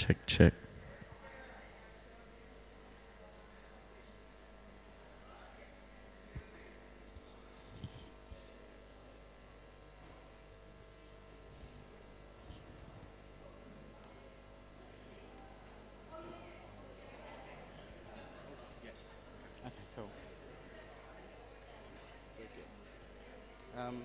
Check, check. Okay, cool. Um,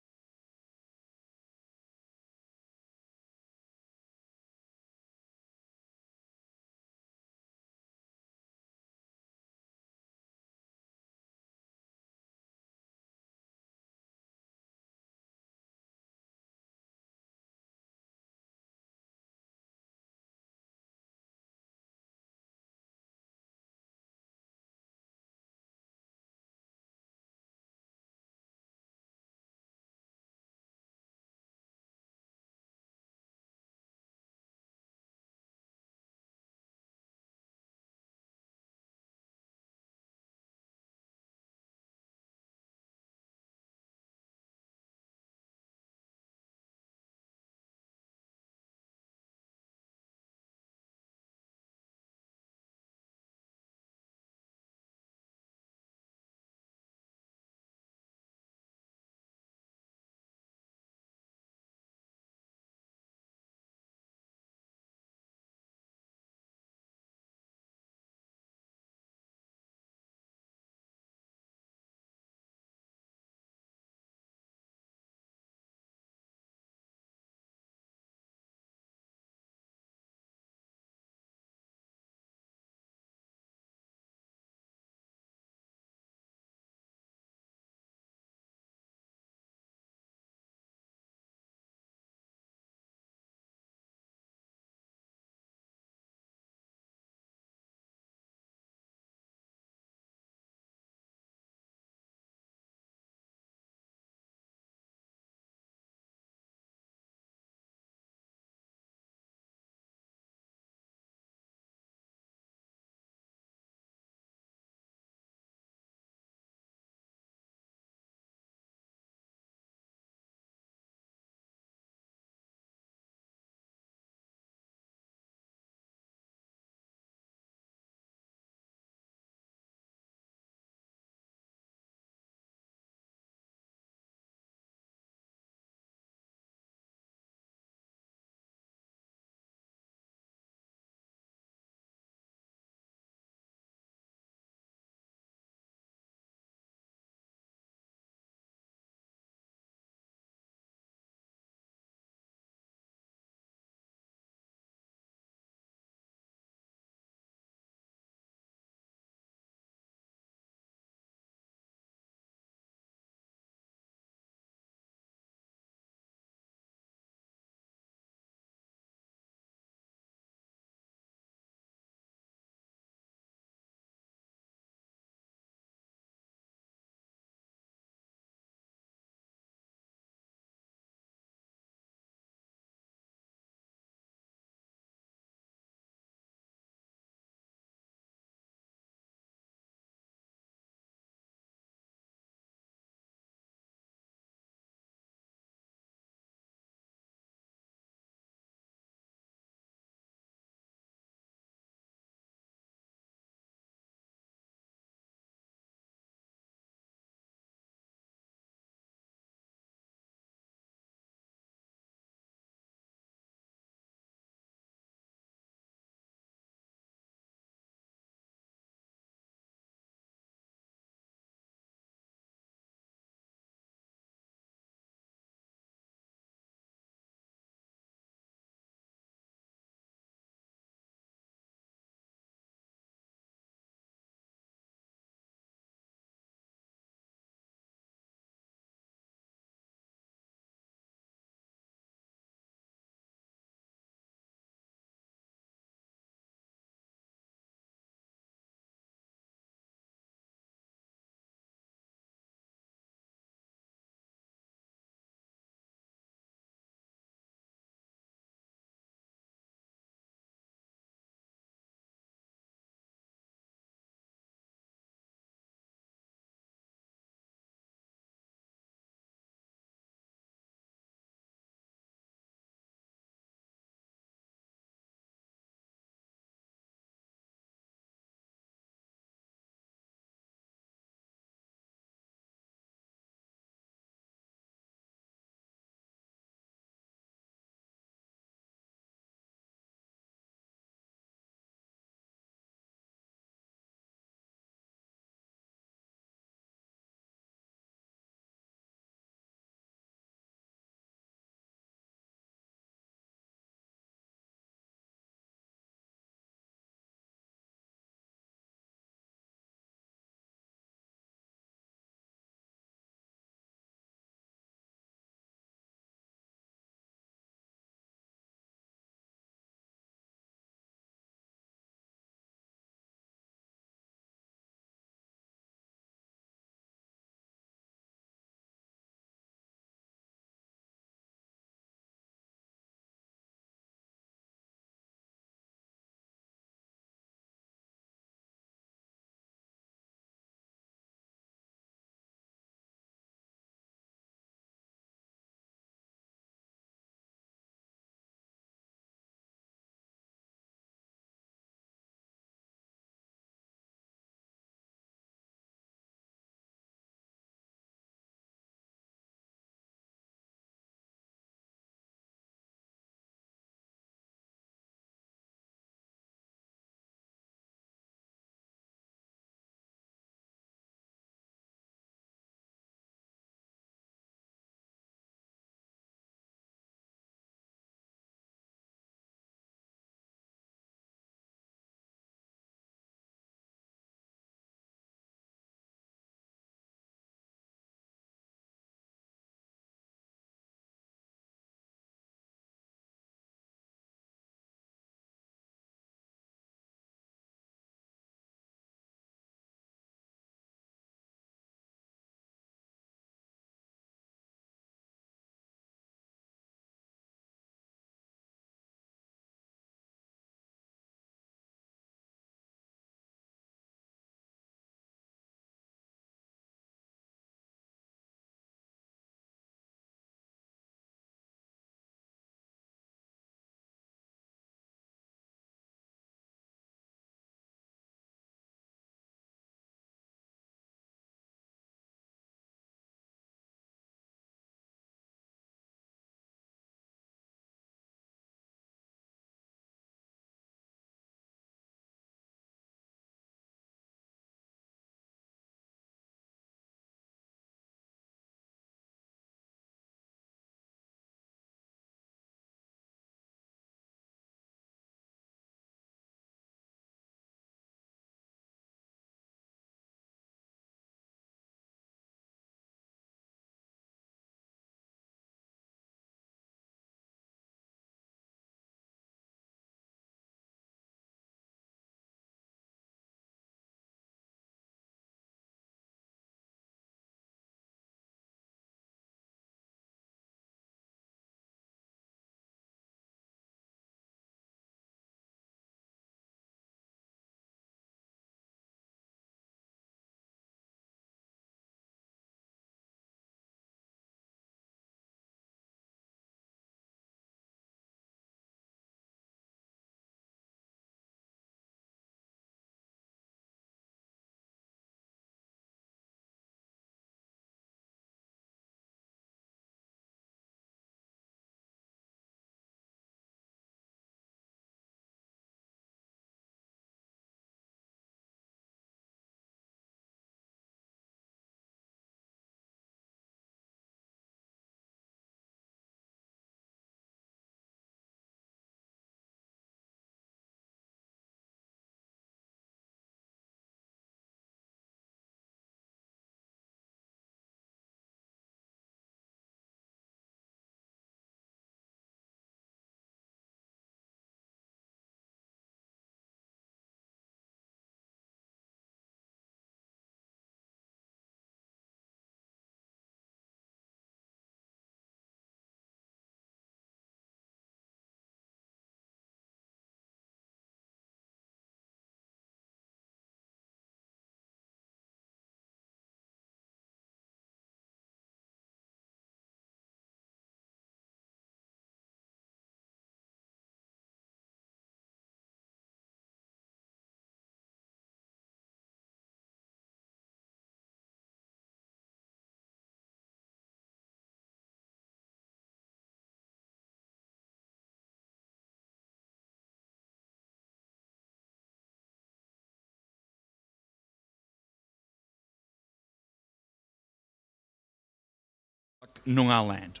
Noongar land.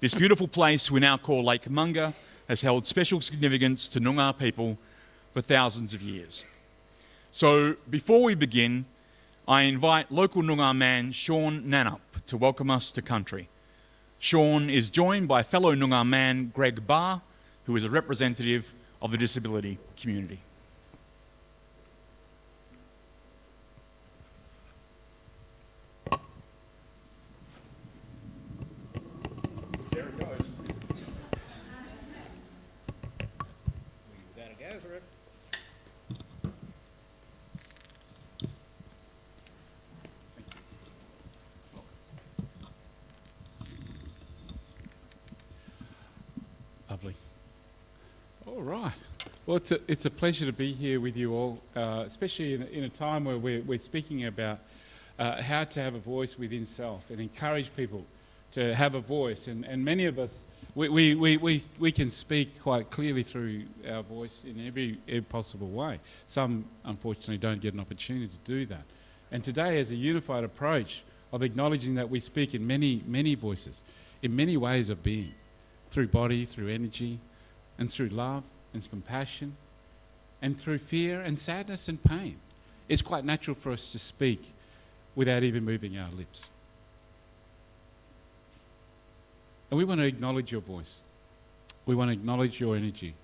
This beautiful place we now call Lake Munga has held special significance to Noongar people for thousands of years. So before we begin, I invite local Noongar man Sean Nanup to welcome us to country. Sean is joined by fellow Noongar man Greg Barr, who is a representative of the disability community. There it goes. Gotta go for it. Lovely. All right. Well, it's a pleasure to be here with you all, especially in a time where we're speaking about how to have a voice within self and encourage people to have a voice. And many of us, we can speak quite clearly through our voice in every possible way. Some, unfortunately, don't get an opportunity to do that. And today, as a unified approach of acknowledging that we speak in many, many voices, in many ways of being, through body, through energy, and through love and compassion, and through fear and sadness and pain. It's quite natural for us to speak without even moving our lips. And we want to acknowledge your voice. We want to acknowledge your energy.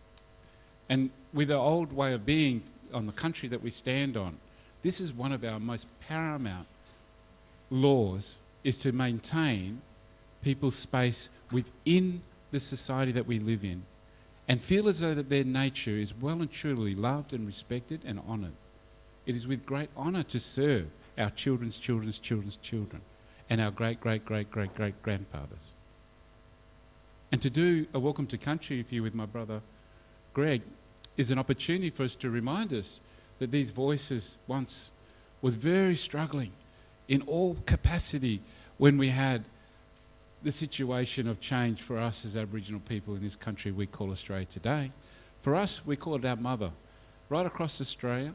And with the old way of being on the country that we stand on, this is one of our most paramount laws, is to maintain people's space within the society that we live in and feel as though that their nature is well and truly loved and respected and honoured. It is with great honour to serve our children's children's children's children and our great-great-great-great-great-grandfathers. And to do a Welcome to Country with you with my brother Greg is an opportunity for us to remind us that these voices once was very struggling in all capacity when we had the situation of change for us as Aboriginal people in this country we call Australia today. For us, we call it our mother. Right across Australia,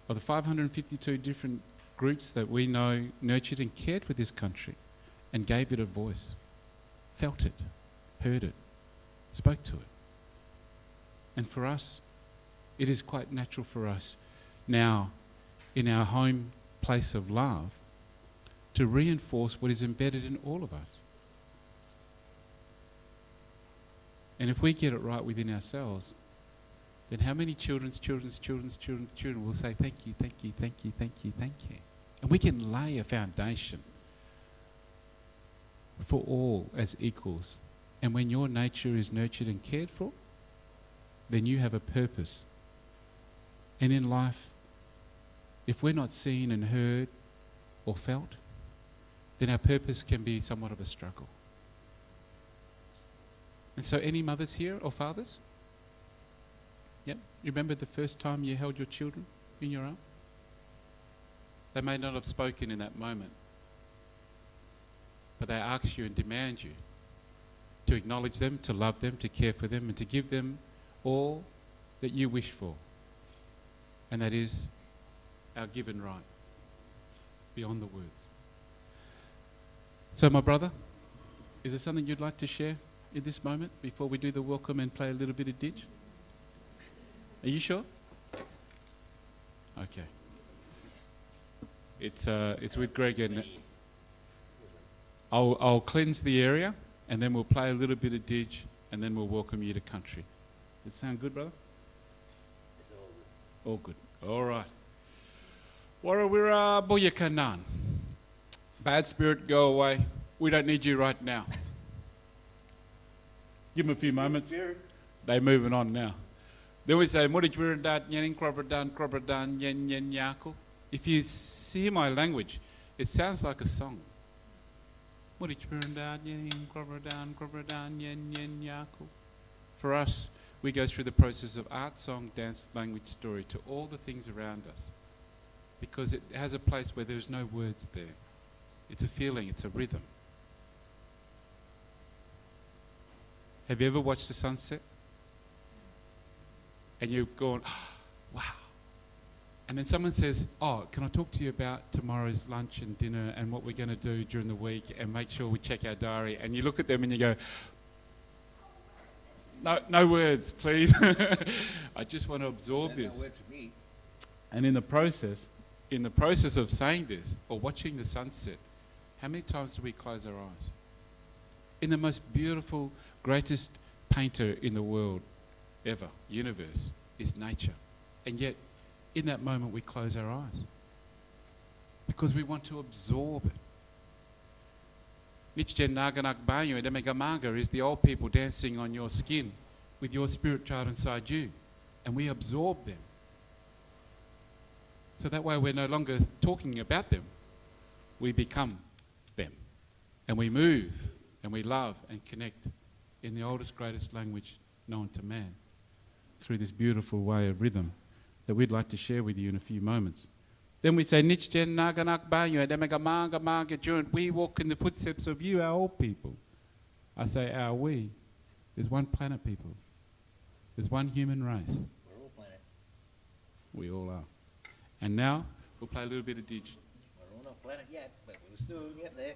of the 552 different groups that we know nurtured and cared for this country and gave it a voice, felt it, heard it, spoke to it. And for us, it is quite natural for us now in our home place of love to reinforce what is embedded in all of us. And if we get it right within ourselves, then how many children's children will say, thank you, thank you, thank you, thank you, thank you. And we can lay a foundation for all as equals. And when your nature is nurtured and cared for, then you have a purpose. And in life, if we're not seen and heard or felt, then our purpose can be somewhat of a struggle. And so any mothers here or fathers? Yep. You remember the first time you held your children in your arm? They may not have spoken in that moment, but they ask you and demand you to acknowledge them, to love them, to care for them, and to give them all that you wish for. And that is our given right, beyond the words. So my brother, is there something you'd like to share in this moment before we do the welcome and play a little bit of ditch? Are you sure? Okay. It's with Greg, and I'll cleanse the area, and then we'll play a little bit of ditch, and then we'll welcome you to country. Does it sound good, brother? It's all good. All good. All right. Warawira boyakanan. Bad spirit, go away. We don't need you right now. Give them a few moments. They're moving on now. Then we say, if you see my language, it sounds like a song. For us, we go through the process of art, song, dance, language, story to all the things around us, because it has a place where there's no words there. It's a feeling, it's a rhythm. Have you ever watched the sunset? And you've gone, oh, wow. And then someone says, oh, can I talk to you about tomorrow's lunch and dinner and what we're going to do during the week and make sure we check our diary? And you look at them and you go, no words, please. I just want to absorb There's this. no word to me. And in the process of saying this or watching the sunset, how many times do we close our eyes? In the most beautiful, greatest painter in the world ever, universe, is nature. And yet, in that moment, we close our eyes because we want to absorb it. Nichjen Naganak Banyo Edemegamaga is the old people dancing on your skin with your spirit child inside you. And we absorb them. So that way we're no longer talking about them. We become them. And we move and we love and connect in the oldest, greatest language known to man through this beautiful way of rhythm that we'd like to share with you in a few moments. Then we say, Nichjen Naganak Banyo Edemegamaga Maga Junt. We walk in the footsteps of you, our old people. I say our we. There's one planet, people. There's one human race. We're all planet. We all are. And now we'll play a little bit of Dig. We're all not planet yet, but we'll soon get there.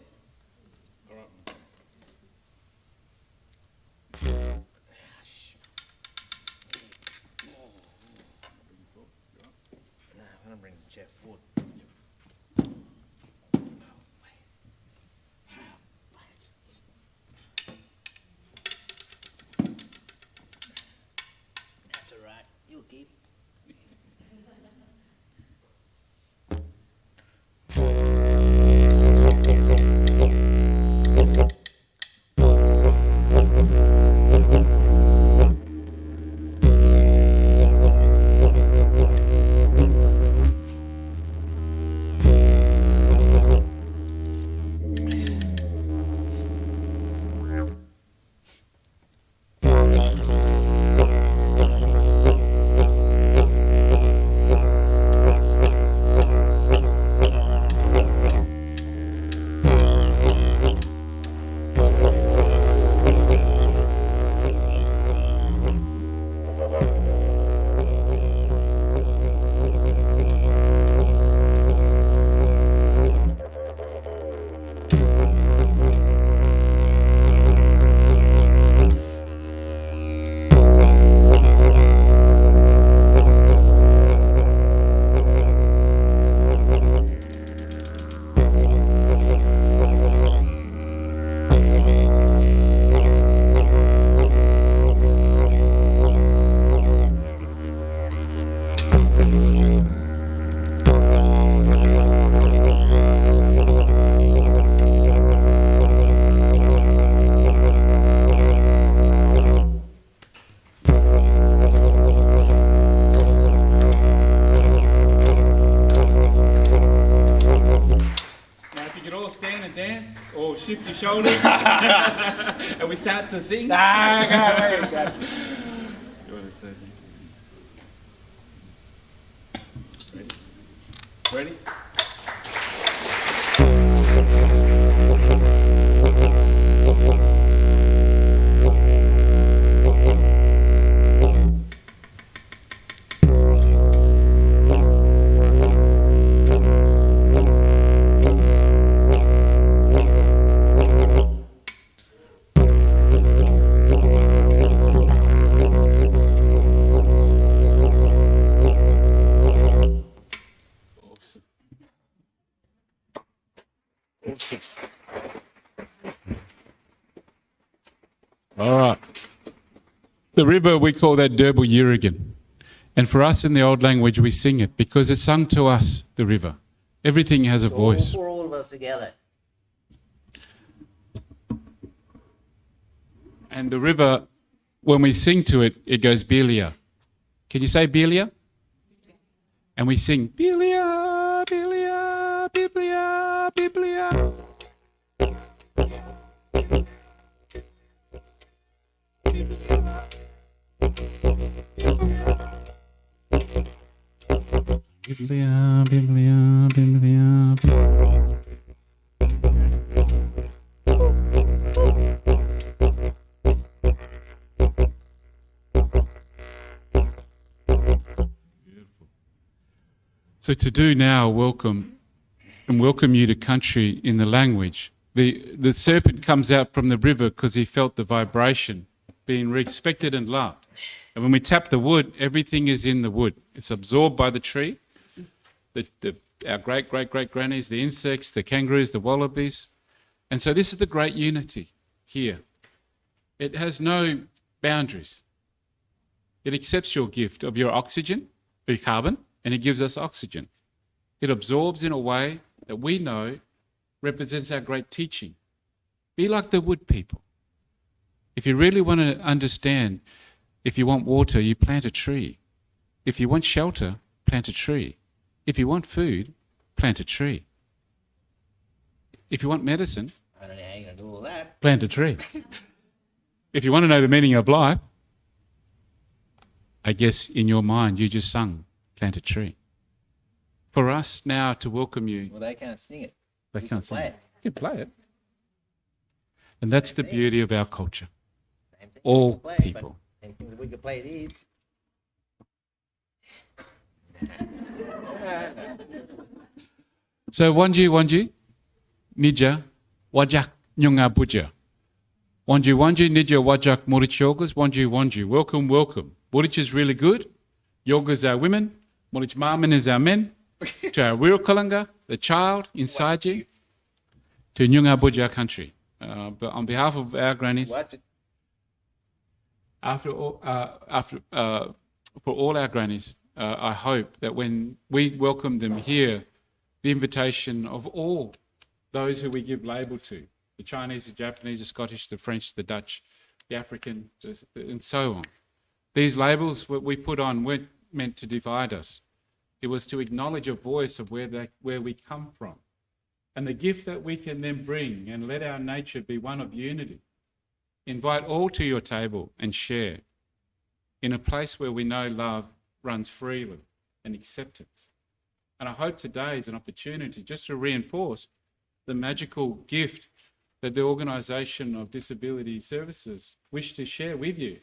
All right. I'm going to bring the chair forward. That's all right. You'll keep. Shift your shoulders and we start to sing. Ready? All right. The river, we call that Derbyl Yurigan. And for us in the old language, we sing it because it's sung to us, the river. Everything has a voice. For all of us together. And the river, when we sing to it, it goes Belia. Can you say Belia? And we sing Belia, Belia, Biblia, Biblia. Biblia, Biblia, Biblia, Biblia. Beautiful. So to do now, welcome you to country in the language. The serpent comes out from the river because he felt the vibration, being respected and loved. And when we tap the wood, everything is in the wood. It's absorbed by the tree. Our great grannies, the insects, the kangaroos, the wallabies. And so this is the great unity here. It has no boundaries. It accepts your gift of your oxygen, your carbon, and it gives us oxygen. It absorbs in a way that we know represents our great teaching. Be like the wood people. If you really want to understand, if you want water, you plant a tree. If you want shelter, plant a tree. If you want food, plant a tree. If you want medicine, I don't know how you're going to do all that. plant a tree. If you want to know the meaning of life, I guess in your mind you just sung, plant a tree. For us now to welcome you, Well, they can't sing it. they We can't can play sing it. You can play it. And that's the beauty of our culture. Same thing. All we can play it, but people. Same thing that we could play these. So wanji, nija, wajak nyunga buja. Wanji, nija, wajak murich yogas, wanji. Welcome. Murich is really good. Yogas are women. Murich Marman is our men. To our real Kalanga, the child inside you. To Nyunga Buja country. But on behalf of our grannies, Watch it. for all our grannies, I hope that when we welcome them here, the invitation of all those who we give label to, the Chinese, the Japanese, the Scottish, the French, the Dutch, the African, and so on. These labels we put on weren't meant to divide us. It was to acknowledge a voice of where we come from. And the gift that we can then bring and let our nature be one of unity. Invite all to your table and share in a place where we know love runs freely and acceptance. And I hope today is an opportunity just to reinforce the magical gift that the Organisation of Disability Services wish to share with you,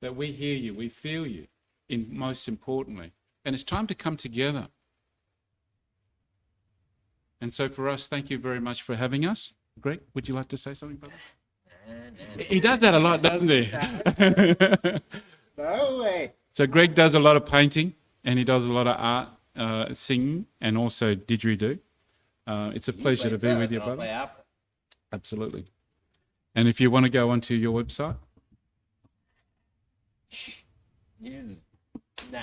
that we hear you, we feel you, most importantly. And it's time to come together. And so for us, thank you very much for having us. Greg, would you like to say something, brother? He does that a lot, doesn't he? No way. So Greg does a lot of painting and he does a lot of art, singing, and also didgeridoo. It's a pleasure to be with you, brother. Absolutely. And if you want to go onto your website, Nah,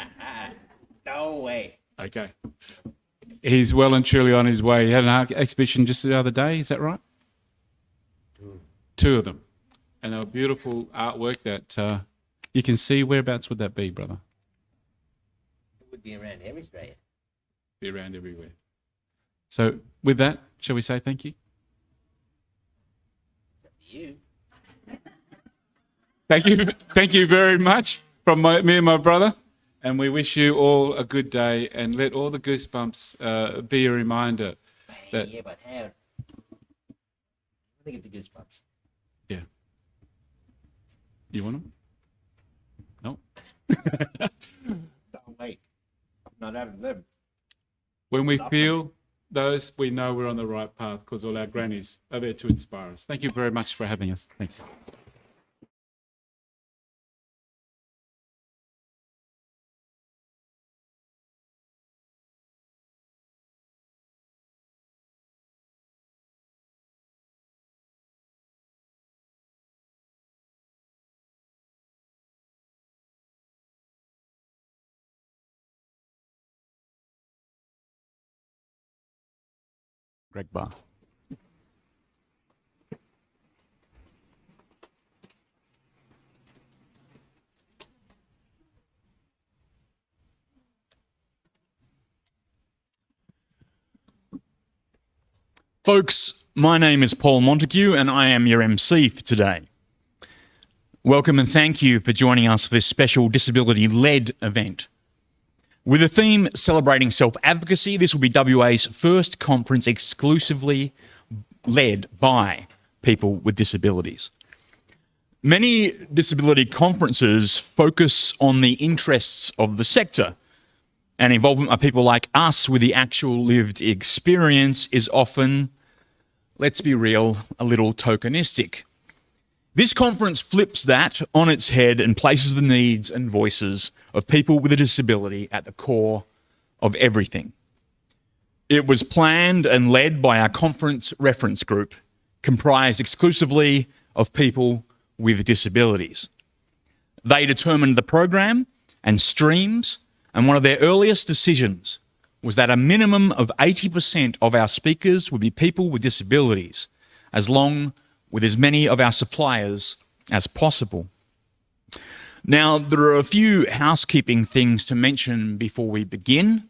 no way. okay. He's well and truly on his way. He had an art exhibition just the other day, is that right? Two of them. And they were beautiful artwork that you can see. Whereabouts would that be, brother? It would be around every Australia. Be around everywhere. So with that, shall we say thank you? You. Thank you very much from me and my brother. And we wish you all a good day, and let all the goosebumps be a reminder that... Yeah, but how? Let me get the goosebumps. Yeah. You want them? No? Don't wait. I'm not having them. When we feel those, we know we're on the right path because all our grannies are there to inspire us. Thank you very much for having us. Thank you. Greg Barr. Folks, my name is Paul Montague and I am your MC for today. Welcome and thank you for joining us for this special disability-led event. With the theme celebrating self-advocacy, this will be WA's first conference exclusively led by people with disabilities. Many disability conferences focus on the interests of the sector, and involvement by people like us with the actual lived experience is often, let's be real, a little tokenistic. This conference flips that on its head and places the needs and voices of people with a disability at the core of everything. It was planned and led by our conference reference group, comprised exclusively of people with disabilities. They determined the program and streams, and one of their earliest decisions was that a minimum of 80% of our speakers would be people with disabilities, as long with as many of our suppliers as possible. Now, there are a few housekeeping things to mention before we begin.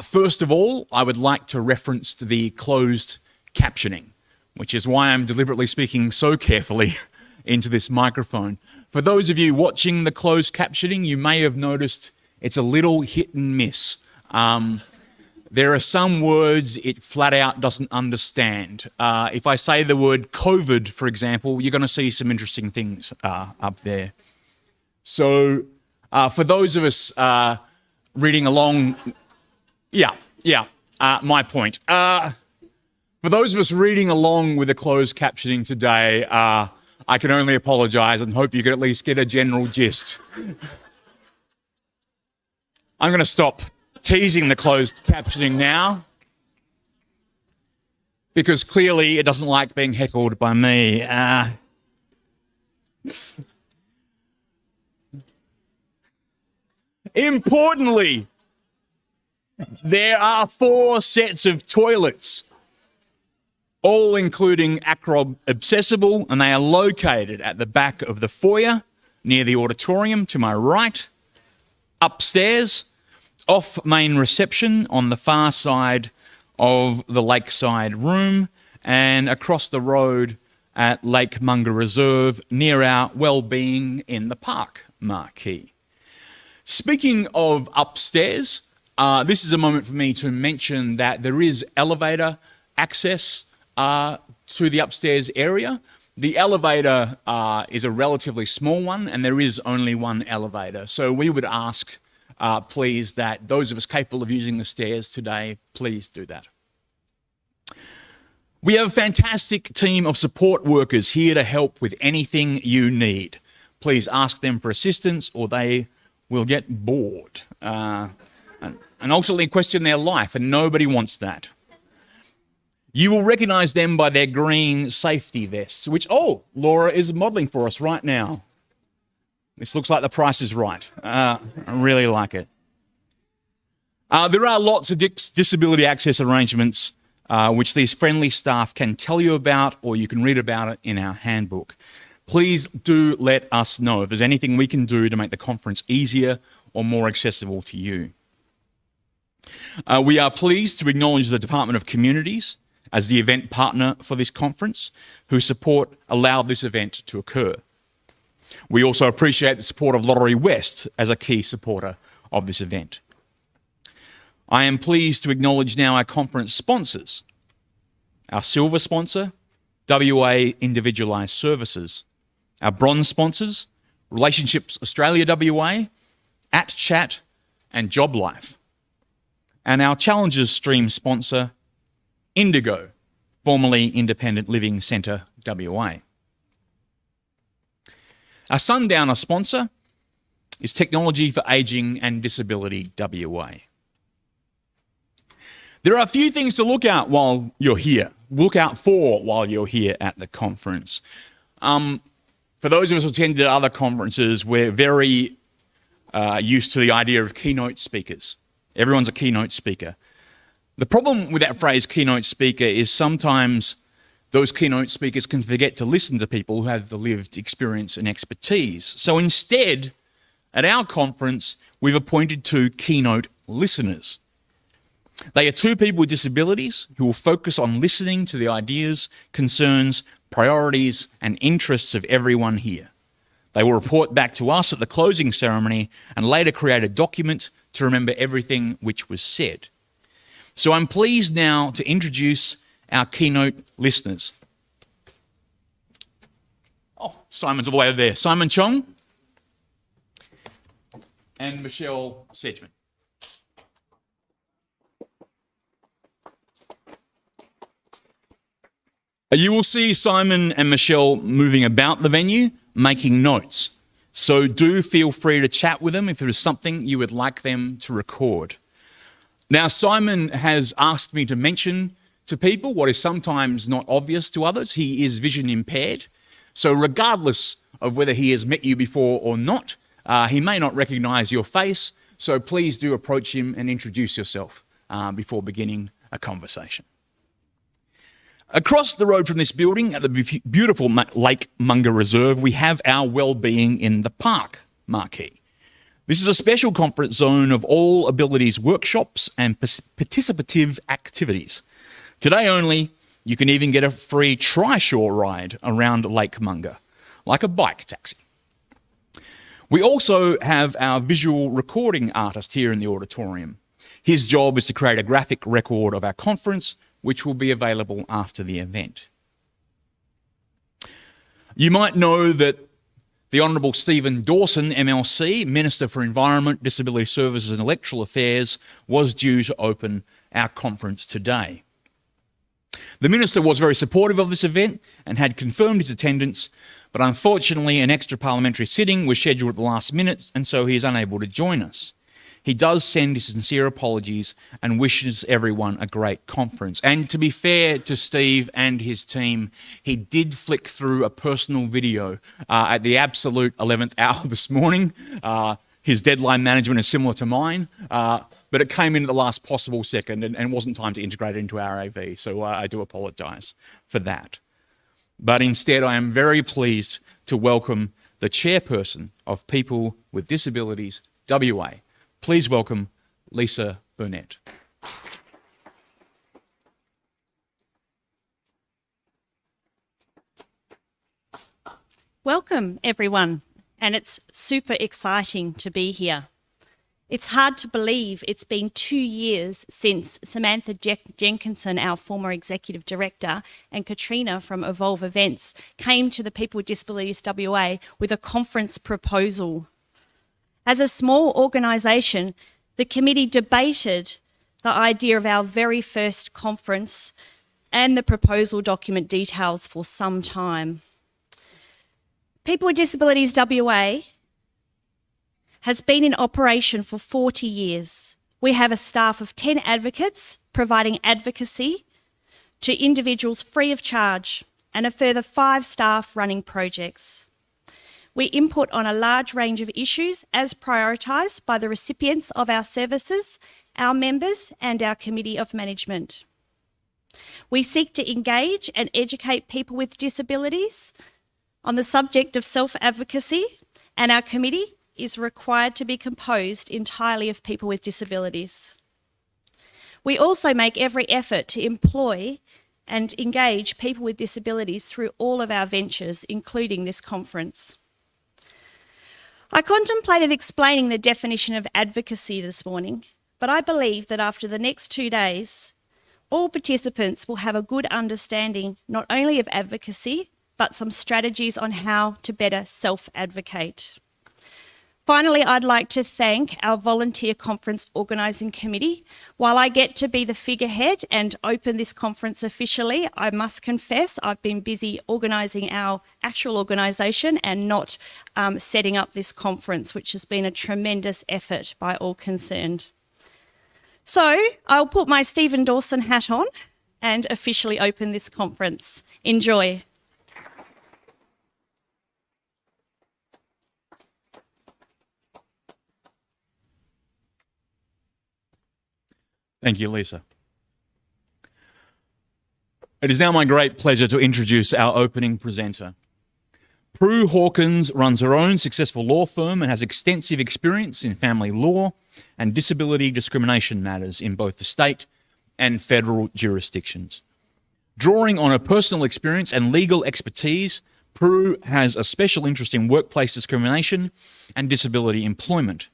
First of all, I would like to reference the closed captioning, which is why I'm deliberately speaking so carefully into this microphone. For those of you watching the closed captioning, you may have noticed it's a little hit and miss. There are some words it flat out doesn't understand. If I say the word COVID, for example, you're going to see some interesting things up there. So for those of us reading along, my point. For those of us reading along with the closed captioning today, I can only apologise and hope you can at least get a general gist. I'm going to stop teasing the closed captioning now, because clearly it doesn't like being heckled by me. Importantly, there are 4 sets of toilets, all including acrob accessible, and they are located at the back of the foyer near the auditorium to my right, upstairs, off main reception on the far side of the lakeside room, and across the road at Lake Munga Reserve near our Wellbeing in the Park marquee. Speaking of upstairs, this is a moment for me to mention that there is elevator access to the upstairs area. The elevator is a relatively small one, and there is only one elevator. So we would ask, please, that those of us capable of using the stairs today, please do that. We have a fantastic team of support workers here to help with anything you need. Please ask them for assistance, or they will get bored and ultimately question their life, and nobody wants that. You will recognise them by their green safety vests, which, Laura is modelling for us right now. This looks like The Price is Right. I really like it. There are lots of disability access arrangements which these friendly staff can tell you about, or you can read about it in our handbook. Please do let us know if there's anything we can do to make the conference easier or more accessible to you. We are pleased to acknowledge the Department of Communities as the event partner for this conference, whose support allowed this event to occur. We also appreciate the support of Lottery West as a key supporter of this event. I am pleased to acknowledge now our conference sponsors. Our silver sponsor, WA Individualised Services. Our bronze sponsors, Relationships Australia WA, @Chat and Job Life. And our Challenges Stream sponsor, Indigo, formerly Independent Living Centre WA. Our Sundowner sponsor is Technology for Ageing and Disability WA. There are a few things to look out while you're here. Look out for while you're here at the conference. For those of us who attended other conferences, we're very used to the idea of keynote speakers. Everyone's a keynote speaker. The problem with that phrase, keynote speaker, is sometimes those keynote speakers can forget to listen to people who have the lived experience and expertise. So instead, at our conference, we've appointed 2 keynote listeners. They are 2 people with disabilities who will focus on listening to the ideas, concerns, priorities, and interests of everyone here. They will report back to us at the closing ceremony and later create a document to remember everything which was said. So I'm pleased now to introduce our keynote listeners. Simon's all the way over there. Simon Chong and Michelle Sedgman. You will see Simon and Michelle moving about the venue, making notes. So do feel free to chat with them if there is something you would like them to record. Now, Simon has asked me to mention to people what is sometimes not obvious to others. He is vision impaired. So regardless of whether he has met you before or not, he may not recognise your face. So please do approach him and introduce yourself before beginning a conversation. Across the road from this building at the beautiful Lake Munga Reserve, we have our Wellbeing in the Park marquee. This is a special conference zone of all abilities workshops and participative activities. Today only, you can even get a free trishaw ride around Lake Munga, like a bike taxi. We also have our visual recording artist here in the auditorium. His job is to create a graphic record of our conference, which will be available after the event. You might know that the Honourable Stephen Dawson, MLC, Minister for Environment, Disability Services and Electoral Affairs, was due to open our conference today. The Minister was very supportive of this event and had confirmed his attendance, but unfortunately an extra parliamentary sitting was scheduled at the last minute and so he is unable to join us. He does send his sincere apologies and wishes everyone a great conference. And to be fair to Steve and his team, he did flick through a personal video at the absolute 11th hour this morning. His deadline management is similar to mine, but it came in at the last possible second and wasn't time to integrate it into our AV. So I do apologise for that. But instead, I am very pleased to welcome the chairperson of People with Disabilities WA. Please welcome Lisa Burnett. Welcome, everyone, and it's super exciting to be here. It's hard to believe it's been 2 years since Samantha Jenkinson, our former executive director, and Katrina from Evolve Events came to the People with Disabilities WA with a conference proposal. As a small organisation, the committee debated the idea of our very first conference and the proposal document details for some time. People with Disabilities WA has been in operation for 40 years. We have a staff of 10 advocates providing advocacy to individuals free of charge and a further 5 staff running projects. We input on a large range of issues as prioritised by the recipients of our services, our members and our Committee of Management. We seek to engage and educate people with disabilities on the subject of self-advocacy, and our committee is required to be composed entirely of people with disabilities. We also make every effort to employ and engage people with disabilities through all of our ventures, including this conference. I contemplated explaining the definition of advocacy this morning, but I believe that after the next 2 days, all participants will have a good understanding not only of advocacy, but some strategies on how to better self-advocate. Finally, I'd like to thank our volunteer conference organising committee. While I get to be the figurehead and open this conference officially, I must confess I've been busy organising our actual organisation and not setting up this conference, which has been a tremendous effort by all concerned. So I'll put my Stephen Dawson hat on and officially open this conference. Enjoy. Thank you, Lisa. It is now my great pleasure to introduce our opening presenter. Prue Hawkins runs her own successful law firm and has extensive experience in family law and disability discrimination matters in both the state and federal jurisdictions. Drawing on her personal experience and legal expertise, Prue has a special interest in workplace discrimination and disability employment.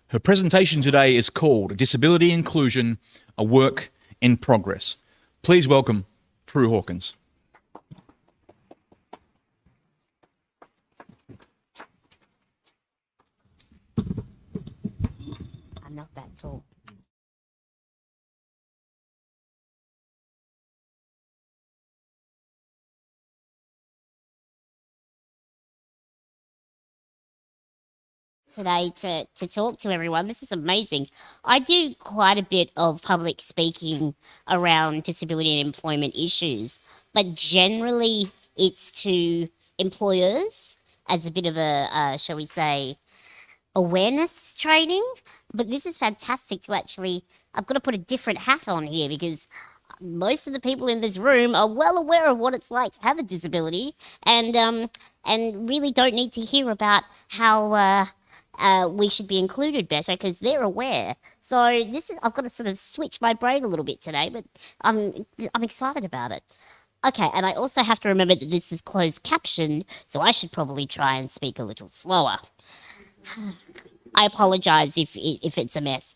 Her presentation today is called Disability Inclusion, a Work in Progress. Please welcome Prue Hawkins. I'm not that tall. today to talk to everyone. This is amazing. I do quite a bit of public speaking around disability and employment issues, but generally it's to employers as a bit of a shall we say, awareness training. But this is fantastic to actually, I've got to put a different hat on here because most of the people in this room are well aware of what it's like to have a disability, and really don't need to hear about how we should be included better because they're aware. So this is, I've got to sort of switch my brain a little bit today, but I'm excited about it. Okay, and I also have to remember that this is closed captioned, so I should probably try and speak a little slower. I apologise if it's a mess.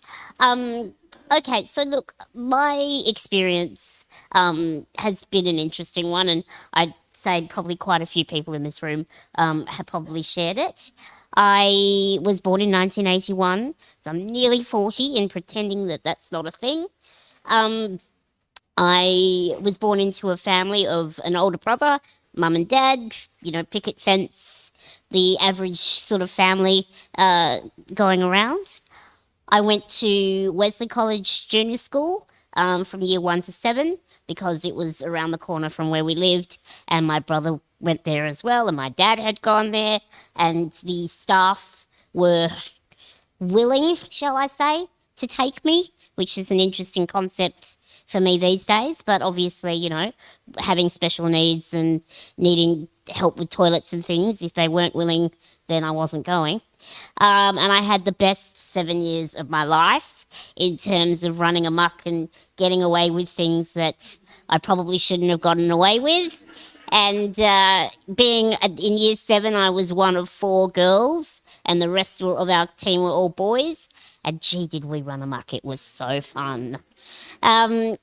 Okay, so look, my experience has been an interesting one, and I'd say probably quite a few people in this room have probably shared it. I was born in 1981, so I'm nearly 40 and pretending that that's not a thing. I was born into a family of an older brother, mum and dad, you know, picket fence, the average sort of family going around. I went to Wesley College Junior School from year 1 to 7 because it was around the corner from where we lived, and my brother went there as well, and my dad had gone there, and the staff were willing, shall I say, to take me, which is an interesting concept for me these days. But obviously, you know, having special needs and needing help with toilets and things, if they weren't willing, then I wasn't going. And I had the best 7 years of my life in terms of running amok and getting away with things that I probably shouldn't have gotten away with. And being in year 7, I was one of 4 girls, and the rest of our team were all boys. And gee, did we run amok. It was so fun.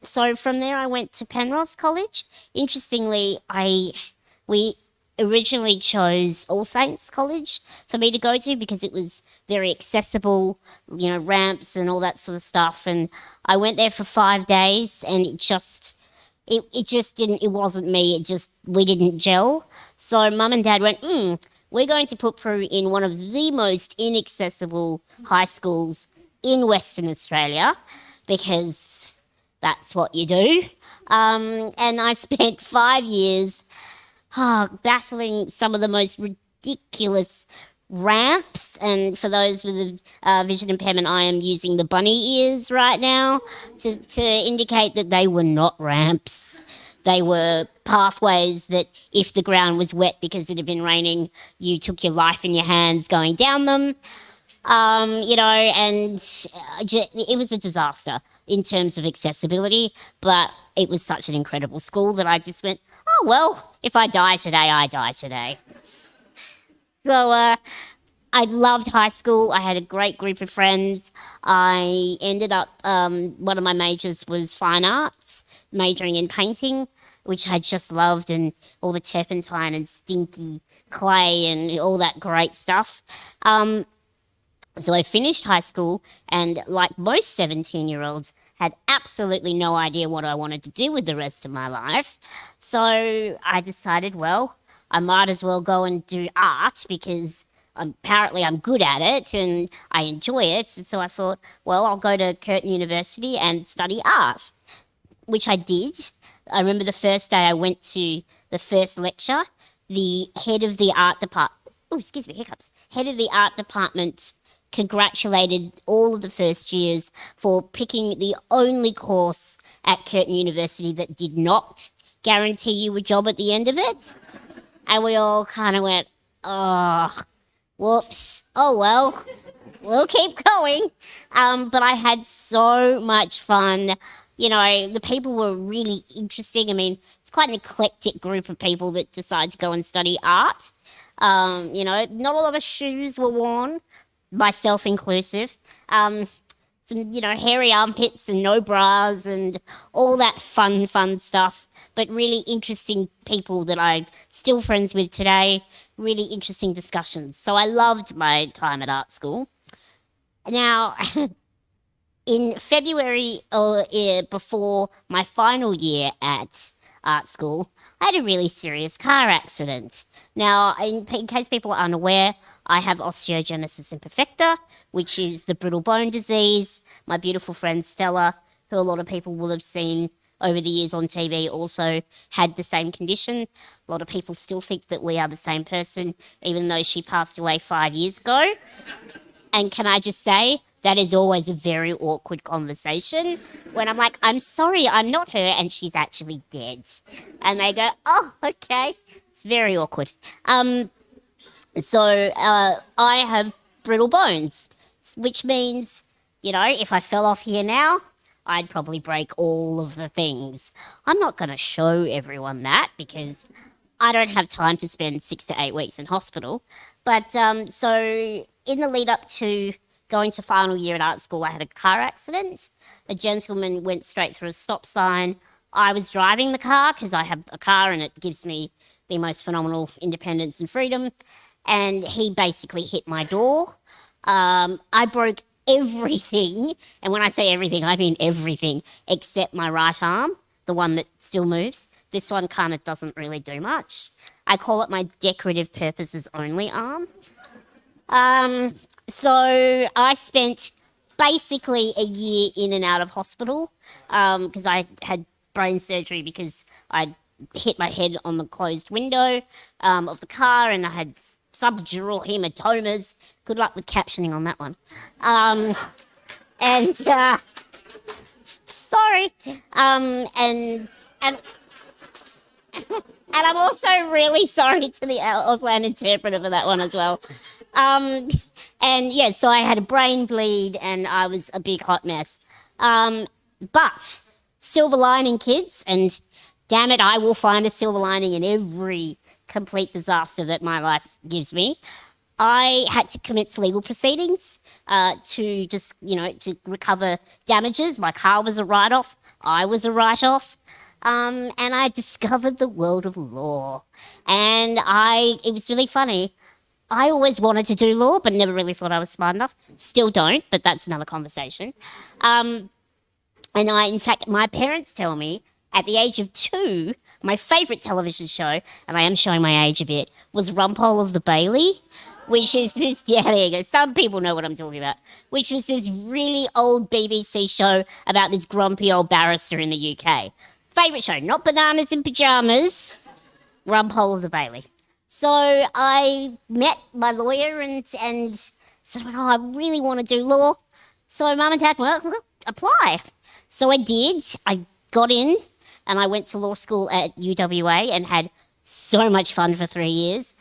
So from there, I went to Penrose College. Interestingly, we originally chose All Saints College for me to go to because it was very accessible, you know, ramps and all that sort of stuff. And I went there for 5 days, and it just didn't, it wasn't me. We didn't gel. So mum and dad went, we're going to put Prue in one of the most inaccessible high schools in Western Australia because that's what you do. And I spent 5 years battling some of the most ridiculous ramps. And for those with a vision impairment, I am using the bunny ears right now to indicate that they were not ramps. They were pathways that if the ground was wet because it had been raining, you took your life in your hands going down them. You know, and it was a disaster in terms of accessibility, but it was such an incredible school that I just went, oh, well, if I die today, I die today. So I loved high school. I had a great group of friends. I ended up, one of my majors was fine arts, majoring in painting, which I just loved, and all the turpentine and stinky clay and all that great stuff. So I finished high school, and like most 17-year-olds, had absolutely no idea what I wanted to do with the rest of my life. So I decided, well, I might as well go and do art because apparently I'm good at it and I enjoy it. And so I thought, well, I'll go to Curtin University and study art, which I did. I remember the first day I went to the first lecture, the head of the art head of the art department congratulated all of the first years for picking the only course at Curtin University that did not guarantee you a job at the end of it. And we all kind of went, oh, whoops, oh well, we'll keep going. But I had so much fun. You know, the people were really interesting. I mean, it's quite an eclectic group of people that decide to go and study art. You know, not a lot of shoes were worn, myself inclusive. Some, you know, hairy armpits and no bras and all that fun stuff. But really interesting people that I'm still friends with today. Really interesting discussions. So I loved my time at art school. Now, in February, before my final year at art school, I had a really serious car accident. Now, in case people are unaware, I have osteogenesis imperfecta, which is the brittle bone disease. My beautiful friend Stella, who a lot of people will have seen over the years on TV, also had the same condition. A lot of people still think that we are the same person, even though she passed away 5 years ago. And can I just say, that is always a very awkward conversation when I'm like, I'm sorry, I'm not her, and she's actually dead. And they go, oh, okay. It's very awkward. So I have brittle bones, which means, you know, if I fell off here now, I'd probably break all of the things. I'm not going to show everyone that because I don't have time to spend 6 to 8 weeks in hospital. But so in the lead up to going to final year at art school, I had a car accident. A gentleman went straight through a stop sign. I was driving the car because I have a car and it gives me the most phenomenal independence and freedom. And he basically hit my door. I broke everything. And when I say everything, I mean everything except my right arm, the one that still moves. This one kind of doesn't really do much. I call it my decorative purposes only arm. So I spent basically a year in and out of hospital because I had brain surgery because I hit my head on the closed window of the car and I had subdural hematomas. Good luck with captioning on that one. Sorry. And I'm also really sorry to the Auslan interpreter for that one as well. And yeah, so I had a brain bleed and I was a big hot mess. But silver lining, kids, and damn it, I will find a silver lining in every complete disaster that my life gives me. I had to commence legal proceedings to just, you know, to recover damages. My car was a write-off. I was a write-off. And I discovered the world of law. And it was really funny. I always wanted to do law, but never really thought I was smart enough. Still don't, but that's another conversation. And in fact, my parents tell me at the age of 2, my favourite television show, and I am showing my age a bit, was Rumpole of the Bailey, which is this, yeah, there you go, some people know what I'm talking about, which was this really old BBC show about this grumpy old barrister in the UK. Favourite show, not Bananas in Pyjamas, Rumpole of the Bailey. So I met my lawyer and said, oh, I really want to do law. So Mum and Dad, well, apply. So I did. I got in and I went to law school at UWA and had so much fun for 3 years.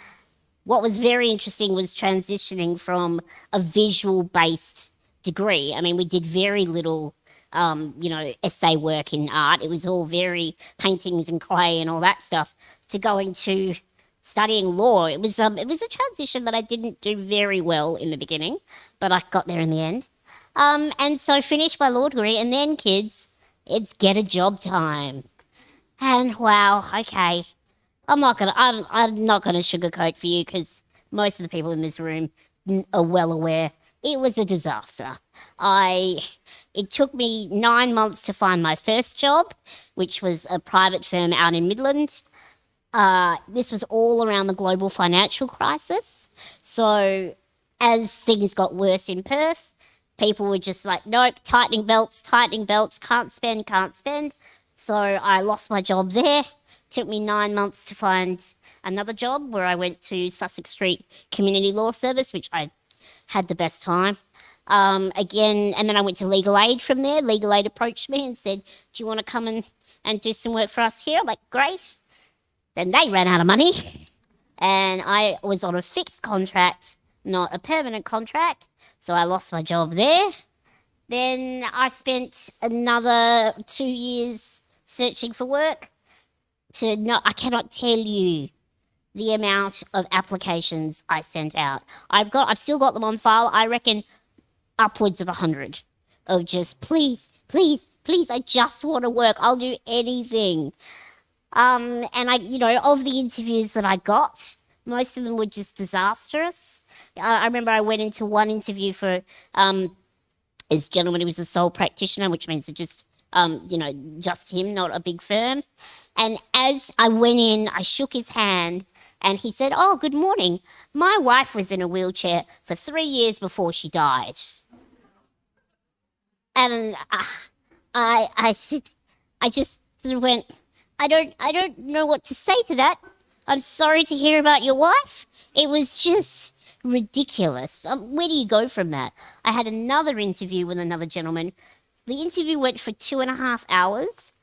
What was very interesting was transitioning from a visual-based degree. I mean, we did very little, essay work in art. It was all very paintings and clay and all that stuff, to going to studying law. It was a transition that I didn't do very well in the beginning, but I got there in the end. And so finished my law degree, and then, kids, it's get a job time. And wow, okay. I'm not gonna sugarcoat for you because most of the people in this room are well aware it was a disaster. It took me 9 months to find my first job, which was a private firm out in Midland. This was all around the global financial crisis. So as things got worse in Perth, people were just like, nope, tightening belts, can't spend. So I lost my job there. Took me 9 months to find another job where I went to Sussex Street Community Law Service, which I had the best time. Again, and then I went to Legal Aid from there. Legal Aid approached me and said, do you want to come and do some work for us here? I'm like, great. Then they ran out of money and I was on a fixed contract, not a permanent contract. So I lost my job there. Then I spent another 2 years searching for work. I cannot tell you the amount of applications I sent out. I've still got them on file. I reckon upwards of 100 of just please, I just want to work. I'll do anything. And of the interviews that I got, most of them were just disastrous. I remember I went into one interview for this gentleman who was a sole practitioner, which means it just him, not a big firm. And as I went in, I shook his hand And he said, "Oh, good morning. My wife was in a wheelchair for 3 years before she died." And I just sort of went, I don't know what to say to that. I'm sorry to hear about your wife. It was just ridiculous. Where do you go from that? I had another interview with another gentleman. The interview went for 2.5 hours,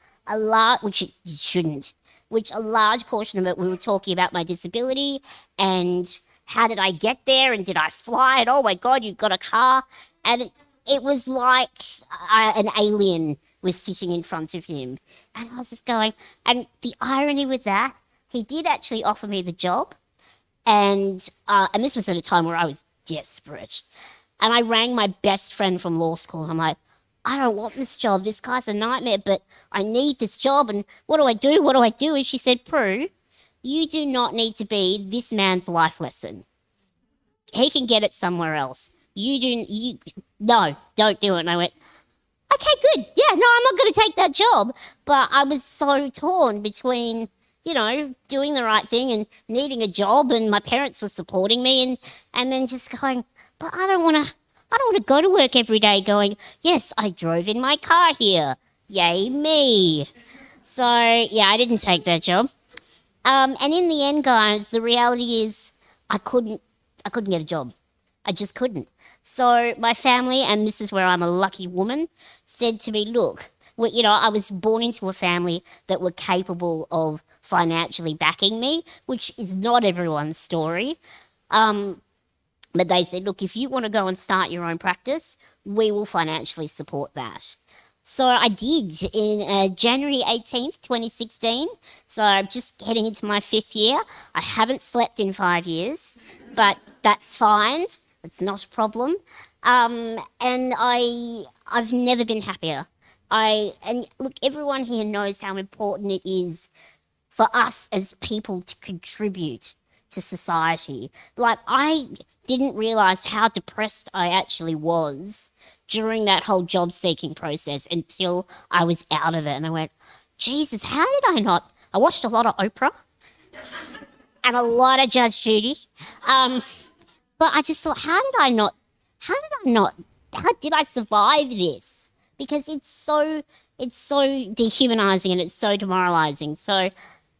which it shouldn't, which a large portion of it we were talking about my disability and how did I get there and did I fly and oh my God, you got a car. And it was like an alien was sitting in front of him. And I was just going, and the irony with that, he did actually offer me the job. And this was at a time where I was desperate. And I rang my best friend from law school. And I'm like, I don't want this job. This guy's a nightmare, but I need this job. And what do I do? What do I do? And she said, Prue, you do not need to be this man's life lesson. He can get it somewhere else. No, don't do it. And I went, okay, good. Yeah, no, I'm not going to take that job. But I was so torn between, doing the right thing and needing a job, and my parents were supporting me, and then just going, but I don't want to go to work every day going, yes, I drove in my car here. Yay me. So, yeah, I didn't take that job. And in the end, guys, the reality is I couldn't get a job. I just couldn't. So my family, and this is where I'm a lucky woman, said to me, look, I was born into a family that were capable of financially backing me, which is not everyone's story. But they said, look, if you want to go and start your own practice, we will financially support that. So I did in January 18th, 2016. So I'm just heading into my 5th year. I haven't slept in 5 years, but that's fine. It's not a problem. And I've never been happier. And look, everyone here knows how important it is for us as people to contribute to society. Like, I didn't realise how depressed I actually was during that whole job-seeking process until I was out of it. And I went, Jesus, how did I not? I watched a lot of Oprah and a lot of Judge Judy. But I just thought, how did I survive this? Because it's so dehumanizing and it's so demoralizing. So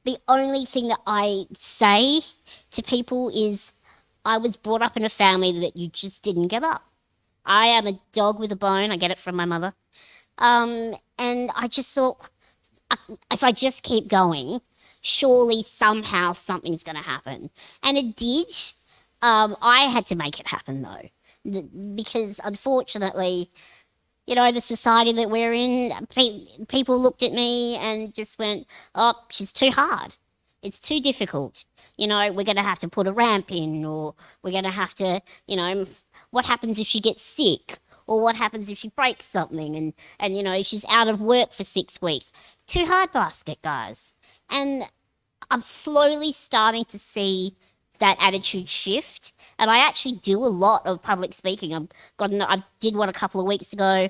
the only thing that I say to people is I was brought up in a family that you just didn't give up. I am a dog with a bone. I get it from my mother. And I just thought, if I just keep going, surely somehow something's going to happen. And it did. I had to make it happen, though, because unfortunately, the society that we're in, people looked at me and just went, oh, she's too hard. It's too difficult. We're going to have to put a ramp in, or we're going to have to, what happens if she gets sick? Or what happens if she breaks something and she's out of work for 6 weeks? Too hard basket, guys. And I'm slowly starting to see that attitude shift. And I actually do a lot of public speaking. I did one a couple of weeks ago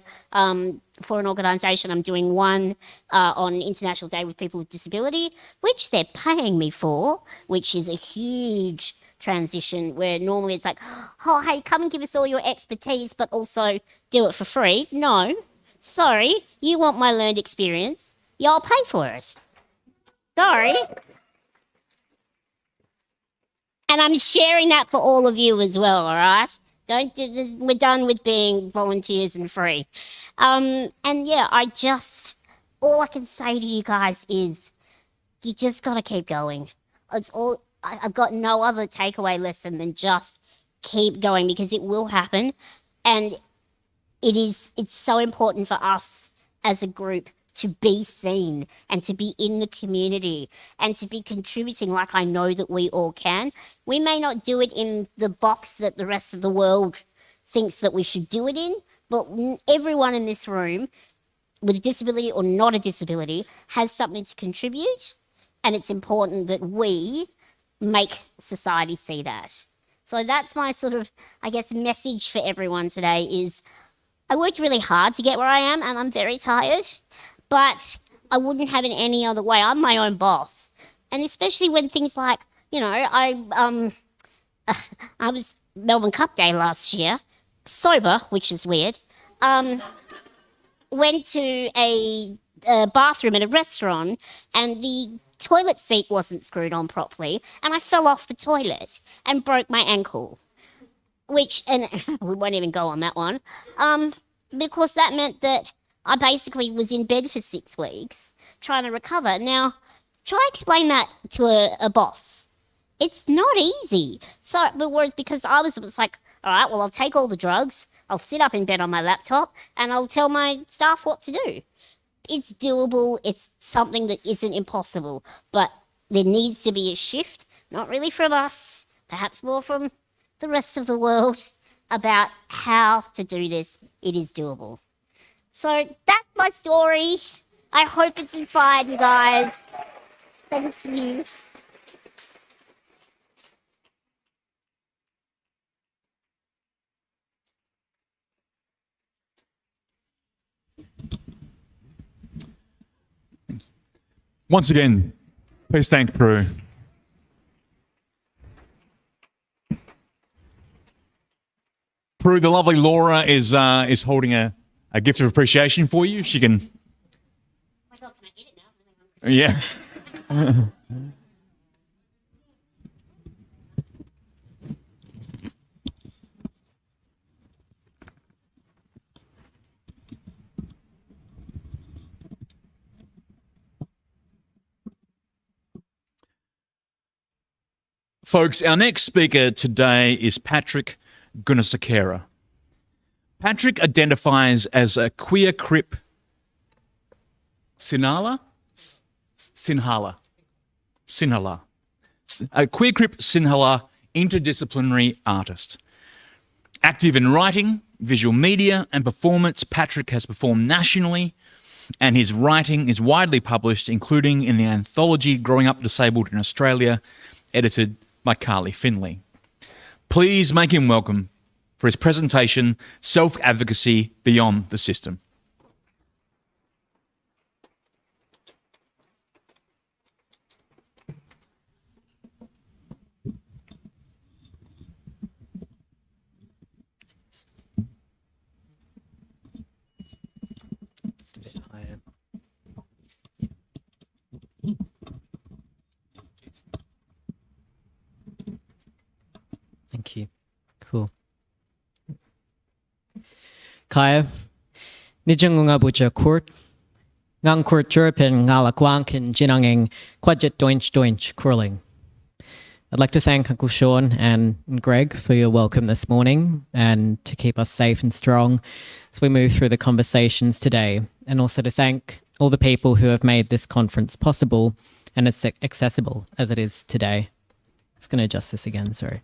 for an organisation. I'm doing one on International Day with People with Disability, which they're paying me for, which is a huge transition where normally it's like, oh, hey, come and give us all your expertise, but also do it for free. No, sorry, you want my learned experience. Y'all pay for it. Sorry. And I'm sharing that for all of you as well, all right? We're done with being volunteers and free. And yeah, all I can say to you guys is you just got to keep going. I've got no other takeaway lesson than just keep going, because it will happen. And it's so important for us as a group to be seen and to be in the community and to be contributing like I know that we all can. We may not do it in the box that the rest of the world thinks that we should do it in, but everyone in this room, with a disability or not a disability, has something to contribute, and it's important that we make society see that. So that's my sort of, I guess, message for everyone today is I worked really hard to get where I am, and I'm very tired. But I wouldn't have it any other way. I'm my own boss. And especially when things like You know, I was Melbourne Cup Day last year, sober, which is weird. Went to a bathroom at a restaurant, and the toilet seat wasn't screwed on properly, and I fell off the toilet and broke my ankle. Which, and we won't even go on that one, because that meant that I basically was in bed for 6 weeks trying to recover. Now, try explain that to a boss. It's not easy. So, but whereas because I was like, all right, well, I'll take all the drugs, I'll sit up in bed on my laptop, and I'll tell my staff what to do. It's doable. It's something that isn't impossible, but there needs to be a shift, not really from us, perhaps more from the rest of the world, about how to do this. It is doable. So that's my story. I hope it's inspired you guys. Thank you. Once again, please thank Prue. Prue, the lovely Laura is holding a gift of appreciation for you. She can. Oh my God, can I eat it now? Yeah. Folks, our next speaker today is Patrick Gunasekera. Patrick identifies as a queer crip Sinhala, a queer crip Sinhala interdisciplinary artist. Active in writing, visual media and performance, Patrick has performed nationally, and his writing is widely published, including in the anthology Growing Up Disabled in Australia, edited by Carly Finley. Please make him welcome for his presentation, Self-Advocacy Beyond the System. Just a bit higher. Thank you. Cool. Kaya, nijang nga buja court, ngang court jerpin ngala kwangkin jinanging quadjet doinch curling. I'd like to thank Uncle Sean and Greg for your welcome this morning and to keep us safe and strong as we move through the conversations today, and also to thank all the people who have made this conference possible and as accessible as it is today. It's going to adjust this again, sorry.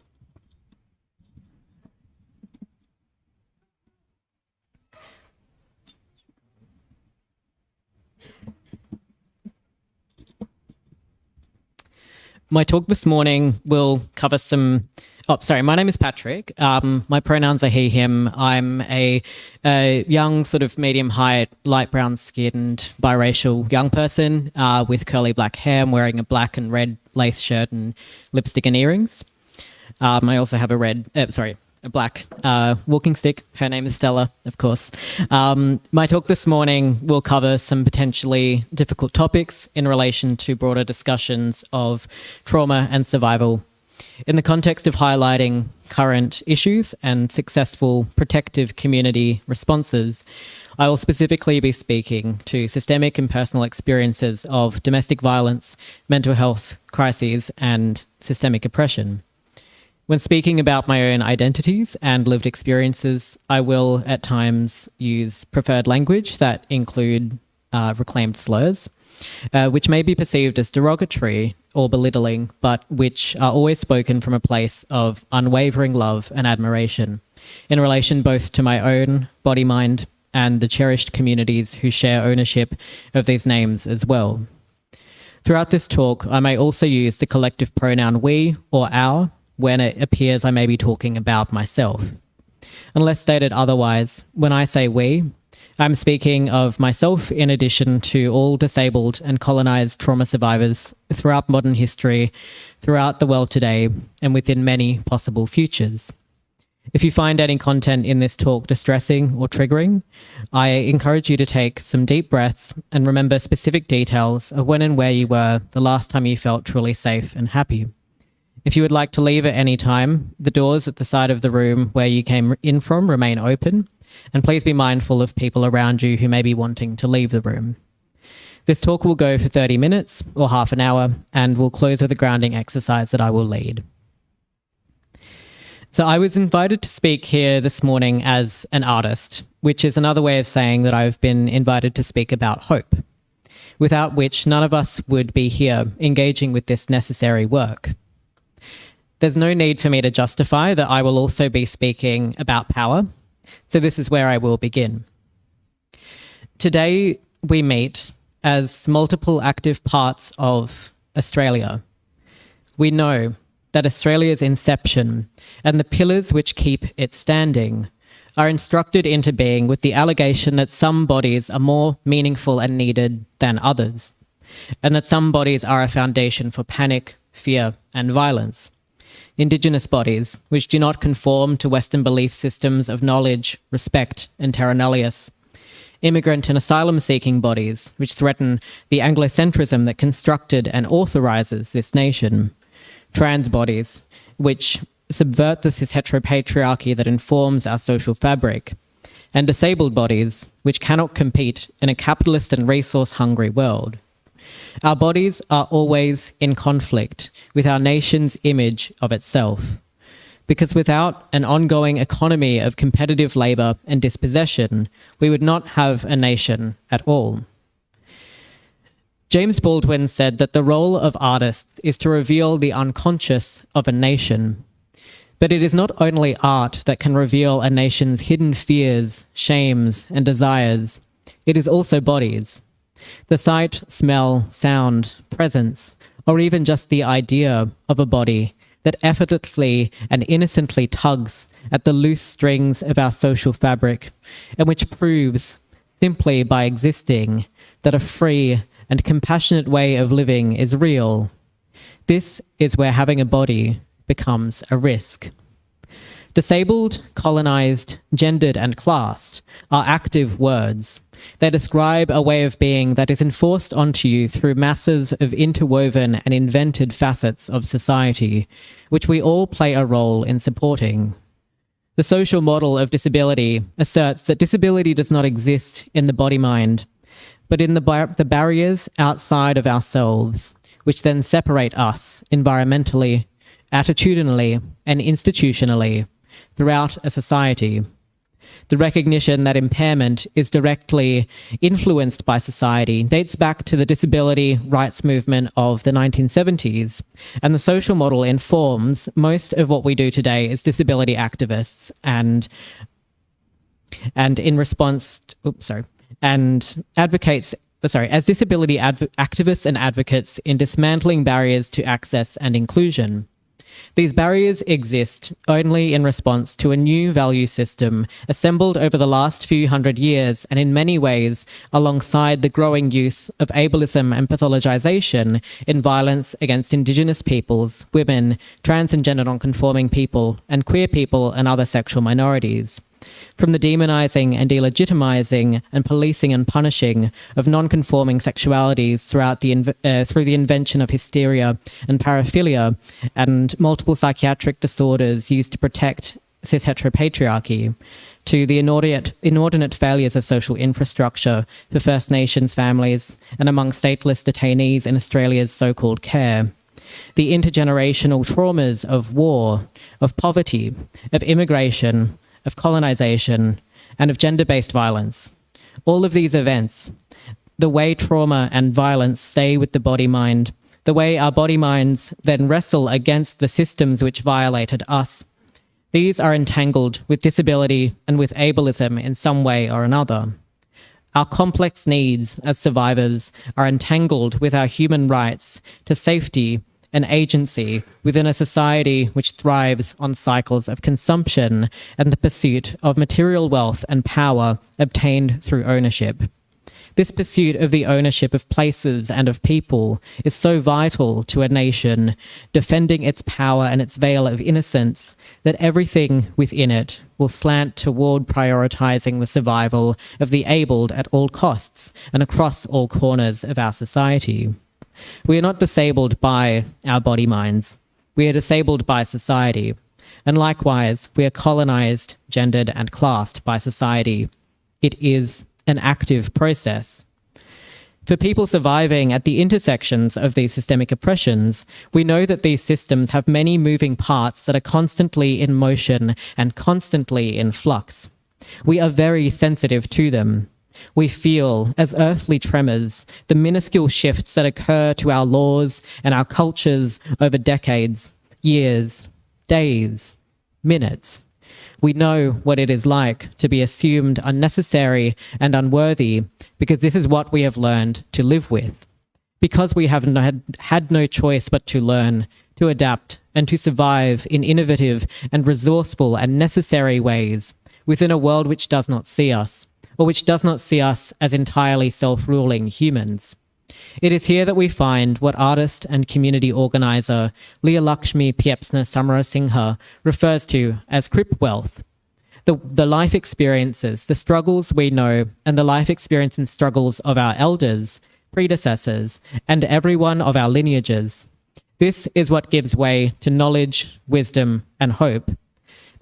My talk this morning will cover some... Oh, sorry, my name is Patrick. My pronouns are he, him. I'm a young, sort of medium height, light brown skinned, biracial young person with curly black hair. I'm wearing a black and red lace shirt and lipstick and earrings. I also have a black walking stick. Her name is Stella, of course. My talk this morning will cover some potentially difficult topics in relation to broader discussions of trauma and survival in the context of highlighting current issues and successful protective community responses. I will specifically be speaking to systemic and personal experiences of domestic violence, mental health crises, and systemic oppression. When speaking about my own identities and lived experiences, I will at times use preferred language that include reclaimed slurs, which may be perceived as derogatory or belittling, but which are always spoken from a place of unwavering love and admiration in relation both to my own body, mind, and the cherished communities who share ownership of these names as well. Throughout this talk, I may also use the collective pronoun we or our when it appears I may be talking about myself. Unless stated otherwise, when I say we, I'm speaking of myself in addition to all disabled and colonised trauma survivors throughout modern history, throughout the world today, and within many possible futures. If you find any content in this talk distressing or triggering, I encourage you to take some deep breaths and remember specific details of when and where you were the last time you felt truly safe and happy. If you would like to leave at any time, the doors at the side of the room where you came in from remain open, and please be mindful of people around you who may be wanting to leave the room. This talk will go for 30 minutes or half an hour, and will close with a grounding exercise that I will lead. So I was invited to speak here this morning as an artist, which is another way of saying that I've been invited to speak about hope, without which none of us would be here engaging with this necessary work. There's no need for me to justify that I will also be speaking about power, so this is where I will begin. Today we meet as multiple active parts of Australia. We know that Australia's inception and the pillars which keep it standing are instructed into being with the allegation that some bodies are more meaningful and needed than others, and that some bodies are a foundation for panic, fear, and violence. Indigenous bodies, which do not conform to Western belief systems of knowledge, respect, and terra nullius. Immigrant and asylum-seeking bodies, which threaten the Anglocentrism that constructed and authorises this nation. Trans bodies, which subvert the cis-heteropatriarchy that informs our social fabric. And disabled bodies, which cannot compete in a capitalist and resource-hungry world. Our bodies are always in conflict with our nation's image of itself, because without an ongoing economy of competitive labour and dispossession, we would not have a nation at all. James Baldwin said that the role of artists is to reveal the unconscious of a nation. But it is not only art that can reveal a nation's hidden fears, shames, and desires. It is also bodies. The sight, smell, sound, presence, or even just the idea of a body that effortlessly and innocently tugs at the loose strings of our social fabric, and which proves, simply by existing, that a free and compassionate way of living is real. This is where having a body becomes a risk. Disabled, colonised, gendered, and classed are active words. They describe a way of being that is enforced onto you through masses of interwoven and invented facets of society, which we all play a role in supporting. The social model of disability asserts that disability does not exist in the body-mind, but in the barriers outside of ourselves, which then separate us environmentally, attitudinally, and institutionally throughout a society. The recognition that impairment is directly influenced by society dates back to the disability rights movement of the 1970s, and the social model informs most of what we do today as disability activists and in response, and advocates, as disability activists and advocates in dismantling barriers to access and inclusion. These barriers exist only in response to a new value system assembled over the last few hundred years, and in many ways alongside the growing use of ableism and pathologization in violence against Indigenous peoples, women, trans and gender non-conforming people, and queer people and other sexual minorities. From the demonizing and delegitimizing and policing and punishing of non-conforming sexualities through the invention of hysteria and paraphilia and multiple psychiatric disorders used to protect cis-heteropatriarchy, to the inordinate failures of social infrastructure for First Nations families and among stateless detainees in Australia's so-called care. The intergenerational traumas of war, of poverty, of immigration, of colonisation, and of gender-based violence. All of these events, the way trauma and violence stay with the body-mind, the way our body-minds then wrestle against the systems which violated us, these are entangled with disability and with ableism in some way or another. Our complex needs as survivors are entangled with our human rights to safety an agency within a society which thrives on cycles of consumption and the pursuit of material wealth and power obtained through ownership. This pursuit of the ownership of places and of people is so vital to a nation, defending its power and its veil of innocence, that everything within it will slant toward prioritizing the survival of the abled at all costs and across all corners of our society. We are not disabled by our body minds. We are disabled by society. And likewise, we are colonized, gendered, and classed by society. It is an active process. For people surviving at the intersections of these systemic oppressions, we know that these systems have many moving parts that are constantly in motion and constantly in flux. We are very sensitive to them. We feel, as earthly tremors, the minuscule shifts that occur to our laws and our cultures over decades, years, days, minutes. We know what it is like to be assumed unnecessary and unworthy, because this is what we have learned to live with. Because we have had no choice but to learn, to adapt, and to survive in innovative and resourceful and necessary ways within a world which does not see us, or which does not see us as entirely self-ruling humans. It is here that we find what artist and community organiser Leah Lakshmi Piepsna Samarasinghe refers to as crip wealth. The life experiences, the struggles we know, and the life experience and struggles of our elders, predecessors, and everyone of our lineages. This is what gives way to knowledge, wisdom, and hope,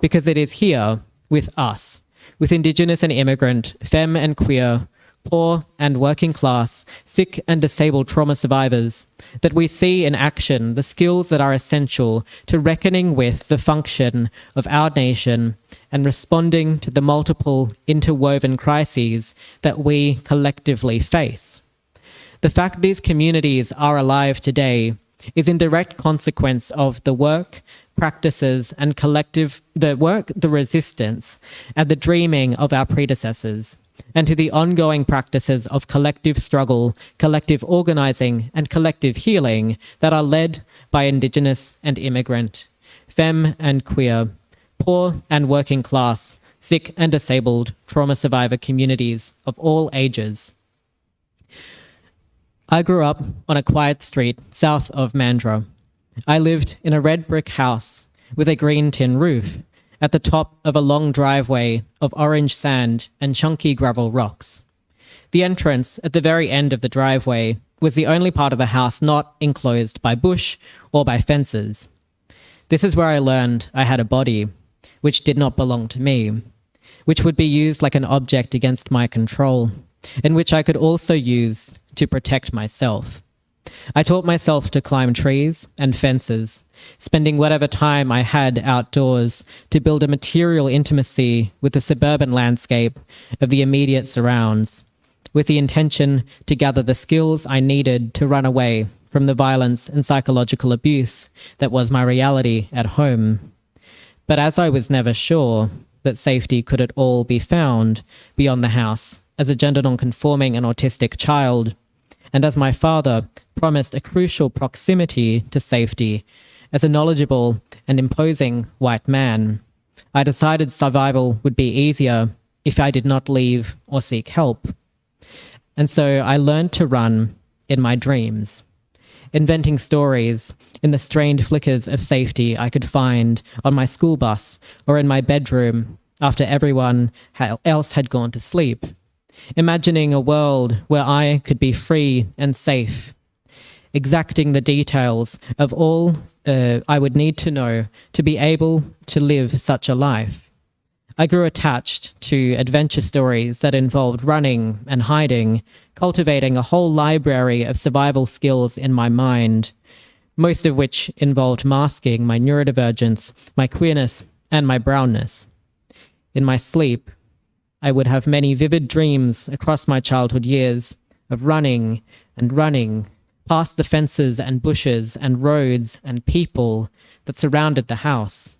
because it is here, with us, with Indigenous and immigrant, femme and queer, poor and working class, sick and disabled trauma survivors, that we see in action the skills that are essential to reckoning with the function of our nation and responding to the multiple interwoven crises that we collectively face. The fact these communities are alive today is in direct consequence of the work, practices, and the resistance, and the dreaming of our predecessors, and to the ongoing practices of collective struggle, collective organising, and collective healing that are led by Indigenous and immigrant, femme and queer, poor and working class, sick and disabled trauma survivor communities of all ages. I grew up on a quiet street south of Mandurah. I lived in a red brick house with a green tin roof at the top of a long driveway of orange sand and chunky gravel rocks. The entrance at the very end of the driveway was the only part of the house not enclosed by bush or by fences. This is where I learned I had a body, which did not belong to me, which would be used like an object against my control, and which I could also use to protect myself. I taught myself to climb trees and fences, spending whatever time I had outdoors to build a material intimacy with the suburban landscape of the immediate surrounds, with the intention to gather the skills I needed to run away from the violence and psychological abuse that was my reality at home. But as I was never sure that safety could at all be found beyond the house as a gender non-conforming and autistic child, and as my father promised a crucial proximity to safety as a knowledgeable and imposing white man, I decided survival would be easier if I did not leave or seek help. And so I learned to run in my dreams, inventing stories in the strained flickers of safety I could find on my school bus or in my bedroom after everyone else had gone to sleep, imagining a world where I could be free and safe, exacting the details of all I would need to know to be able to live such a life. I grew attached to adventure stories that involved running and hiding, cultivating a whole library of survival skills in my mind, most of which involved masking my neurodivergence, my queerness, and my brownness. In my sleep, I would have many vivid dreams across my childhood years of running and running past the fences and bushes and roads and people that surrounded the house,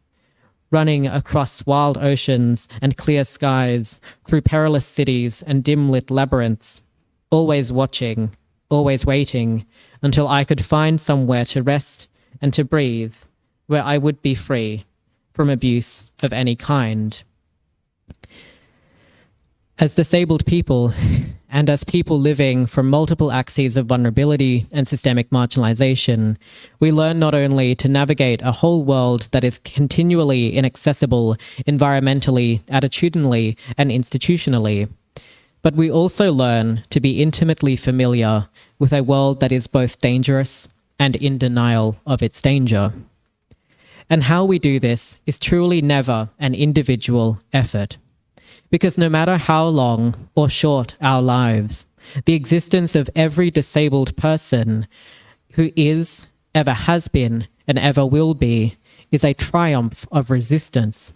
running across wild oceans and clear skies, through perilous cities and dim-lit labyrinths, always watching, always waiting, until I could find somewhere to rest and to breathe, where I would be free from abuse of any kind. As disabled people, and as people living from multiple axes of vulnerability and systemic marginalization, we learn not only to navigate a whole world that is continually inaccessible environmentally, attitudinally, and institutionally, but we also learn to be intimately familiar with a world that is both dangerous and in denial of its danger. And how we do this is truly never an individual effort. Because no matter how long or short our lives, the existence of every disabled person who is, ever has been, and ever will be, is a triumph of resistance.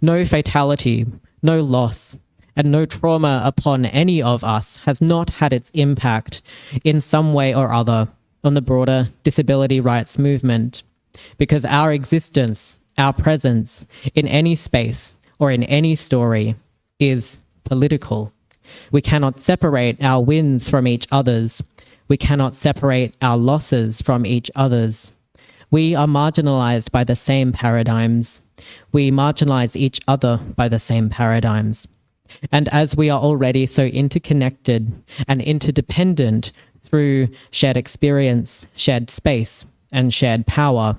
No fatality, no loss, and no trauma upon any of us has not had its impact in some way or other on the broader disability rights movement. Because our existence, our presence in any space or in any story is political. We cannot separate our wins from each other's. We cannot separate our losses from each other's. We are marginalized by the same paradigms. We marginalize each other by the same paradigms. And as we are already so interconnected and interdependent through shared experience, shared space, and shared power,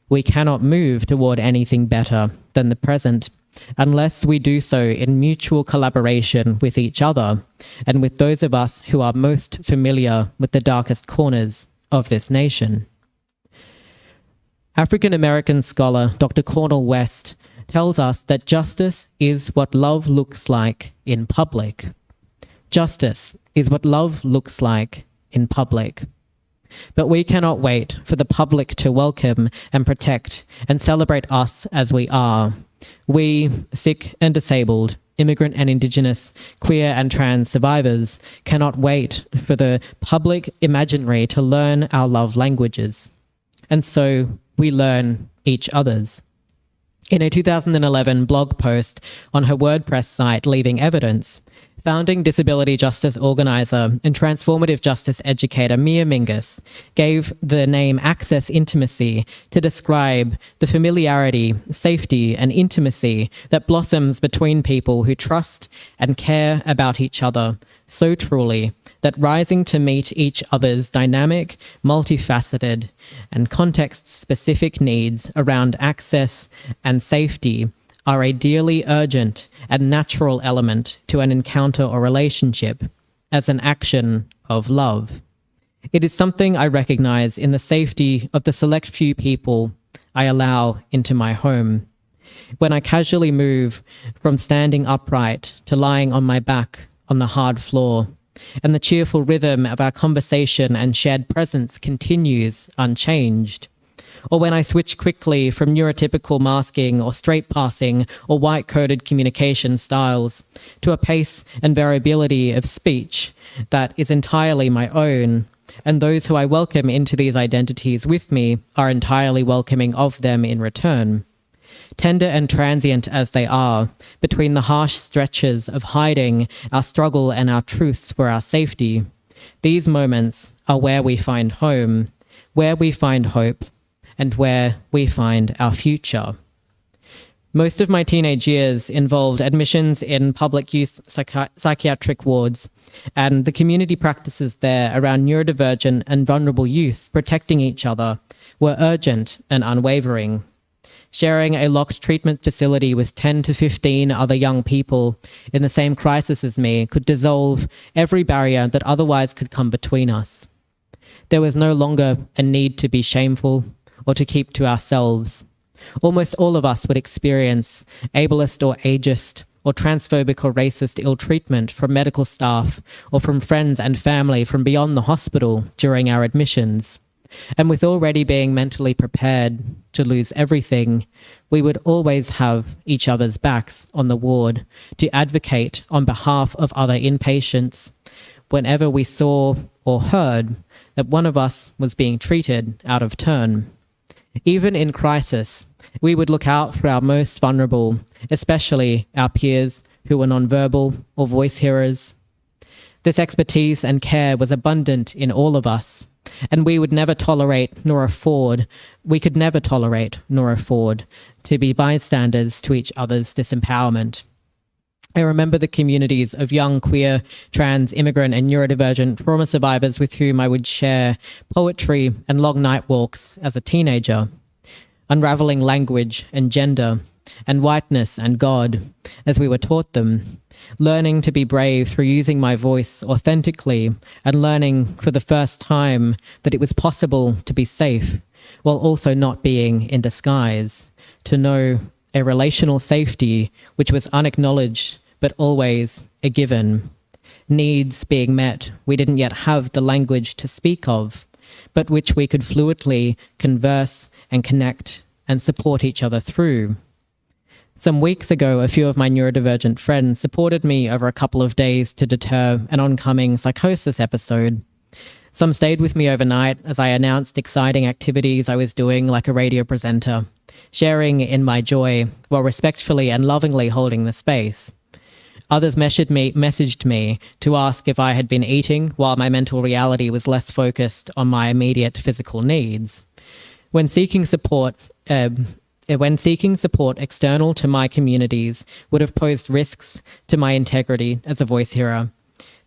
we cannot move toward anything better than the present unless we do so in mutual collaboration with each other and with those of us who are most familiar with the darkest corners of this nation. African-American scholar Dr. Cornel West tells us that justice is what love looks like in public. Justice is what love looks like in public. But we cannot wait for the public to welcome and protect and celebrate us as we are. We, sick and disabled, immigrant and Indigenous, queer and trans survivors, cannot wait for the public imaginary to learn our love languages. And so we learn each other's. In a 2011 blog post on her WordPress site, Leaving Evidence, founding disability justice organiser and transformative justice educator Mia Mingus gave the name Access Intimacy to describe the familiarity, safety, and intimacy that blossoms between people who trust and care about each other so truly that rising to meet each other's dynamic, multifaceted, and context-specific needs around access and safety are a dearly urgent and natural element to an encounter or relationship as an action of love. It is something I recognize in the safety of the select few people I allow into my home. When I casually move from standing upright to lying on my back on the hard floor, and the cheerful rhythm of our conversation and shared presence continues unchanged. Or when I switch quickly from neurotypical masking or straight passing or white-coded communication styles to a pace and variability of speech that is entirely my own, and those who I welcome into these identities with me are entirely welcoming of them in return. Tender and transient as they are, between the harsh stretches of hiding our struggle and our truths for our safety, these moments are where we find home, where we find hope, and where we find our future. Most of my teenage years involved admissions in public youth psychiatric wards and the community practices there around neurodivergent and vulnerable youth protecting each other were urgent and unwavering. Sharing a locked treatment facility with 10 to 15 other young people in the same crisis as me could dissolve every barrier that otherwise could come between us. There was no longer a need to be shameful or to keep to ourselves. Almost all of us would experience ableist or ageist or transphobic or racist ill treatment from medical staff or from friends and family from beyond the hospital during our admissions. And with already being mentally prepared to lose everything, we would always have each other's backs on the ward to advocate on behalf of other inpatients whenever we saw or heard that one of us was being treated out of turn. Even in crisis, we would look out for our most vulnerable, especially our peers who were nonverbal or voice hearers. This expertise and care was abundant in all of us, and we could never tolerate nor afford to be bystanders to each other's disempowerment. I remember the communities of young queer, trans, immigrant, and neurodivergent trauma survivors with whom I would share poetry and long night walks as a teenager, unraveling language and gender and whiteness and God as we were taught them, learning to be brave through using my voice authentically and learning for the first time that it was possible to be safe while also not being in disguise, to know a relational safety which was unacknowledged but always a given. Needs being met we didn't yet have the language to speak of, but which we could fluidly converse and connect and support each other through. Some weeks ago, a few of my neurodivergent friends supported me over a couple of days to deter an oncoming psychosis episode. Some stayed with me overnight as I announced exciting activities I was doing like a radio presenter, sharing in my joy while respectfully and lovingly holding the space. Others messaged me to ask if I had been eating while my mental reality was less focused on my immediate physical needs. When seeking support external to my communities would have posed risks to my integrity as a voice hearer.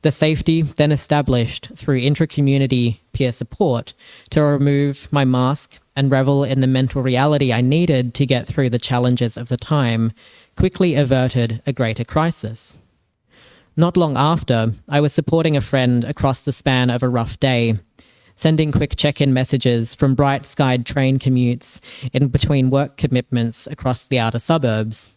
The safety then established through intra-community peer support to remove my mask and revel in the mental reality I needed to get through the challenges of the time quickly averted a greater crisis. Not long after, I was supporting a friend across the span of a rough day, sending quick check-in messages from bright-skied train commutes in between work commitments across the outer suburbs.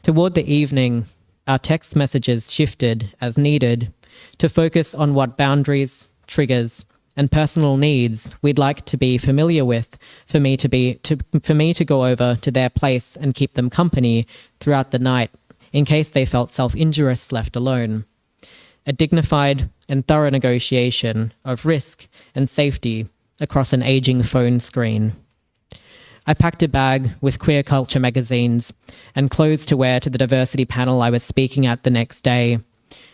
Toward the evening, our text messages shifted as needed to focus on what boundaries, triggers, and personal needs we'd like to be familiar with for me to go over to their place and keep them company throughout the night in case they felt self-injurious left alone. A dignified and thorough negotiation of risk and safety across an aging phone screen. I packed a bag with queer culture magazines and clothes to wear to the diversity panel I was speaking at the next day,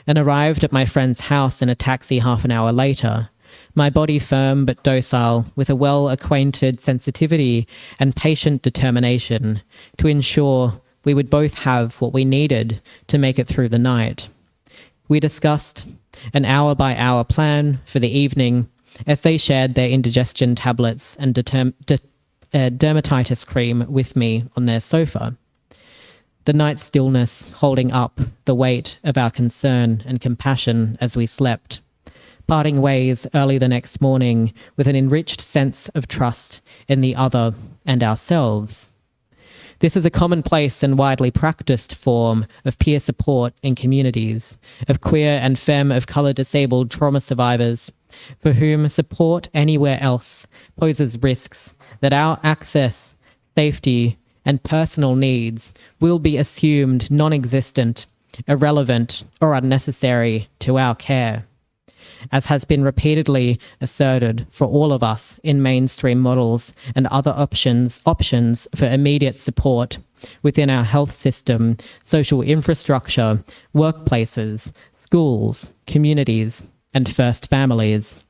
and arrived at my friend's house in a taxi half an hour later, my body firm but docile with a well-acquainted sensitivity and patient determination to ensure we would both have what we needed to make it through the night. We discussed an hour-by-hour plan for the evening as they shared their indigestion tablets and dermatitis cream with me on their sofa. The night stillness holding up the weight of our concern and compassion as we slept, parting ways early the next morning with an enriched sense of trust in the other and ourselves. This is a commonplace and widely practiced form of peer support in communities of queer and femme of colour disabled trauma survivors for whom support anywhere else poses risks that our access, safety, and personal needs will be assumed non-existent, irrelevant, or unnecessary to our care, as has been repeatedly asserted for all of us in mainstream models and other options for immediate support within our health system, social infrastructure, workplaces, schools, communities, and first families.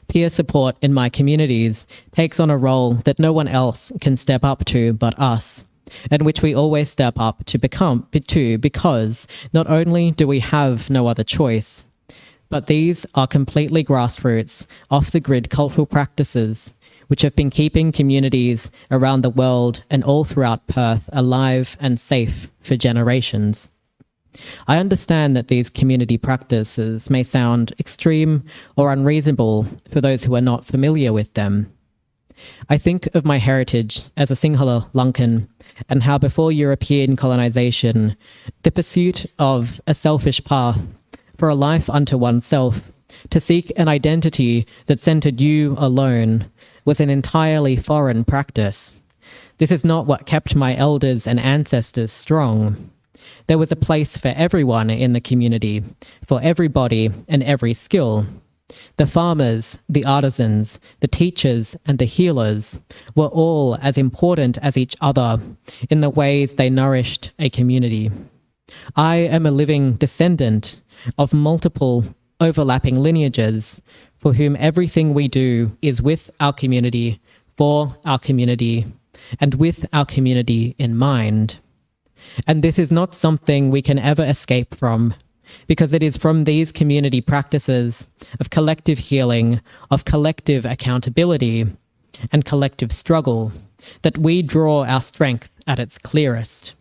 Peer support in my communities takes on a role that no one else can step up to but us, and which we always step up to because not only do we have no other choice, but these are completely grassroots, off-the-grid cultural practices which have been keeping communities around the world and all throughout Perth alive and safe for generations. I understand that these community practices may sound extreme or unreasonable for those who are not familiar with them. I think of my heritage as a Sinhala Lankan and how before European colonisation, the pursuit of a selfish path for a life unto oneself, to seek an identity that centred you alone, was an entirely foreign practice. This is not what kept my elders and ancestors strong. There was a place for everyone in the community, for everybody and every skill. The farmers, the artisans, the teachers, and the healers were all as important as each other in the ways they nourished a community. I am a living descendant of multiple overlapping lineages, for whom everything we do is with our community, for our community, and with our community in mind. And this is not something we can ever escape from, because it is from these community practices of collective healing, of collective accountability, and collective struggle that we draw our strength at its clearest.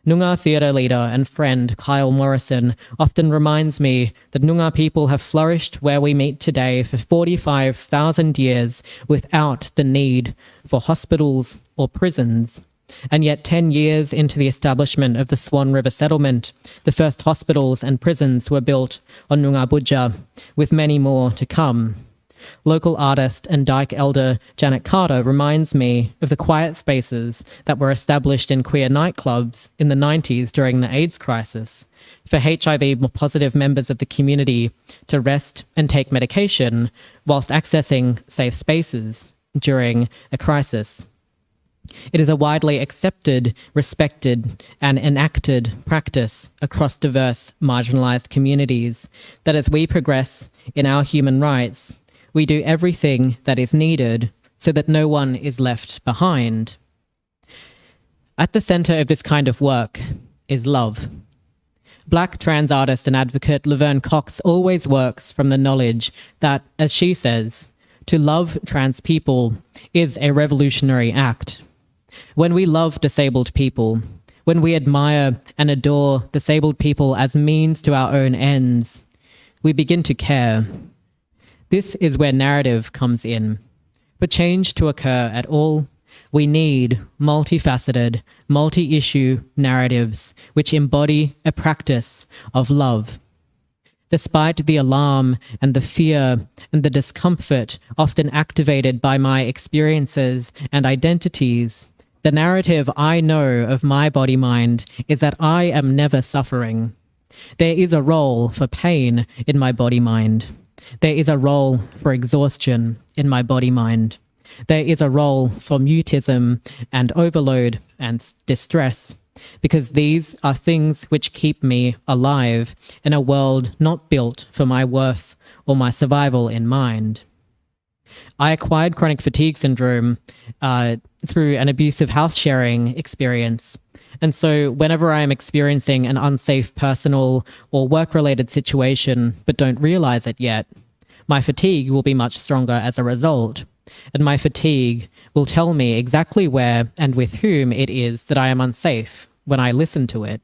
Noongar theatre leader and friend Kyle Morrison often reminds me that Noongar people have flourished where we meet today for 45,000 years without the need for hospitals or prisons. And yet 10 years into the establishment of the Swan River settlement, the first hospitals and prisons were built on Noongar Budja, with many more to come. Local artist and Dyke elder Janet Carter reminds me of the quiet spaces that were established in queer nightclubs in the 90s during the AIDS crisis for HIV-positive members of the community to rest and take medication whilst accessing safe spaces during a crisis. It is a widely accepted, respected, and enacted practice across diverse, marginalised communities that as we progress in our human rights, we do everything that is needed so that no one is left behind. At the centre of this kind of work is love. Black trans artist and advocate Laverne Cox always works from the knowledge that, as she says, to love trans people is a revolutionary act. When we love disabled people, when we admire and adore disabled people as means to our own ends, we begin to care. This is where narrative comes in. For change to occur at all, we need multifaceted, multi-issue narratives which embody a practice of love. Despite the alarm and the fear and the discomfort often activated by my experiences and identities, the narrative I know of my body-mind is that I am never suffering. There is a role for pain in my body-mind. There is a role for exhaustion in my body-mind. There is a role for mutism and overload and distress, because these are things which keep me alive in a world not built for my worth or my survival in mind. I acquired chronic fatigue syndrome through an abusive house sharing experience. And so whenever I am experiencing an unsafe personal or work-related situation but don't realize it yet, my fatigue will be much stronger as a result. And my fatigue will tell me exactly where and with whom it is that I am unsafe when I listen to it.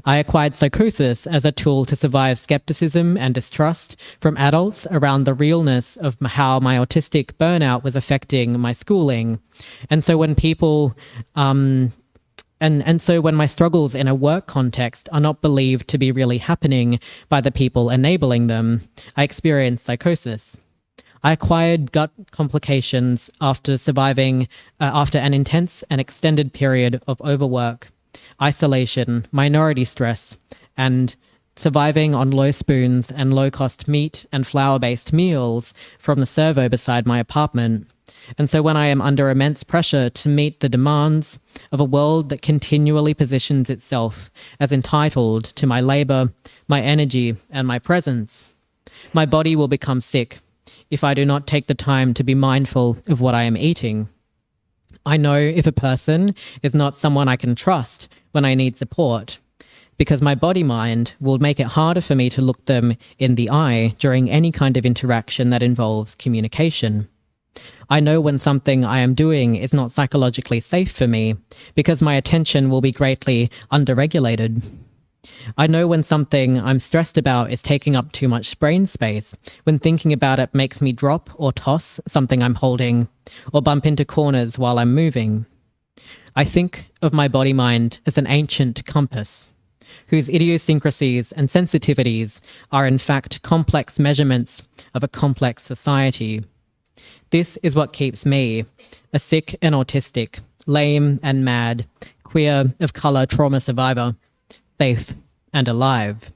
I acquired psychosis as a tool to survive skepticism and distrust from adults around the realness of how my autistic burnout was affecting my schooling. And so when people, so when my struggles in a work context are not believed to be really happening by the people enabling them, I experience psychosis. I acquired gut complications after surviving, after an intense and extended period of overwork, isolation, minority stress, and surviving on low spoons and low-cost meat and flour-based meals from the servo beside my apartment. And so when I am under immense pressure to meet the demands of a world that continually positions itself as entitled to my labour, my energy, and my presence, my body will become sick if I do not take the time to be mindful of what I am eating. I know if a person is not someone I can trust when I need support, because my body-mind will make it harder for me to look them in the eye during any kind of interaction that involves communication. I know when something I am doing is not psychologically safe for me, because my attention will be greatly underregulated. I know when something I'm stressed about is taking up too much brain space, when thinking about it makes me drop or toss something I'm holding, or bump into corners while I'm moving. I think of my body-mind as an ancient compass, whose idiosyncrasies and sensitivities are in fact complex measurements of a complex society. This is what keeps me, a sick and autistic, lame and mad, queer of colour trauma survivor, safe and alive.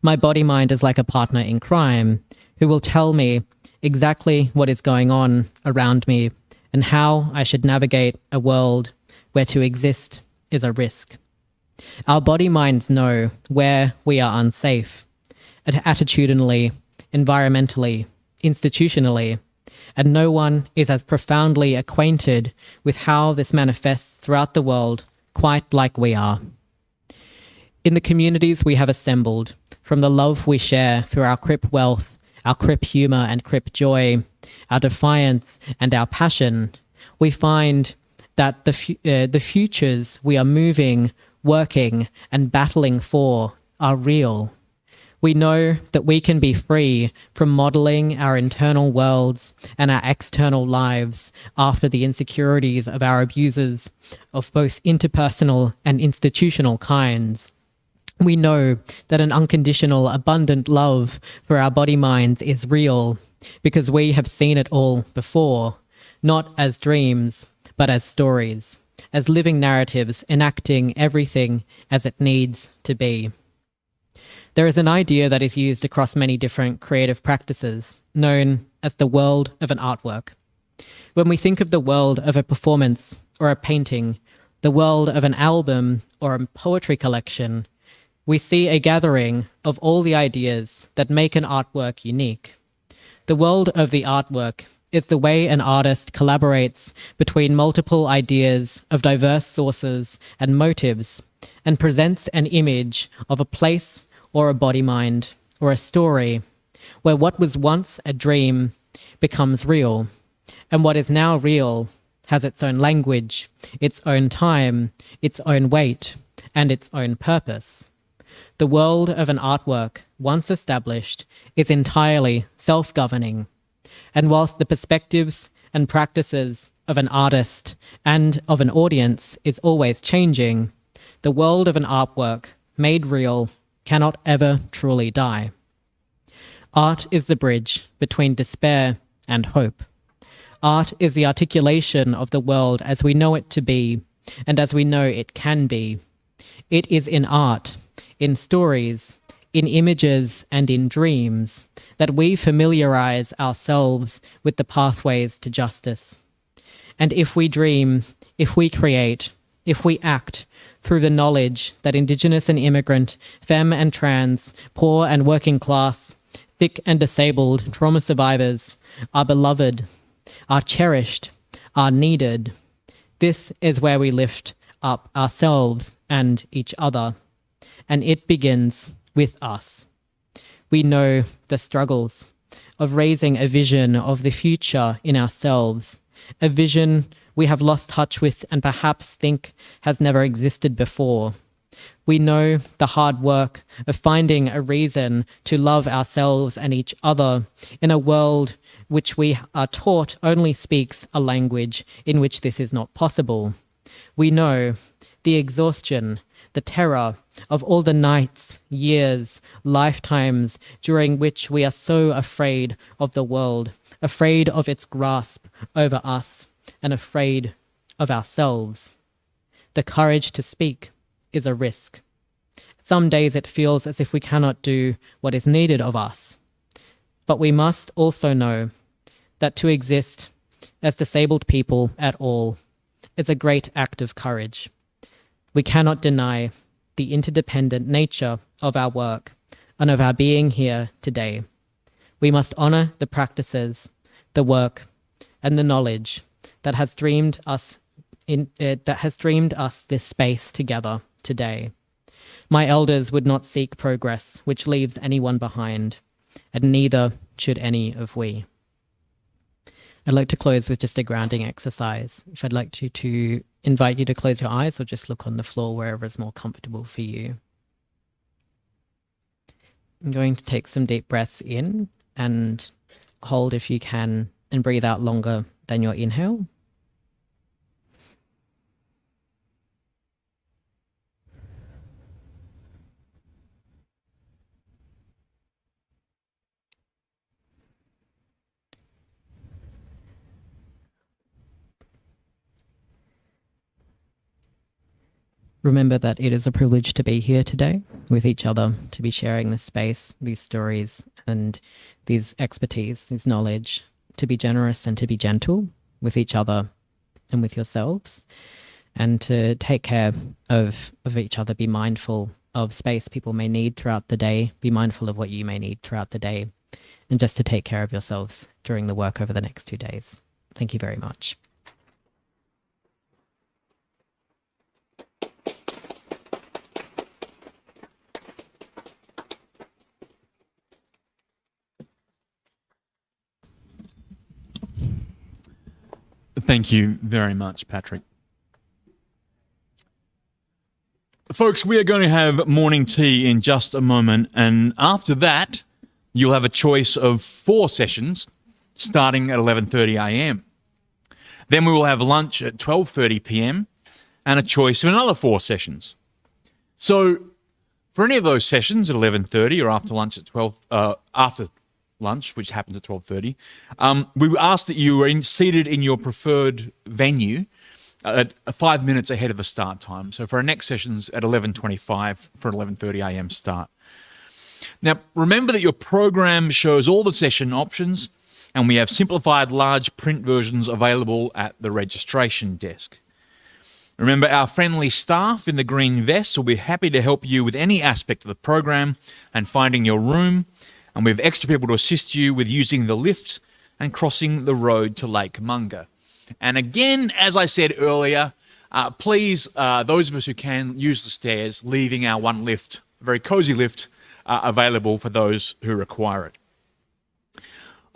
My body-mind is like a partner in crime who will tell me exactly what is going on around me and how I should navigate a world where to exist is a risk. Our body-minds know where we are unsafe, attitudinally, environmentally, institutionally, and no one is as profoundly acquainted with how this manifests throughout the world quite like we are. In the communities we have assembled, from the love we share through our Crip wealth, our Crip humour and Crip joy, our defiance and our passion, we find that the futures we are moving, working and battling for are real. We know that we can be free from modelling our internal worlds and our external lives after the insecurities of our abusers of both interpersonal and institutional kinds. We know that an unconditional, abundant love for our body minds is real because we have seen it all before, not as dreams, but as stories, as living narratives enacting everything as it needs to be. There is an idea that is used across many different creative practices, known as the world of an artwork. When we think of the world of a performance or a painting, the world of an album or a poetry collection, we see a gathering of all the ideas that make an artwork unique. The world of the artwork is the way an artist collaborates between multiple ideas of diverse sources and motives and presents an image of a place or a body mind or a story where what was once a dream becomes real, and what is now real has its own language, its own time, its own weight, and its own purpose. The world of an artwork, once established, is entirely self-governing, and whilst the perspectives and practices of an artist and of an audience is always changing, the world of an artwork, made real, cannot ever truly die. Art is the bridge between despair and hope. Art is the articulation of the world as we know it to be, and as we know it can be. It is in art, in stories, in images, and in dreams that we familiarize ourselves with the pathways to justice. And if we dream, if we create, if we act through the knowledge that Indigenous and immigrant, femme and trans, poor and working class, sick and disabled trauma survivors are beloved, are cherished, are needed, this is where we lift up ourselves and each other. And it begins with us. We know the struggles of raising a vision of the future in ourselves, a vision we have lost touch with and perhaps think has never existed before. We know the hard work of finding a reason to love ourselves and each other in a world which we are taught only speaks a language in which this is not possible. We know the exhaustion, the terror of all the nights, years, lifetimes during which we are so afraid of the world, afraid of its grasp over us, and afraid of ourselves. The courage to speak is a risk. Some days it feels as if we cannot do what is needed of us. But we must also know that to exist as disabled people at all is a great act of courage. We cannot deny the interdependent nature of our work and of our being here today. We must honour the practices, the work, and the knowledge that has dreamed us this space together today. My elders would not seek progress which leaves anyone behind, and neither should any of we. I'd like to close with just a grounding exercise. If I'd like to invite you to close your eyes or just look on the floor wherever is more comfortable for you. I'm going to take some deep breaths in and hold if you can, and breathe out longer than your inhale. Remember that it is a privilege to be here today with each other, to be sharing this space, these stories, and these expertise, this knowledge, to be generous and to be gentle with each other and with yourselves, and to take care of each other, be mindful of space people may need throughout the day. Be mindful of what you may need throughout the day, and just to take care of yourselves during the work over the next 2 days. Thank you very much. Thank you very much, Patrick. Folks, we are going to have morning tea in just a moment, and after that, you'll have a choice of 4 sessions starting at 11:30 a.m. Then we will have lunch at 12:30 p.m. and a choice of another 4 sessions. So, for any of those sessions at 11:30 or after lunch at 12, after lunch, which happens at 12:30, we ask that you are seated in your preferred venue at 5 minutes ahead of the start time. So for our next sessions at 11:25 for an 11:30 a.m. start. Now, remember that your program shows all the session options, and we have simplified large print versions available at the registration desk. Remember, our friendly staff in the green vests will be happy to help you with any aspect of the program and finding your room, and we have extra people to assist you with using the lift and crossing the road to Lake Munga. And again, as I said earlier, please, those of us who can, use the stairs, leaving our one lift, a very cosy lift, available for those who require it.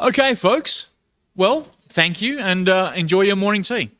Okay, folks. Well, thank you, and enjoy your morning tea.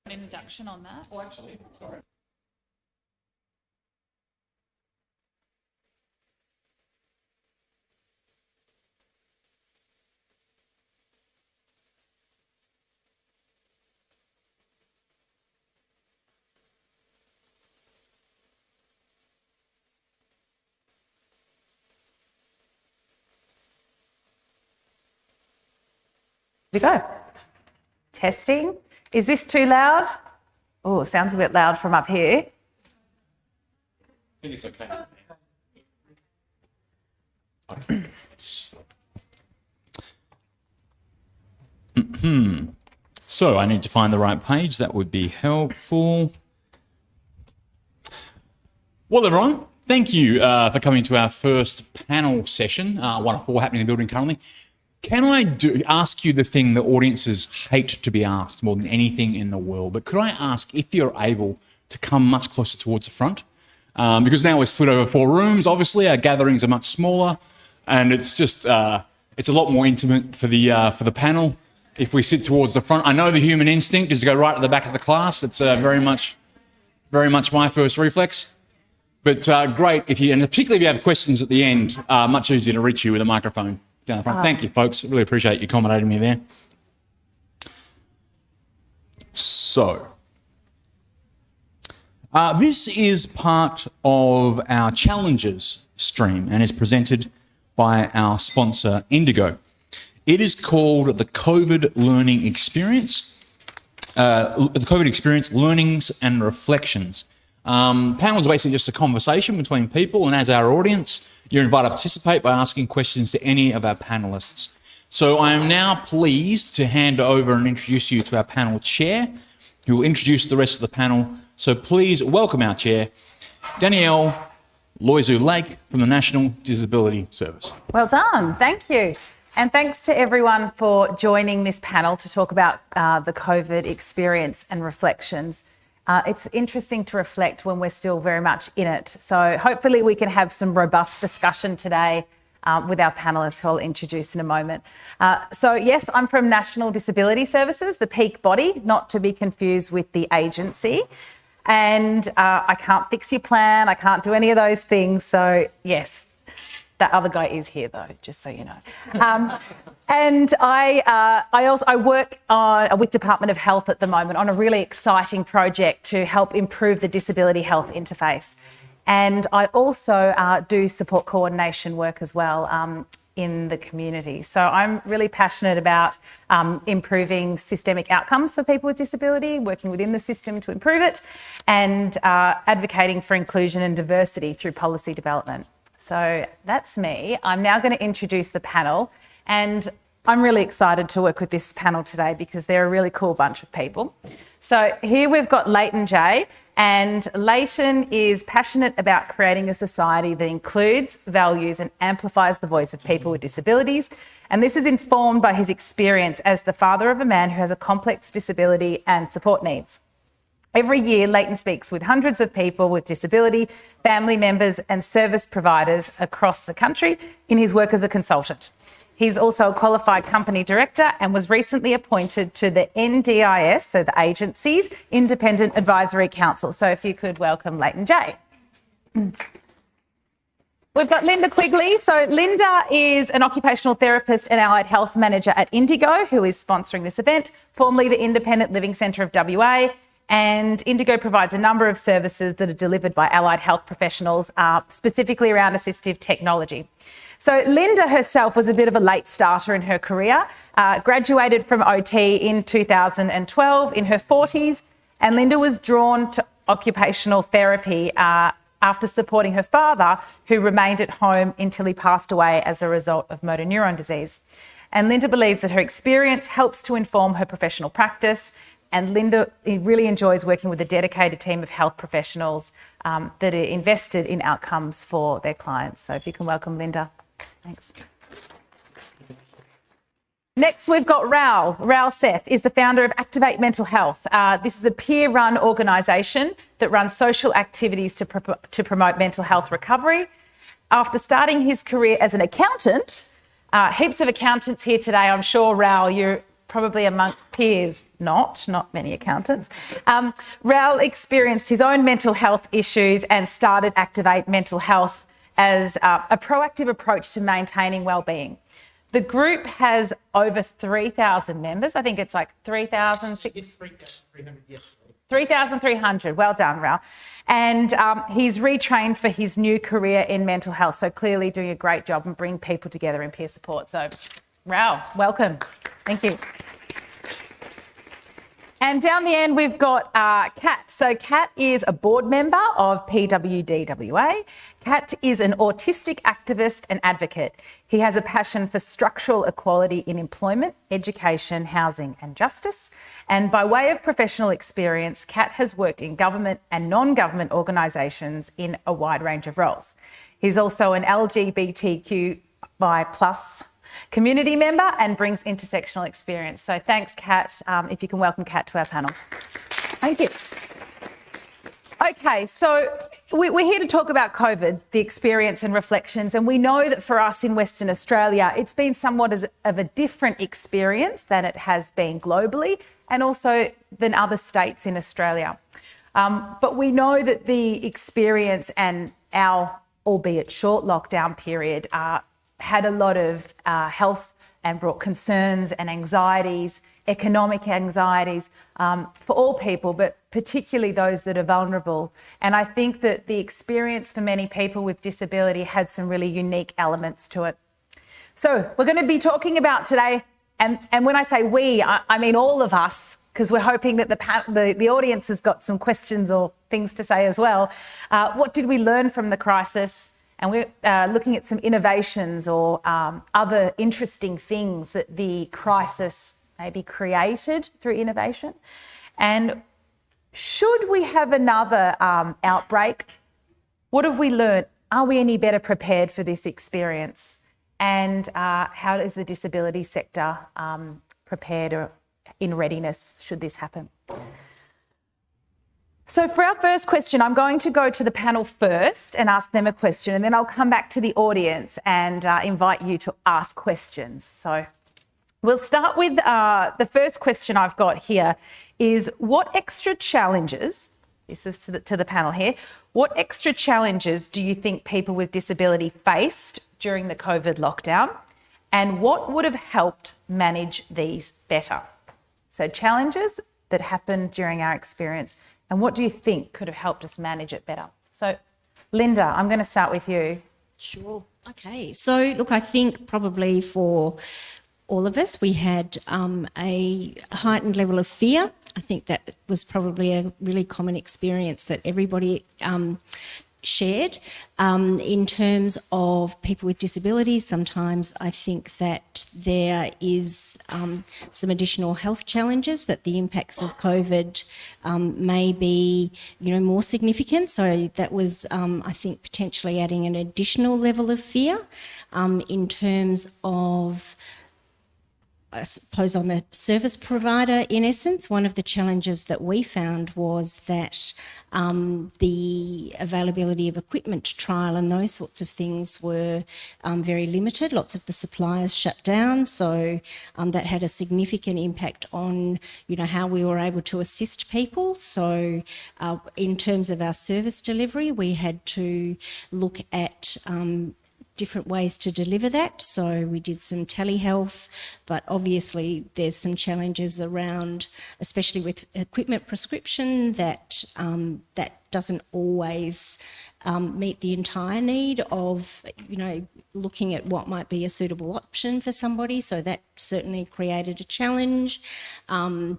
An introduction on that. Or actually, sorry. We go. Testing. Is this too loud? Oh, sounds a bit loud from up here. I think it's okay. So I need to find the right page. That would be helpful. Well, everyone, thank you for coming to our first panel session, one of four happening in the building currently. Can I ask you the thing that audiences hate to be asked more than anything in the world? But could I ask if you're able to come much closer towards the front? Because now we're split over 4 rooms. Obviously, our gatherings are much smaller, and it's just it's a lot more intimate for the panel if we sit towards the front. I know the human instinct is to go right at the back of the class. It's very much my first reflex. But great if you, and particularly if you have questions at the end, much easier to reach you with a microphone down the front. Thank you, folks. I really appreciate you accommodating me there. So, this is part of our challenges stream and is presented by our sponsor, Indigo. It is called the COVID Learning Experience, the COVID Experience Learnings and Reflections. Panels are basically just a conversation between people, and as our audience, you're invited to participate by asking questions to any of our panelists. So I am now pleased to hand over and introduce you to our panel chair, who will introduce the rest of the panel. So please welcome our chair, Danielle Loizu-Lake from the National Disability Service. Well done. Thank you. And thanks to everyone for joining this panel to talk about the COVID experience and reflections. It's interesting to reflect when we're still very much in it. So hopefully we can have some robust discussion today with our panellists, who I'll introduce in a moment. So yes, I'm from National Disability Services, the peak body, not to be confused with the agency. And I can't fix your plan. I can't do any of those things. So yes, that other guy is here though, just so you know. And I work with Department of Health at the moment on a really exciting project to help improve the disability health interface. And I also do support coordination work as well in the community. So I'm really passionate about improving systemic outcomes for people with disability, working within the system to improve it, and advocating for inclusion and diversity through policy development. So that's me. I'm now going to introduce the panel, and I'm really excited to work with this panel today because they're a really cool bunch of people. So here we've got Leighton J, and Leighton is passionate about creating a society that includes, values and amplifies the voice of people with disabilities. And this is informed by his experience as the father of a man who has a complex disability and support needs. Every year, Leighton speaks with hundreds of people with disability, family members and service providers across the country in his work as a consultant. He's also a qualified company director and was recently appointed to the NDIS, so the agency's Independent Advisory Council. So if you could welcome Leighton J. We've got Linda Quigley. So Linda is an occupational therapist and allied health manager at Indigo, who is sponsoring this event, formerly the Independent Living Centre of WA. And Indigo provides a number of services that are delivered by allied health professionals, specifically around assistive technology. So Linda herself was a bit of a late starter in her career, graduated from OT in 2012 in her 40s, and Linda was drawn to occupational therapy after supporting her father, who remained at home until he passed away as a result of motor neuron disease. And Linda believes that her experience helps to inform her professional practice, and Linda really enjoys working with a dedicated team of health professionals that are invested in outcomes for their clients. So if you can welcome Linda. Thanks. Next, we've got Raul. Raul Seth is the founder of Activate Mental Health. This is a peer-run organisation that runs social activities to promote mental health recovery. After starting his career as an accountant, heaps of accountants here today, I'm sure, Raul, you're probably amongst peers, not many accountants. Raul experienced his own mental health issues and started Activate Mental Health as a proactive approach to maintaining wellbeing. The group has over 3,000 members. I think it's like 3,300 yesterday. 3,300. Well done, Raul. And he's retrained for his new career in mental health. So clearly doing a great job and bringing people together in peer support. So Raul, welcome. Thank you. And down the end, we've got Kat. So Kat is a board member of PWD WA. Kat is an autistic activist and advocate. He has a passion for structural equality in employment, education, housing and justice. And by way of professional experience, Kat has worked in government and non-government organisations in a wide range of roles. He's also an LGBTQI+ community member and brings intersectional experience. So thanks, Kat. If you can welcome Kat to our panel. Thank you. Okay, so we're here to talk about COVID, the experience and reflections, and we know that for us in Western Australia, it's been somewhat of a different experience than it has been globally and also than other states in Australia. But we know that the experience and our, albeit short, lockdown period had a lot of health and brought concerns and anxieties, economic anxieties for all people, but particularly those that are vulnerable. And I think that the experience for many people with disability had some really unique elements to it. So we're going to be talking about today, and when I say we, I mean all of us, because we're hoping that the audience has got some questions or things to say as well. What did we learn from the crisis? And we're looking at some innovations or other interesting things that the crisis maybe created through innovation. And should we have another outbreak, what have we learnt? Are we any better prepared for this experience? And how is the disability sector prepared or in readiness should this happen? So for our first question, I'm going to go to the panel first and ask them a question, and then I'll come back to the audience and invite you to ask questions. So we'll start with the first question I've got here is what extra challenges, this is to the panel here, what extra challenges do you think people with disability faced during the COVID lockdown, and what would have helped manage these better? So challenges that happened during our experience, and what do you think could have helped us manage it better? So, Linda, I'm going to start with you. Sure. Okay. So, look, I think probably for all of us, we had a heightened level of fear. I think that was probably a really common experience that everybody shared. In terms of people with disabilities, sometimes I think that there is some additional health challenges that the impacts of COVID may be, more significant. So that was, I think, potentially adding an additional level of fear in terms of, I suppose, on the service provider, in essence. One of the challenges that we found was that the availability of equipment trial and those sorts of things were very limited. Lots of the suppliers shut down, so that had a significant impact on, how we were able to assist people. So in terms of our service delivery, we had to look at different ways to deliver that. So we did some telehealth, but obviously there's some challenges around, especially with equipment prescription, that that doesn't always meet the entire need of, looking at what might be a suitable option for somebody. So that certainly created a challenge. And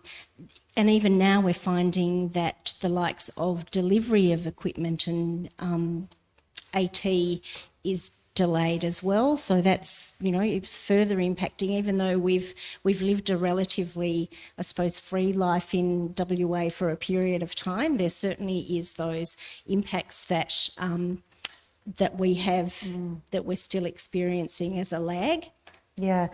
even now we're finding that the likes of delivery of equipment and AT is delayed as well. So that's, it's further impacting, even though we've lived a relatively, I suppose, free life in WA for a period of time. There certainly is those impacts that that we have, that we're still experiencing as a lag. Yeah.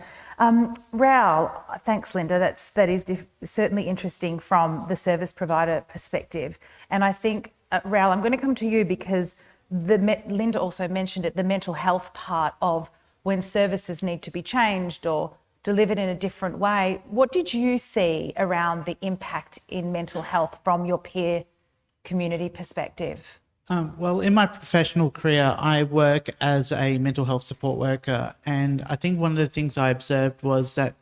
Raoul, thanks, Linda. That is certainly interesting from the service provider perspective. And I think, Raoul, I'm going to come to you because Linda also mentioned it, the mental health part of when services need to be changed or delivered in a different way. What did you see around the impact in mental health from your peer community perspective? Well, in my professional career, I work as a mental health support worker. And I think one of the things I observed was that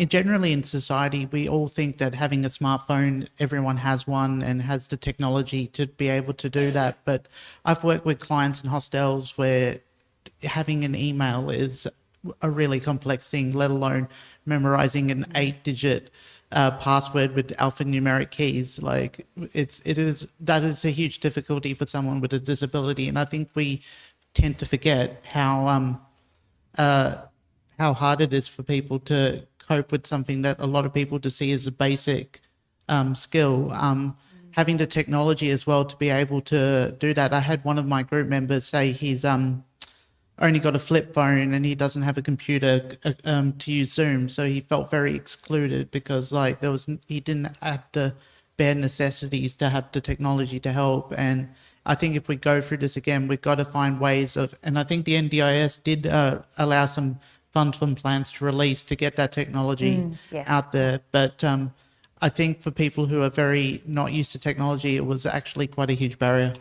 generally in society, we all think that having a smartphone, everyone has one and has the technology to be able to do that. But I've worked with clients in hostels where having an email is a really complex thing, let alone memorizing an 8-digit password with alphanumeric keys. Like that is a huge difficulty for someone with a disability, and I think we tend to forget how hard it is for people to cope with something that a lot of people just see as a basic skill. Having the technology as well to be able to do that. I had one of my group members say he's only got a flip phone and he doesn't have a computer to use Zoom, so he felt very excluded because he didn't have the bare necessities to have the technology to help. And I think if we go through this again, we've got to find ways of, and I think the NDIS did allow some funds from plans to release to get that technology out there. But I think for people who are very not used to technology, it was actually quite a huge barrier.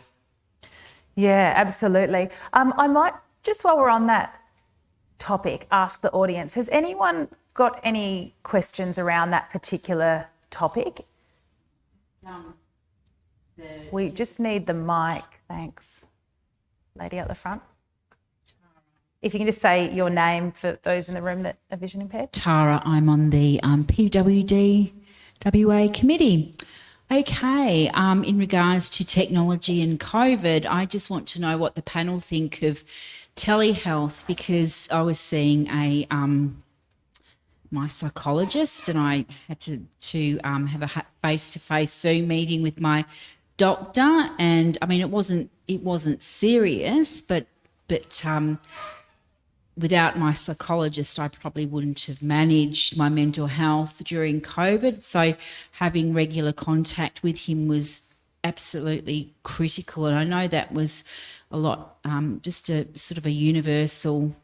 Yeah, absolutely. I might, just while we're on that topic, ask the audience, has anyone got any questions around that particular topic? We just need the mic, thanks. Lady at the front. If you can just say your name for those in the room that are vision impaired. Tara, I'm on the PWD WA committee. Okay, in regards to technology and COVID, I just want to know what the panel think of telehealth, because I was seeing my psychologist and I had to have a face-to-face Zoom meeting with my doctor, and I mean it wasn't serious, but without my psychologist, I probably wouldn't have managed my mental health during COVID. So having regular contact with him was absolutely critical. And I know that was a lot, just a sort of a universal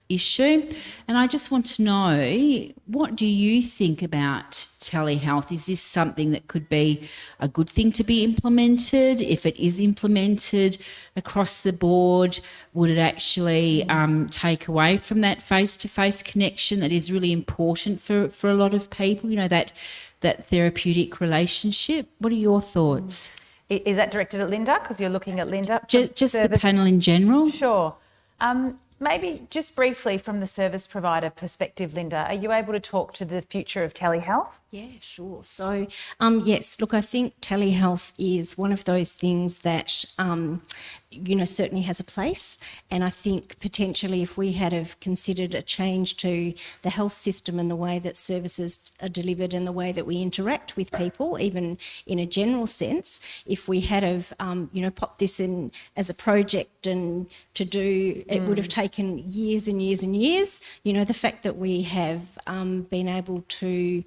issue. And I just want to know, what do you think about telehealth? Is this something that could be a good thing to be implemented? If it is implemented across the board, would it actually take away from that face-to-face connection that is really important for a lot of people, that therapeutic relationship? What are your thoughts? Is that directed at Linda? Because you're looking at Linda. Just the panel in general? Sure. Maybe just briefly from the service provider perspective, Linda, are you able to talk to the future of telehealth? Yeah, sure. So, yes, look, I think telehealth is one of those things that, certainly has a place. And I think potentially if we had have considered a change to the health system and the way that services are delivered and the way that we interact with people, even in a general sense, if we had have, popped this in as a project and to do, it would have taken years and years and years. The fact that we have been able to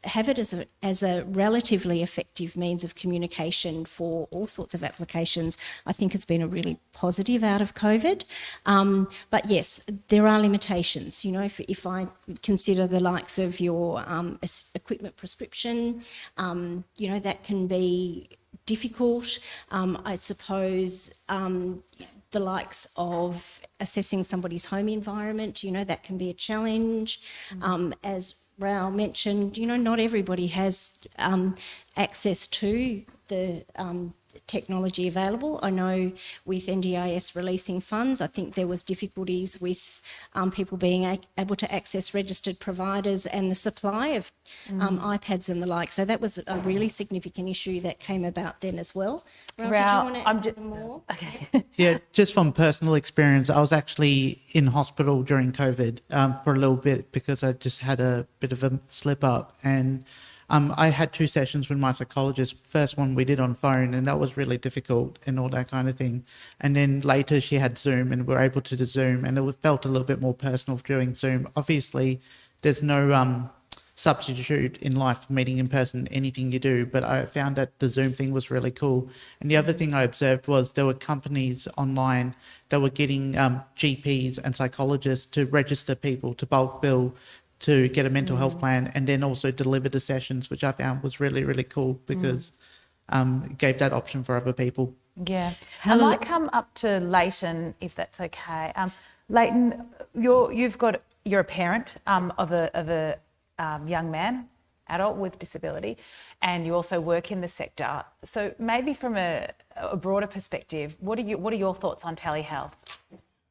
have it as a relatively effective means of communication for all sorts of applications, I think has been a really positive out of COVID. But yes, there are limitations. If I consider the likes of your equipment prescription, that can be difficult. I suppose the likes of assessing somebody's home environment, that can be a challenge. As Raoul mentioned, not everybody has access to the technology available. I know with NDIS releasing funds, I think there was difficulties with people being able to access registered providers and the supply of iPads and the like. So that was a really significant issue that came about then as well. Raoul, did you want to add some more? Okay. Yeah, just from personal experience, I was actually in hospital during COVID for a little bit because I just had a bit of a slip up, and I had 2 sessions with my psychologist. First one we did on phone, and that was really difficult and all that kind of thing. And then later she had Zoom, and we were able to do Zoom, and it felt a little bit more personal doing Zoom. Obviously, there's no substitute in life for meeting in person, anything you do, but I found that the Zoom thing was really cool. And the other thing I observed was there were companies online that were getting GPs and psychologists to register people to bulk bill to get a mental health plan, and then also deliver the sessions, which I found was really, really cool because it gave that option for other people. Yeah. I might come up to Leighton, if that's okay. Leighton, you're a parent of a young man, adult with disability, and you also work in the sector. So maybe from a broader perspective, what are your thoughts on telehealth?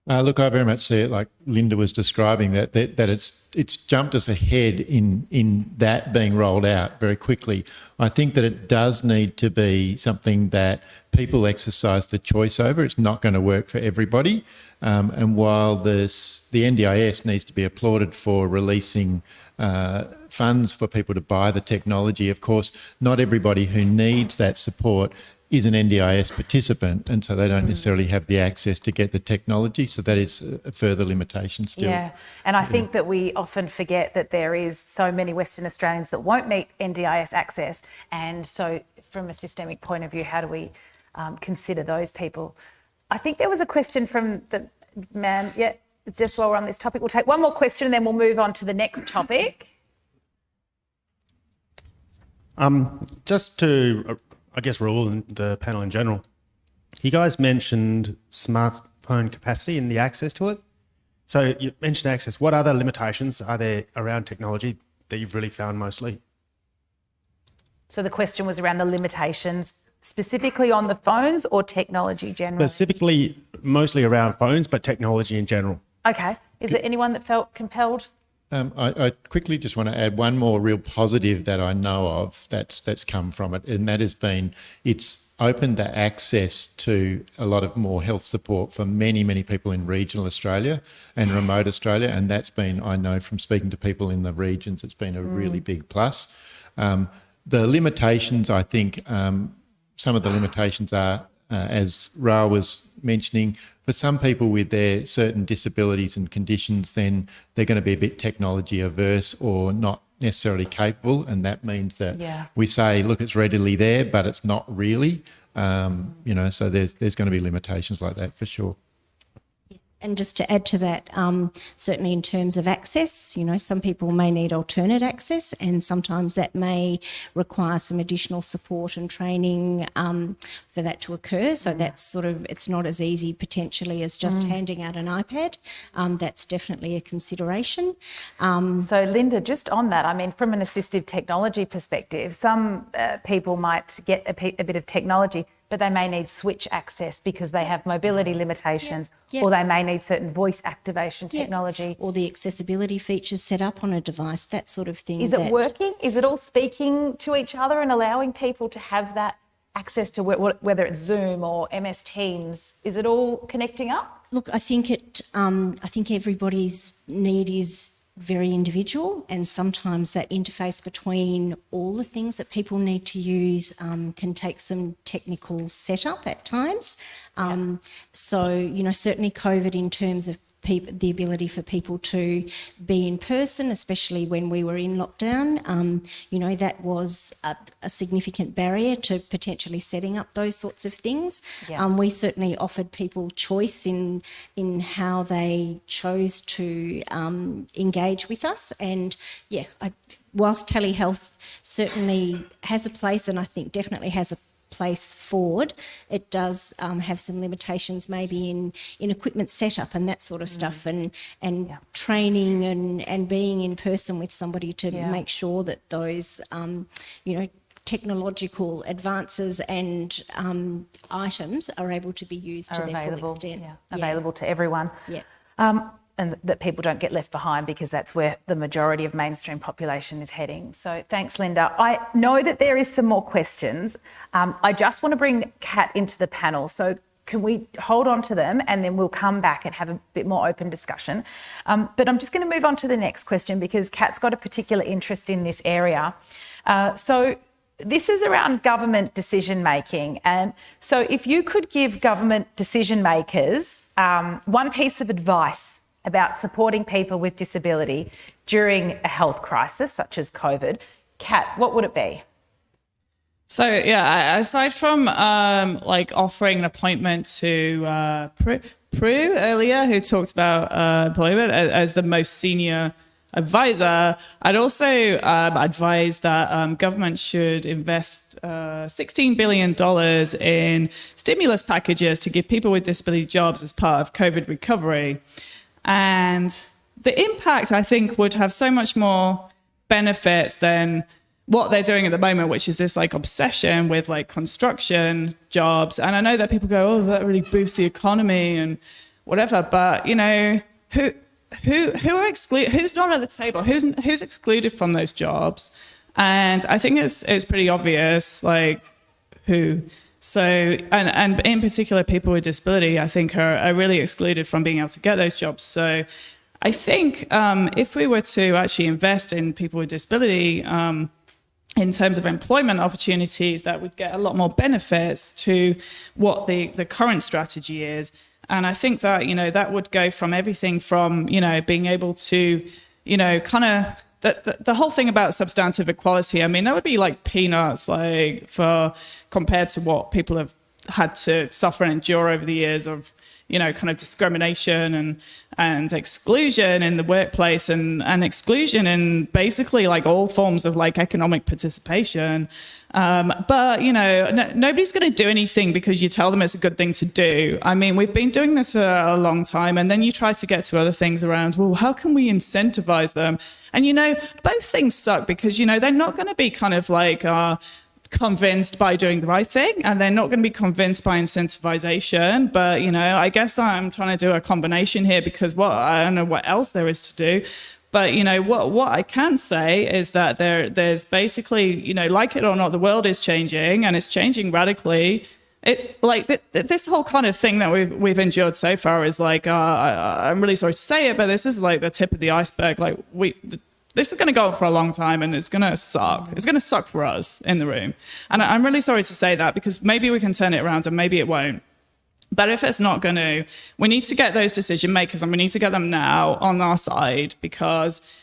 Look, I very much see it like Linda was describing, that it's jumped us ahead in that being rolled out very quickly. I think that it does need to be something that people exercise the choice over. It's not going to work for everybody. And while the NDIS needs to be applauded for releasing funds for people to buy the technology, of course, not everybody who needs that support is an NDIS participant, and so they don't necessarily have the access to get the technology. So that is a further limitation still. Yeah, and I think that we often forget that there is so many Western Australians that won't meet NDIS access, and so from a systemic point of view, how do we consider those people? I think there was a question from the man. Yeah, just while we're on this topic, we'll take one more question and then we'll move on to the next topic. Just to, I guess, Raoul and the panel in general, you guys mentioned smartphone capacity and the access to it. So you mentioned access. What other limitations are there around technology that you've really found mostly? So the question was around the limitations, specifically on the phones or technology generally? Specifically, mostly around phones, but technology in general. Okay. Is there anyone that felt compelled? I quickly just want to add one more real positive that I know of that's come from it, and that has been it's opened the access to a lot of more health support for many, many people in regional Australia and remote Australia, and that's been, I know from speaking to people in the regions, it's been a really big plus. The limitations, I think, some of the limitations are, as Ra was mentioning, for some people with their certain disabilities and conditions, then they're going to be a bit technology averse or not necessarily capable, and that means that we say, look, it's readily there, but it's not really. So there's going to be limitations like that for sure. And just to add to that, certainly in terms of access, some people may need alternate access, and sometimes that may require some additional support and training for that to occur. So that's it's not as easy potentially as just handing out an iPad. That's definitely a consideration. So Linda, just on that, I mean, from an assistive technology perspective, some people might get a bit of technology, but they may need switch access because they have mobility limitations, or they may need certain voice activation technology. Or the accessibility features set up on a device, that sort of thing. Is it working? Is it all speaking to each other and allowing people to have that access to whether it's Zoom or MS Teams? Is it all connecting up? Look, I think everybody's need is very individual, and sometimes that interface between all the things that people need to use can take some technical setup at times. So, certainly COVID in terms of the ability for people to be in person, especially when we were in lockdown, that was a significant barrier to potentially setting up those sorts of things. We certainly offered people choice in how they chose to engage with us, and whilst telehealth certainly has a place, and I think definitely has a place forward. It does have some limitations maybe in equipment setup and that sort of stuff, and training and being in person with somebody to make sure that those, technological advances and items are able to be used to their full extent. Available to everyone. Yeah. And that people don't get left behind, because that's where the majority of mainstream population is heading. So thanks, Linda. I know that there is some more questions. I just want to bring Kat into the panel. So can we hold on to them and then we'll come back and have a bit more open discussion. But I'm just going to move on to the next question, because Kat's got a particular interest in this area. So this is around government decision making. And so if you could give government decision makers one piece of advice about supporting people with disability during a health crisis such as COVID, Kat, what would it be? So yeah, aside from offering an appointment to Prue earlier, who talked about employment as the most senior advisor, I'd also advise that government should invest $16 billion in stimulus packages to give people with disability jobs as part of COVID recovery. And the impact, I think, would have so much more benefits than what they're doing at the moment, which is this obsession with construction jobs. And I know that people go, oh, that really boosts the economy and whatever, but who are excluded? Who's not at the table? Who's excluded from those jobs? And I think it's pretty obvious, who. So, and in particular, people with disability, I think, are really excluded from being able to get those jobs. So I think if we were to actually invest in people with disability in terms of employment opportunities, that would get a lot more benefits to what the current strategy is. And I think that, that would go from everything from, being able to, the whole thing about substantive equality, I mean, that would be peanuts, compared to what people have had to suffer and endure over the years of, discrimination and exclusion in the workplace and exclusion in basically all forms of economic participation. But nobody's going to do anything because you tell them it's a good thing to do. I mean, we've been doing this for a long time, and then you try to get to other things around, well, how can we incentivize them? And both things suck, because they're not going to be convinced by doing the right thing, and they're not going to be convinced by incentivization. But I guess that I'm trying to do a combination here, because I don't know what else there is to do. But what I can say is that there's basically, like it or not, the world is changing, and it's changing radically. This whole kind of thing that we've endured so far is I'm really sorry to say it, but this is the tip of the iceberg. This is going to go on for a long time, and it's going to suck. It's going to suck for us in the room. And I'm really sorry to say that, because maybe we can turn it around and maybe it won't. But if it's not going to, we need to get those decision makers, and we need to get them now on our side, because,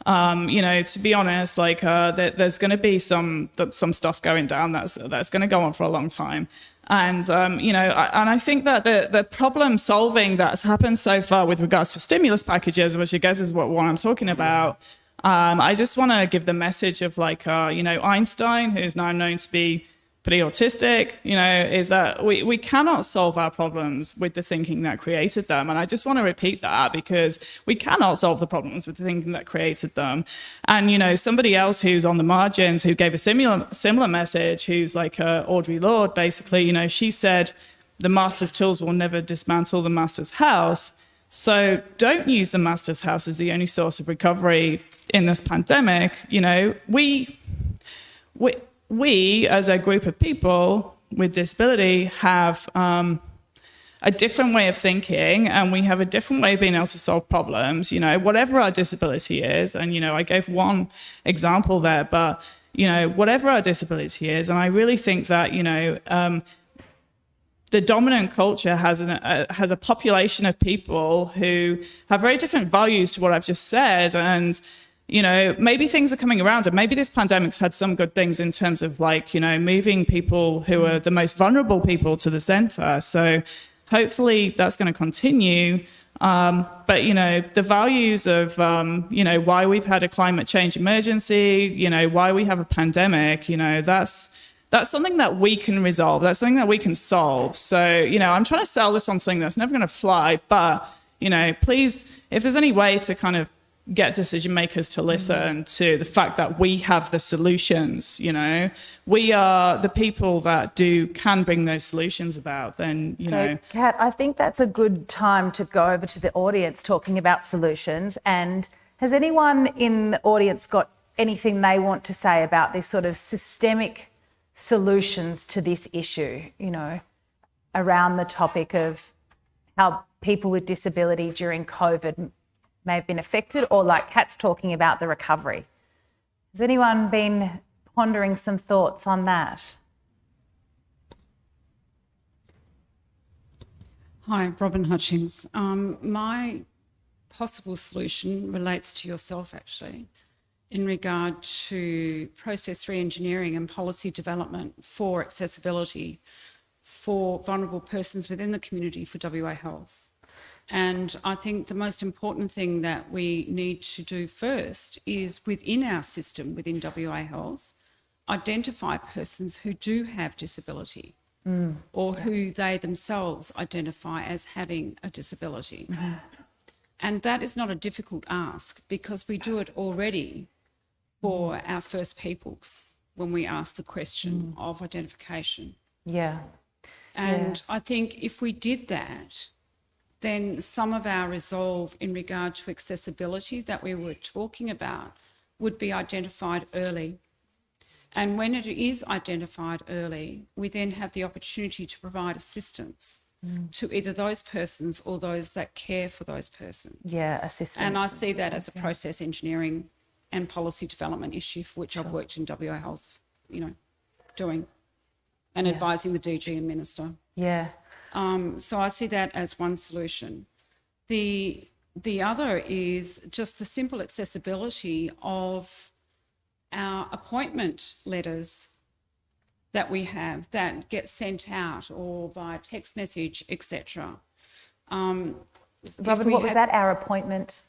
to be honest, there's going to be some stuff going down that's going to go on for a long time. And, and I think that the problem solving that's happened so far with regards to stimulus packages, which I guess is what I'm talking about, I just want to give the message of Einstein, who's now known to be pretty autistic, is that we cannot solve our problems with the thinking that created them. And I just want to repeat that, because we cannot solve the problems with the thinking that created them. And, somebody else who's on the margins, who gave a similar message, who's Audre Lorde, basically, she said, the master's tools will never dismantle the master's house. So don't use the master's house as the only source of recovery in this pandemic. We, as a group of people with disability, have a different way of thinking, and we have a different way of being able to solve problems, whatever our disability is. And, I gave one example there, but, whatever our disability is. And I really think that, the dominant culture has a population of people who have very different values to what I've just said. And, maybe things are coming around, and maybe this pandemic's had some good things in terms of moving people who are the most vulnerable people to the center. So hopefully that's going to continue. But, the values of, why we've had a climate change emergency, why we have a pandemic, that's something that we can resolve. That's something that we can solve. So, you know, I'm trying to sell this on something that's never going to fly, but, you know, please, if there's any way to kind of get decision makers to listen to the fact that we have the solutions, you know, we are the people that can bring those solutions about, then, you know. Kat, I think that's a good time to go over to the audience talking about solutions. And has anyone in the audience got anything they want to say about this sort of systemic solutions to this issue, you know, around the topic of how people with disability during COVID may have been affected, or like Kat's talking about the recovery? Has anyone been pondering some thoughts on that? Hi, Robin Hutchings. My possible solution relates to yourself, actually, in regard to process re-engineering and policy development for accessibility for vulnerable persons within the community for WA Health. And I think the most important thing that we need to do first is within our system, within WA Health, identify persons who do have disability or who they themselves identify as having a disability. And that is not a difficult ask, because we do it already for our First Peoples when we ask the question of identification. And I think if we did that, then some of our resolve in regard to accessibility that we were talking about would be identified early. And when it is identified early, we then have the opportunity to provide assistance to either those persons or those that care for those persons. Assistance. And I see that as a process engineering and policy development issue for which I've worked in WA Health, you know, doing and advising the DG and Minister. So I see that as one solution. The other is just the simple accessibility of our appointment letters that we have that get sent out or via text message, etc. Robin, what was that? Our appointment?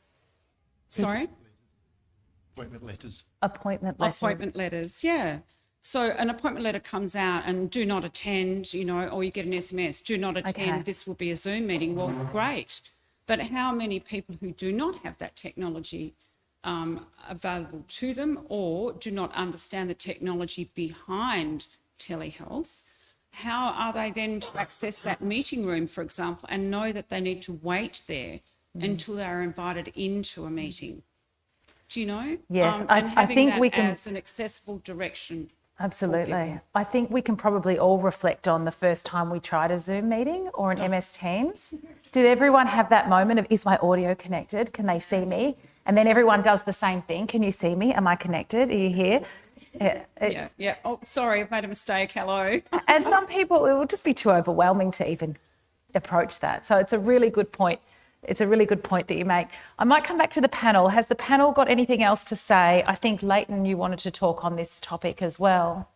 Sorry? Appointment letters. Appointment letters. Appointment letters, yeah. So an appointment letter comes out and do not attend, you know, or you get an SMS, do not attend, this will be a Zoom meeting. Well, great. But how many people who do not have that technology available to them or do not understand the technology behind telehealth, how are they then to access that meeting room, for example, and know that they need to wait there until they are invited into a meeting? Do you know? Yes, and I think that we can. as an accessible direction. Absolutely. I think we can probably all reflect on the first time we tried a Zoom meeting or an MS Teams. Did everyone have that moment of, is my audio connected? Can they see me? And then everyone does the same thing. Can you see me? Am I connected? Are you here? Yeah. Oh, sorry, I've made a mistake. Hello. And some people, it will just be too overwhelming to even approach that. So it's a really good point. It's a really good point that you make. I might come back to the panel. Has the panel got anything else to say? I think, Leighton, you wanted to talk on this topic as well.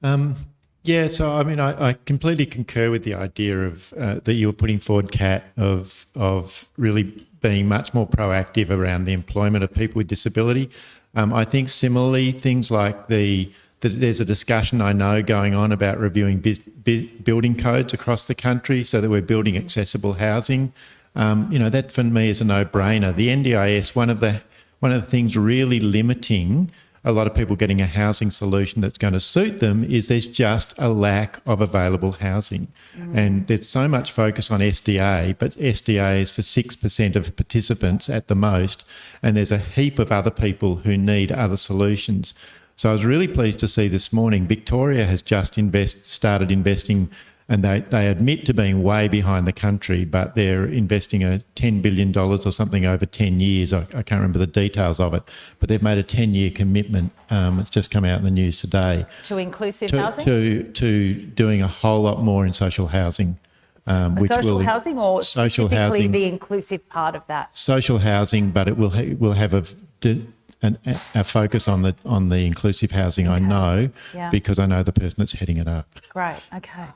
Yeah, so I mean, I completely concur with the idea of that you were putting forward, Kat, of really being much more proactive around the employment of people with disability. I think similarly, things like there's a discussion I know going on about reviewing building codes across the country so that we're building accessible housing. You know, that for me is a no-brainer. The NDIS, one of the things really limiting a lot of people getting a housing solution that's going to suit them is there's just a lack of available housing. And there's so much focus on SDA, but SDA is for 6% of participants at the most, and there's a heap of other people who need other solutions. So I was really pleased to see this morning Victoria has just started investing, and they admit to being way behind the country, but they're investing a $10 billion or something over 10 years. I can't remember the details of it, but they've made a 10-year commitment. It's just come out in the news today. To inclusive housing? To doing a whole lot more in social housing. Which social will, housing or social specifically housing, the inclusive part of that? Social housing, but it will have a focus on the inclusive housing, I know, because I know the person that's heading it up. Great, okay.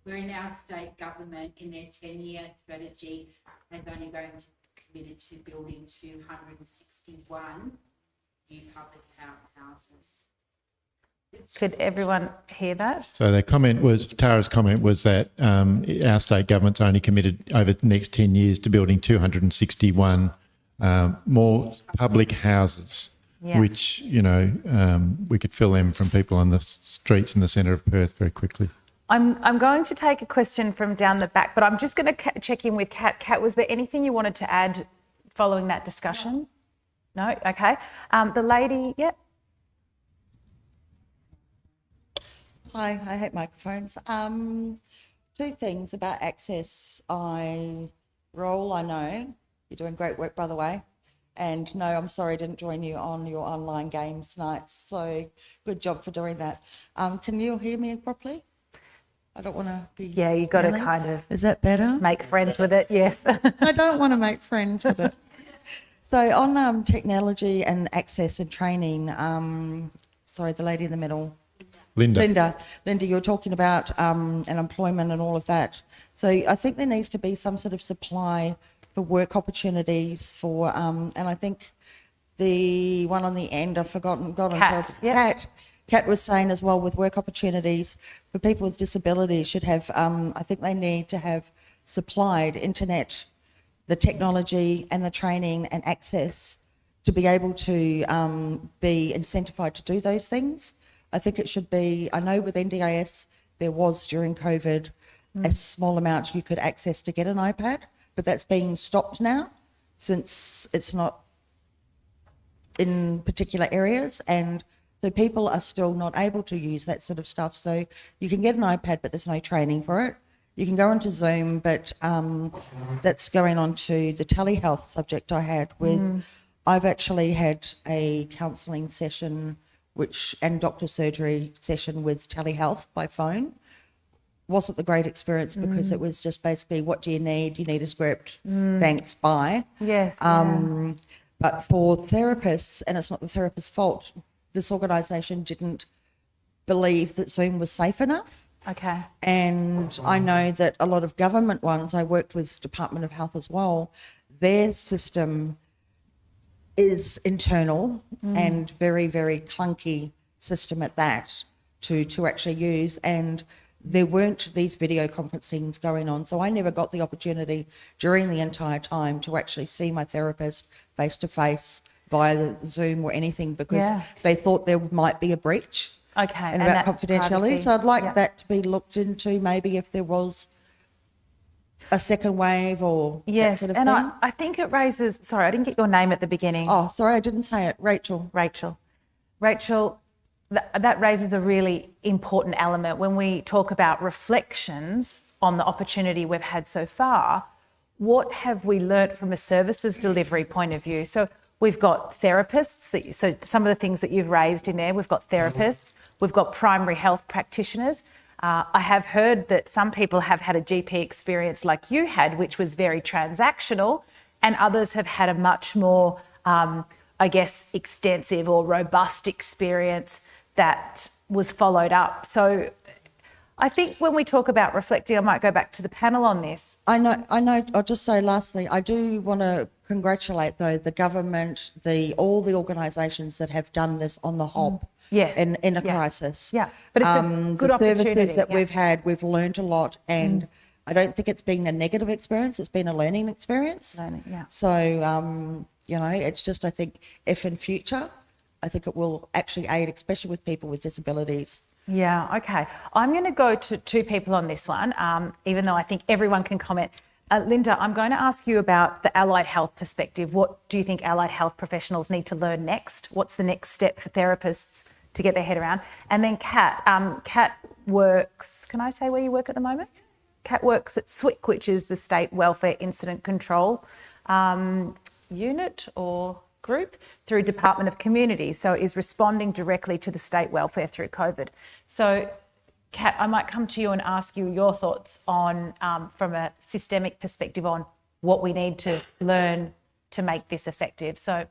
We're in our state government in their 10-year strategy has only committed to building 261 new public houses. Could everyone hear that? So Tara's comment was that our state government's only committed over the next 10 years to building 261 more public houses, Yes. which, we could fill them from people on the streets in the centre of Perth very quickly. I'm going to take a question from down the back, but I'm just going to check in with Kat. Kat, was there anything you wanted to add following that discussion? No? Okay. The lady, yeah. Hi, I hate microphones. Two things about access. I know you're doing great work, by the way. And no, I'm sorry I didn't join you on your online games nights. So good job for doing that. Can you hear me properly? I don't want to be... Yeah, you got to yelling. kind of... Is that better? Make friends with it, yes. I don't want to make friends with it. So on technology and access and training, sorry, the lady in the middle. Linda, you were talking about and employment and all of that. So I think there needs to be some sort of supply for work opportunities for, and I think the one on the end, I've forgotten, Kat was saying as well, with work opportunities for people with disabilities should have, I think they need to have supplied internet, the technology and the training and access to be able to be incentivised to do those things. I think it should be, I know with NDIS there was during COVID a small amount you could access to get an iPad, but that's been stopped now since it's not in particular areas, and so people are still not able to use that sort of stuff. So you can get an iPad, but there's no training for it. You can go onto Zoom, but that's going on to the telehealth subject I had with, I've actually had a counselling session and doctor surgery session with telehealth by phone. Wasn't the great experience because it was just basically, what do you need? You need a script. Thanks, bye. Yes. But for therapists, and it's not the therapist's fault, this organisation didn't believe that Zoom was safe enough. Okay. And I know that a lot of government ones, I worked with Department of Health as well, their system is internal and very, very clunky system at that to actually use, and there weren't these video conferencings going on. So I never got the opportunity during the entire time to actually see my therapist face to face via Zoom or anything because they thought there might be a breach. Okay. And about confidentiality. So I'd like that to be looked into, maybe if there was a second wave or that sort of thing. And I think it raises, sorry, I didn't get your name at the beginning. Oh, sorry, I didn't say it. Rachel, that raises a really important element when we talk about reflections on the opportunity we've had so far. What have we learnt from a services delivery point of view? So we've got therapists, so some of the things that you've raised in there, we've got therapists, we've got primary health practitioners. I have heard that some people have had a GP experience like you had, which was very transactional, and others have had a much more, extensive or robust experience that was followed up. So I think when we talk about reflecting, I might go back to the panel on this. I know. I'll just say lastly, I do want to congratulate though the government, all the organisations that have done this on the hop in a crisis. Yeah, but it's a good the opportunity. services that we've had, we've learned a lot, and I don't think it's been a negative experience. It's been a learning experience. So it's just, I think if in future, I think it will actually aid, especially with people with disabilities. Yeah, okay. I'm going to go to two people on this one, even though I think everyone can comment. Linda, I'm going to ask you about the allied health perspective. What do you think allied health professionals need to learn next? What's the next step for therapists to get their head around? And then Kat, Kat works, can I say where you work at the moment? Kat works at SWIC, which is the State Welfare Incident Control unit or group through Department of Community, so is responding directly to the state welfare through COVID. So Kat, I might come to you and ask you your thoughts on, from a systemic perspective, on what we need to learn to make this effective. So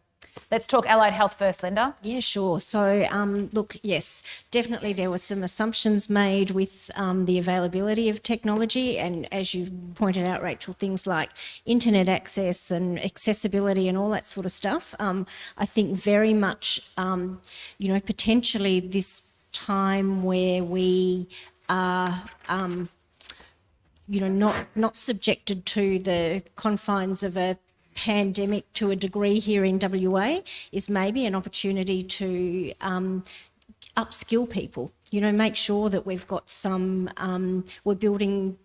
let's talk allied health first, Linda. Yeah, sure. So, look, yes, definitely there were some assumptions made with the availability of technology, and as you've pointed out, Rachel, things like internet access and accessibility and all that sort of stuff. I think very much, potentially this time where we are, not subjected to the confines of a pandemic to a degree here in WA, is maybe an opportunity to upskill people. Make sure that we've got we're building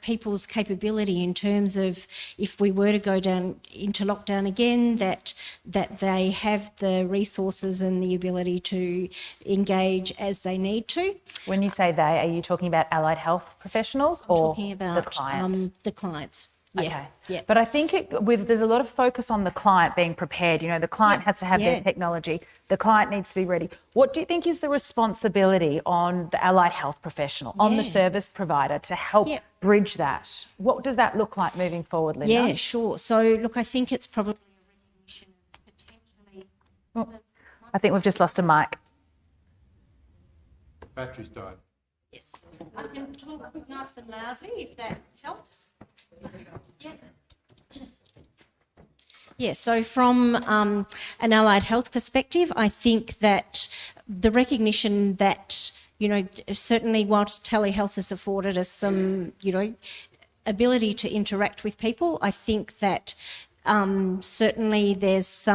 people's capability in terms of if we were to go down into lockdown again, that they have the resources and the ability to engage as they need to. When you say they, are you talking about allied health professionals or talking about the clients? The clients. Yeah. Okay. Yeah. But I think there's a lot of focus on the client being prepared. The client has to have their technology. The client needs to be ready. What do you think is the responsibility on the allied health professional, on the service provider to help bridge that? What does that look like moving forward, Linda? Yeah, sure. So, look, I think it's probably a recognition of potentially... I think we've just lost a mic. Battery's died. Yes. I can talk nice and loudly if that helps. Yeah, so from an allied health perspective, I think that the recognition that, certainly whilst telehealth has afforded us some, ability to interact with people, I think that certainly there's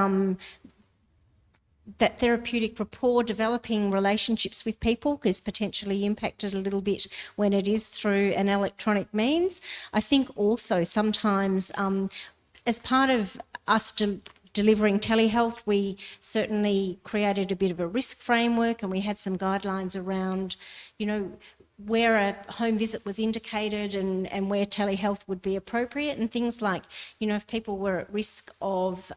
that therapeutic rapport, developing relationships with people is potentially impacted a little bit when it is through an electronic means. I think also sometimes as part of us delivering telehealth, we certainly created a bit of a risk framework and we had some guidelines around, where a home visit was indicated and where telehealth would be appropriate, and things like, if people were at risk of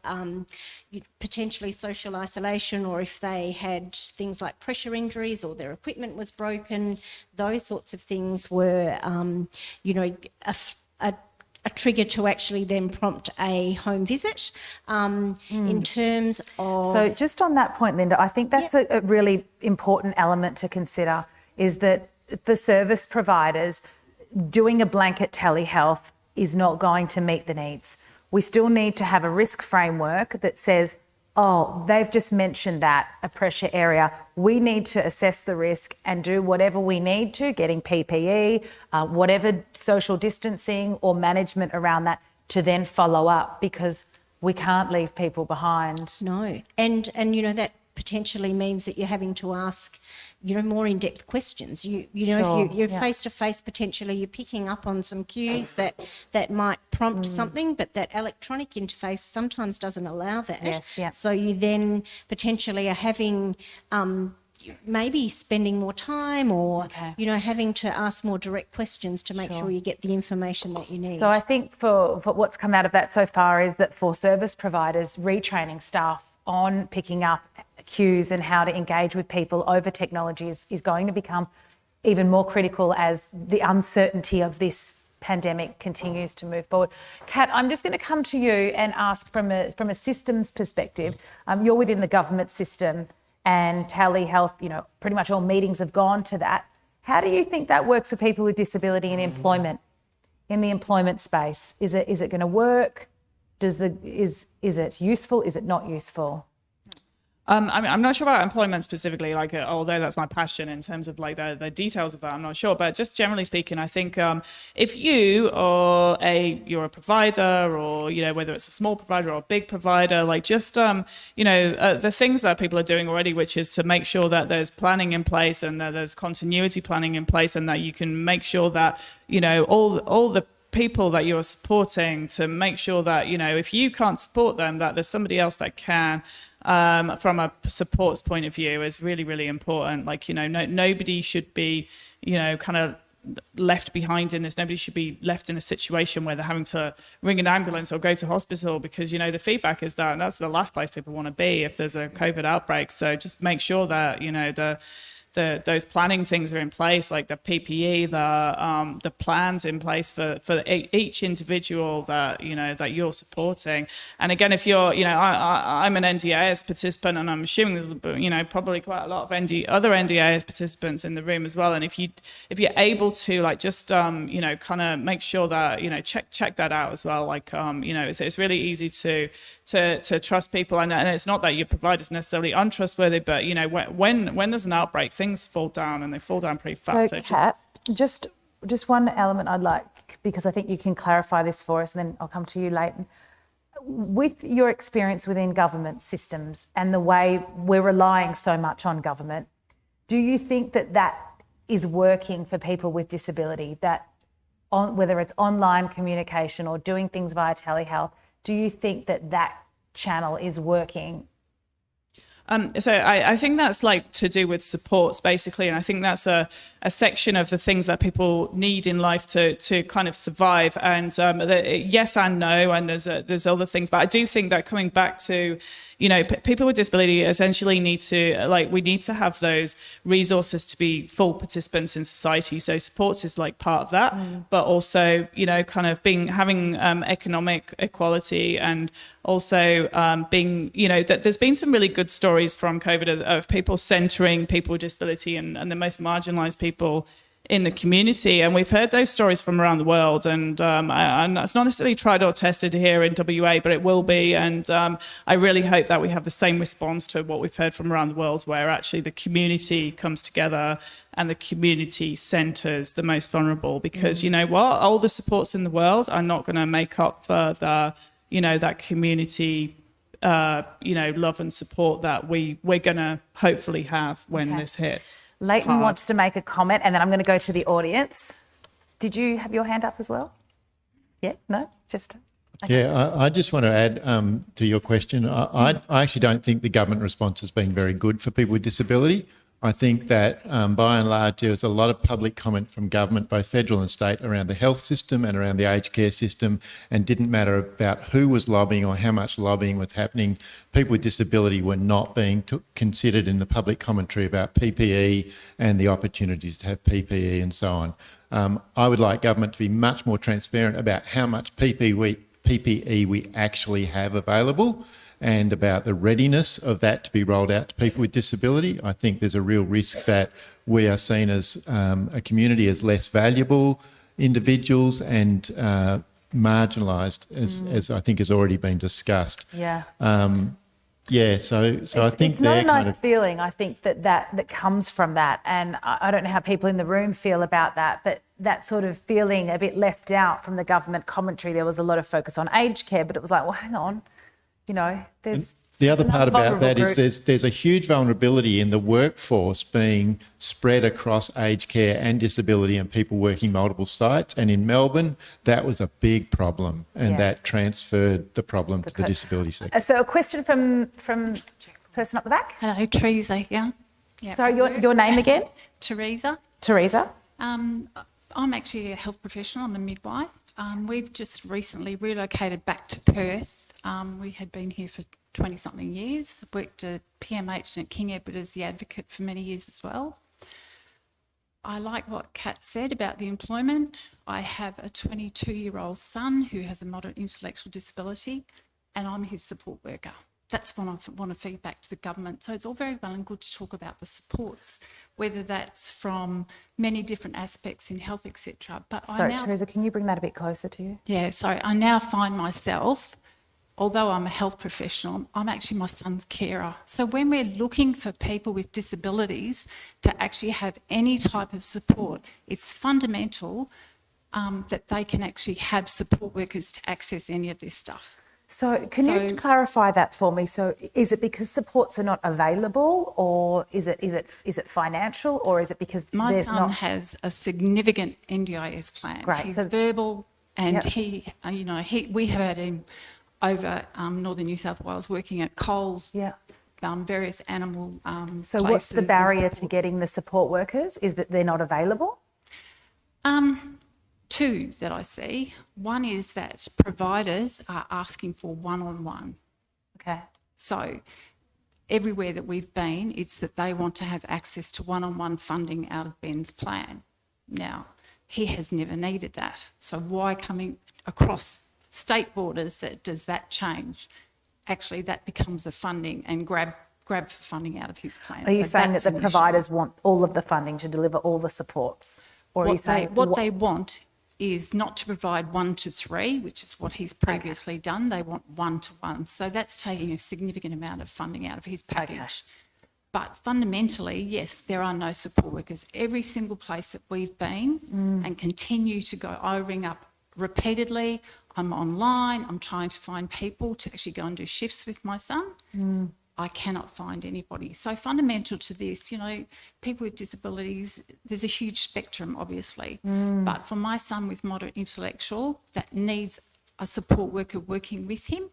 potentially social isolation, or if they had things like pressure injuries or their equipment was broken, those sorts of things were, a trigger to actually then prompt a home visit. In terms of... So just on that point, Linda, I think that's a really important element to consider, is that for service providers, doing a blanket telehealth is not going to meet the needs. We still need to have a risk framework that says, oh, they've just mentioned that, a pressure area. We need to assess the risk and do whatever we need to, getting PPE, whatever social distancing or management around that, to then follow up, because we can't leave people behind. No. And that potentially means that you're having to ask, more in-depth questions. If you're face-to-face, potentially you're picking up on some cues that might prompt something, but that electronic interface sometimes doesn't allow that. Yes, yeah. So you then potentially are having maybe spending more time or, having to ask more direct questions to make sure you get the information that you need. So I think for what's come out of that so far is that for service providers, retraining staff on picking up cues and how to engage with people over technology is going to become even more critical as the uncertainty of this pandemic continues to move forward. Kat, I'm just going to come to you and ask from a systems perspective. You're within the government system and telehealth, pretty much all meetings have gone to that. How do you think that works for people with disability in employment, in the employment space? Is it going to work? Is it useful? Is it not useful? I'm not sure about employment specifically, although that's my passion in terms of the details of that, I'm not sure. But just generally speaking, I think if you're a provider, or whether it's a small provider or a big provider, the things that people are doing already, which is to make sure that there's planning in place and that there's continuity planning in place, and that you can make sure that all the people that you're supporting, to make sure that if you can't support them, that there's somebody else that can. From a supports point of view, is really, really important. Nobody should be, kind of left behind in this. Nobody should be left in a situation where they're having to ring an ambulance or go to hospital, because, the feedback is that that's the last place people want to be if there's a COVID outbreak. So just make sure that, those planning things are in place, like the PPE, the plans in place for each individual that that you're supporting. And again, if you're I'm an NDIS participant, and I'm assuming there's probably quite a lot of other NDIS participants in the room as well. And if you're able to kind of make sure that check that out as well. It's really easy to trust people. And it's not that your provider's necessarily untrustworthy, but, you know, when there's an outbreak, things fall down, and they fall down pretty fast. So, Kat, just one element I'd like, because I think you can clarify this for us, and then I'll come to you, Leighton. With your experience within government systems and the way we're relying so much on government, do you think that is working for people with disability, that whether it's online communication or doing things via telehealth, do you think that channel is working? So I think that's like to do with supports, basically, and I think that's a section of the things that people need in life to kind of survive. And yes and no, and there's other things, but I do think that coming back to, you know, people with disability essentially need to have those resources to be full participants in society. So supports is like part of that, but also, you know, kind of having economic equality, and also being, you know, that there's been some really good stories from COVID of people centering people with disability and the most marginalised people in the community, and we've heard those stories from around the world, and it's not necessarily tried or tested here in WA, but it will be, and I really hope that we have the same response to what we've heard from around the world, where actually the community comes together and the community centres the most vulnerable, because you know what, all the supports in the world are not going to make up for the, you know, that community you know, love and support that we're going to hopefully have when this hits. Leighton wants to make a comment, and then I'm going to go to the audience. Did you have your hand up as well? Yeah? No? Just... Okay. Yeah, I just want to add to your question. I actually don't think the government response has been very good for people with disability. I think that by and large there was a lot of public comment from government, both federal and state, around the health system and around the aged care system, and didn't matter about who was lobbying or how much lobbying was happening. People with disability were not being considered in the public commentary about PPE and the opportunities to have PPE and so on. I would like government to be much more transparent about how much PPE we actually have available, and about the readiness of that to be rolled out to people with disability. I think there's a real risk that we are seen as a community as less valuable individuals and marginalised, as I think has already been discussed. Yeah. So I think it's not a nice feeling. I think that comes from that, and I don't know how people in the room feel about that, but that sort of feeling a bit left out from the government commentary. There was a lot of focus on aged care, but it was like, well, hang on, you know, there's... The other part about that is there's a huge vulnerability in the workforce being spread across aged care and disability and people working multiple sites. And in Melbourne, that was a big problem, and that transferred the problem to the disability sector. So a question from person up the back. Hello, Teresa here. Yeah. Sorry, your name again? Teresa. Teresa. I'm actually a health professional. I'm a midwife. We've just recently relocated back to Perth. We had been here for 20-something years. I've worked at PMH and at King Edward as the advocate for many years as well. I like what Kat said about the employment. I have a 22-year-old son who has a moderate intellectual disability, and I'm his support worker. That's what I want to feed back to the government. So it's all very well and good to talk about the supports, whether that's from many different aspects in health, etc. But Sorry, Teresa, can you bring that a bit closer to you? Yeah, sorry. I now find myself, although I'm a health professional, I'm actually my son's carer. So when we're looking for people with disabilities to actually have any type of support, it's fundamental that they can actually have support workers to access any of this stuff. So can you clarify that for me? So is it because supports are not available, or is it financial, or is it because my son has a significant NDIS plan? Right. He's verbal, and we have had him over northern New South Wales working at Coles, various animal So what's the barrier to getting the support workers? Is that they're not available? Two that I see. One is that providers are asking for one-on-one. Okay. So everywhere that we've been, it's that they want to have access to one-on-one funding out of Ben's plan. Now, he has never needed that. So why coming across state borders does that change? Actually, that becomes a funding and grab for funding out of his plan. Are you saying that the providers want all of the funding to deliver all the supports? Or are you saying what they want is not to provide 1 to 3, which is what he's previously done. They want 1 to 1. So that's taking a significant amount of funding out of his package. But fundamentally, yes, there are no support workers. Every single place that we've been and continue to go, I ring up repeatedly, I'm online, I'm trying to find people to actually go and do shifts with my son. I cannot find anybody. So fundamental to this, you know, people with disabilities, there's a huge spectrum, obviously. But for my son with moderate intellectual that needs a support worker working with him,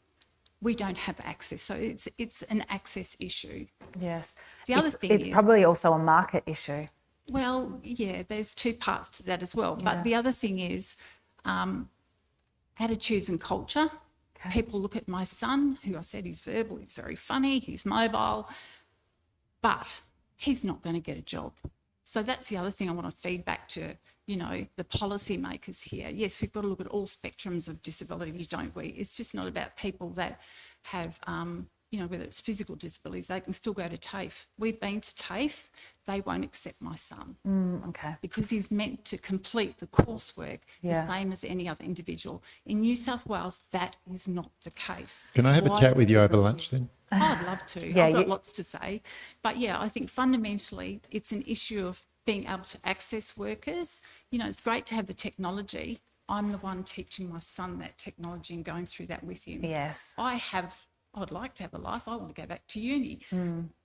we don't have access. So it's an access issue. Yes. The other thing it's probably also a market issue. Well, yeah, there's 2 parts to that as well. But the other thing is attitudes and culture. People look at my son, who I said he's verbal, he's very funny, he's mobile, but he's not going to get a job. So that's the other thing I want to feed back to, you know, the policymakers here. Yes, we've got to look at all spectrums of disability, don't we? It's just not about people that have, you know, whether it's physical disabilities, they can still go to TAFE. We've been to TAFE, they won't accept my son. Because he's meant to complete the coursework the same as any other individual. In New South Wales, that is not the case. Can I have a chat with you over lunch then? Oh, I'd love to. I've got lots to say. But yeah, I think fundamentally it's an issue of being able to access workers. You know, it's great to have the technology. I'm the one teaching my son that technology and going through that with him. Yes. I'd like to have a life. I want to go back to uni,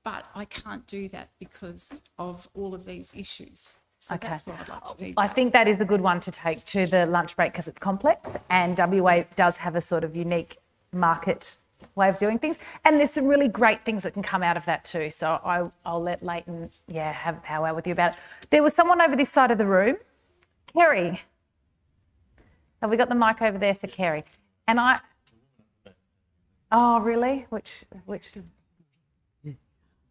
but I can't do that because of all of these issues. So that's what I'd like to feed I back. think that is a good one to take to the lunch break because it's complex and WA does have a sort of unique market way of doing things. And there's some really great things that can come out of that too. So I'll let Leighton, have a powwow with you about it. There was someone over this side of the room. Kerry. Have we got the mic over there for Kerry? And oh, really? Which?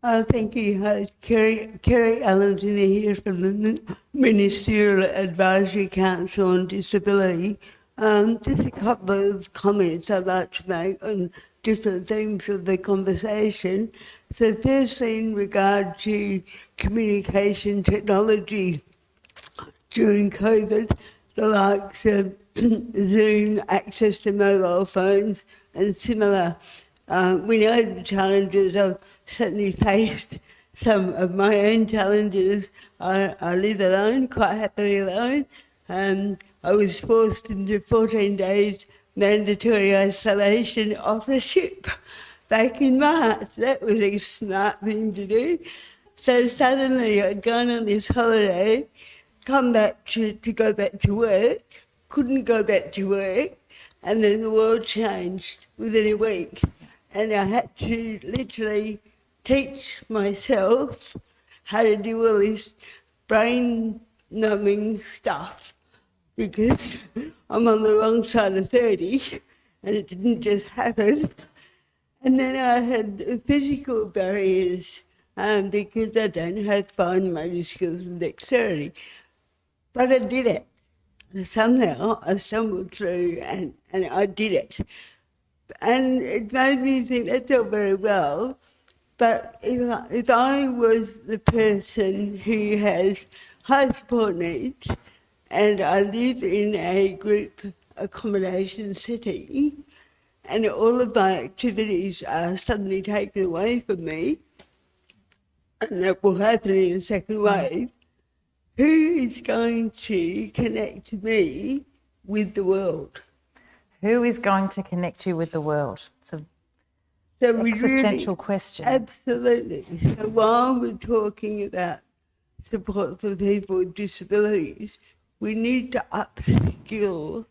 Thank you. Kerry Allenton here from the Ministerial Advisory Council on Disability. Just a couple of comments I'd like to make on different themes of the conversation. So firstly, in regard to communication technology during COVID, the likes of Zoom, access to mobile phones and similar. We know the challenges. I've certainly faced some of my own challenges. I live alone, quite happily alone. I was forced into 14 days mandatory isolation off the ship back in March. That was a smart thing to do. So suddenly I'd gone on this holiday, come back to go back to work, couldn't go back to work, and then the world changed within a week. And I had to literally teach myself how to do all this brain-numbing stuff because I'm on the wrong side of 30 and it didn't just happen. And then I had physical barriers because I don't have fine motor skills and dexterity. But I did it. Somehow I stumbled through and I did it. And it made me think that's all very well, but if I was the person who has high support needs and I live in a group accommodation setting and all of my activities are suddenly taken away from me, and that will happen in a second wave, who is going to connect me with the world? Who is going to connect you with the world? It's an existential question. Absolutely. So while we're talking about support for people with disabilities, we need to upskill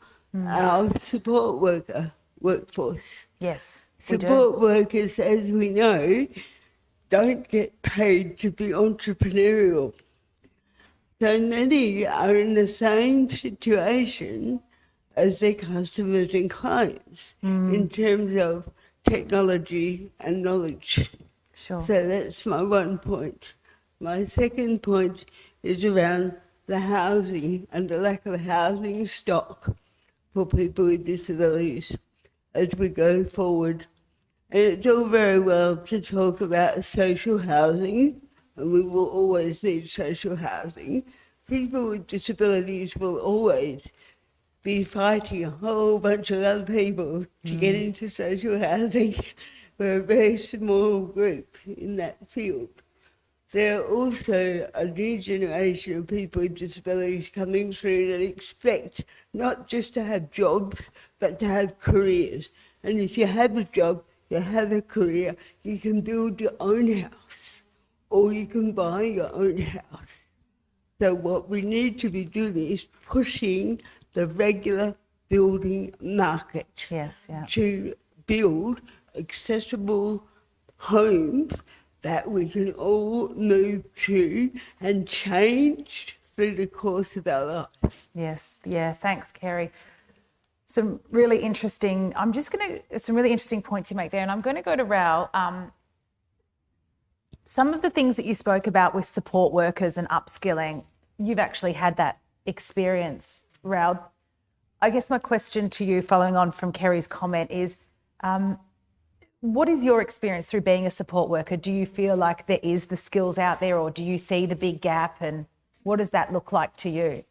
our support workforce. Yes, support workers, as we know, don't get paid to be entrepreneurial. So many are in the same situation as their customers and clients in terms of technology and knowledge. Sure. So that's my one point. My second point is around the housing and the lack of housing stock for people with disabilities as we go forward. And it's all very well to talk about social housing, and we will always need social housing. People with disabilities will always be fighting a whole bunch of other people to get into social housing. We're a very small group in that field. There are also a new generation of people with disabilities coming through that expect not just to have jobs, but to have careers. And if you have a job, you have a career, you can build your own house, or you can buy your own house. So what we need to be doing is pushing the regular building market to build accessible homes that we can all move to and change through the course of our life. Yes, yeah, thanks, Kerry. Some really interesting points you make there, and I'm going to go to Rao. Some of the things that you spoke about with support workers and upskilling, you've actually had that experience, Rao. I guess my question to you, following on from Kerry's comment, is what is your experience through being a support worker? Do you feel like there is the skills out there, or do you see the big gap, and what does that look like to you?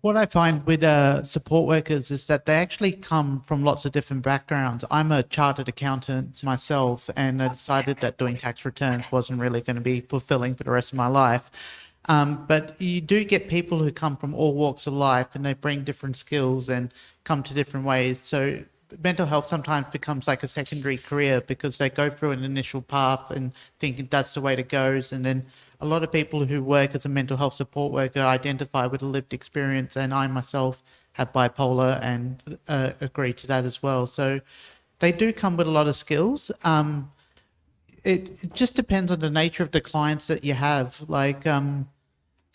What I find with support workers is that they actually come from lots of different backgrounds. I'm a chartered accountant myself, and I decided that doing tax returns wasn't really going to be fulfilling for the rest of my life. But you do get people who come from all walks of life, and they bring different skills and come to different ways. So mental health sometimes becomes like a secondary career because they go through an initial path and think that's the way it goes. And then a lot of people who work as a mental health support worker identify with a lived experience, and I myself have bipolar and agree to that as well. So they do come with a lot of skills. It just depends on the nature of the clients that you have. Like some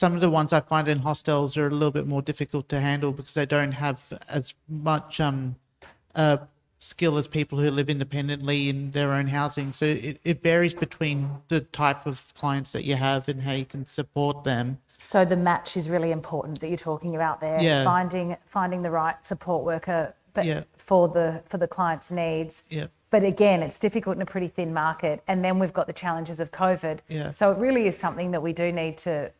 of the ones I find in hostels are a little bit more difficult to handle because they don't have as much skill as people who live independently in their own housing. So it varies between the type of clients that you have and how you can support them. So the match is really important that you're talking about there. Yeah. Finding the right support worker Yeah. for the client's needs. Yeah. But again, it's difficult in a pretty thin market. And then we've got the challenges of COVID. Yeah. So it really is something that we do need to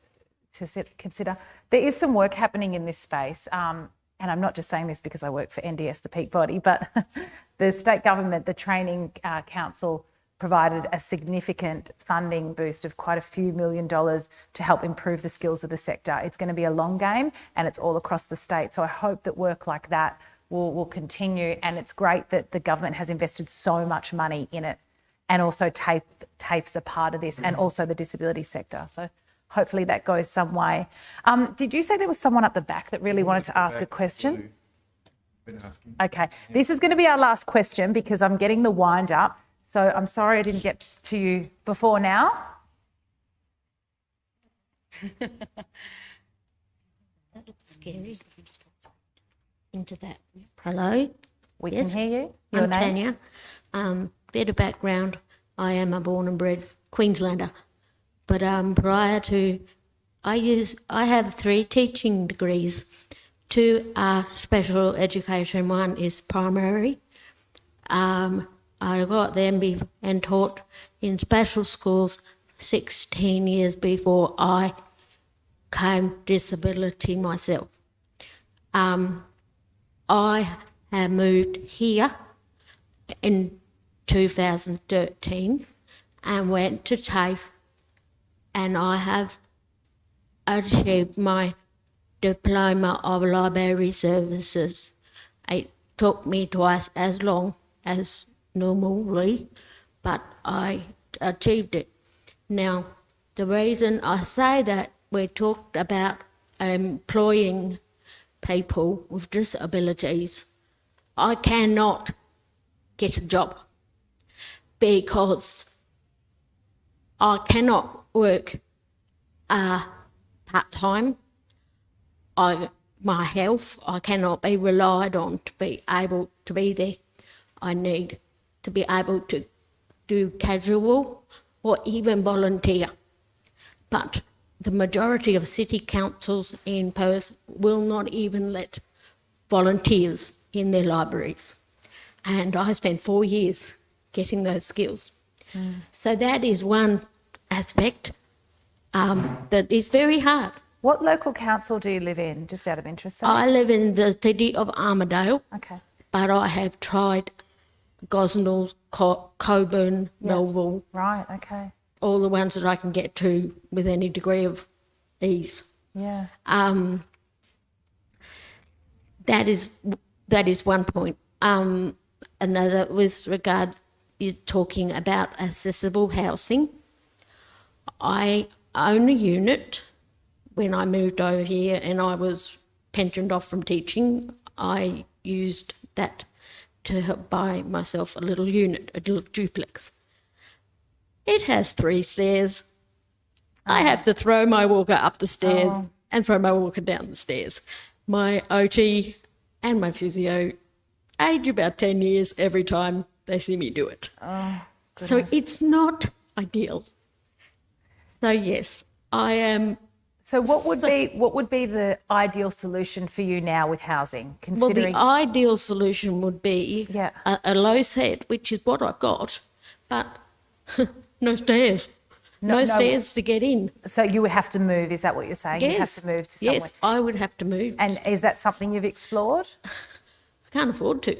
consider. There is some work happening in this space. And I'm not just saying this because I work for NDS, the peak body, but the state government, the Training Council, provided a significant funding boost of quite a few $1 million to help improve the skills of the sector. It's going to be a long game, and it's all across the state. So I hope that work like that will continue. And it's great that the government has invested so much money in it, and also TAFE's a part of this, and also the disability sector. So hopefully that goes some way. Did you say there was someone up the back that really wanted to ask a question? Okay, this is going to be our last question because I'm getting the wind up. So I'm sorry I didn't get to you before now. That looks scary. Into that. Hello? We can hear you. Your I'm name? Tanya. Bit of background. I am a born and bred Queenslander. But prior to, I have 3 teaching degrees. 2 are special education, 1 is primary. I got them and taught in special schools 16 years before I came disability myself. I have moved here in 2013 and went to TAFE, and I have achieved my diploma of library services. It took me twice as long as normally, but I achieved it. Now, the reason I say that we talked about employing people with disabilities, I cannot get a job because I cannot work part-time. My health, I cannot be relied on to be able to be there. I need to be able to do casual or even volunteer. But the majority of city councils in Perth will not even let volunteers in their libraries. And I spent 4 years getting those skills. So that is one aspect that is very hard What local council do you live in, just out of interest? Sally? I live in the city of Armidale, Okay. but I have tried Gosnells, Coburn, Melville, Right, okay. all the ones that I can get to with any degree of ease. Yeah. That is one point. Another, with regard, you're talking about accessible housing. I own a unit. When I moved over here and I was pensioned off from teaching, I used that to help buy myself a little unit, a little duplex. It has 3 stairs. I have to throw my walker up the stairs and throw my walker down the stairs. My OT and my physio age about 10 years every time they see me do it. So it's not ideal. So yes, I am. So what would be the ideal solution for you now with housing, considering? Well, the ideal solution would be a low set, which is what I've got, but no stairs. No stairs to get in. So you would have to move, is that what you're saying? Yes. You have to move to somewhere. Yes, I would have to move. And is that something you've explored? I can't afford to.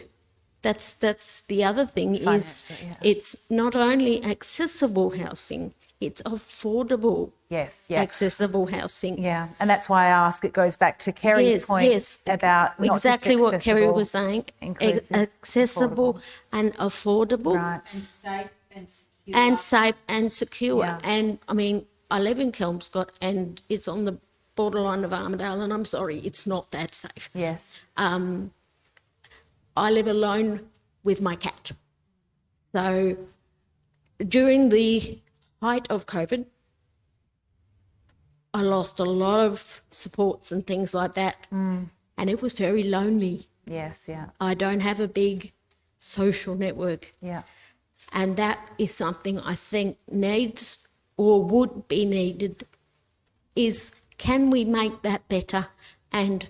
That's the other thing is it's not only accessible housing, it's affordable. Yes, accessible housing. Yeah, and that's why I ask. It goes back to Kerry's point about not exactly just what Kerry was saying. inclusive, Accessible and affordable, right? And safe and secure. Yeah. And I mean, I live in Kelmscott, and it's on the borderline of Armidale, and I'm sorry, it's not that safe. Yes. I live alone with my cat. So during the height of COVID, I lost a lot of supports and things like that. And it was very lonely. Yes, yeah. I don't have a big social network. Yeah. And that is something I think needs or would be needed is, can we make that better and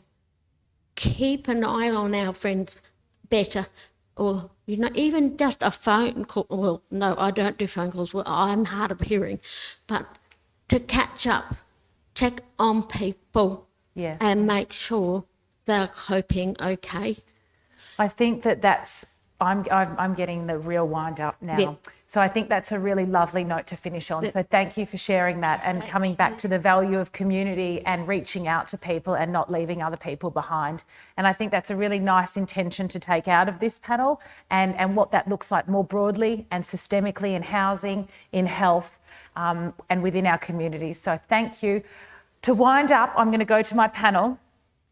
keep an eye on our friends better? Or, you know, even just a phone call. Well, no, I don't do phone calls. Well, I'm hard of hearing. But to catch up, check on people and make sure they're coping okay. I think that's, I'm getting the real wind up now. Yeah. So I think that's a really lovely note to finish on. So thank you for sharing that and coming back to the value of community and reaching out to people and not leaving other people behind. And I think that's a really nice intention to take out of this panel and what that looks like more broadly and systemically in housing, in health, and within our communities. So thank you. To wind up, I'm going to go to my panel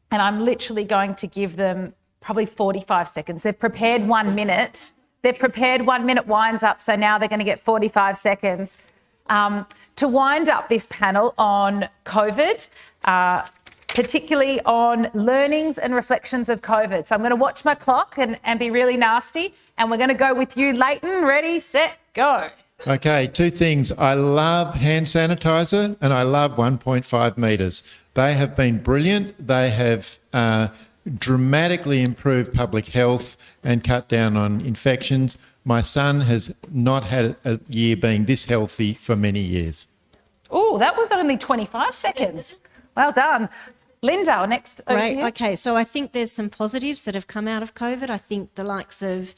and I'm literally going to give them probably 45 seconds. They've prepared 1 minute. They've prepared 1 minute winds up, so now they're going to get 45 seconds. To wind up this panel on COVID, particularly on learnings and reflections of COVID. So I'm going to watch my clock and be really nasty, and we're going to go with you, Leighton. Ready, set, go. Okay, 2 things. I love hand sanitizer and I love 1.5 metres. They have been brilliant. They have dramatically improved public health and cut down on infections. My son has not had a year being this healthy for many years. Oh, that was only 25 seconds. Well done. Linda, next. Right, okay. So I think there's some positives that have come out of COVID. I think the likes of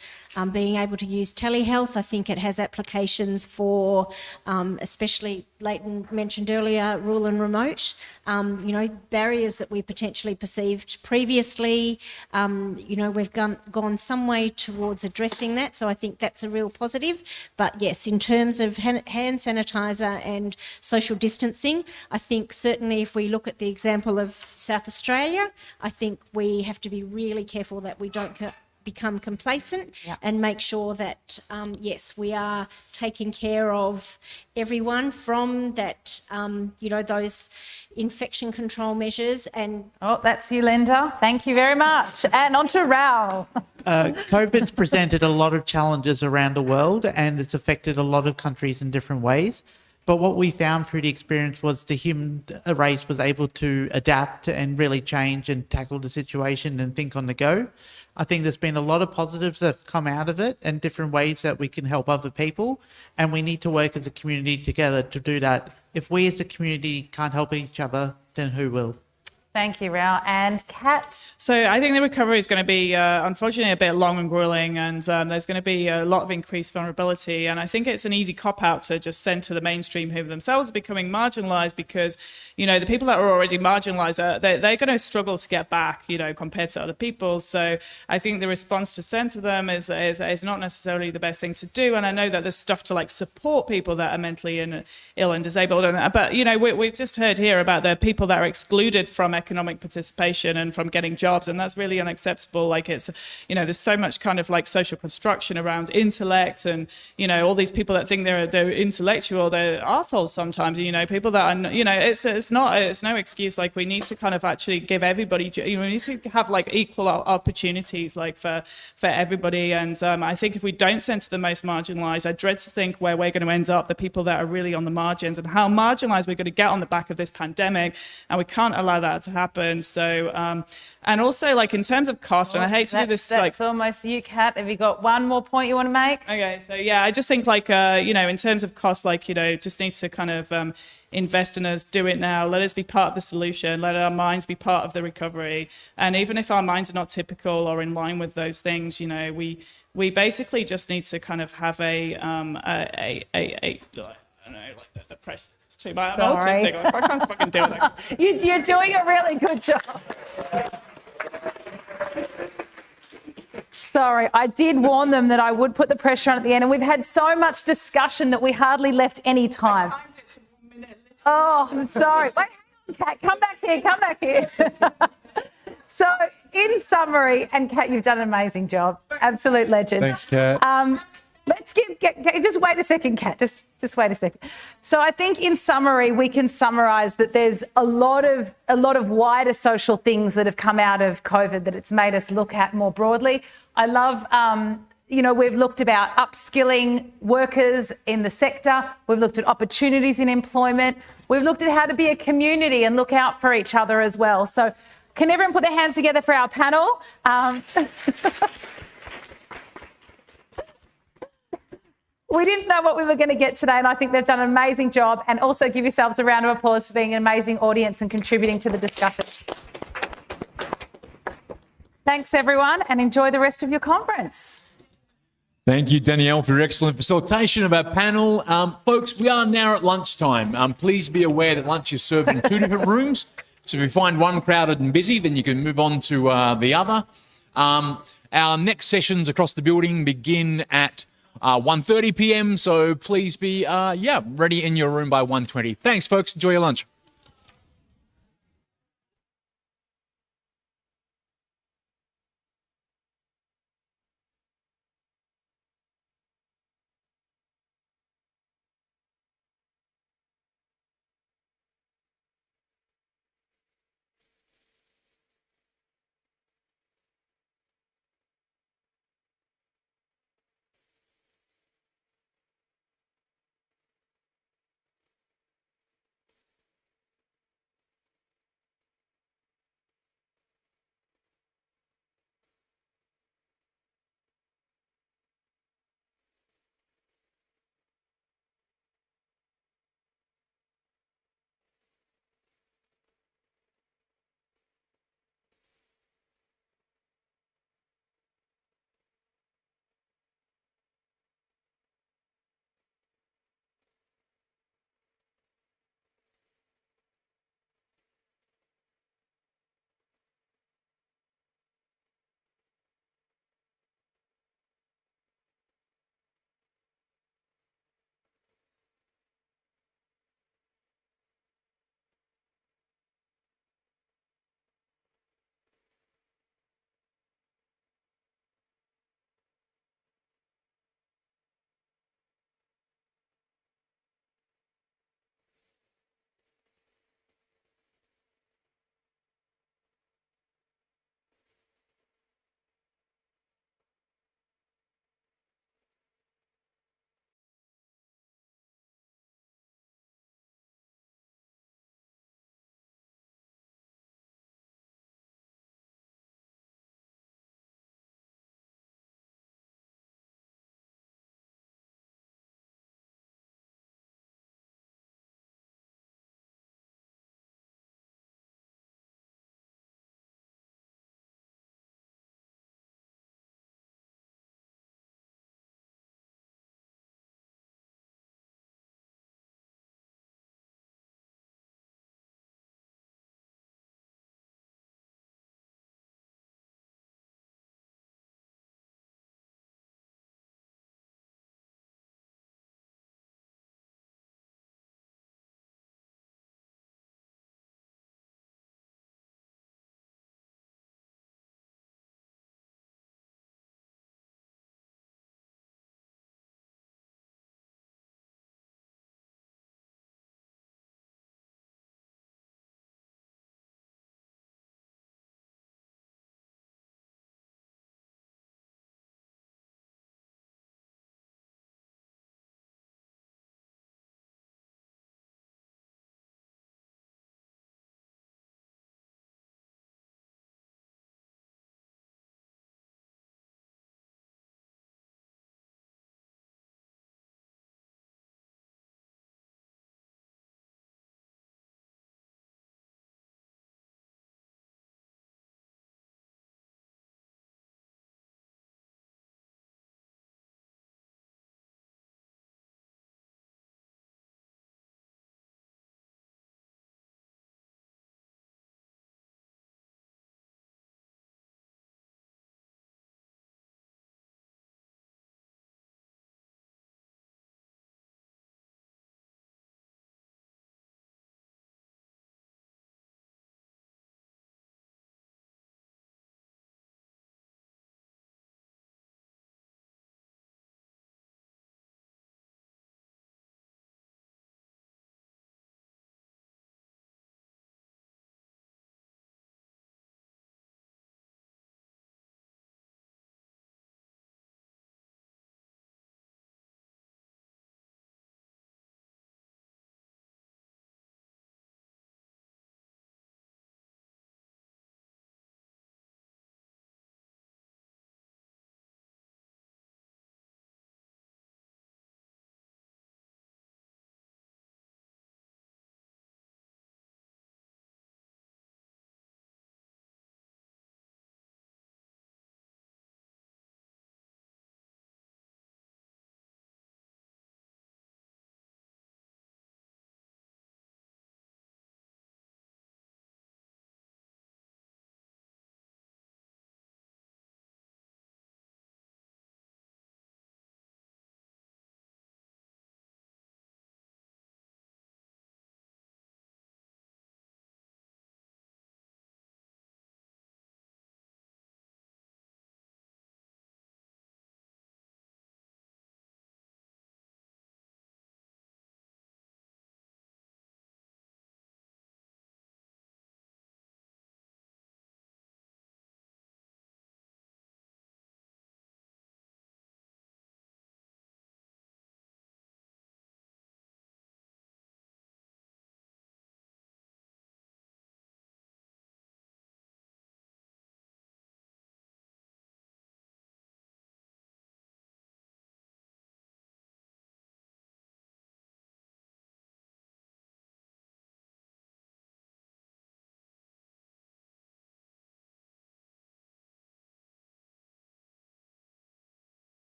being able to use telehealth, I think it has applications for, especially Leighton mentioned earlier, rural and remote, you know, barriers that we potentially perceived previously. You know, we've gone some way towards addressing that. So I think that's a real positive. But yes, in terms of hand sanitizer and social distancing, I think certainly if we look at the example of South Australia, I think we have to be really careful that we don't become complacent and make sure that, yes, we are taking care of everyone from that, you know, those infection control measures. And oh, that's you, Linda. Thank you very much. And on to Raoul. COVID's presented a lot of challenges around the world and it's affected a lot of countries in different ways. But what we found through the experience was the human race was able to adapt and really change and tackle the situation and think on the go. I think there's been a lot of positives that have come out of it and different ways that we can help other people. And we need to work as a community together to do that. If we as a community can't help each other, then who will? Thank you, Rao. And Kat? So I think the recovery is going to be, unfortunately, a bit long and grueling, and there's going to be a lot of increased vulnerability. And I think it's an easy cop-out to just send to the mainstream who themselves are becoming marginalised because, you know, the people that are already marginalised, they're going to struggle to get back, you know, compared to other people. So I think the response to send to them is not necessarily the best thing to do. And I know that there's stuff to like support people that are mentally ill and disabled. But, you know, we've just heard here about the people that are excluded from economic participation and from getting jobs, and that's really unacceptable. Like, it's, you know, there's so much kind of like social construction around intellect, and, you know, all these people that think they're intellectual, they're assholes sometimes. You know, people that are, you know, it's no excuse. Like, we need to kind of actually give everybody, you know, we need to have like equal opportunities like for everybody. And I think if we don't send to the most marginalised, I dread to think where we're going to end up, the people that are really on the margins, and how marginalised we're going to get on the back of this pandemic, and we can't allow that to happen. So, and also, like, in terms of cost, and I hate to do this, that's almost you, Kat. Have you got one more point you want to make? Okay, so yeah, I just think, like, you know, in terms of cost, like, you know, just need to kind of invest in us, do it now, let us be part of the solution, let our minds be part of the recovery. And even if our minds are not typical or in line with those things, you know, we basically just need to kind of have I don't know, like the pressure. Too bad. I'm autistic. I can't fucking do it. You're doing a really good job. Sorry, I did warn them that I would put the pressure on at the end, and we've had so much discussion that we hardly left any time. Oh, I'm sorry. Wait, hang on, Kat. Come back here. So, in summary, and Kat, you've done an amazing job. Absolute legend. Thanks, Kat. Let's just wait a second, Kat. Just wait a second. So I think in summary, we can summarise that there's a lot of wider social things that have come out of COVID that it's made us look at more broadly. I love, you know, we've looked about upskilling workers in the sector. We've looked at opportunities in employment. We've looked at how to be a community and look out for each other as well. So can everyone put their hands together for our panel? We didn't know what we were going to get today, and I think they've done an amazing job. And also give yourselves a round of applause for being an amazing audience and contributing to the discussion. Thanks, everyone, and enjoy the rest of your conference. Thank you, Danielle, for your excellent facilitation of our panel. Folks, we are now at lunchtime. Please be aware that lunch is served in 2 different rooms. So if you find one crowded and busy, then you can move on to the other. Our next sessions across the building begin at 1:30 p.m. So please be, ready in your room by 1:20. Thanks, folks. Enjoy your lunch.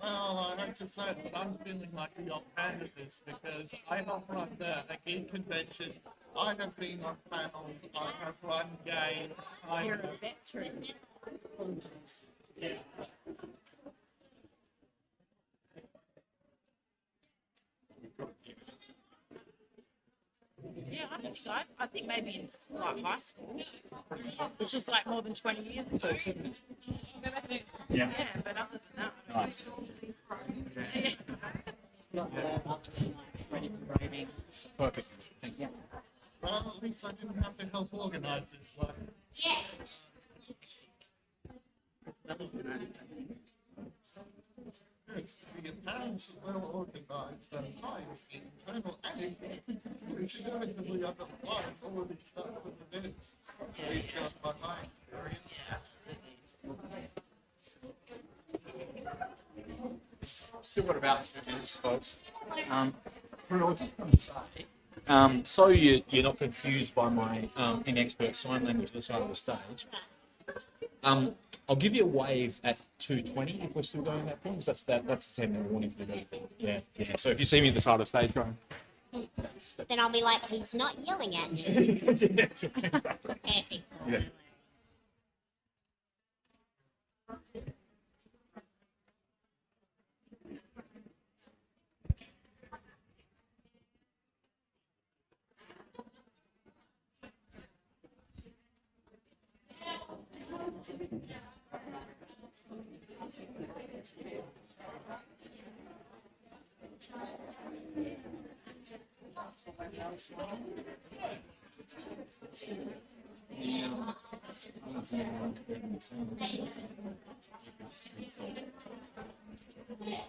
Well, I have to say that I'm feeling like the offhand of this because I help run the geek convention. I have been on panels, I have run games. You're a veteran. Yeah, I think so. I think maybe in like high school, which is like more than 20 years ago. Yeah. Yeah, but other than that, Nice. Perfect. Thank you. Well, at least I didn't have to help organise this one. Yes. Yes, the apparent well organised and times internal and which inevitably otherwise already started with events. Based on my experience. Still got about 2 minutes, folks. Prue, I was just going to say, so you're not confused by my inexpert sign language at the side of the stage, I'll give you a wave at 2:20 if we're still going at that point, because that's the 10-minute warning for the day. Yeah. So if you see me at the side of the stage going, Then I'll be like, he's not yelling at me. Perfect. yeah.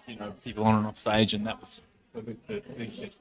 You know, people on and off stage, and that was the big session.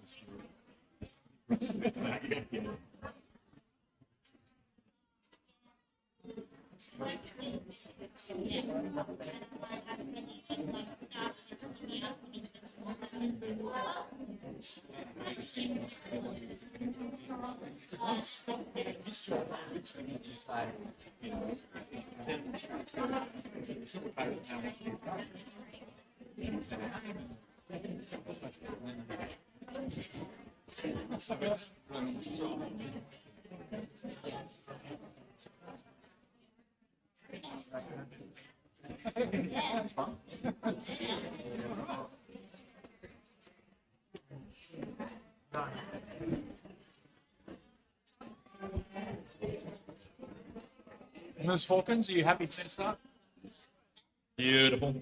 That's fun. Ms. Hawkins, are you happy to start? Beautiful.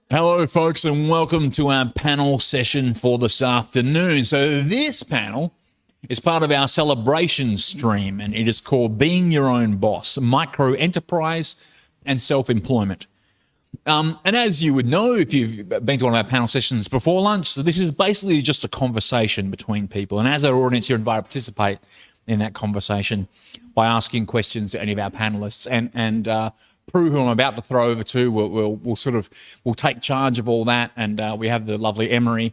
Hello, folks, and welcome to our panel session for this afternoon. So this panel is part of our celebration stream, and it is called Being Your Own Boss, Micro Enterprise and Self-Employment. And as you would know, if you've been to one of our panel sessions before lunch, so this is basically just a conversation between people. And as our audience, you're invited to participate in that conversation by asking questions to any of our panelists. And Prue, who I'm about to throw over to, will take charge of all that. And we have the lovely Emery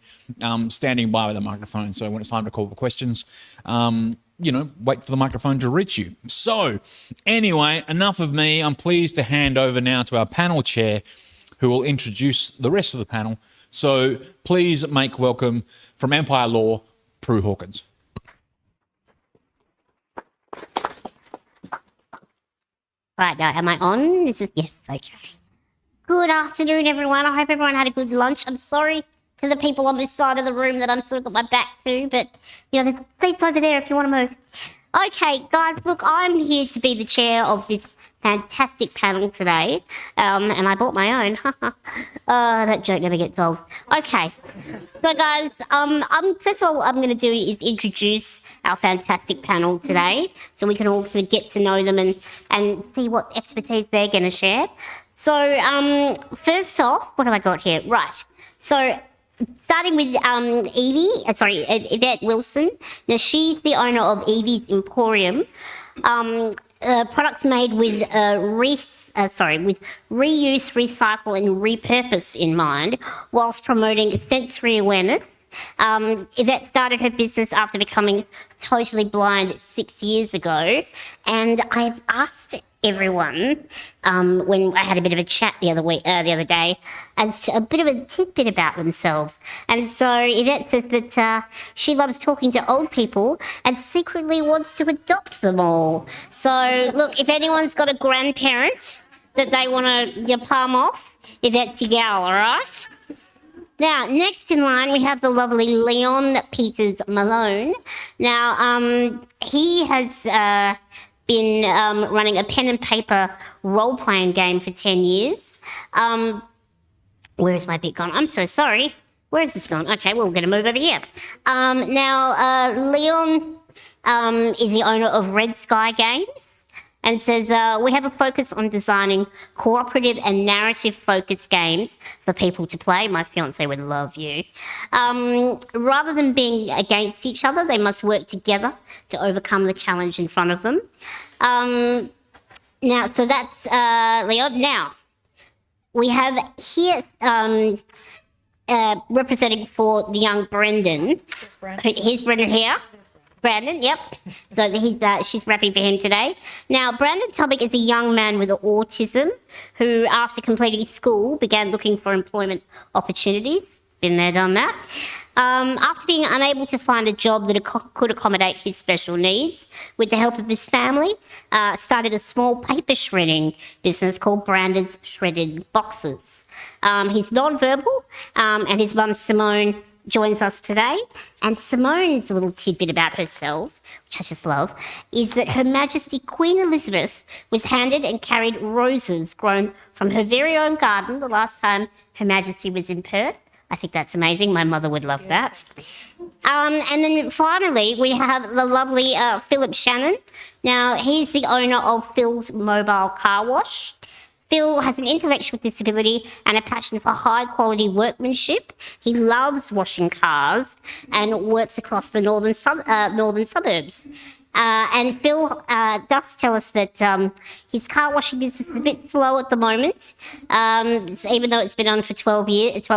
standing by with a microphone. So when it's time to call for questions, wait for the microphone to reach you. So anyway, enough of me. I'm pleased to hand over now to our panel chair, who will introduce the rest of the panel. So please make welcome from Empire Law, Prue Hawkins. Right, now, am I on? Yes, okay. Good afternoon, everyone. I hope everyone had a good lunch. I'm sorry to the people on this side of the room that I'm sort of got my back to, but, there's seats over there if you want to move. Okay, guys, look, I'm here to be the chair of this fantastic panel today, and I bought my own. That joke never gets old. Okay, so guys, first of all, what I'm going to do is introduce our fantastic panel today, so we can all sort of get to know them and see what expertise they're going to share. So first off, what have I got here? Right, so starting with Yvette Wilson. Now, she's the owner of Evie's Emporium. Products made with reuse, recycle, and repurpose in mind, whilst promoting sensory awareness. Yvette started her business after becoming totally blind 6 years ago, and I've asked everyone when I had a bit of a chat the other day as to a bit of a tidbit about themselves. And so Yvette says that she loves talking to old people and secretly wants to adopt them all. So look, if anyone's got a grandparent that they want to palm off, Yvette's your gal, all right? Now, next in line, we have the lovely Leon Peters Malone. Now, he has been running a pen and paper role-playing game for 10 years. Where is my bit gone? I'm so sorry. Where is this gone? Okay, well, we're going to move over here. Now, Leon is the owner of Red Sky Games, and says, we have a focus on designing cooperative and narrative-focused games for people to play. My fiancé would love you. Rather than being against each other, they must work together to overcome the challenge in front of them. Now, so that's Leon. Now, we have here representing for the young Brendan. Here's Brendan here. Brandon, yep. So she's rapping for him today. Now, Brandon Tobic is a young man with autism who, after completing school, began looking for employment opportunities. Been there, done that. After being unable to find a job that could accommodate his special needs, with the help of his family, started a small paper shredding business called Brandon's Shredded Boxes. He's non-verbal, and his mum, Simone, joins us today. And Simone's little tidbit about herself, which I just love, is that Her Majesty Queen Elizabeth was handed and carried roses grown from her very own garden the last time Her Majesty was in Perth. I think that's amazing. My mother would love that. And then finally, we have the lovely Philip Shannon. Now, he's the owner of Phil's Mobile Car Wash. Phil has an intellectual disability and a passion for high-quality workmanship. He loves washing cars and works across the northern suburbs. And Phil does tell us that his car washing business is a bit slow at the moment, even though it's been on for 12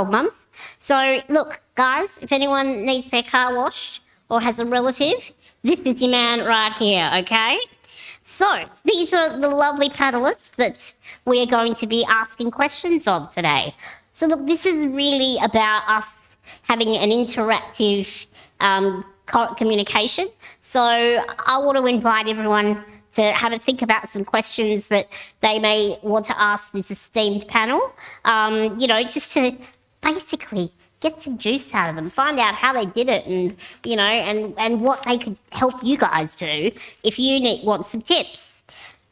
months. So, look, guys, if anyone needs their car washed or has a relative, this is your man right here, okay? So, these are the lovely panellists that we are going to be asking questions of today. So, look, this is really about us having an interactive communication. So, I want to invite everyone to have a think about some questions that they may want to ask this esteemed panel, just to basically get some juice out of them, find out how they did it and, and what they could help you guys do if you want some tips.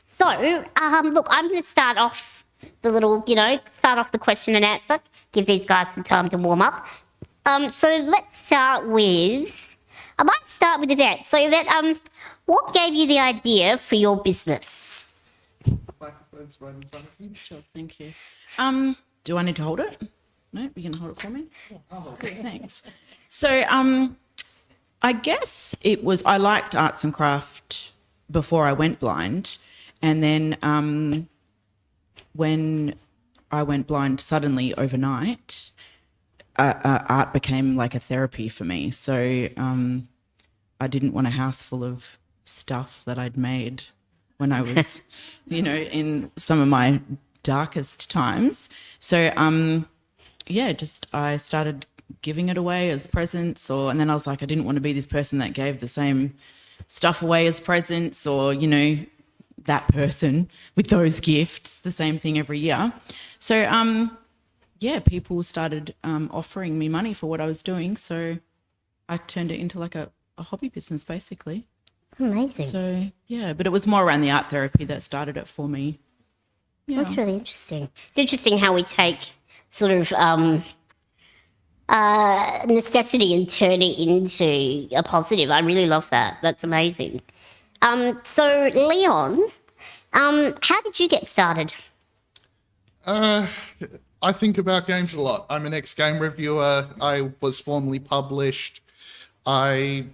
So, look, I'm going to start off the question and answer, give these guys some time to warm up. So let's start with, I might start with Yvette. So Yvette, what gave you the idea for your business? Sure, thank you. Do I need to hold it? No, you can hold it for me? Yeah, I'll hold it. Thanks. So I guess I liked arts and craft before I went blind. And then when I went blind suddenly overnight, art became like a therapy for me. So I didn't want a house full of stuff that I'd made when I was, in some of my darkest times. So I started giving it away as presents, and then I was like, I didn't want to be this person that gave the same stuff away as presents, or that person with those gifts, the same thing every year. So people started offering me money for what I was doing, so I turned it into like a hobby business basically. Amazing. So, yeah, but it was more around the art therapy that started it for me. Yeah. That's really interesting. It's interesting how we take sort of necessity and turn it into a positive. I really love that. That's amazing. So, Leon, how did you get started? I think about games a lot. I'm an ex-game reviewer. I was formerly published. I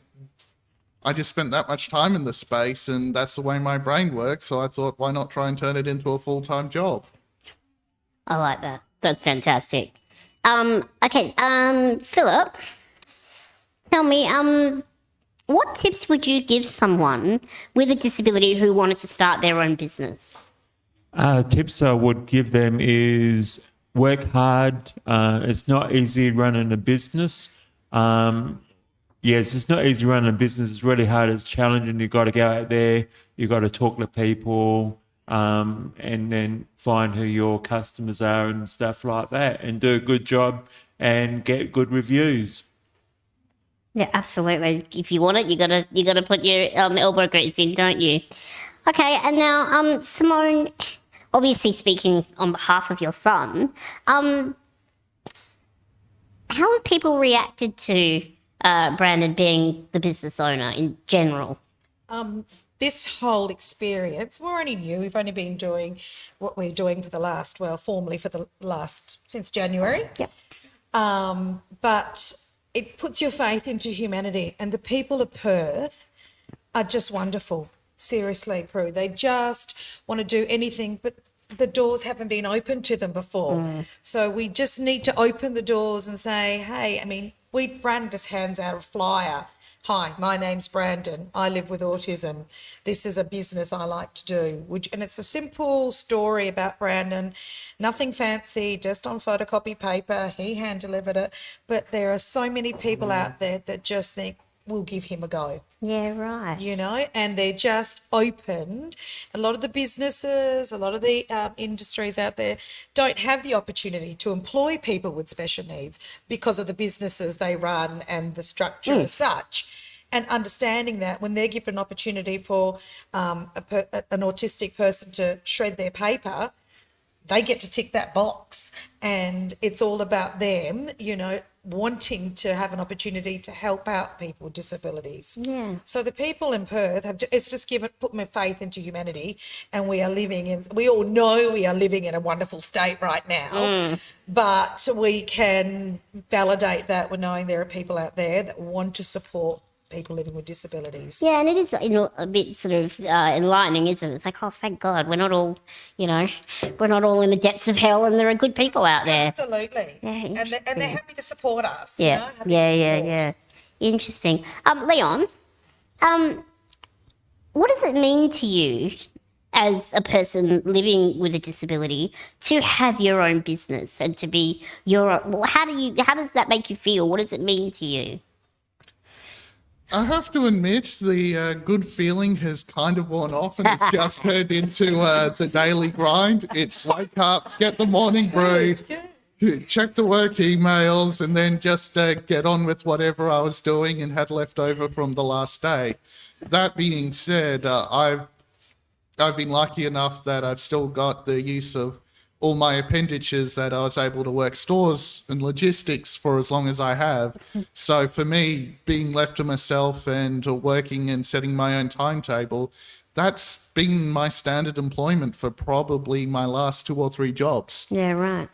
just spent that much time in the space, and that's the way my brain works. So I thought, why not try and turn it into a full-time job? I like that. That's fantastic. Okay, Philip, tell me, what tips would you give someone with a disability who wanted to start their own business? Tips I would give them is work hard. It's not easy running a business. Yes, it's not easy running a business. It's really hard. It's challenging. You've got to go out there. You've got to talk to people and then find who your customers are and stuff like that and do a good job and get good reviews. Yeah, absolutely. If you want it, you gotta put your elbow grease in, don't you? Okay, and now, Simone, obviously speaking on behalf of your son, how have people reacted to Brandon being the business owner in general? This whole experience, we're only new. We've only been doing what we're doing for the last, formally for the last, since January. Yep. But it puts your faith into humanity, and the people of Perth are just wonderful. Seriously, Prue. They just want to do anything, but the doors haven't been opened to them before. So we just need to open the doors and say, hey, I mean, Brandon just hands out a flyer. Hi, my name's Brandon. I live with autism. This is a business I like to do. And it's a simple story about Brandon, nothing fancy, just on photocopy paper. He hand delivered it. But there are so many people out there that just think, we'll give him a go. Yeah, right. You know, and they're just opened. A lot of the businesses, a lot of the industries out there don't have the opportunity to employ people with special needs because of the businesses they run and the structure as such. And understanding that when they're given an opportunity for an autistic person to shred their paper, they get to tick that box. And it's all about them, you know, wanting to have an opportunity to help out people with disabilities. Yeah. So the people in Perth it's just put my faith into humanity, and we all know we are living in a wonderful state right now, but we can validate that with knowing there are people out there that want to support people living with disabilities. Yeah, and it is a bit sort of enlightening, isn't it? It's like, oh, thank God, we're not all in the depths of hell, and there are good people out there. Absolutely. Yeah, and they're happy to support us. Yeah, you know, happy to support. yeah. Interesting. Leon, what does it mean to you as a person living with a disability to have your own business and to be how does that make you feel? What does it mean to you? I have to admit the good feeling has kind of worn off and it's just turned into the daily grind. It's wake up, get the morning brew, check the work emails, and then just get on with whatever I was doing and had left over from the last day. That being said, I've been lucky enough that I've still got the use of all my appendages, that I was able to work stores and logistics for as long as I have. So for me, being left to myself and working and setting my own timetable, that's been my standard employment for probably my last 2 or 3 jobs. Yeah, right.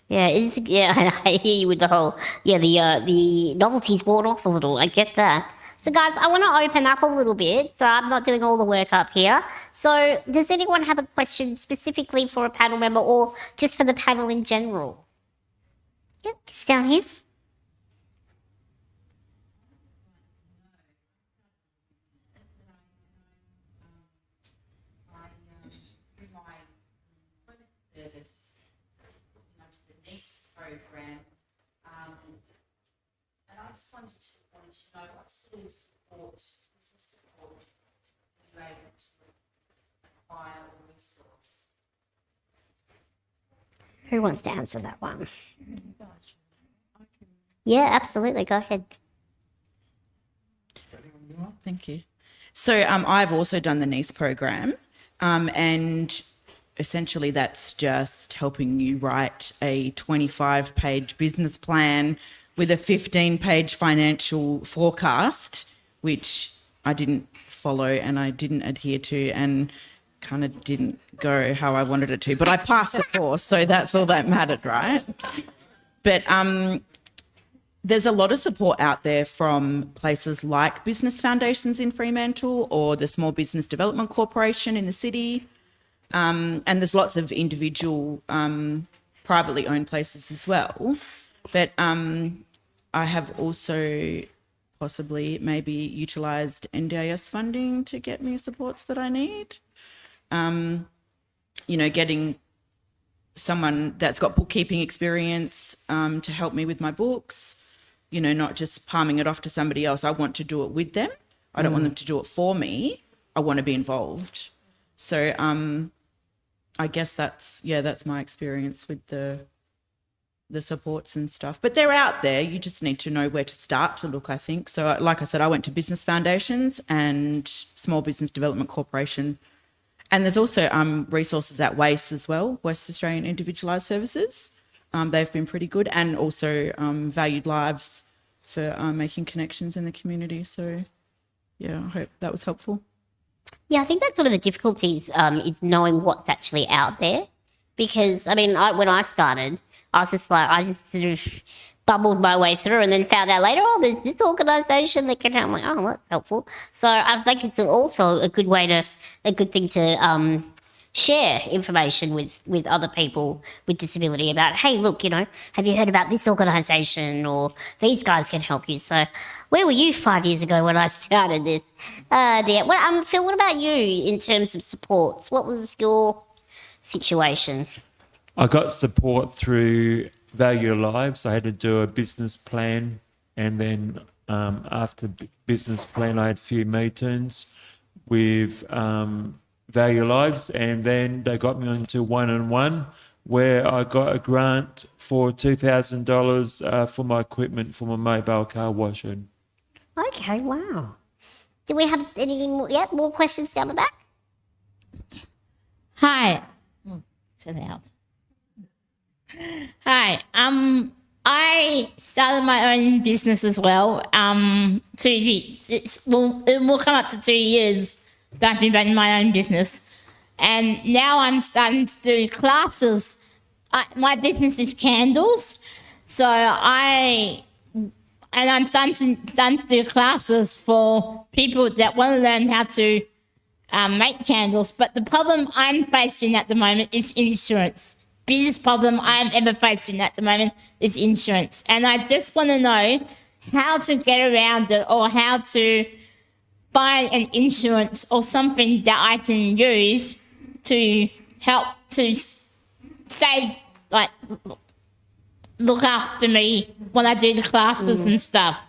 Yeah, I hear you with the whole, the novelty's worn off a little. I get that. So guys, I want to open up a little bit, so I'm not doing all the work up here. So does anyone have a question specifically for a panel member or just for the panel in general? Yep, just down here. Program, and I just wanted to know what sort of business support you were able to acquire or resource. Who wants to answer that one? Yeah, absolutely. Go ahead. Thank you. So I've also done the NEASE program, and essentially that's just helping you write a 25-page business plan with a 15-page financial forecast, which I didn't follow and I didn't adhere to and kind of didn't go how I wanted it to. But I passed the course, so that's all that mattered, right? But there's a lot of support out there from places like Business Foundations in Fremantle or the Small Business Development Corporation in the city. And there's lots of individual privately owned places as well. But I have also possibly maybe utilised NDIS funding to get me supports that I need. Getting someone that's got bookkeeping experience to help me with my books, not just palming it off to somebody else. I want to do it with them. I don't want them to do it for me. I want to be involved. So I guess that's my experience with the supports and stuff. But they're out there. You just need to know where to start to look, I think. So like I said, I went to Business Foundations and Small Business Development Corporation. And there's also resources at WACE as well, West Australian Individualised Services. They've been pretty good, and also Valued Lives for making connections in the community. So, yeah, I hope that was helpful. Yeah, I think that's one of the difficulties is knowing what's actually out there. Because, I mean, when I started, I just sort of bubbled my way through and then found out later, there's this organisation that can help. I'm like, that's helpful. So I think it's also a good thing to share information with other people with disability about, hey, look, have you heard about this organisation, or these guys can help you. So where were you 5 years ago when I started this? Phil, what about you in terms of supports? What was your situation? I got support through Value Lives. I had to do a business plan, and then after business plan, I had a few meetings with Value Lives, and then they got me onto one-on-one, where I got a grant for $2,000 for my equipment for my mobile car washing. Okay, wow. Do we have any more questions down the back? Hi. Too loud. Hi. I started my own business as well. It will come up to 2 years that I've been running my own business, and now I'm starting to do classes. My business is candles, so I'm starting to do classes for people that want to learn how to make candles. But the problem I'm facing at the moment is insurance. Biggest problem I'm ever facing at the moment is insurance. And I just want to know how to get around it, or how to buy an insurance or something that I can use to help to save, look after me when I do the classes and stuff.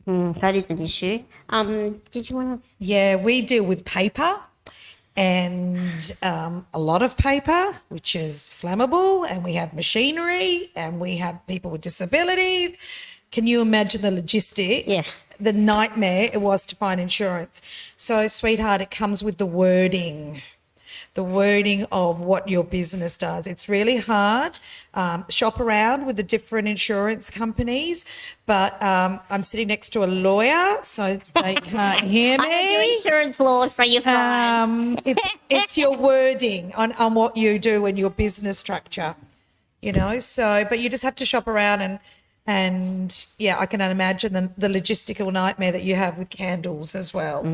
That is an issue. Did you want to? Yeah, we deal with paper, and a lot of paper, which is flammable, and we have machinery, and we have people with disabilities. Can you imagine the logistics? Yes. The nightmare it was to find insurance. So, sweetheart, it comes with the wording of what your business does. It's really hard. Shop around with the different insurance companies, but I'm sitting next to a lawyer, so they can't hear me. I don't do insurance law, so you're fine. It's your wording on what you do and your business structure, so, but you just have to shop around, and yeah, I can imagine the logistical nightmare that you have with candles as well.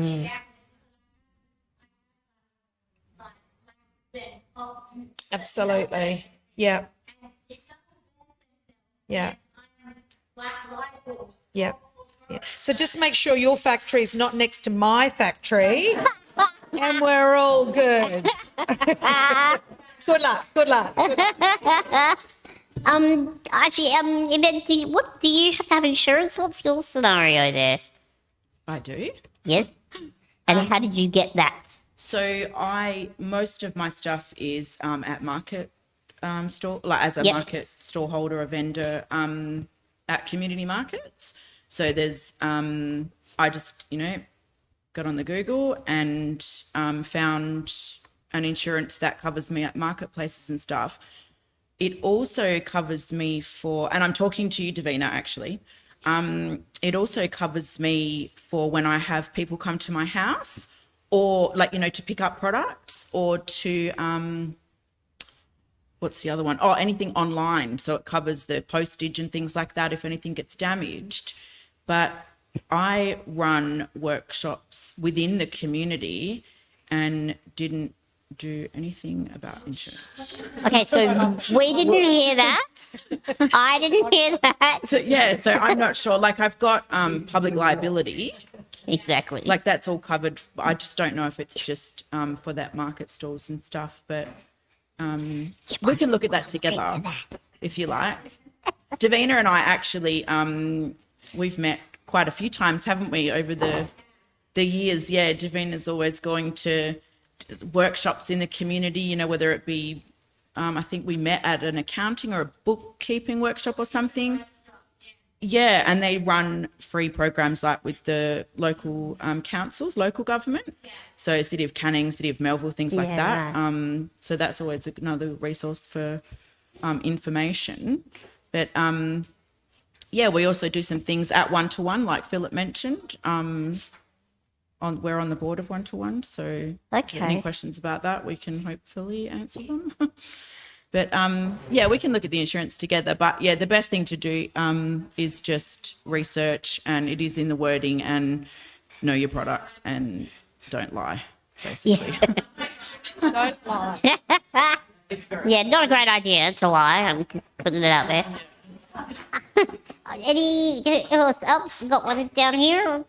Absolutely. Yeah. Yeah. Yeah. Yeah. So just make sure your factory is not next to my factory, and we're all good. Good luck. Good luck. Good luck. Actually, do you have to have insurance? What's your scenario there? I do. Yes. And how did you get that? So most of my stuff is at market store, as a market store holder, a vendor at community markets. So there's I just got on the Google and found an insurance that covers me at marketplaces and stuff. It also covers me for, and I'm talking to you, Davina, actually. It also covers me for when I have people come to my house, or like, you know, to pick up products, or to, what's the other one? Oh, anything online. So it covers the postage and things like that if anything gets damaged. But I run workshops within the community and didn't do anything about insurance. Okay, so we didn't hear that. I didn't hear that. So yeah, so I'm not sure. Like I've got public liability. Exactly. Like that's all covered. I just don't know if it's just for that market stalls and stuff. But we can look at that together if you like. Davina and I actually we've met quite a few times, haven't we, over the years? Yeah, Davina's always going to workshops in the community, you know, whether it be, I think we met at an accounting or a bookkeeping workshop or something. Yeah, and they run free programs like with the local councils, local government. So City of Canning, City of Melville, things like that. Right. So that's always another resource for information. But yeah, we also do some things at one-to-one, like Philip mentioned. We're on the board of one-to-one, so if you have any questions about that, we can hopefully answer them. But yeah, we can look at the insurance together. But yeah, the best thing to do is just research, and it is in the wording, and know your products and don't lie, basically. Yeah. Don't lie. Yeah, not a great idea to lie. I'm just putting it out there. Any else? Oh, got one down here.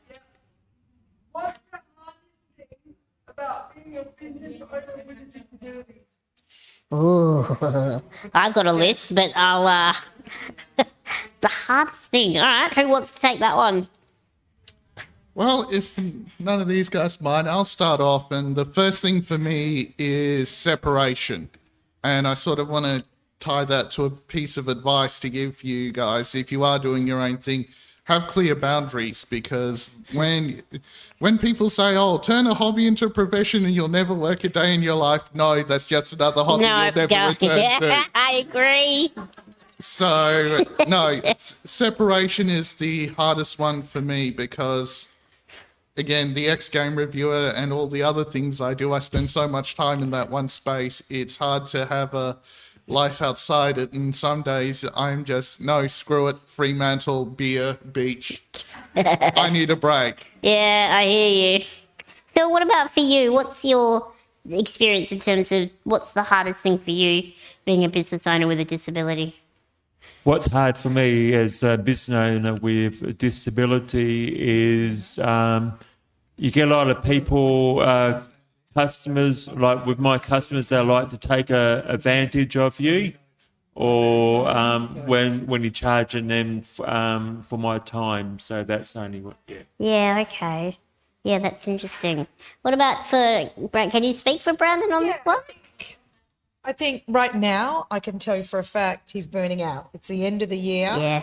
Oh, I've got a list, but I'll. The hardest thing. All right, who wants to take that one? Well, if none of these guys mind, I'll start off. And the first thing for me is separation. And I sort of want to tie that to a piece of advice to give you guys. If you are doing your own thing, have clear boundaries, because when people say, oh, turn a hobby into a profession and you'll never work a day in your life, no, that's just another hobby you'll never return to. I agree. So, no, separation is the hardest one for me, because, again, the X Game reviewer and all the other things I do, I spend so much time in that one space. It's hard to have a life outside it, and some days I'm just, no, screw it, Fremantle, beer, beach. I need a break. Yeah, I hear you. So what about for you? What's your experience in terms of what's the hardest thing for you being a business owner with a disability? What's hard for me as a business owner with a disability is you get a lot of people, customers, like with my customers, they like to take advantage of you, or when you're charging them for my time. So that's only what, yeah. Yeah, okay. Yeah, that's interesting. What about for Brandon? Can you speak for Brandon on this one? I think right now I can tell you for a fact he's burning out. It's the end of the year. Yeah.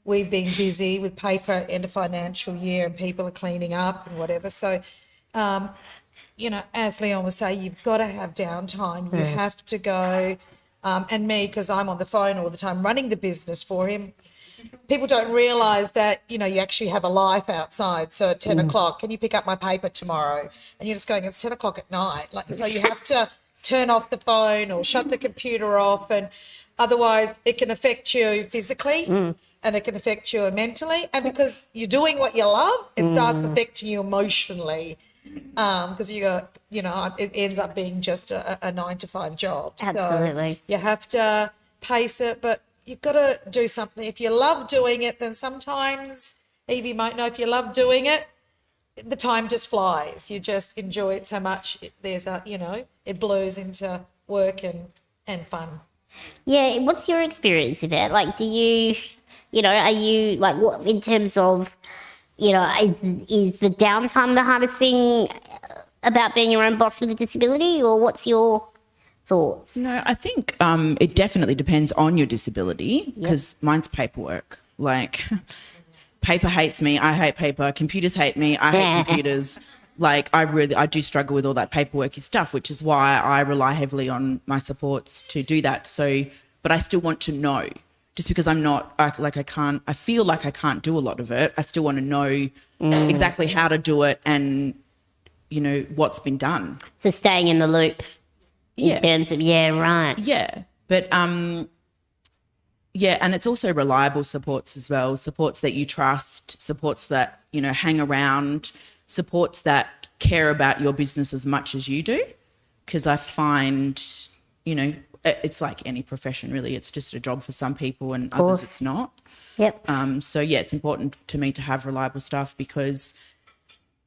We've been busy with paper, end of financial year, and people are cleaning up and whatever. So, you know, as Leon was saying, you've got to have downtime. You have to go, and me, because I'm on the phone all the time running the business for him. People don't realise that, you know, you actually have a life outside. So at 10 o'clock, can you pick up my paper tomorrow? And you're just going, it's 10 o'clock at night. Like, so you have to turn off the phone or shut the computer off, and otherwise it can affect you physically and it can affect you mentally. And because you're doing what you love, it starts affecting you emotionally, because you go, you know, it ends up being just a 9-to-5 job. Absolutely. So you have to pace it, but you've got to do something. If you love doing it, then sometimes, Evie might know, if you love doing it, the time just flies. You just enjoy it so much. There's a, you know, it blurs into work and fun. Yeah, what's your experience of it? Like, do you, you know, are you, like, what, in terms of, you know, is the downtime the hardest thing about being your own boss with a disability, or what's your thoughts? No, I think it definitely depends on your disability, because mine's paperwork. Like, paper hates me, I hate paper. Computers hate me, I hate computers. Like I do struggle with all that paperworky stuff, which is why I rely heavily on my supports to do that. So, but I still want to know, just because I feel like I can't do a lot of it. I still want to know exactly how to do it and, what's been done. So staying in the loop in terms of, right. Yeah. But, and it's also reliable supports as well, supports that you trust, supports that, hang around, supports that care about your business as much as you do. Because I find, it's like any profession really. It's just a job for some people and others it's not. Yep. So it's important to me to have reliable staff because,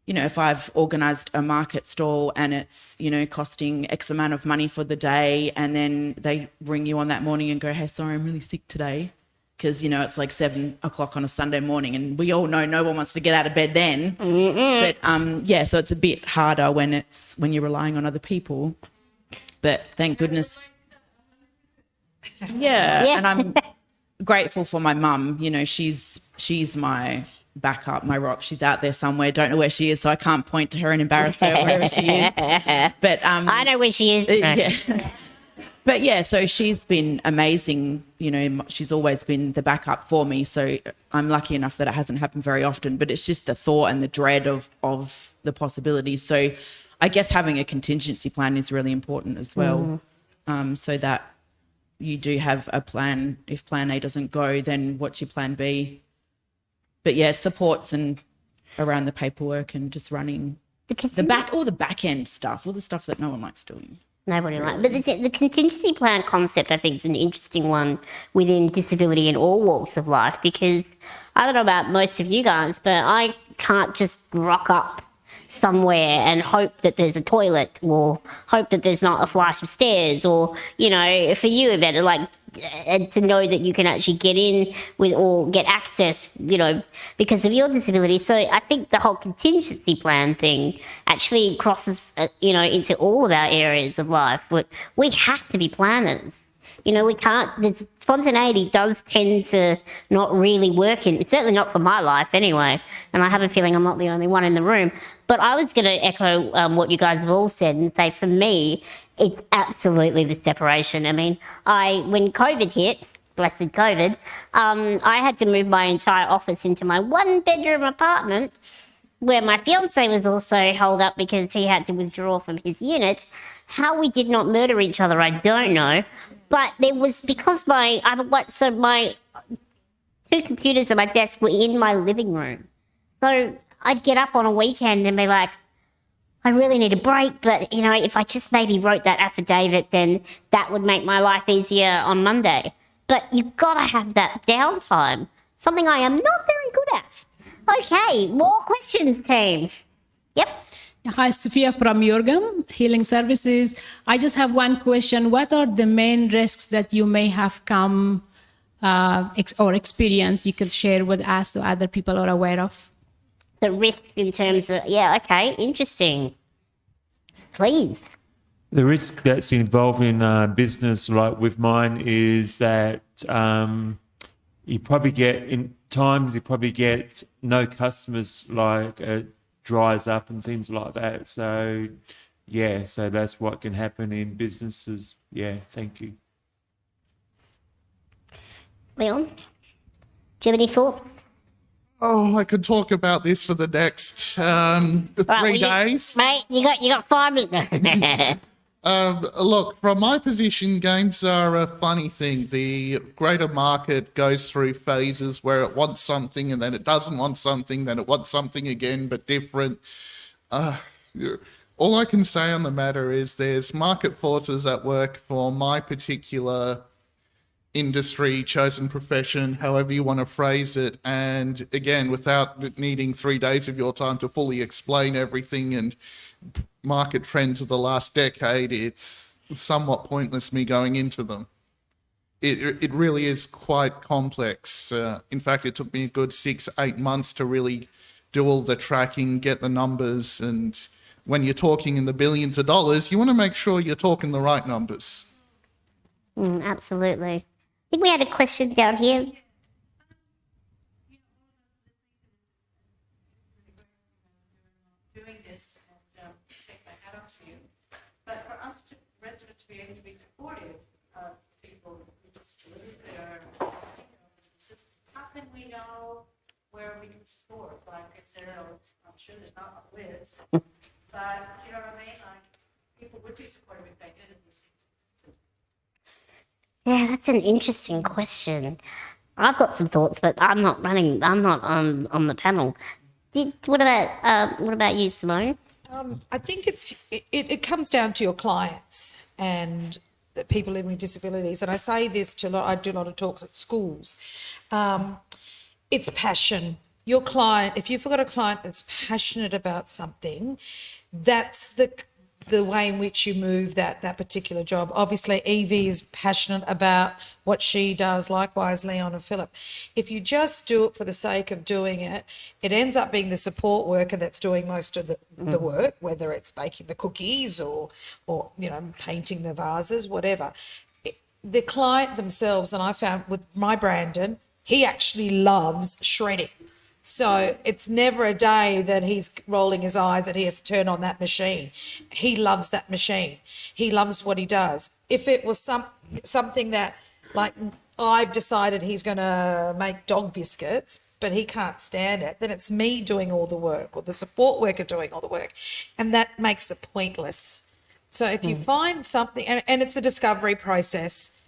if I've organised a market stall and it's, costing X amount of money for the day, and then they ring you on that morning and go, hey, sorry, I'm really sick today. Because, it's like 7 o'clock on a Sunday morning and we all know no one wants to get out of bed then. But, so it's a bit harder when you're relying on other people. But thank goodness. Yeah. And I'm grateful for my mum. She's my backup, my rock. She's out there somewhere. Don't know where she is, so I can't point to her and embarrass her wherever she is. But I know where she is. Yeah. But so she's been amazing. She's always been the backup for me. So I'm lucky enough that it hasn't happened very often. But it's just the thought and the dread of the possibilities. So I guess having a contingency plan is really important as well, so that you do have a plan. If plan A doesn't go, then what's your plan B? But supports and around the paperwork and just running all the back end stuff, all the stuff that no one likes doing. Nobody likes. But the contingency plan concept, I think, is an interesting one within disability in all walks of life, because I don't know about most of you guys, but I can't just rock up somewhere and hope that there's a toilet or hope that there's not a flight of stairs, or, for you, Yvette, to know that you can actually get in with or get access, because of your disability. So I think the whole contingency plan thing actually crosses, into all of our areas of life. But we have to be planners. We can't, the spontaneity does tend to not really work it's certainly not for my life anyway. And I have a feeling I'm not the only one in the room. But I was going to echo what you guys have all said and say, for me, it's absolutely the separation. I mean, when COVID hit, blessed COVID, I had to move my entire office into my 1-bedroom apartment, where my fiance was also held up because he had to withdraw from his unit. How we did not murder each other, I don't know. But there was, because my 2 computers at my desk were in my living room. So I'd get up on a weekend and be like, I really need a break, but, if I just maybe wrote that affidavit, then that would make my life easier on Monday. But you've got to have that downtime, something I am not very good at. Okay, more questions, team. Yep. Hi, Sophia from Yorgam Healing Services. I just have one question. What are the main risks that you may have come or experienced you could share with us so other people are aware of? The risk in terms of, okay, interesting. Please. The risk that's involved in business, like with mine, is that you probably get no customers, like it dries up and things like that. So, so that's what can happen in businesses. Yeah, thank you. Leon, do you have any thoughts? Oh, I could talk about this for the next 3 days. Mate, you got 5 minutes. Look, from my position, games are a funny thing. The greater market goes through phases where it wants something and then it doesn't want something, then it wants something again but different. All I can say on the matter is there's market forces at work for my particular industry, chosen profession, however you want to phrase it. And again, without needing 3 days of your time to fully explain everything and market trends of the last decade, it's somewhat pointless me going into them. It really is quite complex. In fact, it took me a good 6-8 months to really do all the tracking, get the numbers. And when you're talking in the billions of dollars, you want to make sure you're talking the right numbers. Absolutely. I think we had a question down here. Doing this this and take my hat off to you. But for us residents to be able to be supportive of people with disabilities that are businesses, how can we know where we can support? Like, is there I'm sure there's not a list, but you know what I mean? Like, people would be supportive if they did this. Yeah, that's an interesting question. I've got some thoughts, but I'm not on the panel. What about you, Simone? I think it comes down to your clients and the people living with disabilities. And I say this I do a lot of talks at schools. It's passion. Your client, if you've got a client that's passionate about something, that's the way in which you move that particular job. Obviously, Evie is passionate about what she does, likewise Leon and Philip. If you just do it for the sake of doing it, it ends up being the support worker that's doing most of the work, whether it's baking the cookies or painting the vases, whatever. The client themselves, and I found with my Brandon, he actually loves shredding. So it's never a day that he's rolling his eyes that he has to turn on that machine. He loves that machine. He loves what he does. If it was something that, like, I've decided he's going to make dog biscuits, but he can't stand it, then it's me doing all the work or the support worker doing all the work. And that makes it pointless. So if you find something, and it's a discovery process,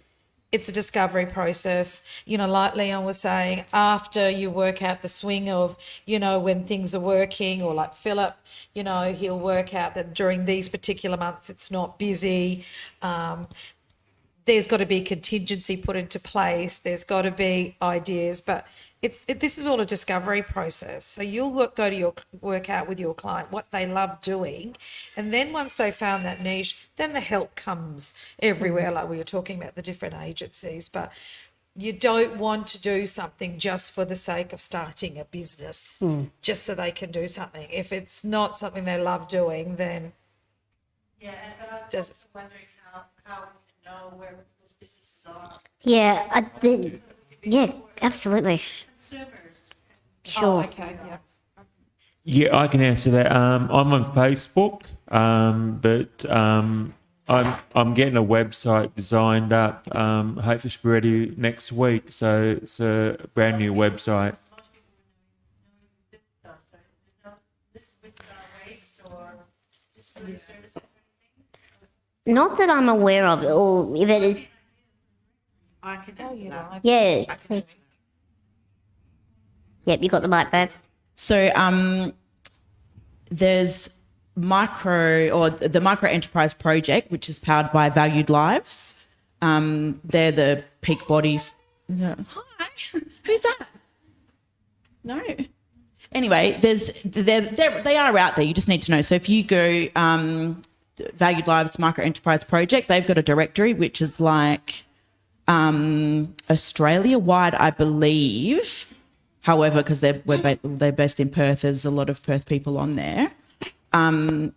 like Leon was saying, after you work out the swing of, when things are working, or like Philip, he'll work out that during these particular months it's not busy. There's got to be contingency put into place. There's got to be ideas, but this is all a discovery process. So you'll work out with your client what they love doing, and then once they found that niche, then the help comes everywhere, like we were talking about the different agencies. But you don't want to do something just for the sake of starting a business, just so they can do something. If it's not something they love doing, then but I was also wondering how we can know where those businesses are. Yeah, absolutely. Sure. Oh, okay, yeah. Yeah, I can answer that. I'm on Facebook, but I'm getting a website designed up. Hopefully, should be ready next week. So it's a brand new website. Not that I'm aware of, or if it is. I can answer that. Yeah. Yep, you got the mic, babe. So there's the micro enterprise project, which is powered by Valued Lives. They're the peak body. Hi, who's that? No. Anyway, they are out there. You just need to know. So if you go Valued Lives Micro Enterprise Project, they've got a directory which is like Australia-wide, I believe. However, because they're based in Perth, there's a lot of Perth people on there. And,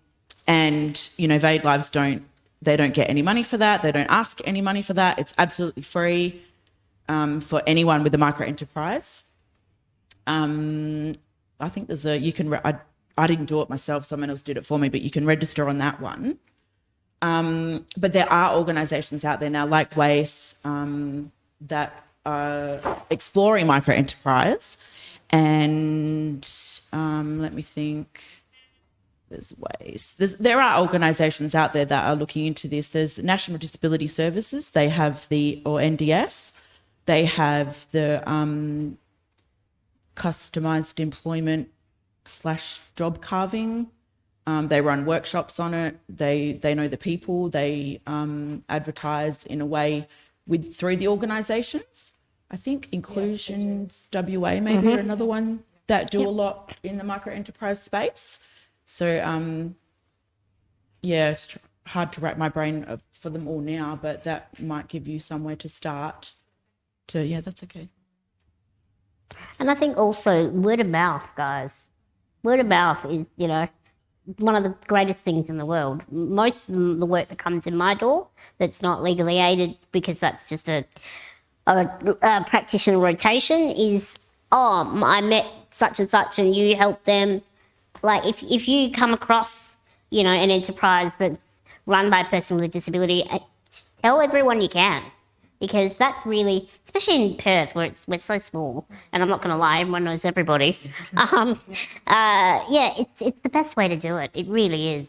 Valued Lives don't get any money for that. They don't ask any money for that. It's absolutely free for anyone with a micro enterprise. I think there's I didn't do it myself, someone else did it for me, but you can register on that one. But there are organisations out there now like WACE that are exploring micro enterprise, and let me think. There's WACE. There are organisations out there that are looking into this. There's National Disability Services. They have or NDS. They have the customised employment / job carving. They run workshops on it. They know the people. They advertise in a way through the organisations. I think Inclusions WA maybe are another one that do a lot in the micro enterprise space. So it's hard to wrap my brain for them all now, but that might give you somewhere to start. That's okay. And I think also word of mouth, guys. Word of mouth is, one of the greatest things in the world. Most of the work that comes in my door that's not legally aided, because that's just a practitioner rotation, is, I met such and such and you helped them. like if you come across, you know, an enterprise that's run by a person with a disability, tell everyone you can, because that's really, especially in Perth where we're so small, and I'm not going to lie, everyone knows everybody. Yeah, it's the best way to do it. It really is.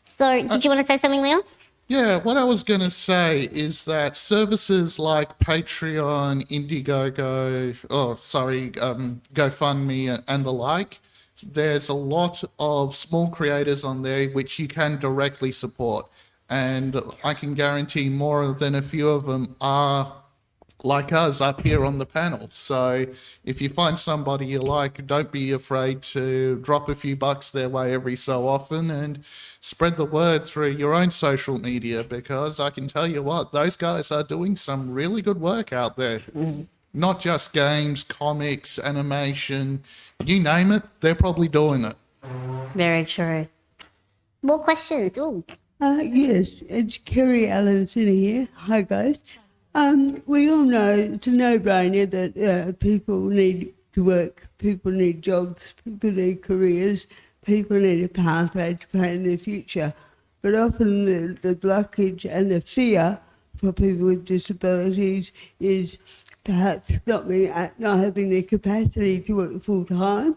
So, did you want to say something, Leon? Yeah, what I was going to say is that services like Patreon, Indiegogo, GoFundMe and the like, there's a lot of small creators on there which you can directly support. And I can guarantee more than a few of them are like us up here on the panel. So if you find somebody you like, don't be afraid to drop a few bucks their way every so often and spread the word through your own social media, because I can tell you what, those guys are doing some really good work out there. Not just games, comics, animation, you name it, they're probably doing it. Very true. More questions? Ooh. Yes, it's Kerry Allenson here. Hi, guys. We all know it's a no-brainer that people need to work, people need jobs, people need careers, people need a pathway to plan their future. But often the blockage and the fear for people with disabilities is perhaps not having the capacity to work full-time,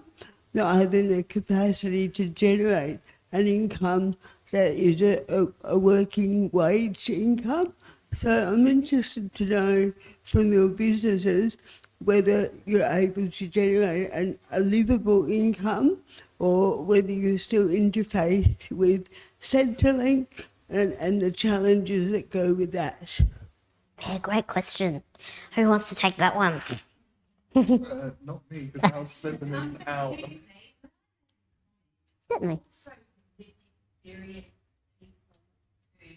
not having the capacity to generate an income that is a working wage income. So I'm interested to know from your businesses whether you're able to generate a livable income, or whether you're still interfaced with Centrelink and the challenges that go with that. Yeah, great question. Who wants to take that one? Not me, because I'll spend the next hour. Certainly. So, the experience people who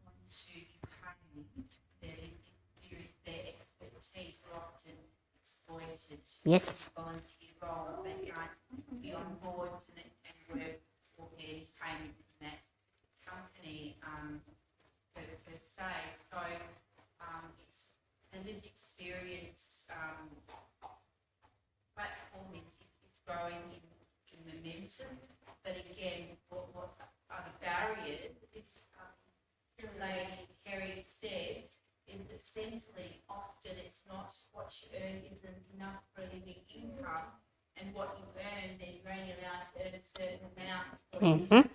want to be trained, their expertise are often exploited. Yes. Volunteer role, but you might be on boards and work for their training in that company per se. So it's the lived experience platform is growing in momentum. But again, what are the barriers? Is Lady Kerry said, is that essentially often it's not what you earn isn't enough for a living income, and what you earn, then you're only allowed to earn a certain amount.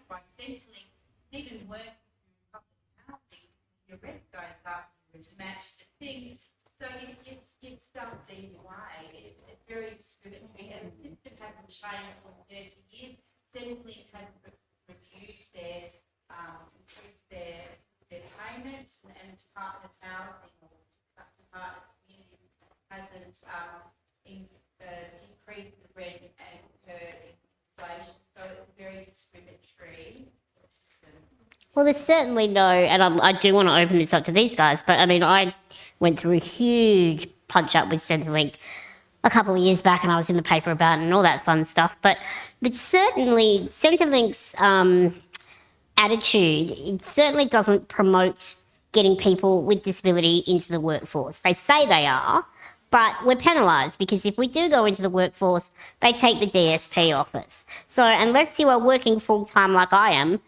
By Centrelink, it's even worse than public housing. Your rent goes up to match the thing. So you're stumped either way. It's very discriminatory, and the system hasn't changed for 30 years. Centrelink has reviewed increased their payments, and the Department of Housing or Department of Communities hasn't decreased the rent as per inflation. So it's very discriminatory. Well, there's certainly no, and I do want to open this up to these guys, but I mean, I went through a huge punch up with Centrelink a couple of years back, and I was in the paper about it and all that fun stuff. But certainly Centrelink's attitude, it certainly doesn't promote getting people with disability into the workforce. They say they are, but we're penalised, because if we do go into the workforce, they take the DSP off us. So unless you are working full-time like I am,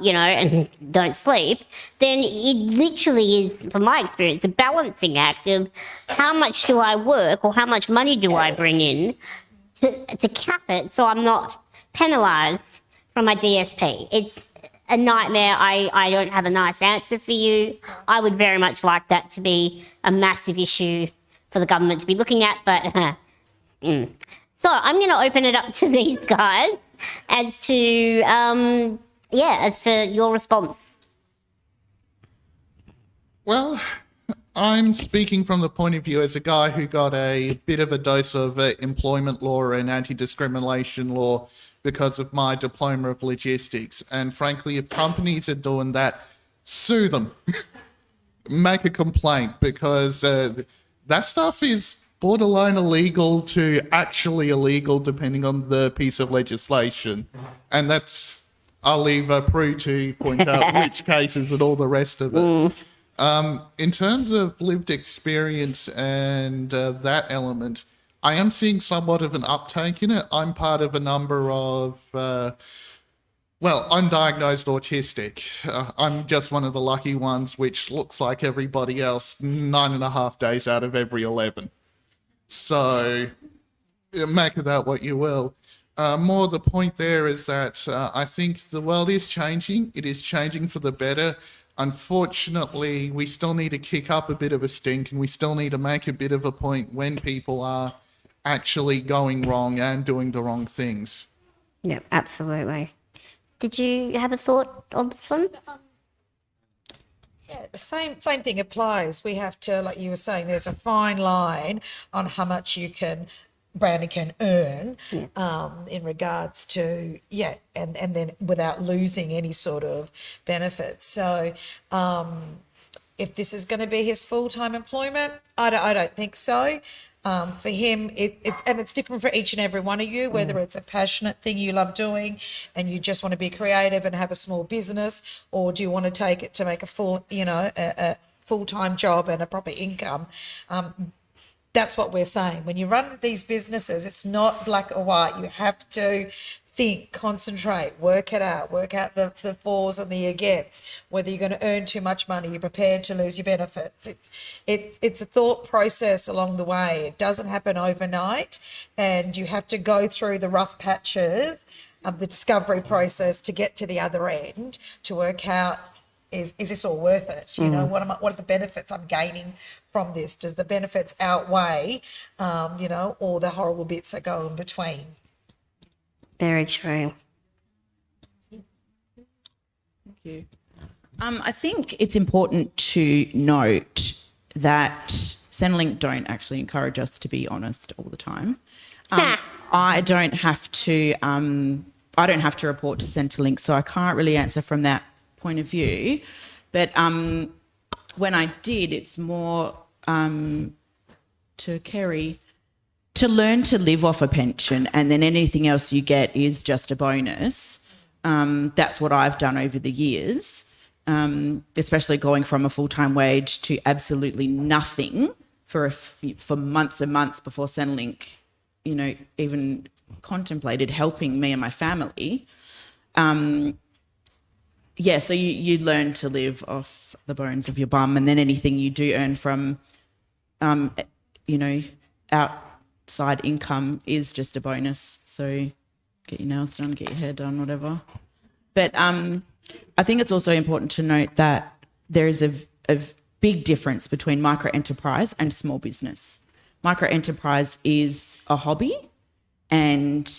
you know, and don't sleep, then it literally is, from my experience, a balancing act of how much do I work or how much money do I bring in to cap it so I'm not penalised from my DSP. It's a nightmare. I don't have a nice answer for you. I would very much like that to be a massive issue for the government to be looking at, but So I'm going to open it up to these guys as to as to your response. Well, I'm speaking from the point of view as a guy who got a bit of a dose of employment law and anti-discrimination law because of my diploma of logistics. And frankly, if companies are doing that, sue them. Make a complaint, because that stuff is borderline illegal to actually illegal, depending on the piece of legislation. And that's, I'll leave Prue to point out which cases and all the rest of it. In terms of lived experience and that element, I am seeing somewhat of an uptake in it. I'm part of a number of, undiagnosed autistic. I'm just one of the lucky ones, which looks like everybody else 9.5 days out of every 11. So make of that what you will. More the point there is that I think the world is changing. It is changing for the better. Unfortunately, we still need to kick up a bit of a stink, and we still need to make a bit of a point when people are actually going wrong and doing the wrong things. Yeah, absolutely. Did you have a thought on this one? Yeah, the same thing applies. We have to, like you were saying, there's a fine line on how much Brandon can earn in regards to, and then without losing any sort of benefits. So if this is going to be his full-time employment, I don't think so. For him, it's different for each and every one of you, whether it's a passionate thing you love doing and you just want to be creative and have a small business, or do you want to take it to make a full-time job and a proper income. That's what we're saying. When you run these businesses, it's not black or white. You have to think, concentrate, work it out, work out the fors and the against, whether you're going to earn too much money, you're prepared to lose your benefits. It's a thought process along the way. It doesn't happen overnight, and you have to go through the rough patches of the discovery process to get to the other end to work out, is this all worth it? You know, what are the benefits I'm gaining from this? Does the benefits outweigh, all the horrible bits that go in between? Very true. Thank you. I think it's important to note that Centrelink don't actually encourage us to be honest all the time. I don't have to report to Centrelink, so I can't really answer from that point of view. But when I did, it's more to Kerry, to learn to live off a pension, and then anything else you get is just a bonus. That's what I've done over the years, especially going from a full-time wage to absolutely nothing for months and months before Centrelink, even contemplated helping me and my family. So you learn to live off the bones of your bum, and then anything you do earn from, outside income is just a bonus. So get your nails done, get your hair done, whatever. But I think it's also important to note that there is a big difference between micro-enterprise and small business. Micro-enterprise is a hobby, and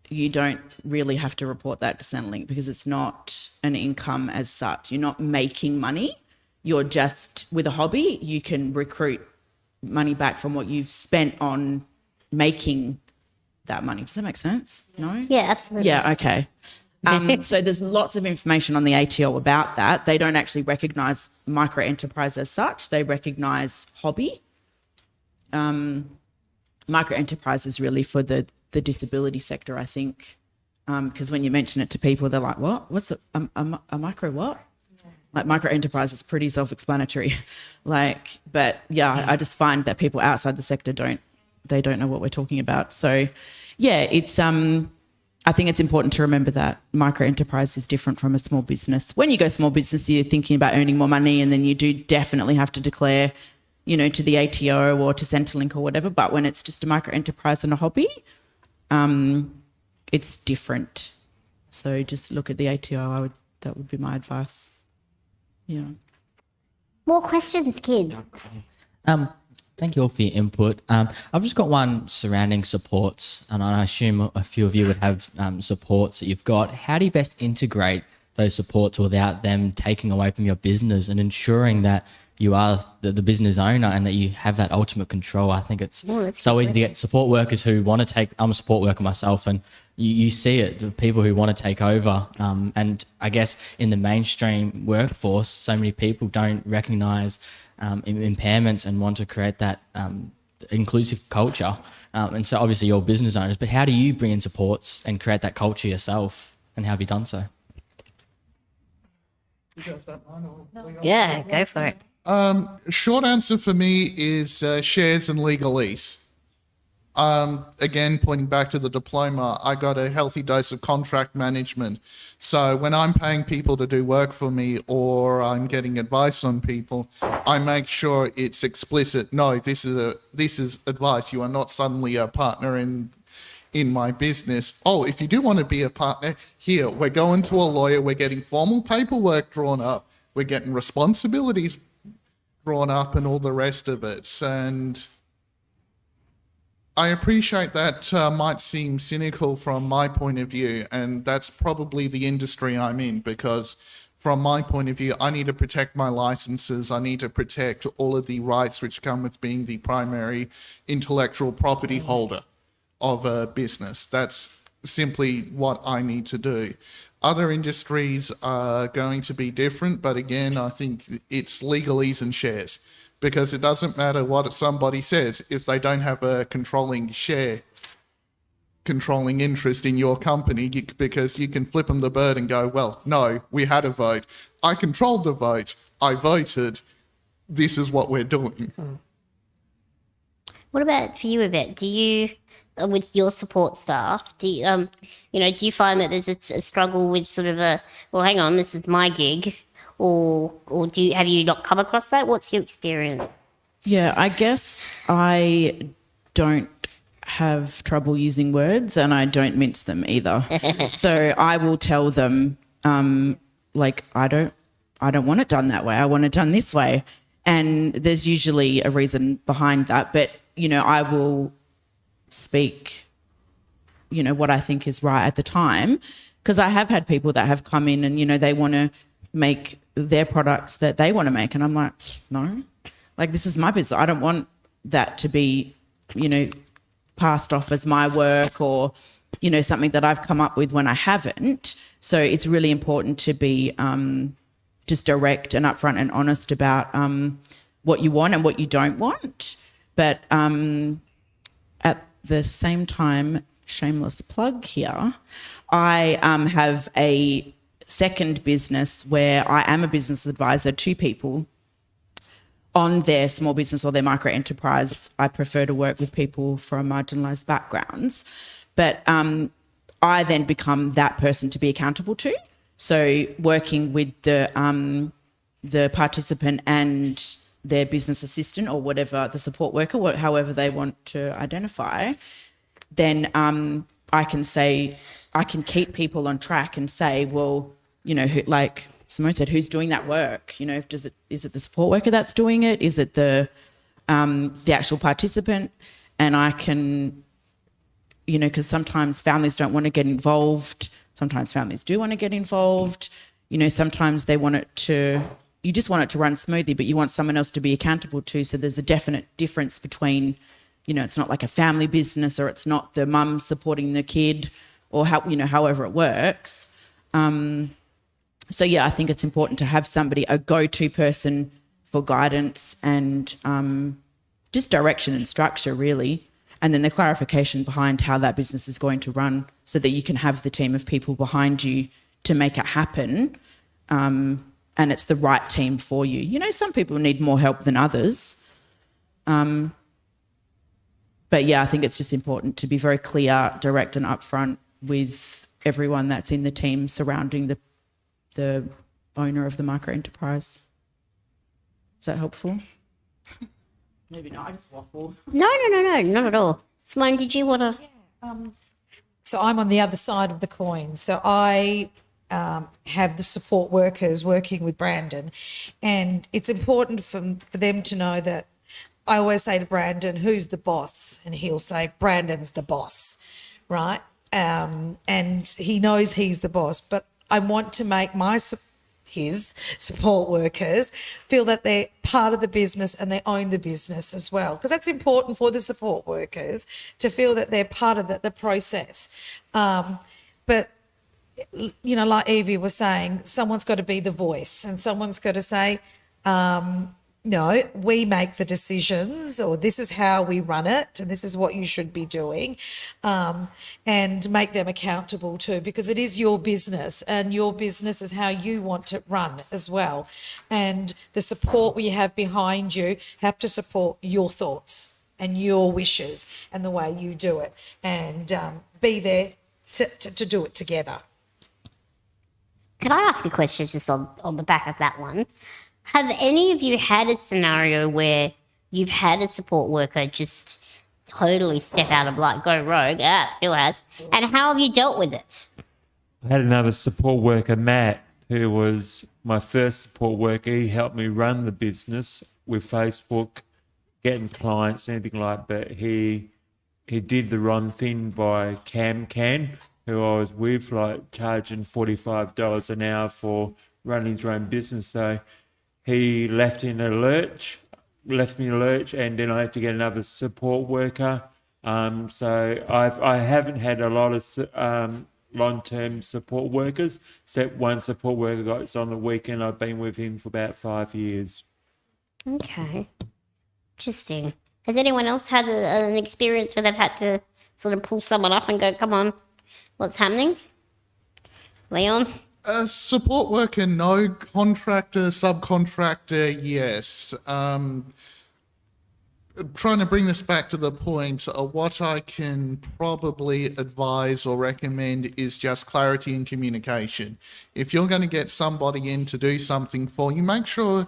you don't really have to report that to Centrelink because it's not an income as such. You're not making money. You're just, with a hobby, you can recruit money back from what you've spent on making that money. Does that make sense? No? Yeah, absolutely. Yeah, okay. So there's lots of information on the ATO about that. They don't actually recognise micro-enterprise as such. They recognise hobby. Micro-enterprise is really for the disability sector, I think, because when you mention it to people, they're like, what? What's a micro what? Like micro-enterprise is pretty self-explanatory. But yeah, I just find that people outside the sector don't know what we're talking about. So yeah, it's I think it's important to remember that micro-enterprise is different from a small business. When you go small business, you're thinking about earning more money, and then you do definitely have to declare, to the ATO or to Centrelink or whatever. But when it's just a micro-enterprise and a hobby, it's different. So just look at the ATO. That would be my advice. Yeah. More questions, kids? Thank you all for your input. I've just got one surrounding supports, and I assume a few of you would have supports that you've got. How do you best integrate those supports without them taking away from your business and ensuring that you are the business owner and that you have that ultimate control? I think it's so easy to get support workers who want to take, I'm a support worker myself, and you see it, the people who want to take over. And I guess in the mainstream workforce, so many people don't recognise impairments and want to create that inclusive culture. And so obviously you're business owners, but how do you bring in supports and create that culture yourself, and how have you done so? Yeah, go for it. Short answer for me is shares and legalese. Again, pointing back to the diploma, I got a healthy dose of contract management. So when I'm paying people to do work for me or I'm getting advice on people, I make sure it's explicit. No, this is advice. You are not suddenly a partner in my business. Oh, if you do want to be a partner, here, we're going to a lawyer, we're getting formal paperwork drawn up, we're getting responsibilities drawn up and all the rest of it. And I appreciate that might seem cynical from my point of view, and that's probably the industry I'm in, because from my point of view, I need to protect my licenses. I need to protect all of the rights which come with being the primary intellectual property holder of a business. That's simply what I need to do. Other industries are going to be different, but again, I think it's legalese and shares, because it doesn't matter what somebody says if they don't have a controlling interest in your company, because you can flip them the bird and go, well, no, we had a vote. I controlled the vote. I voted. This is what we're doing. What about for you, Yvette? Do you, with your support staff, do you, do you find that there's a struggle with sort of well, hang on, this is my gig, or have you not come across that? What's your experience? Yeah, I guess I don't have trouble using words, and I don't mince them either. So I will tell them, like, I don't want it done that way. I want it done this way. And there's usually a reason behind that. But, I will speak, what I think is right at the time, because I have had people that have come in and, they want to make their products that they want to make. And I'm like, no, like, this is my business. I don't want that to be, passed off as my work or, something that I've come up with when I haven't. So it's really important to be just direct and upfront and honest about what you want and what you don't want. But at the same time, shameless plug here, I have a second business where I am a business advisor to people on their small business or their micro enterprise. I prefer to work with people from marginalised backgrounds, but I then become that person to be accountable to. So working with the participant and their business assistant or whatever, the support worker, however they want to identify, then I can keep people on track and say, well, like Simone said, who's doing that work? Is it the support worker that's doing it? Is it the actual participant? And I can, because sometimes families don't want to get involved. Sometimes families do want to get involved. Sometimes they want it to, you just want it to run smoothly, but you want someone else to be accountable to. So there's a definite difference between, it's not like a family business, or it's not the mum supporting the kid, or however it works. So yeah, I think it's important to have somebody, a go-to person for guidance and just direction and structure, really. And then the clarification behind how that business is going to run, so that you can have the team of people behind you to make it happen. And it's the right team for you. Some people need more help than others. But yeah, I think it's just important to be very clear, direct and upfront with everyone that's in the team surrounding the owner of the micro enterprise. Is that helpful? Maybe not, I just waffle. No, not at all. Simone, did you want to? So I'm on the other side of the coin. So I have the support workers working with Brandon, and it's important for them to know that I always say to Brandon, who's the boss? And he'll say, Brandon's the boss, right? And he knows he's the boss, but I want to make his support workers feel that they're part of the business and they own the business as well, because that's important for the support workers to feel that they're part of the process. But, like Evie was saying, someone's got to be the voice, and someone's got to say, no, we make the decisions, or this is how we run it, and this is what you should be doing, and make them accountable too, because it is your business, and your business is how you want it run as well. And the support we have behind you have to support your thoughts. and your wishes and the way you do it, and be there to do it together. Can I ask a question just on the back of that one? Have any of you had a scenario where you've had a support worker just totally step out of line, go rogue? Still has. And how have you dealt with it? I had another support worker, Matt, who was my first support worker. He helped me run the business with Facebook, getting clients, anything like that. He did the wrong thing by Can, who I was with, like charging $45 an hour for running his own business. So he left me in a lurch, and then I had to get another support worker. So I haven't had a lot of long-term support workers, except one support worker got on the weekend. I've been with him for about 5 years. Okay. Interesting. Has anyone else had an experience where they've had to sort of pull someone up and go, come on, what's happening? Leon? Support worker, no. Contractor, subcontractor, yes. Trying to bring this back to the point, what I can probably advise or recommend is just clarity and communication. If you're going to get somebody in to do something for you, make sure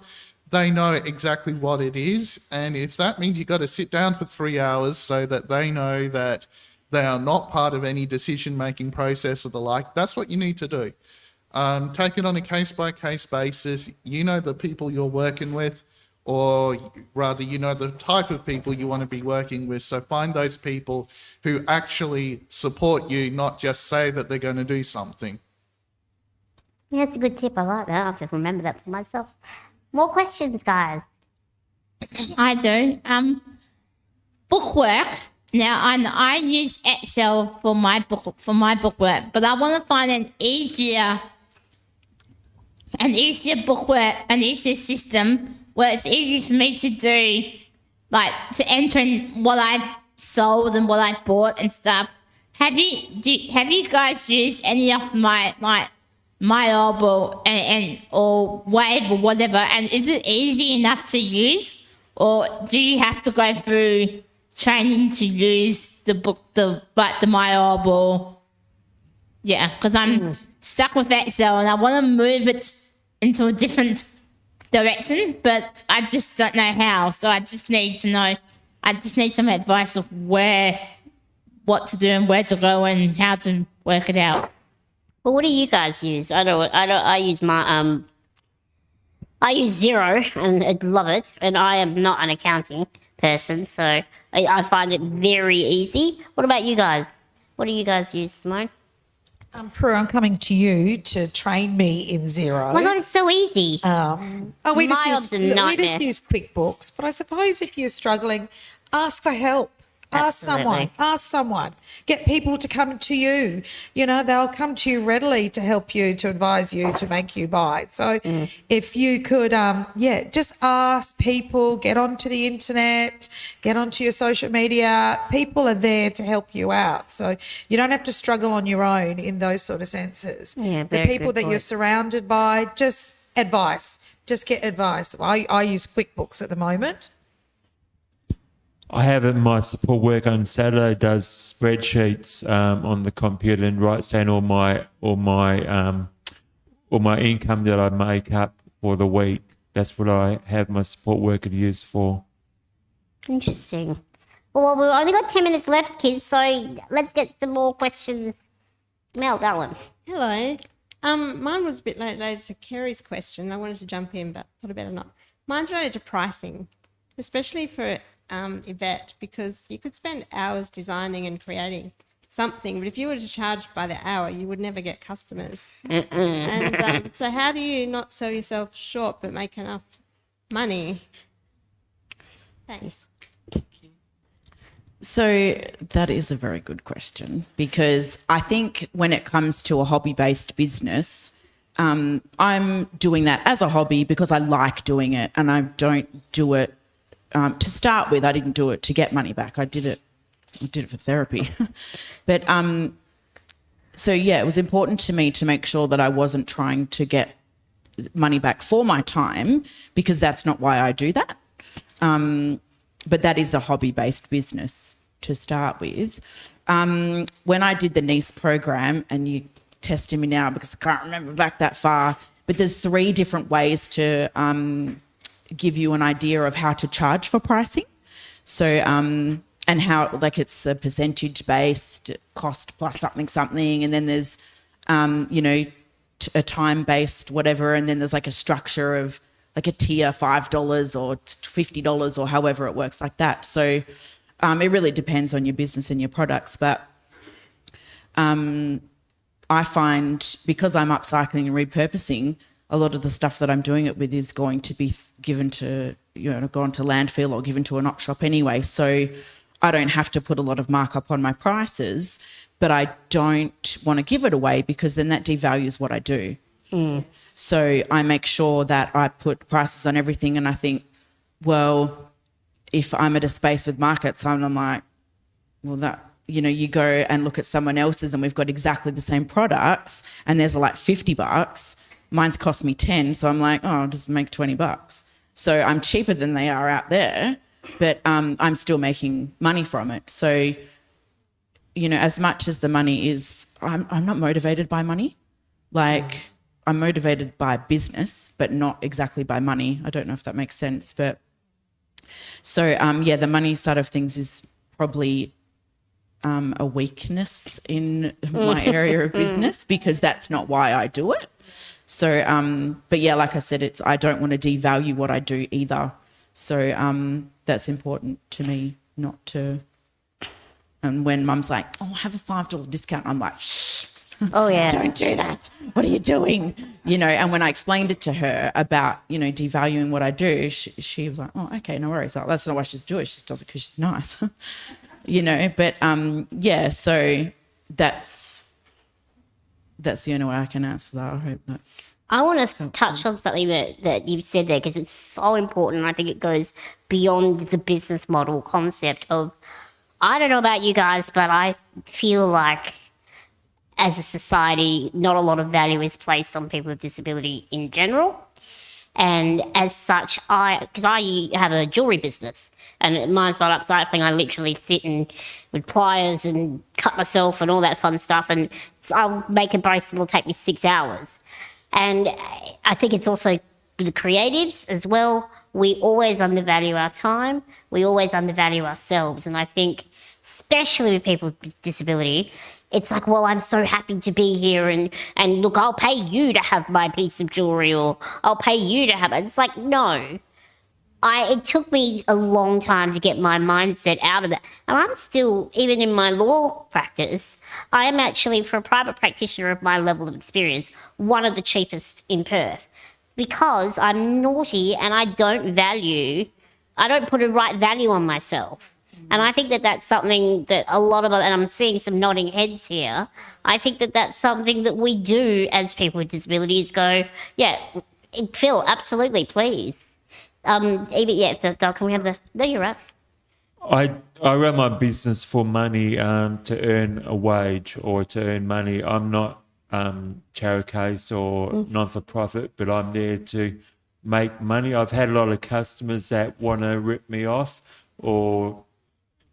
they know exactly what it is. And if that means you've got to sit down for 3 hours so that they know that they are not part of any decision-making process or the like, that's what you need to do. Take it on a case-by-case basis. You know the people you're working with, or rather, you know the type of people you want to be working with. So find those people who actually support you, not just say that they're going to do something. Yeah, that's a good tip. I like that. I'll have to remember that for myself. More questions, guys. I do. Bookwork. Now, I use Excel for my bookwork, but I want to find an easier bookwork, an easier system where it's easy for me to do, like to enter in what I've sold and what I've bought and stuff. Have you guys used any of my Orbital and or Wave or whatever? And is it easy enough to use, or do you have to go through training to use the My Orbital? Yeah, because I'm stuck with Excel and I want to move it into a different direction, but I just don't know how. So I just need to know. I just need some advice of what to do and where to go and how to work it out. Well, what do you guys use? I use my I use Zero and I love it, and I am not an accounting person, so I find it very easy. What about you guys? What do you guys use, Simone? Prue, I'm coming to you to train me in Zero. Oh my God, it's so easy. We just nightmare. use QuickBooks, but I suppose if you're struggling, ask for help. Ask someone. Get people to come to you. You know, they'll come to you readily to help you, to advise you, to make you buy. So if you could, just ask people, get onto the internet, get onto your social media. People are there to help you out. So you don't have to struggle on your own in those sort of senses. Yeah, the people that you're surrounded by, just advice. Just get advice. I use QuickBooks at the moment. I have it. My support work on Saturday does spreadsheets on the computer and writes down all my income that I make up for the week. That's what I have my support worker to use for. Interesting. Well, we've only got 10 minutes left, kids, so let's get some more questions. Mel, that one. Hello. Mine was a bit related to Kerry's question. I wanted to jump in, but thought I better not. Mine's related to pricing, especially for Yvette, because you could spend hours designing and creating something, but if you were to charge by the hour, you would never get customers. And so how do you not sell yourself short but make enough money? Thanks. So that is a very good question, because I think when it comes to a hobby-based business, I'm doing that as a hobby because I like doing it, and I don't do it to start with. I didn't do it to get money back. I did it for therapy. But so yeah, it was important to me to make sure that I wasn't trying to get money back for my time, because that's not why I do that. but that is a hobby-based business to start with. When I did the NEIS program, and you testing me now because I can't remember back that far, but there's 3 different ways to give you an idea of how to charge for pricing. So, and how, like, it's a percentage-based cost plus something, and then there's, you know, a time-based whatever, and then there's like a structure of like a tier $5 or $50 or however it works like that. So it really depends on your business and your products. But I find, because I'm upcycling and repurposing, a lot of the stuff that I'm doing it with is going to be given to, you know, gone to landfill or given to an op shop anyway. So I don't have to put a lot of markup on my prices, but I don't want to give it away because then that devalues what I do. So I make sure that I put prices on everything, and I think, well, if I'm at a space with markets, I'm like, well, that, you know, you go and look at someone else's and we've got exactly the same products and there's like $50, mine's cost me 10, so I'm like, oh, I'll just make $20. So I'm cheaper than they are out there, but I'm still making money from it. So, you know, as much as the money is, I'm not motivated by money. Like, I'm motivated by business, but not exactly by money. I don't know if that makes sense. But so, yeah, the money side of things is probably a weakness in my area of business because that's not why I do it. So, but yeah, like I said, I don't want to devalue what I do either. So that's important to me not to. And when Mum's like, oh, have a $5 discount, I'm like, oh yeah, don't do that. What are you doing? You know, and when I explained it to her about, you know, devaluing what I do, she was like, oh, okay, no worries. Like, that's not why she's doing it. She just does it because she's nice. You know, but yeah, so that's the only way I can answer that. I hope that's. I want to touch on something that you've said there because it's so important. I think it goes beyond the business model concept of, I don't know about you guys, but I feel like as a society, not a lot of value is placed on people with disability in general. And as such, because I have a jewellery business and mine's not upcycling, I literally sit with pliers and cut myself and all that fun stuff. And I'll make a bracelet, it'll take me 6 hours. And I think it's also the creatives as well. We always undervalue our time. We always undervalue ourselves. And I think, especially with people with disability, it's like, well, I'm so happy to be here and look, I'll pay you to have my piece of jewellery or I'll pay you to have it. It's like, no. It took me a long time to get my mindset out of that. And I'm still, even in my law practice, I am actually, for a private practitioner of my level of experience, one of the cheapest in Perth because I'm naughty and I don't put a right value on myself. And I think that that's something that a lot of, and I'm seeing some nodding heads here, I think that that's something that we do as people with disabilities go, yeah, Phil, absolutely, please. Can we have no, you're right. I run my business for money, to earn a wage or to earn money. I'm not charity case or non-for-profit, but I'm there to make money. I've had a lot of customers that want to rip me off or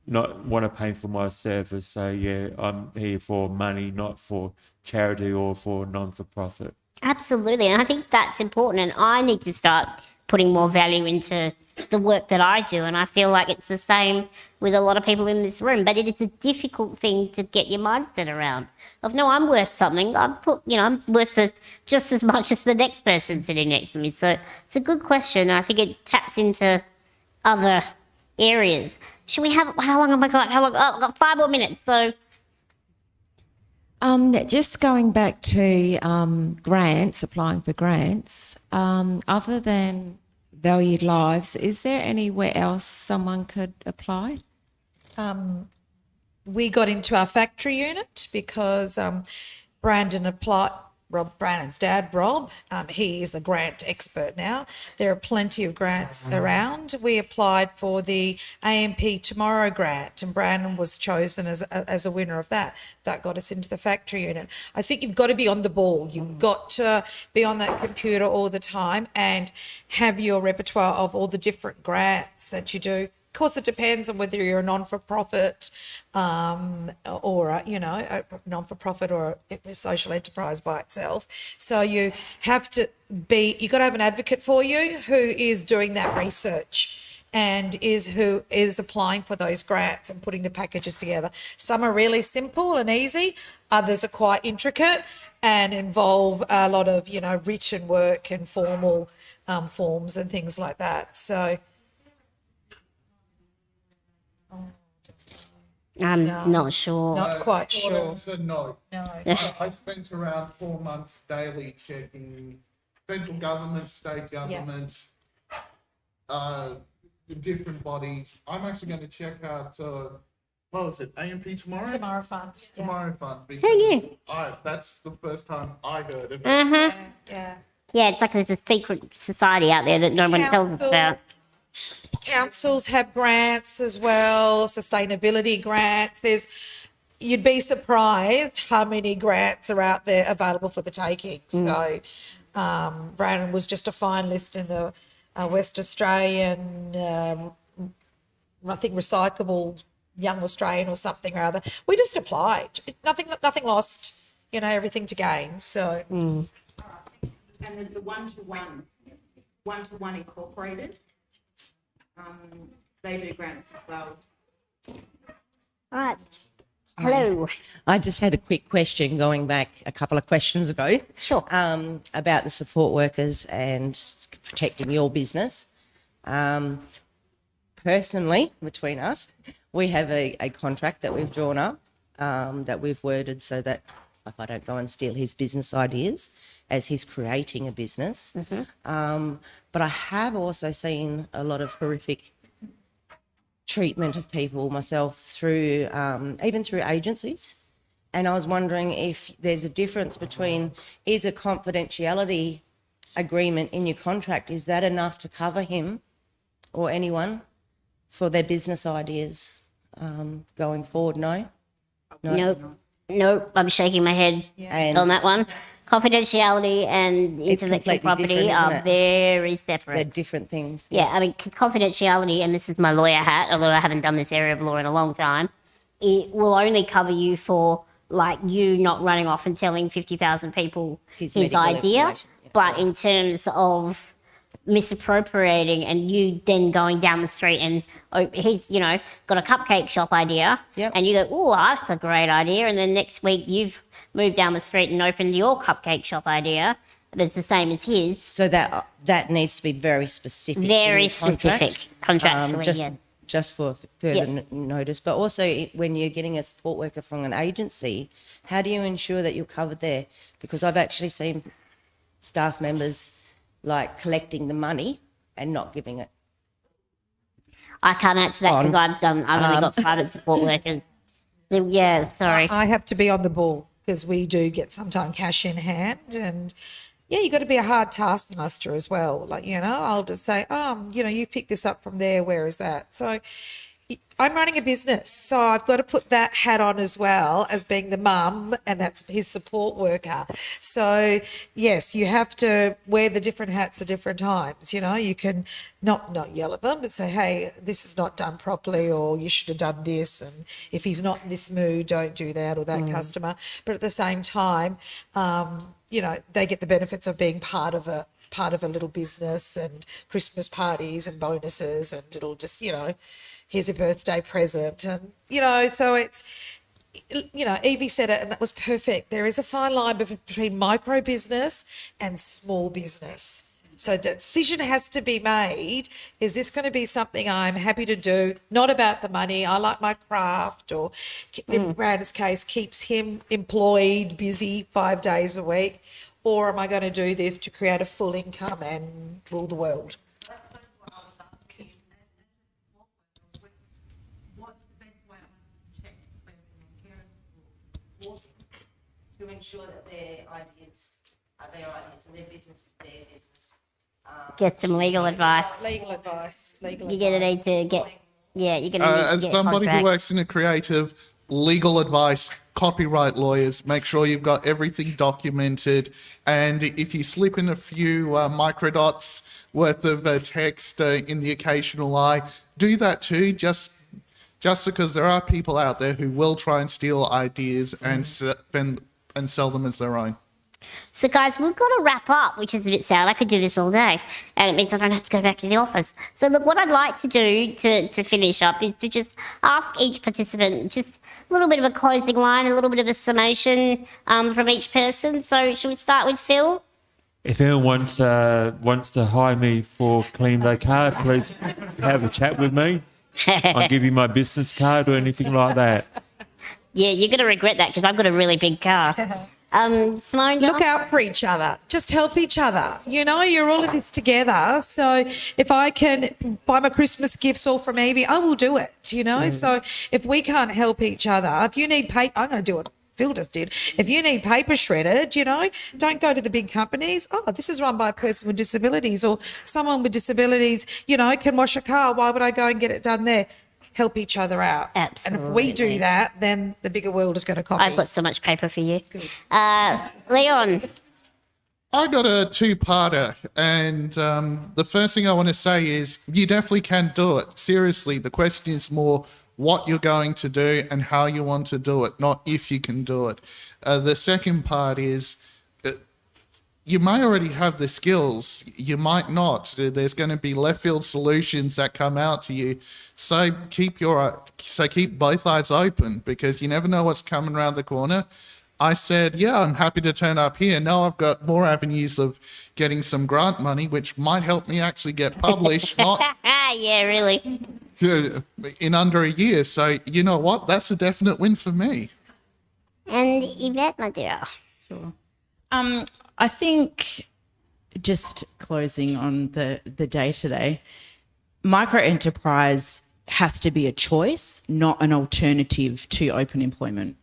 not want to pay for my service. So yeah, I'm here for money, not for charity or for non-for-profit. Absolutely, and I think that's important, and I need to start putting more value into the work that I do, and I feel like it's the same with a lot of people in this room, but it is a difficult thing to get your mindset around of, no, I'm worth something. I'm worth just as much as the next person sitting next to me. So it's a good question. I think it taps into other areas. Should we have, how long have I got? Oh, I've got 5 more minutes, so. Just going back to grants, applying for grants, other than Valued Lives, is there anywhere else someone could apply? We got into our factory unit because Brandon applied. Brandon's dad, Rob, he is the grant expert now. There are plenty of grants around. We applied for the AMP Tomorrow grant and Brandon was chosen as a winner of that. That got us into the factory unit. I think you've got to be on the ball. You've got to be on that computer all the time and have your repertoire of all the different grants that you do. course, it depends on whether you're a non-for-profit or a non-for-profit or a social enterprise by itself. So you have to you've got to have an advocate for you who is doing that research and who is applying for those grants and putting the packages together. Some are really simple and easy. Others are quite intricate and involve a lot of, written work and formal forms and things like that. So I'm not sure. Not quite Short sure. answer, no. No. I spent around 4 months daily checking central government, state government, the different bodies. I'm actually going to check out, what was it, AMP tomorrow? Tomorrow Fund. Tomorrow Fund. yeah. Because that's the first time I heard of it. Yeah. Yeah, it's like there's a secret society out there that no one tells us about. Councils have grants as well, sustainability grants. You'd be surprised how many grants are out there available for the taking. So Brandon was just a finalist in the West Australian, I think Recyclable Young Australian or something or other. We just applied. Nothing lost, everything to gain. So. And there's the one-to-one incorporated. They do grants as well. All right. Hello. I just had a quick question going back a couple of questions ago. Sure. About the support workers and protecting your business. Personally, between us, we have a contract that we've drawn up that we've worded so that I don't go and steal his business ideas as he's creating a business. But I have also seen a lot of horrific treatment of people myself through, even through agencies. And I was wondering if there's a difference between, is a confidentiality agreement in your contract, is that enough to cover him or anyone for their business ideas going forward? No? Nope. I'm shaking my head on that one. Confidentiality and intellectual property are very separate. They're different things. Yeah, I mean, confidentiality, and this is my lawyer hat, although I haven't done this area of law in a long time, it will only cover you for, like, you not running off and telling 50,000 people his idea. But in terms of misappropriating and you then going down the street and he's, got a cupcake shop idea and you go, oh, that's a great idea. And then next week you've moved down the street and opened your cupcake shop idea that's the same as his. So that needs to be very specific. Very specific contractually, just for further notice. But also when you're getting a support worker from an agency, how do you ensure that you're covered there? Because I've actually seen staff members like collecting the money and not giving it. I can't answer that because I've only got private support workers. Yeah, sorry. I have to be on the ball because we do get sometimes cash in hand, and you got to be a hard taskmaster as well. Like, I'll just say, you picked this up from there. Where is that? So I'm running a business, so I've got to put that hat on as well as being the mum, and that's his support worker. So yes, you have to wear the different hats at different times. You can not yell at them, but say, hey, this is not done properly, or you should have done this. And if he's not in this mood, don't do that, or that customer. But at the same time, they get the benefits of being part of a little business and Christmas parties and bonuses, and it'll just, here's a birthday present. And, so it's, Evie said it and that was perfect. There is a fine line between micro business and small business. So the decision has to be made. Is this going to be something I'm happy to do? Not about the money. I like my craft, or in Brandon's case, keeps him employed, busy 5 days a week. Or am I going to do this to create a full income and rule the world? To ensure that their ideas are their ideas and their business is their business. Get some legal advice. Legal advice. You're going to need to get, you're going to need to As get somebody who contract. works in a creative, legal advice, copyright lawyers, make sure you've got everything documented. And if you slip in a few microdots worth of text in the occasional lie, do that too, just because there are people out there who will try and steal ideas and sell them as their own. So, guys, we've got to wrap up, which is a bit sad. I could do this all day, and it means I don't have to go back to the office. So, look, what I'd like to do to finish up is to just ask each participant just a little bit of a closing line, a little bit of a summation from each person. So, should we start with Phil? If anyone wants to hire me for clean their car, please have a chat with me. I'll give you my business card or anything like that. Yeah, you're going to regret that because I've got a really big car. Simone? Look out for each other. Just help each other. You know, you're all in this together. So if I can buy my Christmas gifts all from Evie, I will do it, you know. So if we can't help each other, if you need paper, I'm going to do it. Phil just did. If you need paper shredded, you know, don't go to the big companies. Oh, this is run by a person with disabilities, or someone with disabilities, you know, can wash a car. Why would I go and get it done there? Help each other out. Absolutely. And if we do that, then the bigger world is going to copy. I've got so much paper for you. Good. Leon? I got a two-parter, and the first thing I want to say is you definitely can do it. Seriously, the question is more what you're going to do and how you want to do it, not if you can do it. The second part is you may already have the skills, you might not. There's going to be left field solutions that come out to you. So keep both eyes open, because you never know what's coming around the corner. I said, yeah, I'm happy to turn up here. Now I've got more avenues of getting some grant money, which might help me actually get published, not yeah, really. in under a year. So you know what? That's a definite win for me. And Yvette, my dear. Sure. I think, just closing on the day today, micro enterprise has to be a choice, not an alternative to open employment.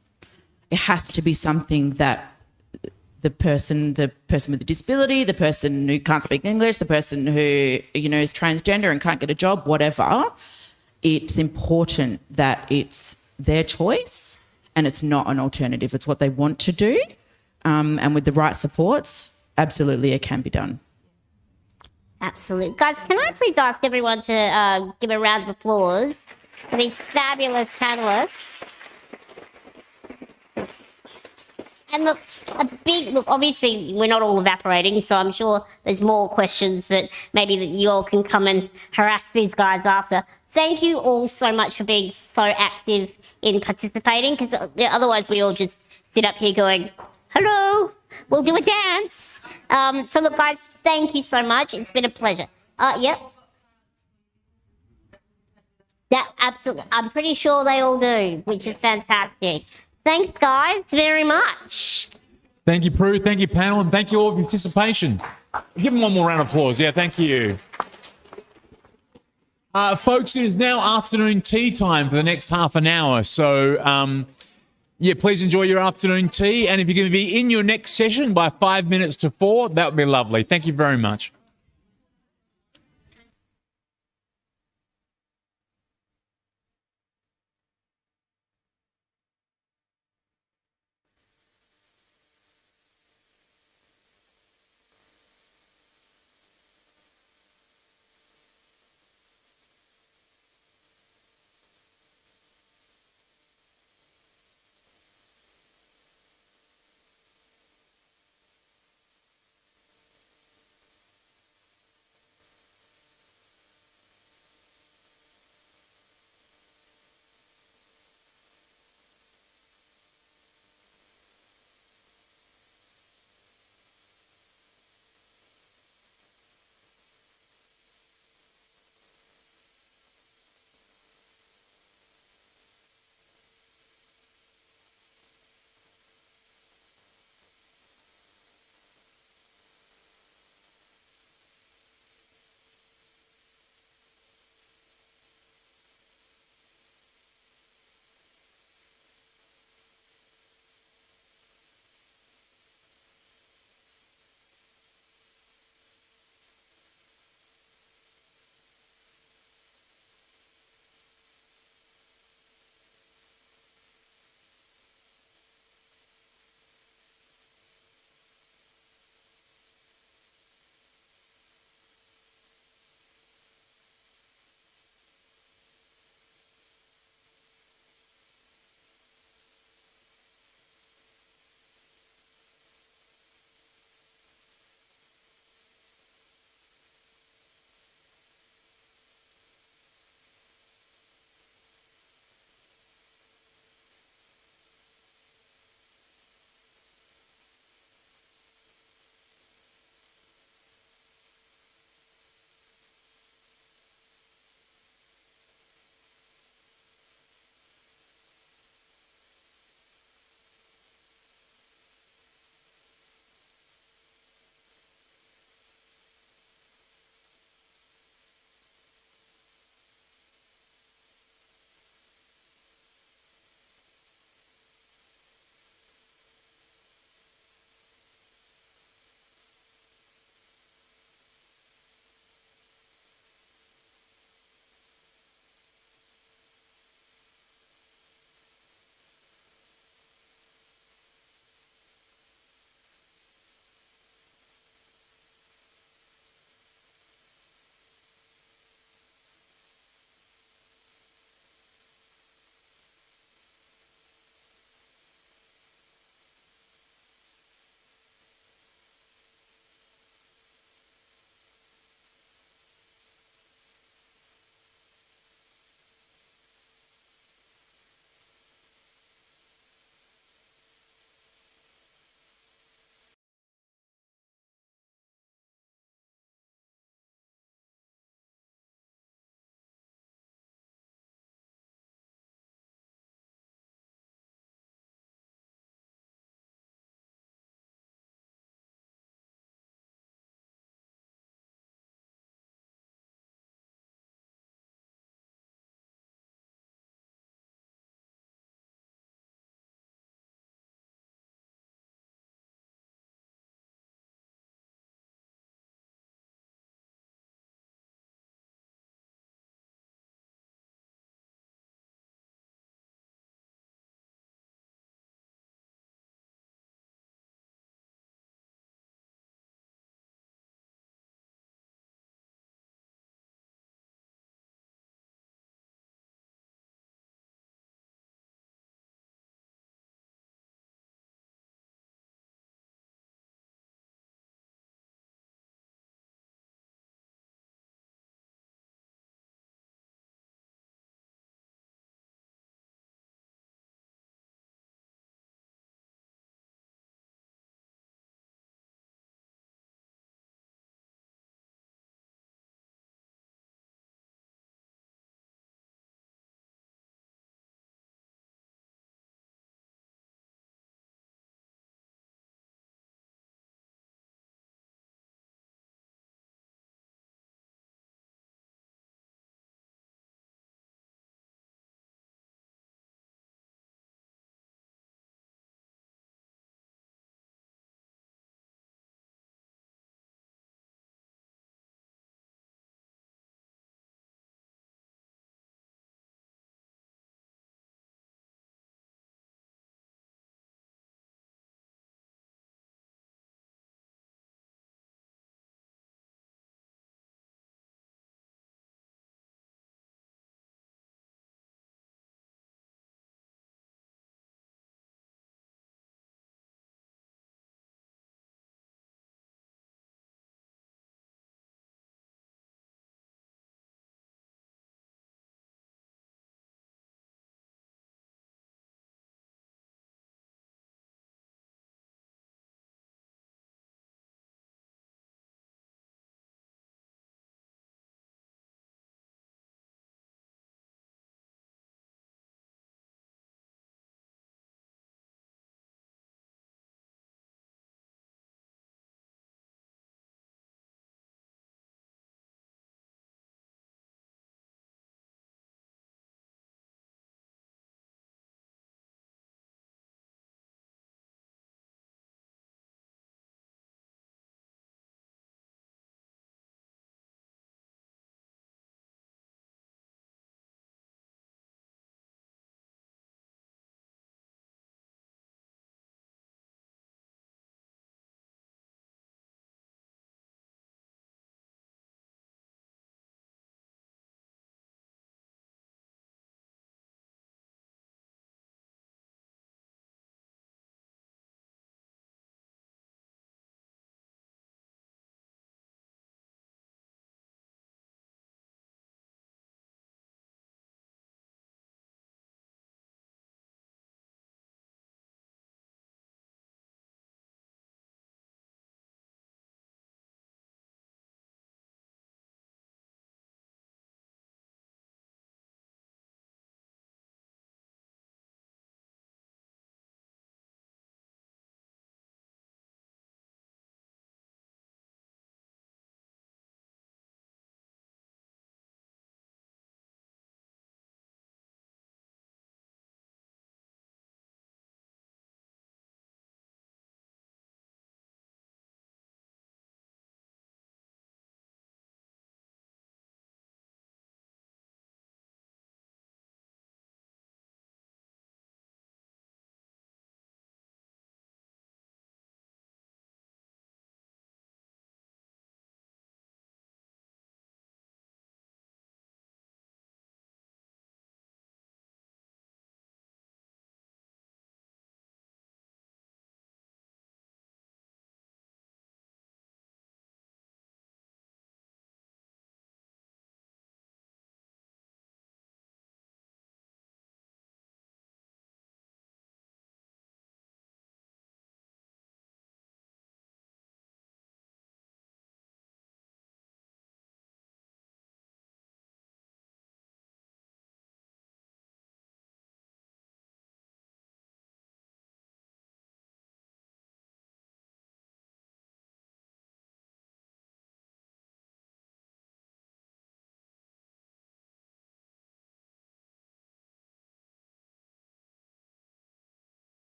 It has to be something that the person with a disability, the person who can't speak English, the person who, you know, is transgender and can't get a job, whatever, it's important that it's their choice and it's not an alternative. It's what they want to do. And with the right supports, absolutely it can be done. Absolutely. Guys, can I please ask everyone to give a round of applause for these fabulous panellists? And look, obviously we're not all evaporating, so I'm sure there's more questions that maybe that you all can come and harass these guys after. Thank you all so much for being so active in participating, because otherwise we all just sit up here going, hello, we'll do a dance. So look, guys, thank you so much. It's been a pleasure. Yep. Yeah, absolutely. I'm pretty sure they all do, which is fantastic. Thanks, guys, very much. Thank you, Prue. Thank you, panel. And thank you all for participation. Give them one more round of applause. Yeah, thank you. Folks, it is now afternoon tea time for the next half an hour. So, yeah, please enjoy your afternoon tea. And if you're going to be in your next session by 5 minutes to 4, that would be lovely. Thank you very much.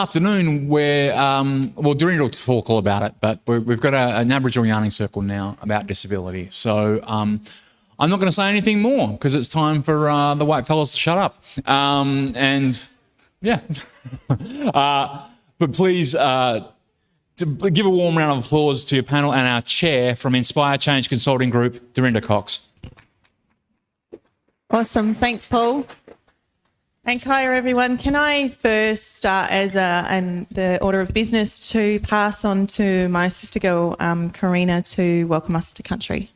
Afternoon, where Doreen will talk all about it, but we've got an Aboriginal yarning circle now about disability. So I'm not going to say anything more because it's time for the white fellas to shut up. And yeah, but please to give a warm round of applause to your panel and our chair from Inspire Change Consulting Group, Dorinda Cox. Awesome, thanks, Paul. And hi everyone. Can I first start as the order of business to pass on to my sister girl, Karina, to welcome us to country.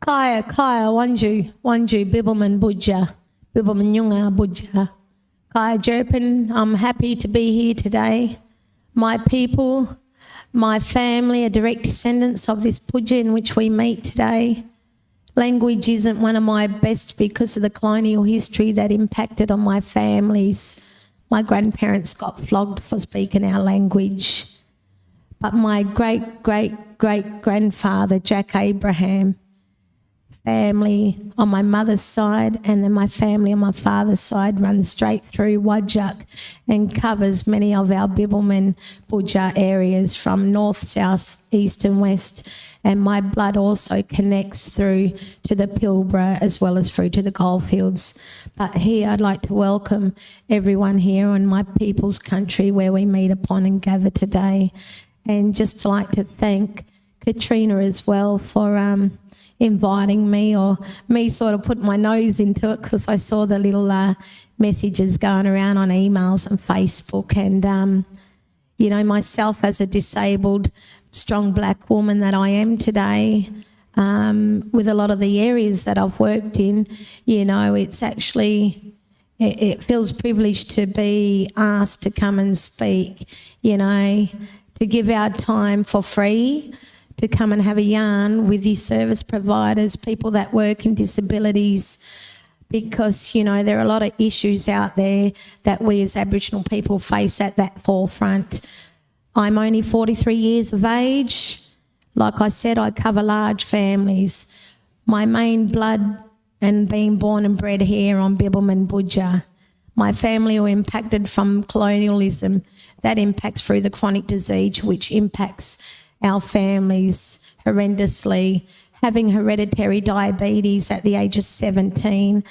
Kaya, Wanju, Bibbleman Budja, Bibbleman Yunga Budja. Kaya Jerpin, I'm happy to be here today. My people, my family are direct descendants of this Budja in which we meet today. Language isn't one of my best because of the colonial history that impacted on my families. My grandparents got flogged for speaking our language. But my great-great-great-grandfather, Jack Abraham, family on my mother's side and then my family on my father's side runs straight through Whadjuk and covers many of our Bibbleman Budja areas from north, south, east and west. And my blood also connects through to the Pilbara as well as through to the goldfields. But here I'd like to welcome everyone here on my people's country where we meet upon and gather today. And just like to thank Katrina as well for inviting me, or me sort of put my nose into it because I saw the little messages going around on emails and Facebook. And, you know, myself as a disabled strong black woman that I am today, with a lot of the areas that I've worked in, you know, it's actually, it feels privileged to be asked to come and speak, you know, to give our time for free, to come and have a yarn with these service providers, people that work in disabilities, because, you know, there are a lot of issues out there that we as Aboriginal people face at that forefront. I'm only 43 years of age. Like I said, I cover large families. My main blood and being born and bred here on Bibbleman Budja. My family were impacted from colonialism. That impacts through the chronic disease, which impacts our families horrendously. Having hereditary diabetes at the age of 17.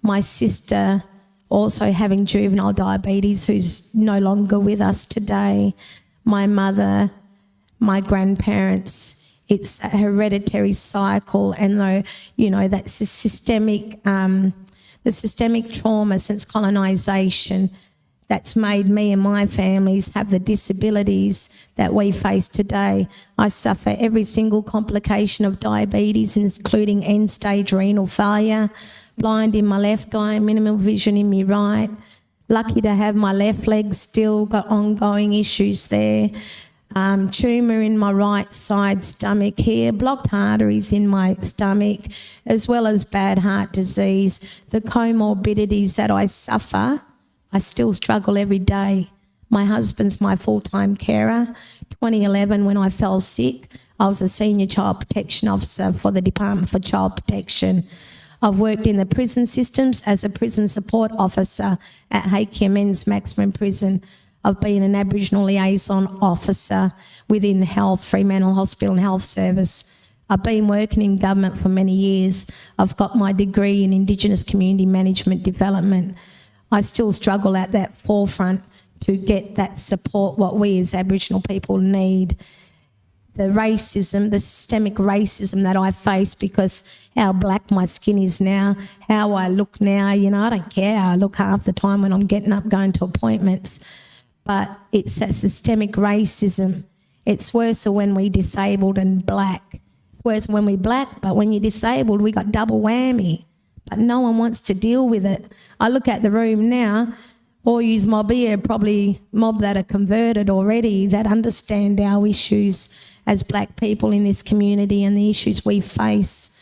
My sister also having juvenile diabetes, who's no longer with us today. My mother, my grandparents, it's that hereditary cycle, and that's the systemic trauma since colonisation that's made me and my families have the disabilities that we face today. I suffer every single complication of diabetes, including end-stage renal failure, blind in my left eye, minimal vision in my right. Lucky to have my left leg still got ongoing issues there. Tumour in my right side stomach here, blocked arteries in my stomach, as well as bad heart disease. The comorbidities that I suffer, I still struggle every day. My husband's my full-time carer. 2011, when I fell sick, I was a senior child protection officer for the Department for Child Protection. I've worked in the prison systems as a prison support officer at HQMN's Maximum Prison. I've been an Aboriginal liaison officer within health, Fremantle Hospital and Health Service. I've been working in government for many years. I've got my degree in Indigenous Community Management Development. I still struggle at that forefront to get that support, what we as Aboriginal people need. The racism, the systemic racism that I face because how black my skin is now, how I look now, you know, I don't care how I look half the time when I'm getting up going to appointments. But it's that systemic racism. It's worse when we're disabled and black. It's worse when we're black, but when you're disabled, we got double whammy. But no one wants to deal with it. I look at the room now, all yous mob here, probably mob that are converted already, that understand our issues as black people in this community and the issues we face.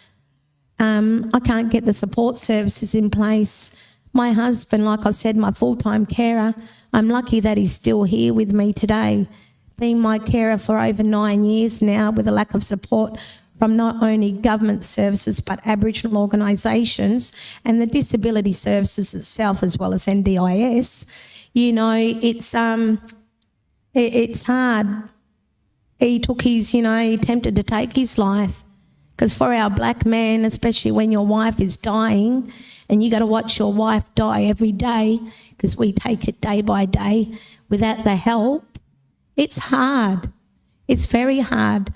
I can't get the support services in place. My husband, like I said, my full-time carer, I'm lucky that he's still here with me today, being my carer for over 9 years now with a lack of support from not only government services but Aboriginal organisations and the disability services itself, as well as NDIS. You know, it's hard. He took his, you know, he attempted to take his life. Because for our black men, especially when your wife is dying and you got to watch your wife die every day, because we take it day by day without the help, it's hard. It's very hard.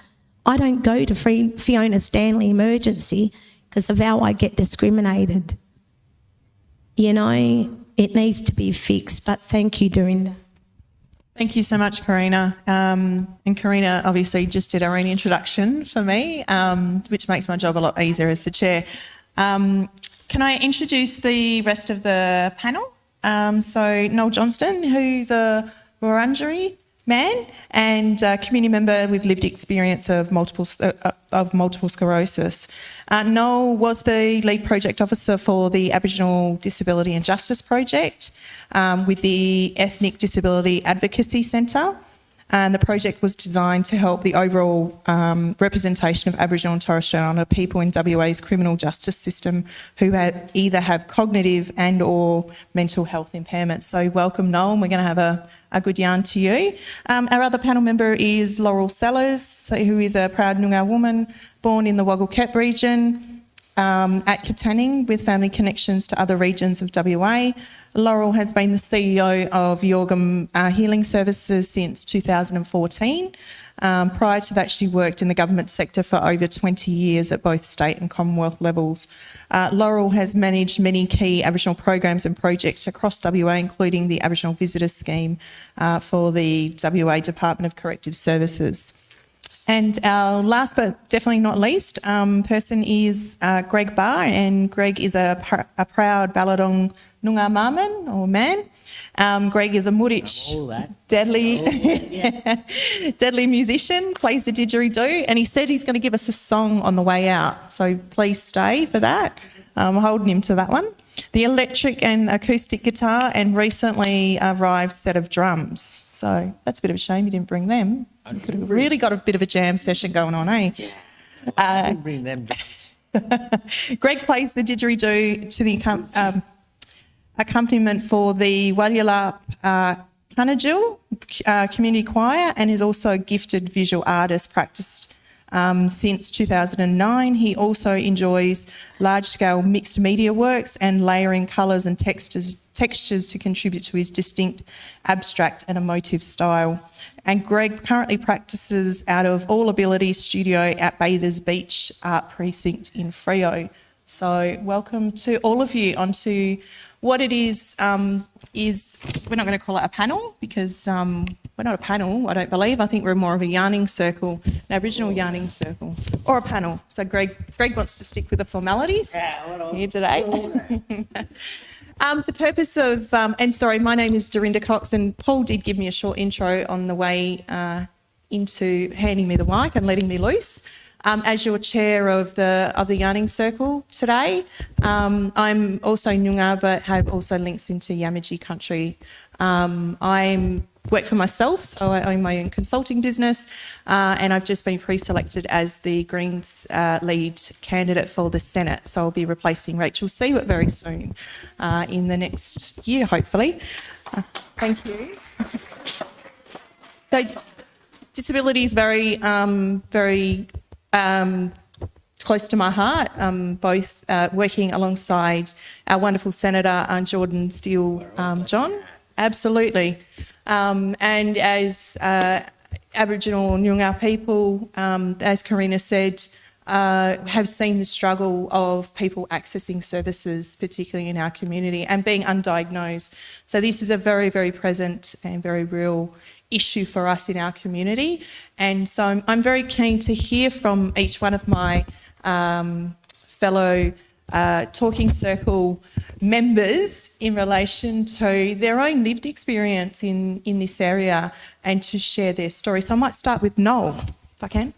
I don't go to Fiona Stanley Emergency because of how I get discriminated. You know, it needs to be fixed, but thank you, Dorinda. Thank you so much, Karina. And Karina obviously just did her own introduction for me, which makes my job a lot easier as the chair. Can I introduce the rest of the panel? So Noel Johnston, who's a Wurundjeri man and a community member with lived experience of multiple sclerosis. Noel was the lead project officer for the Aboriginal Disability and Justice Project with the Ethnic Disability Advocacy Centre. And the project was designed to help the overall representation of Aboriginal and Torres Strait Islander people in WA's criminal justice system who either have cognitive and or mental health impairments. So welcome, Noel, and we're going to have a good yarn to you. Our other panel member is Laurel Sellers, who is a proud Noongar woman born in the Waggle-Kep region at Katanning with family connections to other regions of WA. Laurel has been the CEO of Yorgum Healing Services since 2014. Prior to that, she worked in the government sector for over 20 years at both state and Commonwealth levels. Laurel has managed many key Aboriginal programs and projects across WA, including the Aboriginal Visitor Scheme for the WA Department of Corrective Services. And our last but definitely not least person is Greg Barr, and Greg is a proud Balladong Noongar Marman or man. Greg is a Murich deadly musician, plays the didgeridoo, and he said he's going to give us a song on the way out. So please stay for that. I'm holding him to that one. The electric and acoustic guitar and recently arrived set of drums. So that's a bit of a shame you didn't bring them. You could have really got a bit of a jam session going on, eh? I didn't bring them drums. Greg plays the didgeridoo to the accompaniment for the Wadyalup Kanajil community choir, and is also a gifted visual artist, practiced since 2009. He also enjoys large-scale mixed media works and layering colours and textures to contribute to his distinct abstract and emotive style. And Greg currently practices out of All Abilities Studio at Bathers Beach Art Precinct in Freo. So welcome to all of you onto what it is we're not going to call it a panel because we're not a panel, I don't believe. I think we're more of a yarning circle, an Aboriginal yarning circle, or a panel. So Greg wants to stick with the formalities here today. The purpose of, and sorry, my name is Dorinda Cox, and Paul did give me a short intro on the way into handing me the mic and letting me loose. As your chair of the yarning circle today, I'm also Noongar, but have also links into Yamaji country. I work for myself, so I own my own consulting business, and I've just been pre-selected as the Greens lead candidate for the Senate. So I'll be replacing Rachel Seward very soon, in the next year, hopefully. Thank you. So disability is very close to my heart, both working alongside our wonderful Senator Jordan Steele John. Absolutely. And as Aboriginal Noongar people, as Karina said, have seen the struggle of people accessing services, particularly in our community, and being undiagnosed. So this is a very, very present and very real issue for us in our community. And so I'm very keen to hear from each one of my fellow Talking Circle members in relation to their own lived experience in this area and to share their story. So I might start with Noel, if I can.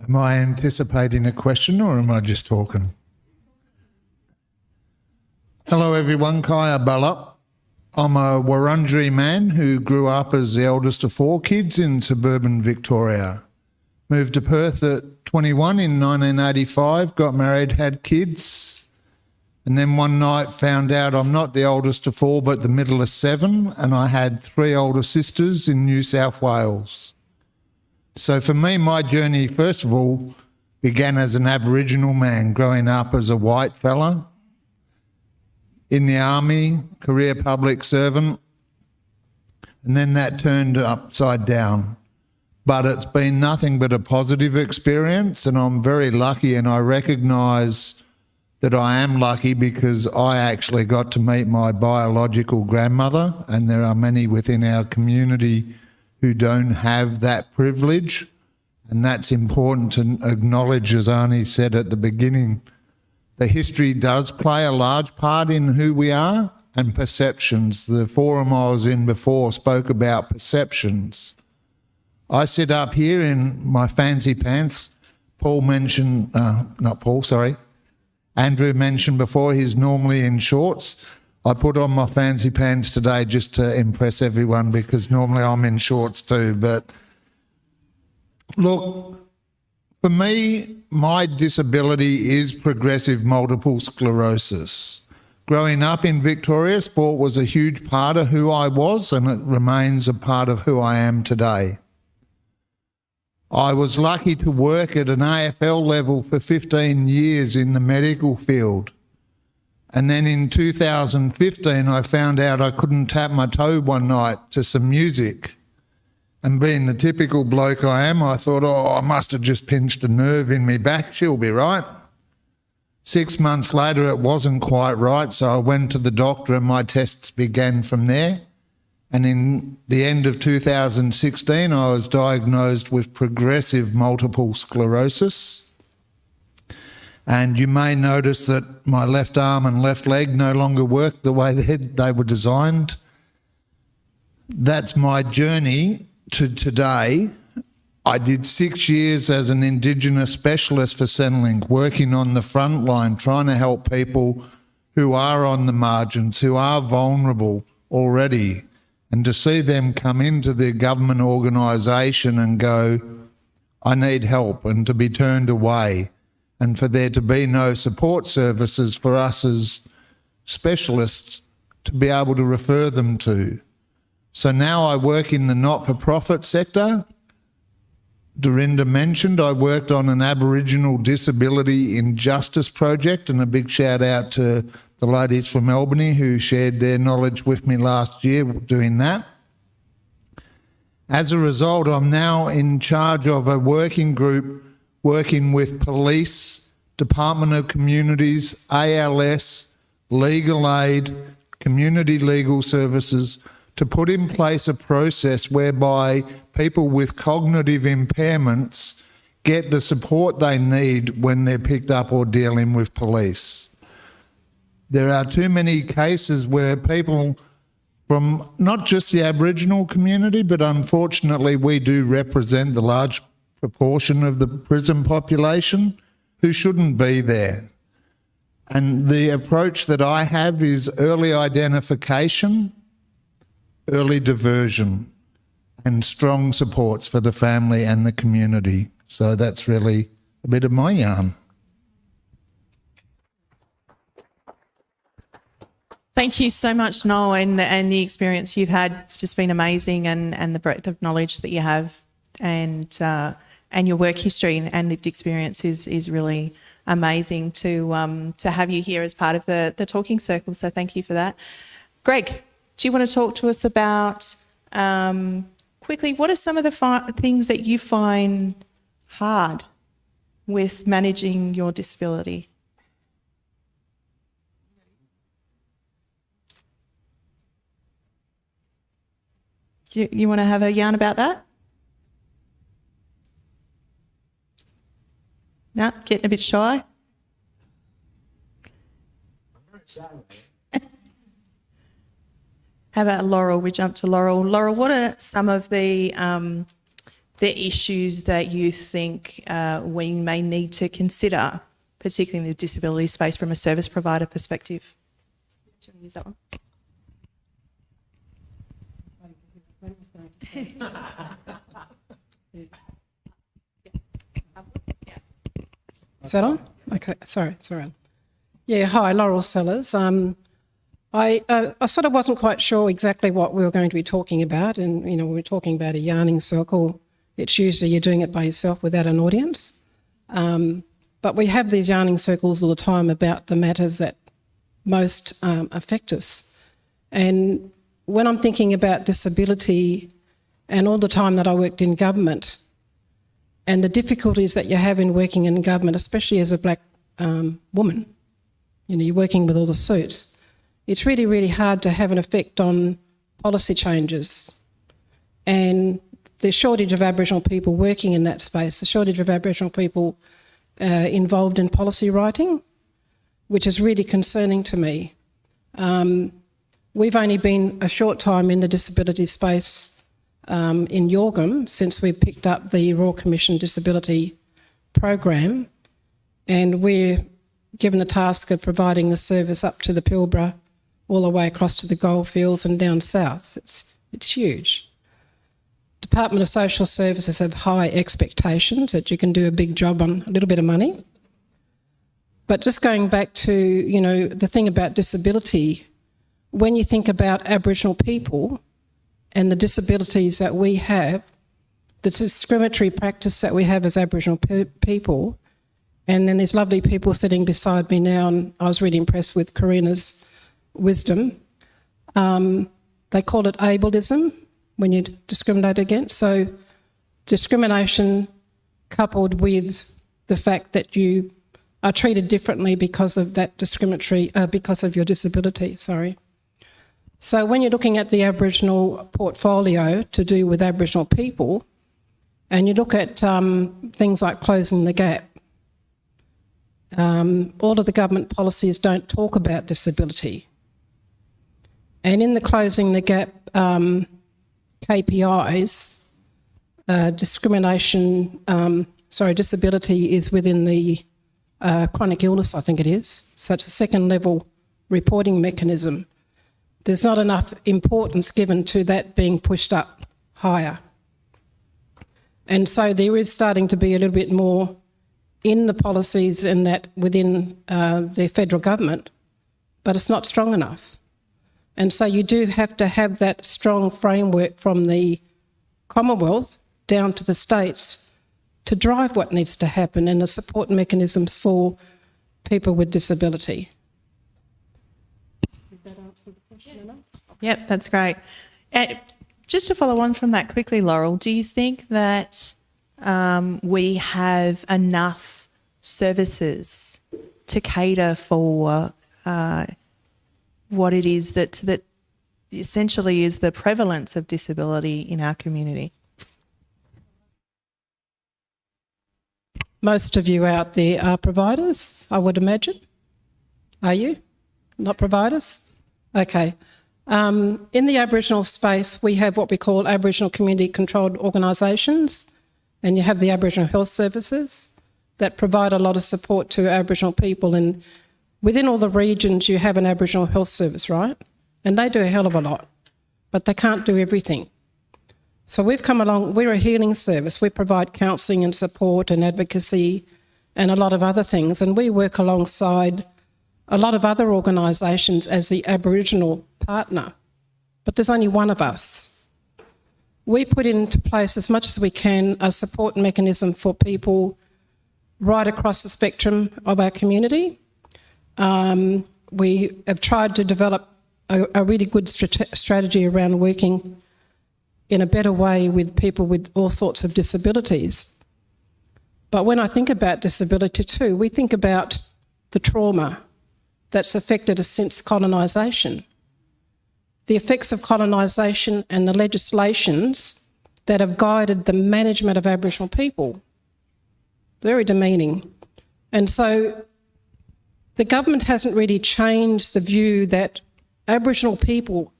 Am I anticipating a question or am I just talking? Hello everyone, Kaya Ballup. I'm a Wurundjeri man who grew up as the eldest of 4 kids in suburban Victoria. Moved to Perth at 21 in 1985, got married, had kids, and then one night found out I'm not the oldest of 4 but the middle of 7, and I had 3 older sisters in New South Wales. So for me, my journey, first of all, began as an Aboriginal man, growing up as a white fella, in the army, career public servant, and then that turned upside down. But it's been nothing but a positive experience, and I'm very lucky, and I recognise that I am lucky because I actually got to meet my biological grandmother, and there are many within our community who don't have that privilege, and that's important to acknowledge, as Arnie said at the beginning. The history does play a large part in who we are, and perceptions. The forum I was in before spoke about perceptions. I sit up here in my fancy pants. Andrew mentioned before he's normally in shorts. I put on my fancy pants today just to impress everyone because normally I'm in shorts too. But look, for me, my disability is progressive multiple sclerosis. Growing up in Victoria, sport was a huge part of who I was, and it remains a part of who I am today. I was lucky to work at an AFL level for 15 years in the medical field. And then in 2015, I found out I couldn't tap my toe one night to some music. And being the typical bloke I am, I thought, I must have just pinched a nerve in my back. She'll be right. 6 months later, it wasn't quite right, so I went to the doctor and my tests began from there. And in the end of 2016, I was diagnosed with progressive multiple sclerosis. And you may notice that my left arm and left leg no longer work the way they were designed. That's my journey to today. I did 6 years as an Indigenous specialist for Centrelink, working on the front line, trying to help people who are on the margins, who are vulnerable already. And to see them come into their government organisation and go, I need help, and to be turned away, and for there to be no support services for us as specialists to be able to refer them to. So now I work in the not-for-profit sector. Dorinda mentioned I worked on an Aboriginal Disability Injustice project, and a big shout out to the ladies from Albany who shared their knowledge with me last year doing that. As a result, I'm now in charge of a working group working with police, Department of Communities, ALS, legal aid, community legal services, to put in place a process whereby people with cognitive impairments get the support they need when they're picked up or dealing with police. There are too many cases where people from not just the Aboriginal community, but unfortunately we do represent the large proportion of the prison population who shouldn't be there. And the approach that I have is early identification, early diversion, and strong supports for the family and the community. So that's really a bit of my yarn. Thank you so much, Noel, and the experience you've had. It's just been amazing, and the breadth of knowledge that you have, and your work history and lived experience is really amazing to have you here as part of the talking circle. So thank you for that. Greg, do you want to talk to us about quickly what are some of the things that you find hard with managing your disability? You want to have a yarn about that? No, getting a bit shy? How about Laurel? We jump to Laurel. Laurel, what are some of the issues that you think we may need to consider, particularly in the disability space from a service provider perspective? Do you want to use that one? Is that on? Okay, sorry. Yeah, hi, Laurel Sellers. I sort of wasn't quite sure exactly what we were going to be talking about, and we were talking about a yarning circle. It's usually you're doing it by yourself without an audience, but we have these yarning circles all the time about the matters that most affect us. And when I'm thinking about disability, and all the time that I worked in government, and the difficulties that you have in working in government, especially as a black woman, you're working with all the suits. It's really, really hard to have an effect on policy changes. And the shortage of Aboriginal people working in that space, the shortage of Aboriginal people involved in policy writing, which is really concerning to me. We've only been a short time in the disability space in Yorgum since we picked up the Royal Commission Disability Program, and we're given the task of providing the service up to the Pilbara, all the way across to the Goldfields and down south. It's huge. Department of Social Services have high expectations that you can do a big job on a little bit of money. But just going back to, the thing about disability, when you think about Aboriginal people and the disabilities that we have, the discriminatory practice that we have as Aboriginal people, and then there's lovely people sitting beside me now, and I was really impressed with Karina's wisdom. They call it ableism when you discriminate against. So discrimination coupled with the fact that you are treated differently because of that because of your disability, So when you're looking at the Aboriginal portfolio to do with Aboriginal people, and you look at things like closing the gap, all of the government policies don't talk about disability. And in the closing the gap KPIs, disability is within the chronic illness, I think it is. So it's a second level reporting mechanism. There's not enough importance given to that being pushed up higher. And so there is starting to be a little bit more in the policies and that within the federal government, but it's not strong enough. And so you do have to have that strong framework from the Commonwealth down to the states to drive what needs to happen and the support mechanisms for people with disability. Did that answer the question enough? Yep, that's great. Just to follow on from that quickly, Laurel, do you think that we have enough services to cater for what it is that essentially is the prevalence of disability in our community? Most of you out there are providers, I would imagine. Are you? Not providers? Okay. In the Aboriginal space, we have what we call Aboriginal community controlled organisations, and you have the Aboriginal Health Services that provide a lot of support to Aboriginal people, and within all the regions you have an Aboriginal Health Service, right? And they do a hell of a lot, but they can't do everything. So we've come along, we're a healing service. We provide counselling and support and advocacy and a lot of other things, and we work alongside a lot of other organisations as the Aboriginal partner, but there's only one of us. We put into place as much as we can a support mechanism for people right across the spectrum of our community. We have tried to develop a really good strategy around working in a better way with people with all sorts of disabilities. But when I think about disability too, we think about the trauma that's affected us since colonisation. The effects of colonisation and the legislations that have guided the management of Aboriginal people. Very demeaning. And so the government hasn't really changed the view that Aboriginal people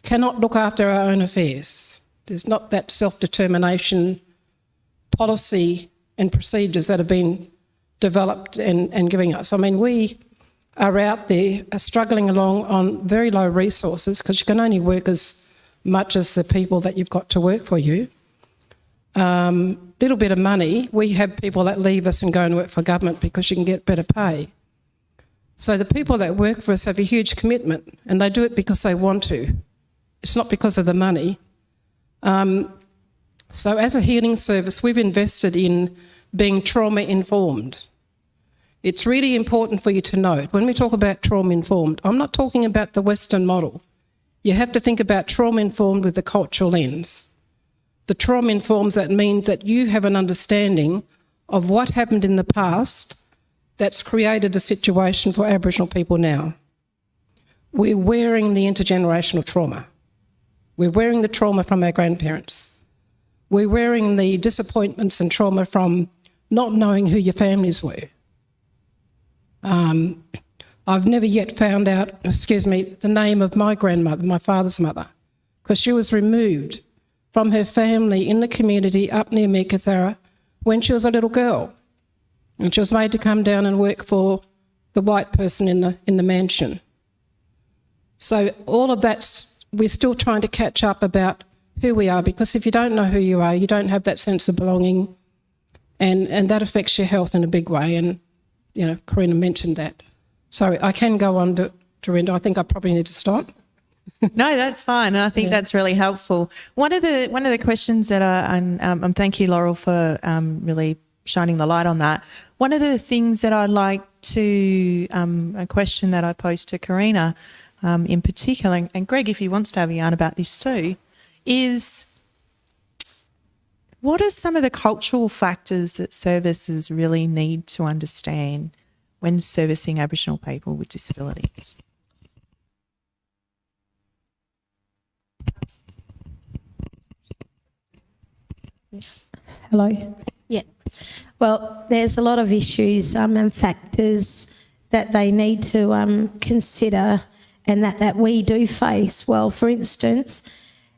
cannot look after our own affairs. There's not that self-determination policy and procedures that have been developed and giving us. I mean, we are out there struggling along on very low resources because you can only work as much as the people that you've got to work for you. Little bit of money, we have people that leave us and go and work for government because you can get better pay. So the people that work for us have a huge commitment, and they do it because they want to. It's not because of the money. So as a healing service, we've invested in being trauma-informed. It's really important for you to note, when we talk about trauma-informed, I'm not talking about the Western model. You have to think about trauma-informed with the cultural lens. The trauma-informed, that means that you have an understanding of what happened in the past that's created a situation for Aboriginal people now. We're wearing the intergenerational trauma. We're wearing the trauma from our grandparents. We're wearing the disappointments and trauma from not knowing who your families were. I've never yet found out, the name of my grandmother, my father's mother, because she was removed from her family in the community up near Meekatharra when she was a little girl. And she was made to come down and work for the white person in the mansion. So all of that, we're still trying to catch up about who we are, because if you don't know who you are, you don't have that sense of belonging, and that affects your health in a big way. And, you know, Karina mentioned that. Sorry, I can go on, Dorinda. I think I probably need to stop. No, that's fine. I think that's really helpful. One of the questions that thank you, Laurel, for really shining the light on that. One of the things that I'd like to, a question that I posed to Karina in particular, and Greg, if he wants to have a yarn about this too, is what are some of the cultural factors that services really need to understand when servicing Aboriginal people with disabilities? Hello? Yeah. Well, there's a lot of issues and factors that they need to consider and that we do face. Well, for instance,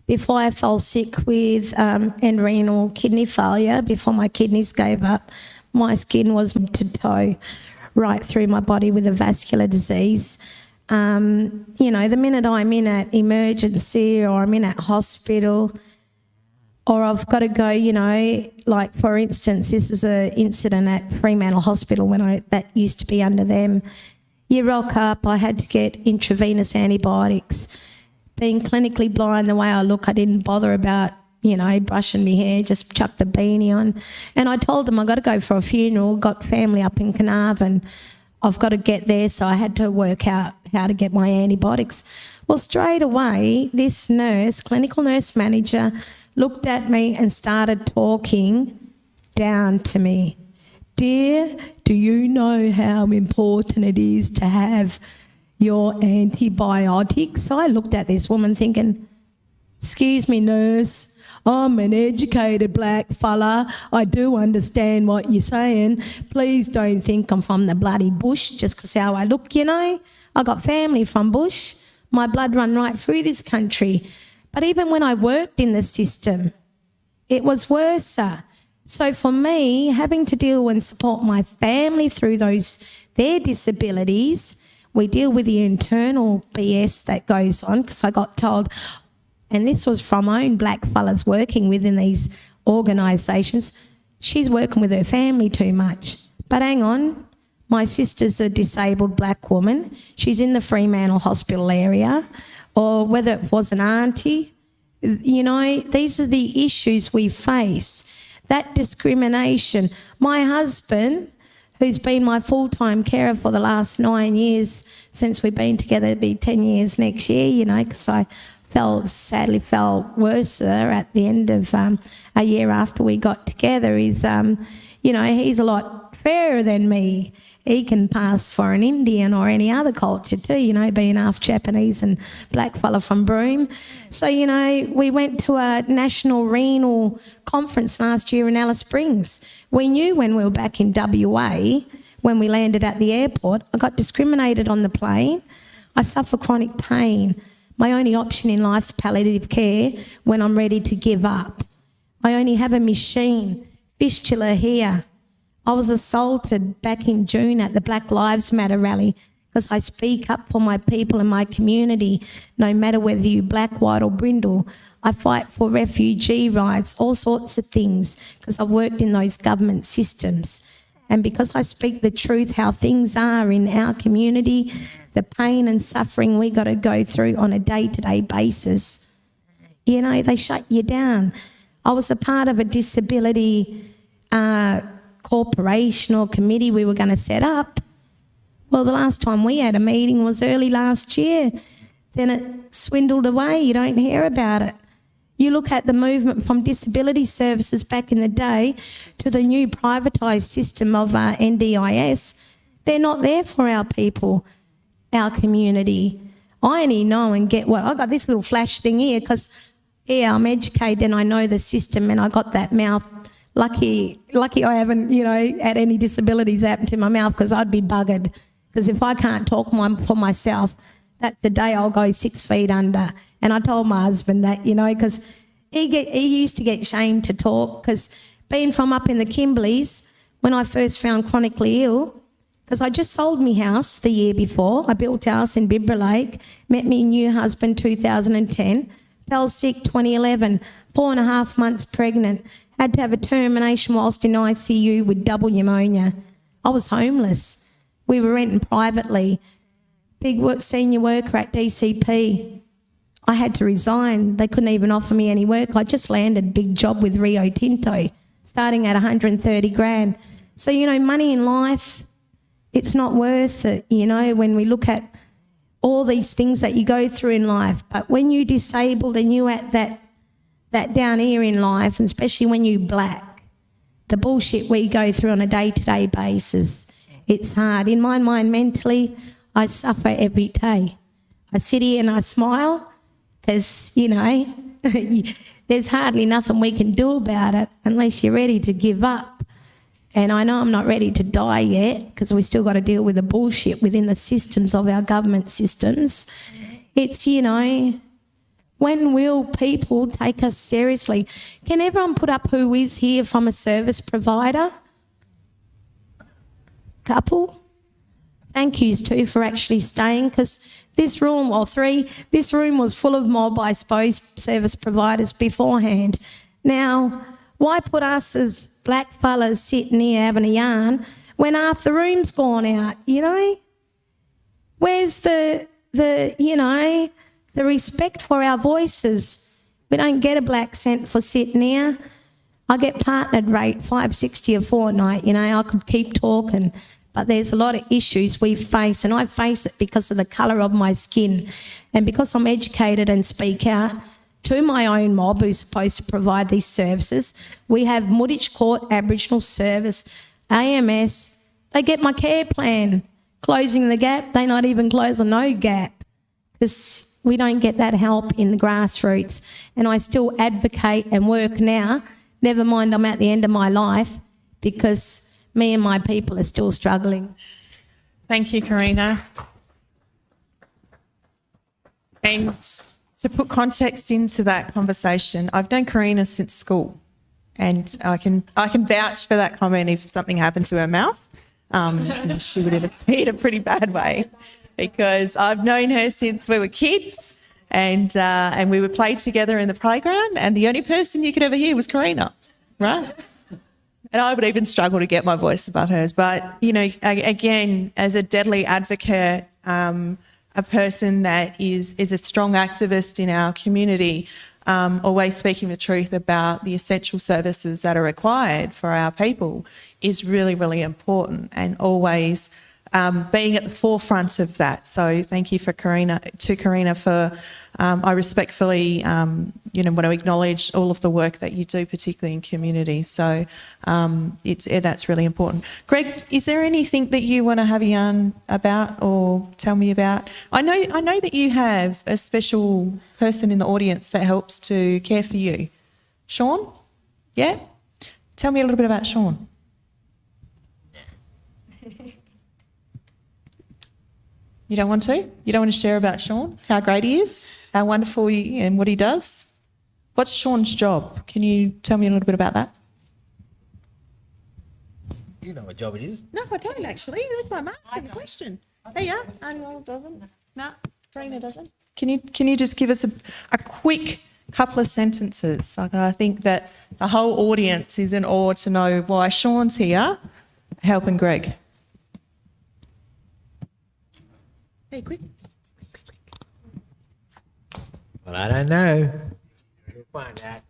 before I fell sick with renal kidney failure, before my kidneys gave up, my skin was to toe right through my body with a vascular disease. You know, the minute I'm in at emergency or I'm in at hospital, or I've got to go, you know, like for instance, this is an incident at Fremantle Hospital that used to be under them. You rock up, I had to get intravenous antibiotics. Being clinically blind the way I look, I didn't bother about, you know, brushing my hair, just chuck the beanie on. And I told them I've got to go for a funeral, got family up in Carnarvon, I've got to get there, so I had to work out how to get my antibiotics. Well, straight away, this nurse, clinical nurse manager, looked at me and started talking down to me. Dear, do you know how important it is to have your antibiotics? So I looked at this woman thinking, excuse me, nurse, I'm an educated black fella. I do understand what you're saying. Please don't think I'm from the bloody bush just because how I look, you know. I got family from bush. My blood run right through this country. But even when I worked in the system, it was worse. So for me, having to deal and support my family through their disabilities, we deal with the internal BS that goes on, because I got told, and this was from my own black fellas working within these organisations, she's working with her family too much. But hang on, my sister's a disabled black woman. She's in the Fremantle Hospital area, or whether it was an auntie. You know, these are the issues we face. That discrimination. My husband, who's been my full-time carer for the last 9 years, since we've been together, it'll be 10 years next year, you know, because I sadly felt worse at the end of a year after we got together, is, you know, he's a lot fairer than me. He can pass for an Indian or any other culture too, you know, being half Japanese and black fella from Broome. So, you know, we went to a national renal conference last year in Alice Springs. We knew when we were back in WA, when we landed at the airport, I got discriminated on the plane. I suffer chronic pain. My only option in life's palliative care when I'm ready to give up. I only have a machine, fistula here. I was assaulted back in June at the Black Lives Matter rally because I speak up for my people and my community, no matter whether you're black, white or brindle. I fight for refugee rights, all sorts of things, because I've worked in those government systems. And because I speak the truth, how things are in our community, the pain and suffering we got to go through on a day-to-day basis, you know, they shut you down. I was a part of a disability corporation or committee we were going to set up. Well, the last time we had a meeting was early last year. Then it swindled away. You don't hear about it. You look at the movement from disability services back in the day to the new privatised system of NDIS. They're not there for our people, our community. I only know and get what... I've got this little flash thing here because, yeah, I'm educated and I know the system and I got that mouth. Lucky I haven't, you know, had any disabilities happen to my mouth because I'd be buggered. Because if I can't talk for myself, that's the day I'll go 6 feet under. And I told my husband that, you know, because he used to get shamed to talk because being from up in the Kimberleys, when I first found chronically ill, because I just sold me house the year before. I built a house in Bibra Lake, met me new husband 2010, fell sick 2011, 4.5 months pregnant, had to have a termination whilst in ICU with double pneumonia. I was homeless. We were renting privately. Big senior worker at DCP. I had to resign. They couldn't even offer me any work. I just landed a big job with Rio Tinto, starting at 130 grand. So, you know, money in life, it's not worth it, you know, when we look at all these things that you go through in life. But when you're disabled and you're at that down here in life, and especially when you're black, the bullshit we go through on a day-to-day basis, it's hard. In my mind, mentally, I suffer every day. I sit here and I smile because, you know, there's hardly nothing we can do about it unless you're ready to give up. And I know I'm not ready to die yet because we still got to deal with the bullshit within the systems of our government systems. It's, you know, when will people take us seriously? Can everyone put up who is here from a service provider? Couple? Thank yous too for actually staying, because this room, or three, this room was full of mob, I suppose, service providers beforehand. Now, why put us as black fellas sitting here having a yarn when half the room's gone out, you know? Where's the you know, the respect for our voices? We don't get a black cent for sitting here. I get partnered rate, $5.60 a fortnight, you know, I could keep talking. But there's a lot of issues we face, and I face it because of the colour of my skin. And because I'm educated and speak out to my own mob who's supposed to provide these services, we have Mooditch Court Aboriginal Service, AMS, they get my care plan. Closing the gap, they not even close a no gap because we don't get that help in the grassroots. And I still advocate and work now, never mind I'm at the end of my life, because me and my people are still struggling. Thank you, Karina. And to put context into that conversation, I've known Karina since school, and I can vouch for that comment if something happened to her mouth. She would have been a pretty bad way, because I've known her since we were kids, and we would play together in the playground, and the only person you could ever hear was Karina, right? And I would even struggle to get my voice above hers. But, you know, again, as a deadly advocate, a person that is a strong activist in our community, always speaking the truth about the essential services that are required for our people is really, really important, and always being at the forefront of that. So thank you for Karina for, I respectfully, want to acknowledge all of the work that you do, particularly in community. So that's really important. Greg, is there anything that you want to have a yarn about or tell me about? I know that you have a special person in the audience that helps to care for you. Sean? Yeah? Tell me a little bit about Sean. You don't want to? You don't want to share about Sean? How great he is? How wonderful he and what he does? What's Sean's job? Can you tell me a little bit about that? You know what job it is. No, I don't actually. That's why I'm asking the question. Oh yeah, Annual doesn't. No, Karina doesn't. Can you just give us a quick couple of sentences? Like, I think that the whole audience is in awe to know why Sean's here helping Greg. Hey, quick. Well, I don't know. You'll find out.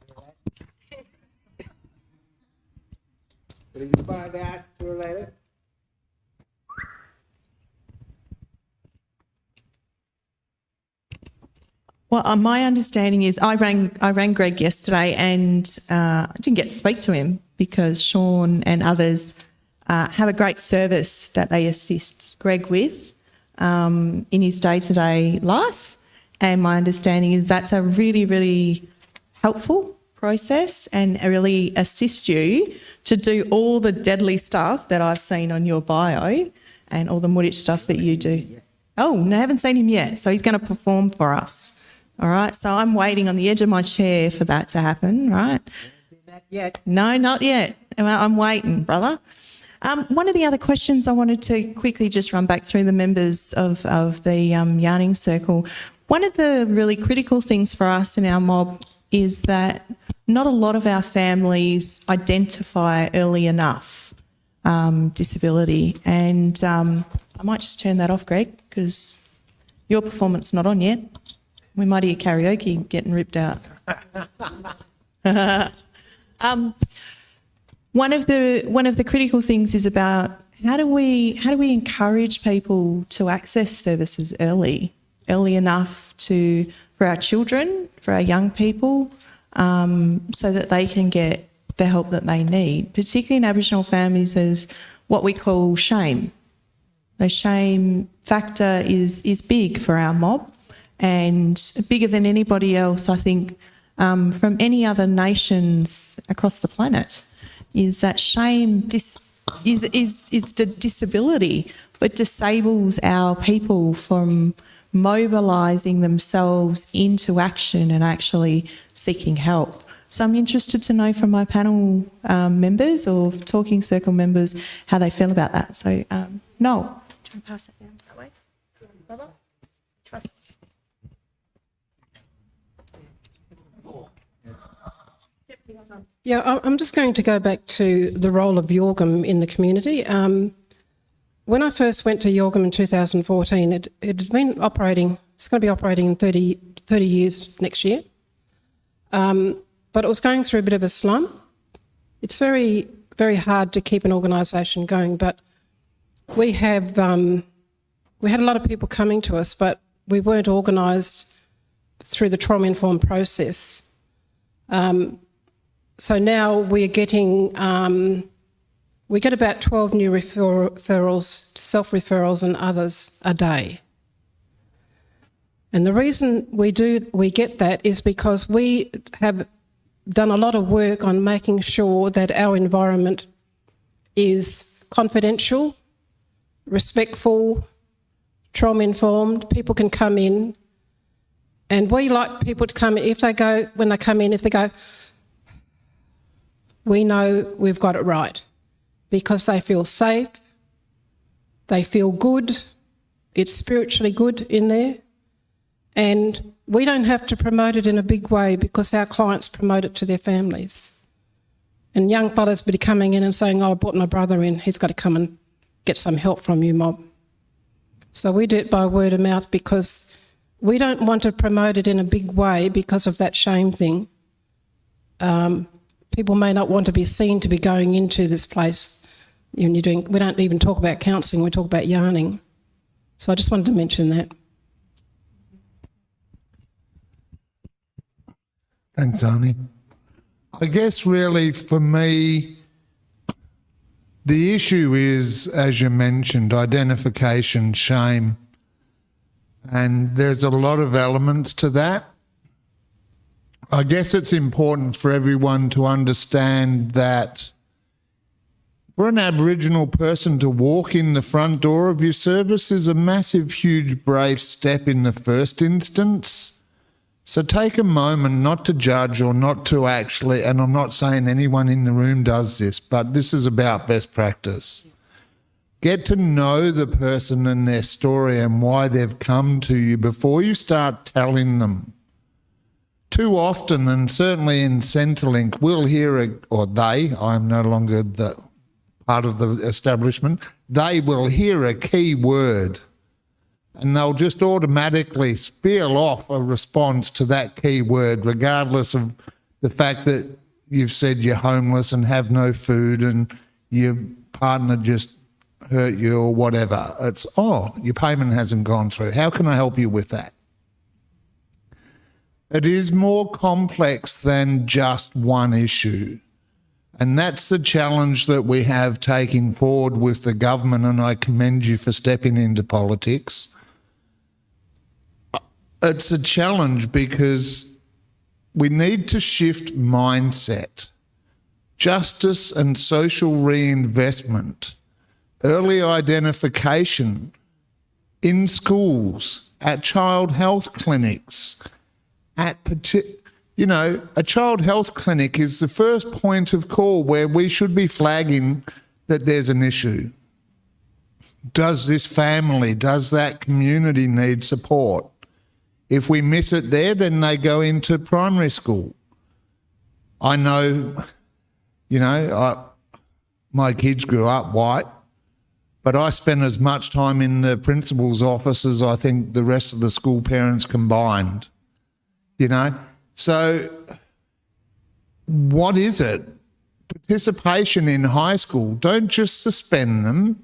Will you find out sooner or later? Well, my understanding is I rang Greg yesterday and I didn't get to speak to him because Sean and others have a great service that they assist Greg with in his day-to-day life. And my understanding is that's a really, really helpful process and really assist you to do all the deadly stuff that I've seen on your bio and all the Mooditch stuff that you do. Oh, I haven't seen him yet, so he's going to perform for us. All right, so I'm waiting on the edge of my chair for that to happen, right? Not yet. No, not yet. Well, I'm waiting, brother. One of the other questions I wanted to quickly just run back through the members of the yarning circle. One of the really critical things for us in our mob is that not a lot of our families identify early enough disability. And I might just turn that off, Greg, because your performance is not on yet. We might hear karaoke getting ripped out. One of the critical things is about how do we encourage people to access services early enough for our children, for our young people, so that they can get the help that they need. Particularly in Aboriginal families, there's what we call shame. The shame factor is big for our mob and bigger than anybody else, I think, from any other nations across the planet, is that shame is the disability. It disables our people from mobilising themselves into action and actually seeking help. So I'm interested to know from my panel members or talking circle members how they feel about that. So, Noel, do you want to pass it down that way? Brother? Trust. Yeah, I'm just going to go back to the role of Yorgum in the community. When I first went to Yorgum in 2014, it had been operating, it's going to be operating in 30 years next year. But it was going through a bit of a slump. It's very, very hard to keep an organisation going, but we had a lot of people coming to us, but we weren't organised through the trauma-informed process. So now we're getting, we get about 12 new referrals, self-referrals and others a day. And the reason we get that is because we have done a lot of work on making sure that our environment is confidential, respectful, trauma-informed. People can come in, and we like people to come in. If they go, we know we've got it right because they feel safe, they feel good, it's spiritually good in there, and we don't have to promote it in a big way because our clients promote it to their families. And young fellas be coming in and saying, oh, I brought my brother in, he's got to come and get some help from you, mob. So we do it by word of mouth because we don't want to promote it in a big way because of that shame thing. People may not want to be seen to be going into this place. We don't even talk about counselling, we talk about yarning. So I just wanted to mention that. Thanks, Arnie. I guess really for me, the issue is, as you mentioned, identification, shame. And there's a lot of elements to that. I guess it's important for everyone to understand that for an Aboriginal person to walk in the front door of your service is a massive, huge, brave step in the first instance. So take a moment not to judge or not to actually, and I'm not saying anyone in the room does this, but this is about best practice. Get to know the person and their story and why they've come to you before you start telling them. Too often, and certainly in Centrelink, we'll hear, I'm no longer the part of the establishment, they will hear a key word and they'll just automatically spiel off a response to that key word, regardless of the fact that you've said you're homeless and have no food and your partner just hurt you or whatever. It's, your payment hasn't gone through. How can I help you with that? It is more complex than just one issue. And that's the challenge that we have taking forward with the government, and I commend you for stepping into politics. It's a challenge because we need to shift mindset, justice and social reinvestment, early identification in schools, at child health clinics, a child health clinic is the first point of call where we should be flagging that there's an issue. Does this family, does that community need support? If we miss it there, then they go into primary school. I know, my kids grew up white, but I spent as much time in the principal's office as I think the rest of the school parents combined. So what is it? Participation in high school. Don't just suspend them,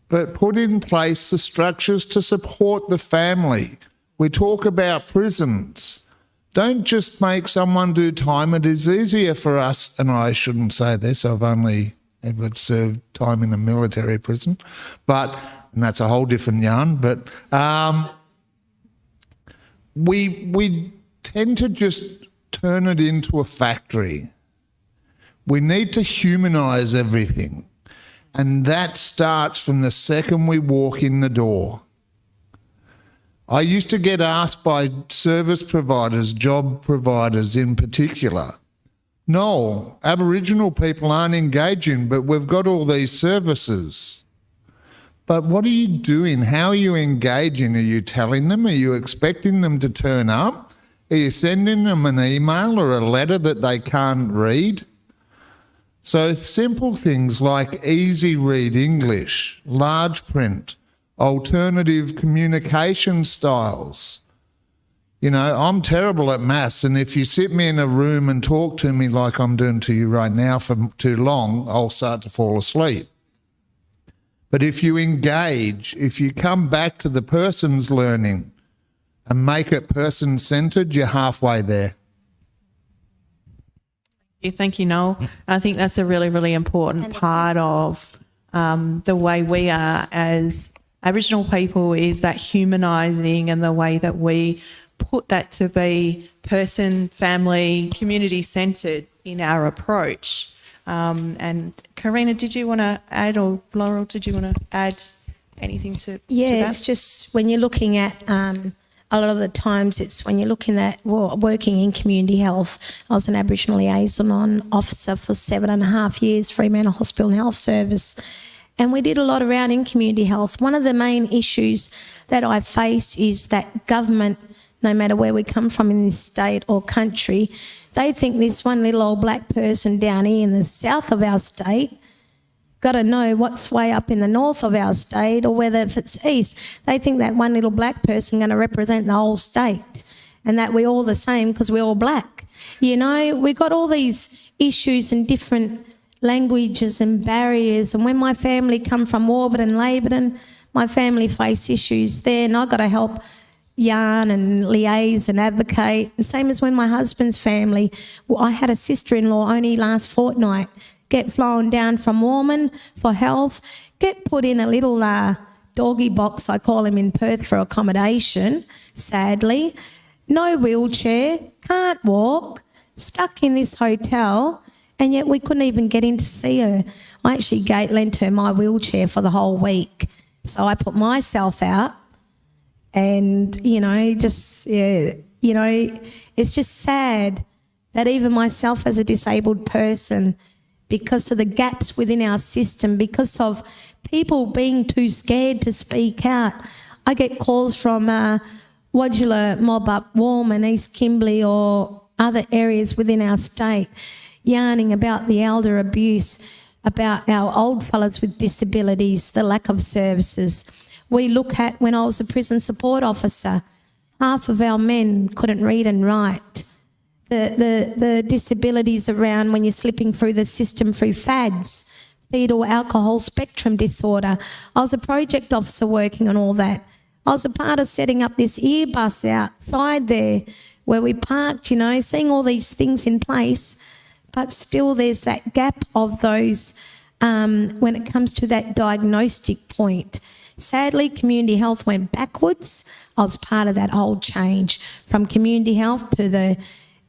but put in place the structures to support the family. We talk about prisons. Don't just make someone do time. It is easier for us, and I shouldn't say this, I've only ever served time in a military prison, and that's a whole different yarn, but we tend to just turn it into a factory. We need to humanise everything, and that starts from the second we walk in the door. I used to get asked by service providers, job providers in particular, no, Aboriginal people aren't engaging, but we've got all these services. But what are you doing? How are you engaging? Are you telling them? Are you expecting them to turn up? Are you sending them an email or a letter that they can't read? So simple things like easy read English, large print, alternative communication styles. I'm terrible at maths, and if you sit me in a room and talk to me like I'm doing to you right now for too long, I'll start to fall asleep. But if you engage, if you come back to the person's learning and make it person-centred, you're halfway there. Thank you, Noel. I think that's a really, really important part of the way we are as Aboriginal people, is that humanising, and the way that we put that to be person, family, community-centred in our approach. And Karina, did you want to add, or Laurel, did you want to add anything to that? It's just when you're looking at a lot of the times it's when you're looking at working in community health. I was an Aboriginal liaison officer for 7.5 years, Fremantle Hospital and Health Service, and we did a lot around in community health. One of the main issues that I face is that government, no matter where we come from in this state or country, they think this one little old black person down here in the south of our state got to know what's way up in the north of our state, or whether if it's east. They think that one little black person going to represent the whole state, and that we're all the same because we're all black. We've got all these issues and different languages and barriers. And when my family come from Warburton, Labourton, my family face issues there, and I've got to help yarn and liaise and advocate. And same as when my husband's family, I had a sister-in-law only last fortnight get flown down from Warman for health, get put in a little doggy box, I call him in Perth, for accommodation, sadly. No wheelchair, can't walk, stuck in this hotel, and yet we couldn't even get in to see her. I actually lent her my wheelchair for the whole week. So I put myself out. And, it's just sad that even myself as a disabled person, because of the gaps within our system, because of people being too scared to speak out. I get calls from Wodgula Mob Up Warm and East Kimberley or other areas within our state yarning about the elder abuse, about our old fellas with disabilities, the lack of services. We look at, when I was a prison support officer, half of our men couldn't read and write. The disabilities around when you're slipping through the system through FADS, fetal alcohol spectrum disorder. I was a project officer working on all that. I was a part of setting up this earbus outside there where we parked, you know, seeing all these things in place, but still there's that gap of those when it comes to that diagnostic point. Sadly, community health went backwards. I was part of that whole change from community health to the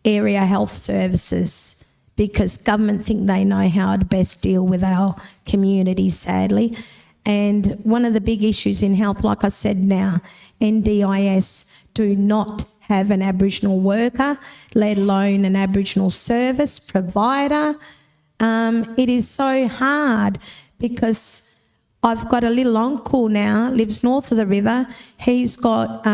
area health services because government think they know how to best deal with our communities, sadly. And one of the big issues in health, like I said now, NDIS do not have an Aboriginal worker, let alone an Aboriginal service provider. It is so hard because I've got a little uncle now, lives north of the river. He's got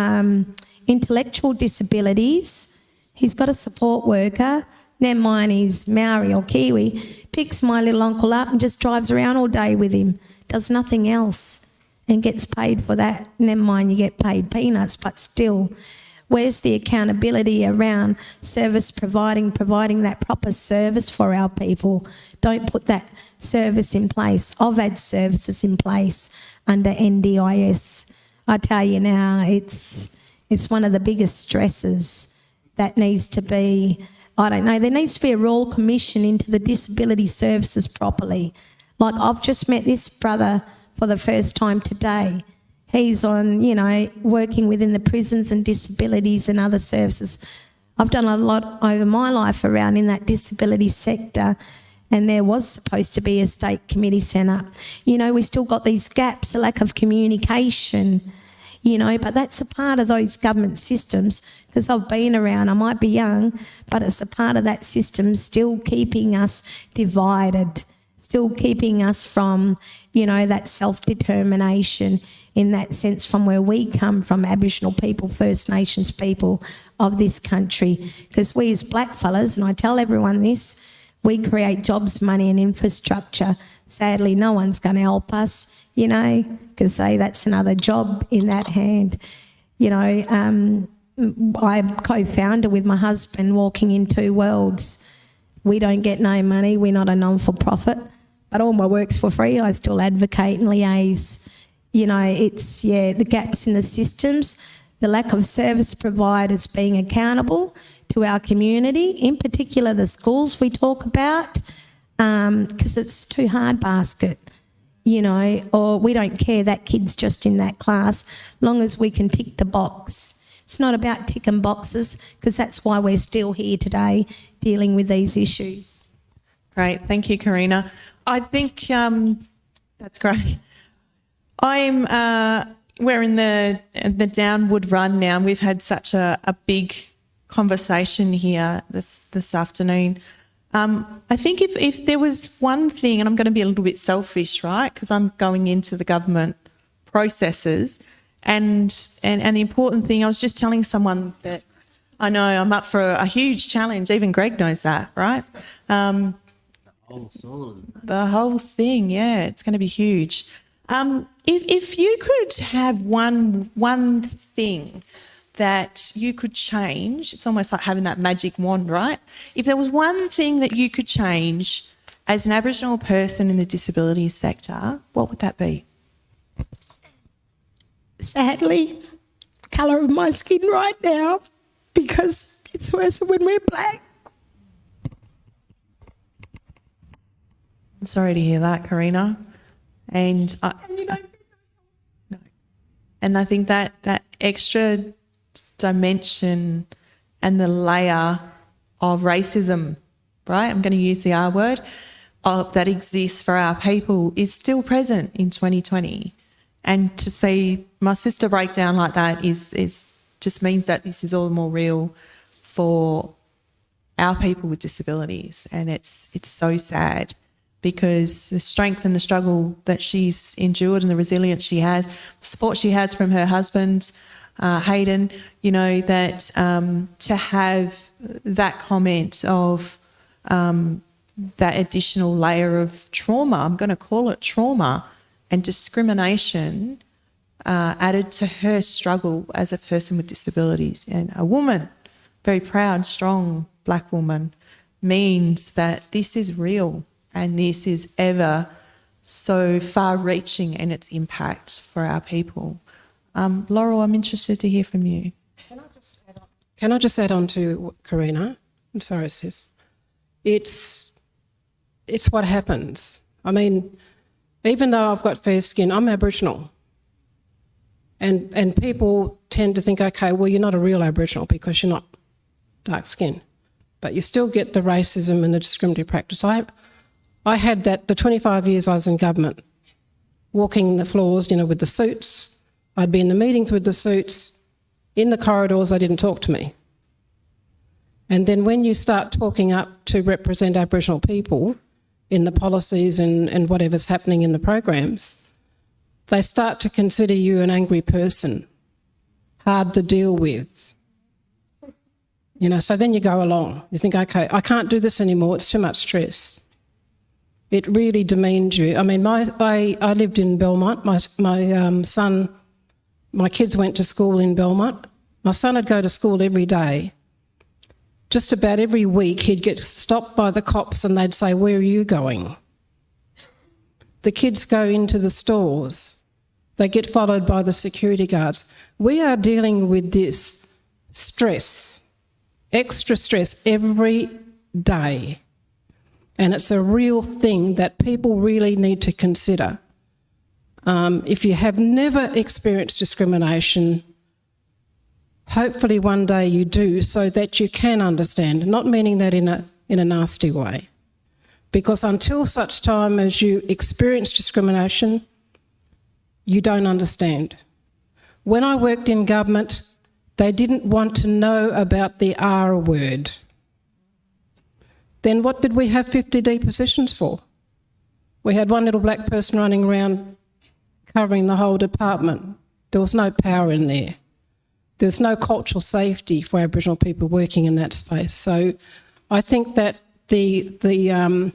intellectual disabilities. He's got a support worker. Never mind he's Maori or Kiwi. Picks my little uncle up and just drives around all day with him. Does nothing else and gets paid for that. Never mind you get paid peanuts, but still, where's the accountability around service providing that proper service for our people? Don't put that service in place. I've had services in place under NDIS. I tell you now, it's one of the biggest stresses that needs to be, I don't know, there needs to be a royal commission into the disability services properly. Like I've just met this brother for the first time today. He's on, you know, working within the prisons and disabilities and other services. I've done a lot over my life around in that disability sector, and there was supposed to be a state committee centre. You know, we still got these gaps, a lack of communication, you know, but that's a part of those government systems because I've been around, I might be young, but it's a part of that system still keeping us divided, still keeping us from, you know, that self-determination in that sense from where we come from, Aboriginal people, First Nations people of this country. Because we as blackfellas, and I tell everyone this, we create jobs, money and infrastructure. Sadly, no one's going to help us, you know, because that's another job in that hand. You know, I'm co-founder with my husband, Walking in Two Worlds. We don't get no money. We're not a non-for-profit. But all my work's for free. I still advocate and liaise. You know, it's, the gaps in the systems, the lack of service providers being accountable to our community, in particular the schools we talk about, because it's too hard basket, you know, or we don't care that kid's just in that class, long as we can tick the box. It's not about ticking boxes, because that's why we're still here today dealing with these issues. Great, thank you, Karina. I think that's great. We're in the downward run now. We've had such a big conversation here this afternoon. I think if there was one thing, and I'm going to be a little bit selfish, right, because I'm going into the government processes, and the important thing, I was just telling someone that I know I'm up for a huge challenge. Even Greg knows that, right? The whole thing, yeah, it's going to be huge. If you could have one thing that you could change, it's almost like having that magic wand, right? If there was one thing that you could change as an Aboriginal person in the disability sector, what would that be? Sadly, colour of my skin right now, because it's worse when we're black. I'm sorry to hear that, Karina. And I think that extra dimension and the layer of racism, right? I'm going to use the R word, that exists for our people is still present in 2020. And to see my sister break down like that is just means that this is all the more real for our people with disabilities, and it's so sad. because the strength and the struggle that she's endured and the resilience she has, the support she has from her husband, Hayden, you know, that to have that comment of that additional layer of trauma, I'm going to call it trauma, and discrimination added to her struggle as a person with disabilities. And a woman, very proud, strong black woman, means that this is real and this is ever so far-reaching in its impact for our people. Laurel, I'm interested to hear from you. Can I just add on to Karina? I'm sorry, sis. It's what happens. I mean, even though I've got fair skin, I'm Aboriginal. And people tend to think, okay, well, you're not a real Aboriginal because you're not dark skin. But you still get the racism and the discriminatory practice. I had that the 25 years I was in government, walking the floors, you know, with the suits. I'd be in the meetings with the suits. In the corridors, they didn't talk to me. And then when you start talking up to represent Aboriginal people in the policies and whatever's happening in the programs, they start to consider you an angry person, hard to deal with. You know, so then you go along. You think, okay, I can't do this anymore. It's too much stress. It really demeans you. I mean, I lived in Belmont. My son, my kids went to school in Belmont. My son would go to school every day. Just about every week he'd get stopped by the cops and they'd say, where are you going? The kids go into the stores. They get followed by the security guards. We are dealing with this stress, extra stress every day. And it's a real thing that people really need to consider. If you have never experienced discrimination, hopefully one day you do, so that you can understand, not meaning that in a nasty way. Because until such time as you experience discrimination, you don't understand. When I worked in government, they didn't want to know about the R word. Then what did we have 50D positions for? We had one little black person running around covering the whole department. There was no power in there. There's no cultural safety for Aboriginal people working in that space. So I think that the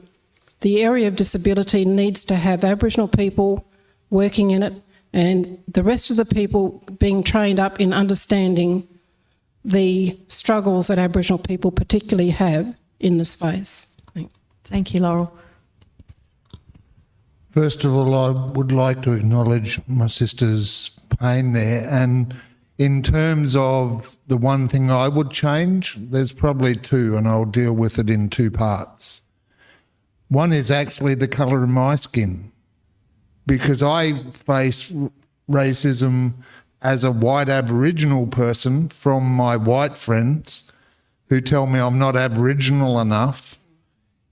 area of disability needs to have Aboriginal people working in it and the rest of the people being trained up in understanding the struggles that Aboriginal people particularly have in the space. Thank you, Laurel. First of all, I would like to acknowledge my sister's pain there. And in terms of the one thing I would change, there's probably two, and I'll deal with it in two parts. One is actually the colour of my skin, because I face racism as a white Aboriginal person from my white friends who tell me I'm not Aboriginal enough.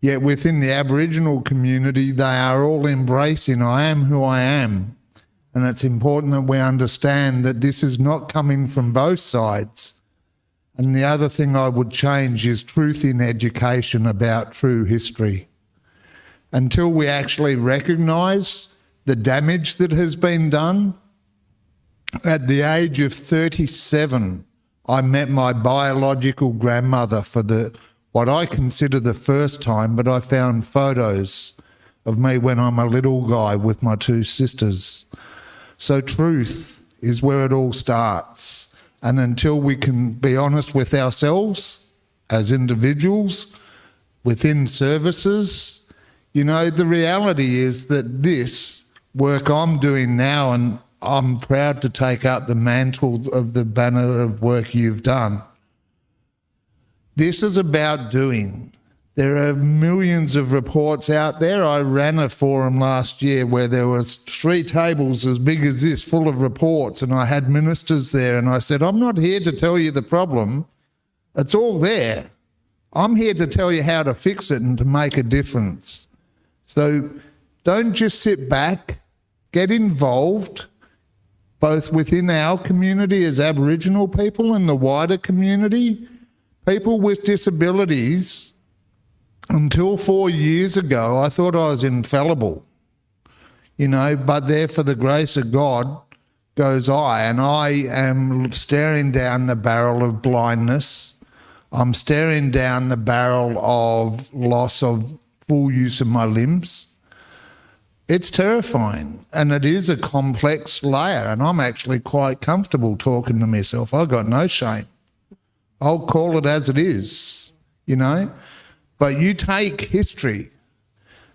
Yet within the Aboriginal community, they are all embracing I am who I am. And it's important that we understand that this is not coming from both sides. And the other thing I would change is truth in education about true history. Until we actually recognise the damage that has been done, at the age of 37, I met my biological grandmother for what I consider the first time, but I found photos of me when I'm a little guy with my two sisters. So truth is where it all starts. And until we can be honest with ourselves as individuals, within services, you know, the reality is that this work I'm doing now, and I'm proud to take up the mantle of the banner of work you've done. This is about doing. There are millions of reports out there. I ran a forum last year where there was 3 tables as big as this full of reports, and I had ministers there, and I said, I'm not here to tell you the problem. It's all there. I'm here to tell you how to fix it and to make a difference. So don't just sit back, get involved, both within our community as Aboriginal people and the wider community. People with disabilities until 4 years ago, I thought I was infallible, but there for the grace of God goes I, and I am staring down the barrel of blindness. I'm staring down the barrel of loss of full use of my limbs. It's terrifying, and it is a complex layer, and I'm actually quite comfortable talking to myself. I've got no shame. I'll call it as it is, But you take history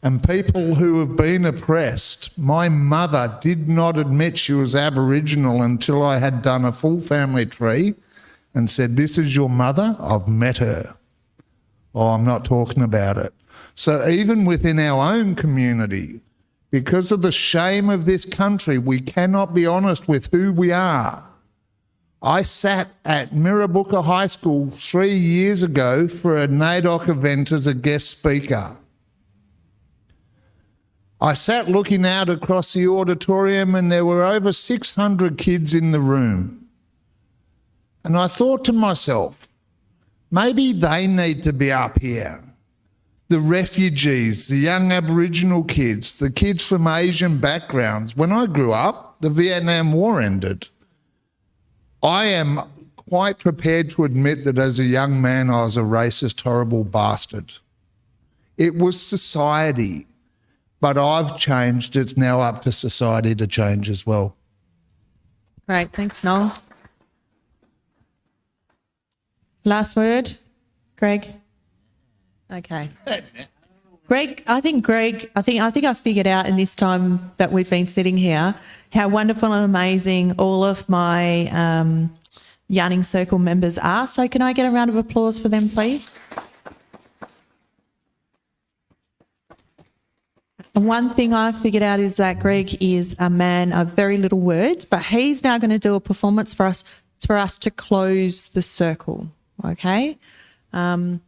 and people who have been oppressed. My mother did not admit she was Aboriginal until I had done a full family tree and said, "This is your mother? I've met her." Oh, I'm not talking about it. So even within our own community, because of the shame of this country, we cannot be honest with who we are. I sat at Mirrabooka High School 3 years ago for a NAIDOC event as a guest speaker. I sat looking out across the auditorium and there were over 600 kids in the room. And I thought to myself, maybe they need to be up here. The refugees, the young Aboriginal kids, the kids from Asian backgrounds. When I grew up, the Vietnam War ended. I am quite prepared to admit that as a young man I was a racist, horrible bastard. It was society. But I've changed. It's now up to society to change as well. Great, thanks, Noel. Last word, Greg. Okay. Greg, I think I figured out in this time that we've been sitting here how wonderful and amazing all of my Yarning Circle members are. So can I get a round of applause for them, please? One thing I figured out is that Greg is a man of very little words, but he's now going to do a performance for us to close the circle. Okay. I'm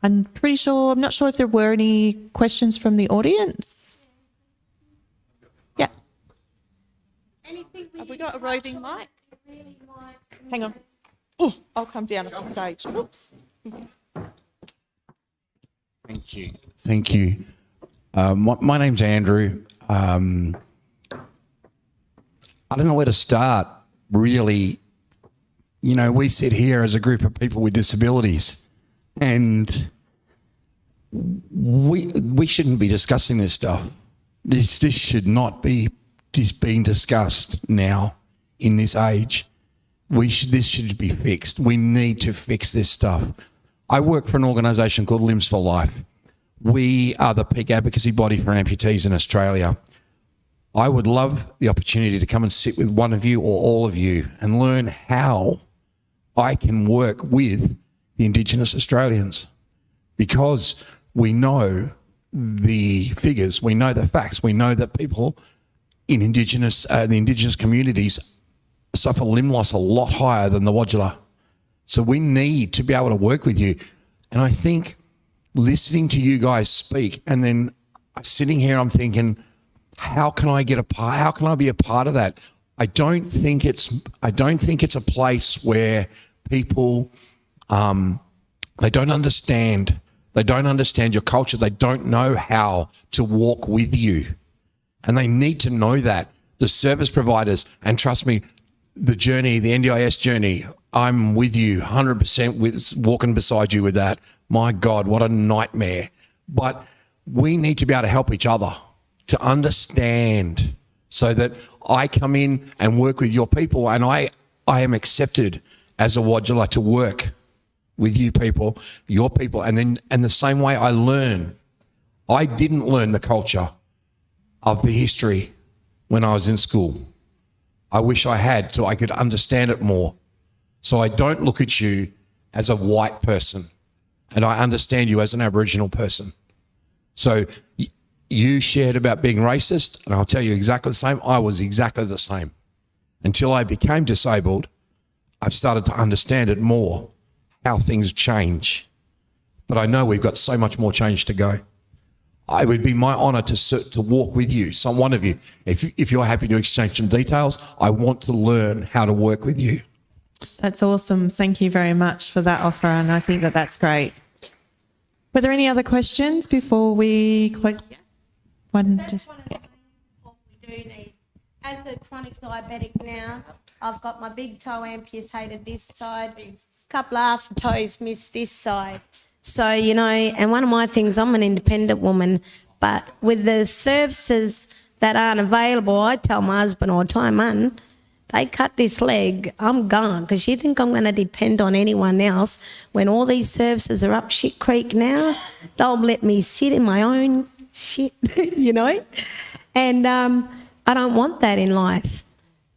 not sure if there were any questions from the audience. Yeah. Have we got a roving mic? Hang on. Oh, I'll come down off the stage. Oops. Thank you. Thank you. My name's Andrew. I don't know where to start, really. We sit here as a group of people with disabilities and we shouldn't be discussing this stuff. This should not be being discussed now in this age. This should be fixed. We need to fix this stuff. I work for an organisation called Limbs for Life. We are the peak advocacy body for amputees in Australia. I would love the opportunity to come and sit with one of you or all of you and learn how I can work with the Indigenous Australians, because we know the figures, we know the facts, we know that people in the Indigenous communities suffer limb loss a lot higher than the Wodjula. So we need to be able to work with you. And I think listening to you guys speak and then sitting here, I'm thinking, how can I get a part? How can I be a part of that? I don't think it's a place where people they don't understand your culture. They don't know how to walk with you, and they need to know that. The service providers, and trust me, the journey, the NDIS journey, I'm with you 100% with walking beside you with that. My God, what a nightmare. But we need to be able to help each other to understand, so that I come in and work with your people, and I am accepted as a Wodjula to work with you people, your people, and the same way I learn. I didn't learn the culture of the history when I was in school. I wish I had, so I could understand it more. So I don't look at you as a white person, and I understand you as an Aboriginal person. So you shared about being racist, and I'll tell you exactly the same. I was exactly the same. Until I became disabled, I've started to understand it more, how things change. But I know we've got so much more change to go. It would be my honour to walk with you, one of you. If you're happy to exchange some details, I want to learn how to work with you. That's awesome. Thank you very much for that offer, and I think that that's great. Were there any other questions before we close? One, just. As a chronic diabetic now, I've got my big toe amputated this side, couple of half toes missed this side. So, you know, and one of my things, I'm an independent woman, but with the services that aren't available, I tell my husband all the time, man, they cut this leg, I'm gone, because you think I'm going to depend on anyone else when all these services are up shit creek now? They'll let me sit in my own shit, you know? And I don't want that in life.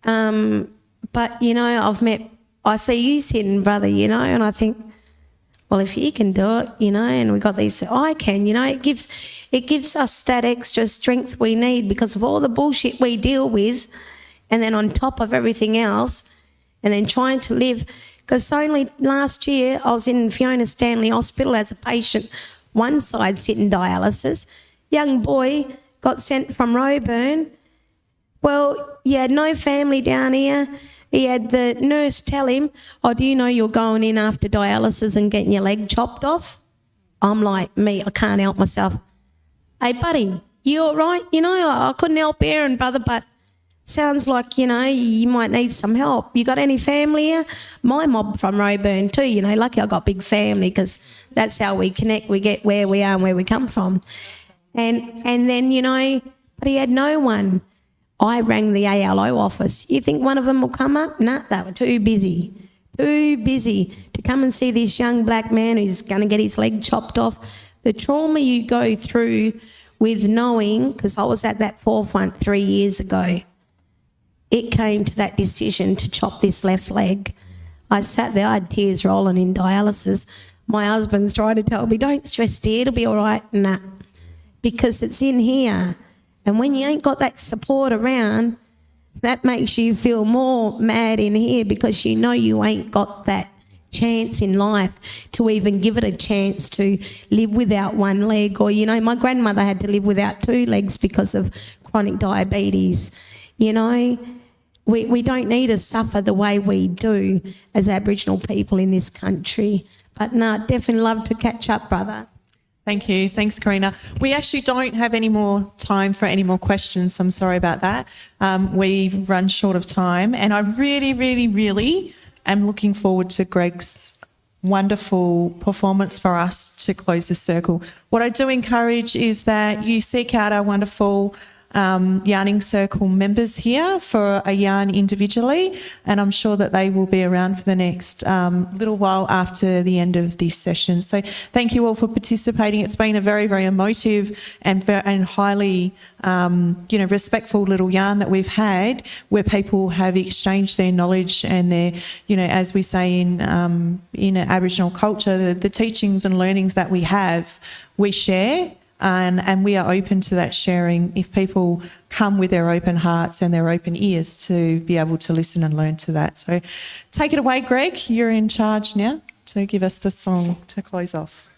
But, you know, I see you sitting, brother, you know, and I think, well, if you can do it, you know, and we got these, I can, you know, it gives us that extra strength we need because of all the bullshit we deal with, and then on top of everything else, and then trying to live. Because only last year I was in Fiona Stanley Hospital as a patient, one side sitting dialysis. Young boy got sent from Roebourne. Well, he had no family down here. He had the nurse tell him, oh, do you know you're going in after dialysis and getting your leg chopped off? I'm like, me, I can't help myself. Hey, buddy, you all right? You know, I couldn't help Aaron, brother, but sounds like, you know, you might need some help. You got any family here? My mob from Roebourne too, you know, lucky I got big family because that's how we connect. We get where we are and where we come from. And then, you know, but he had no one. I rang the ALO office. You think one of them will come up? Nah, they were too busy to come and see this young black man who's going to get his leg chopped off. The trauma you go through with knowing, because I was at that forefront 3 years ago, it came to that decision to chop this left leg. I sat there, I had tears rolling in dialysis. My husband's trying to tell me, don't stress, dear, it'll be all right. Nah, because it's in here. And when you ain't got that support around, that makes you feel more mad in here because you know you ain't got that chance in life to even give it a chance to live without one leg. Or, you know, my grandmother had to live without 2 legs because of chronic diabetes. You know, we don't need to suffer the way we do as Aboriginal people in this country. But no, definitely love to catch up, brother. Thank you. Thanks, Karina. We actually don't have any more time for any more questions. I'm sorry about that. We've run short of time, and I really, really, really am looking forward to Greg's wonderful performance for us to close the circle. What I do encourage is that you seek out our wonderful yarning circle members here for a yarn individually, and I'm sure that they will be around for the next little while after the end of this session. So thank you all for participating. It's been a very, very emotive and highly respectful little yarn that we've had, where people have exchanged their knowledge and their, you know, as we say in Aboriginal culture, the teachings and learnings that we have, we share. And we are open to that sharing if people come with their open hearts and their open ears to be able to listen and learn to that. So take it away, Greg. You're in charge now to give us the song to close off.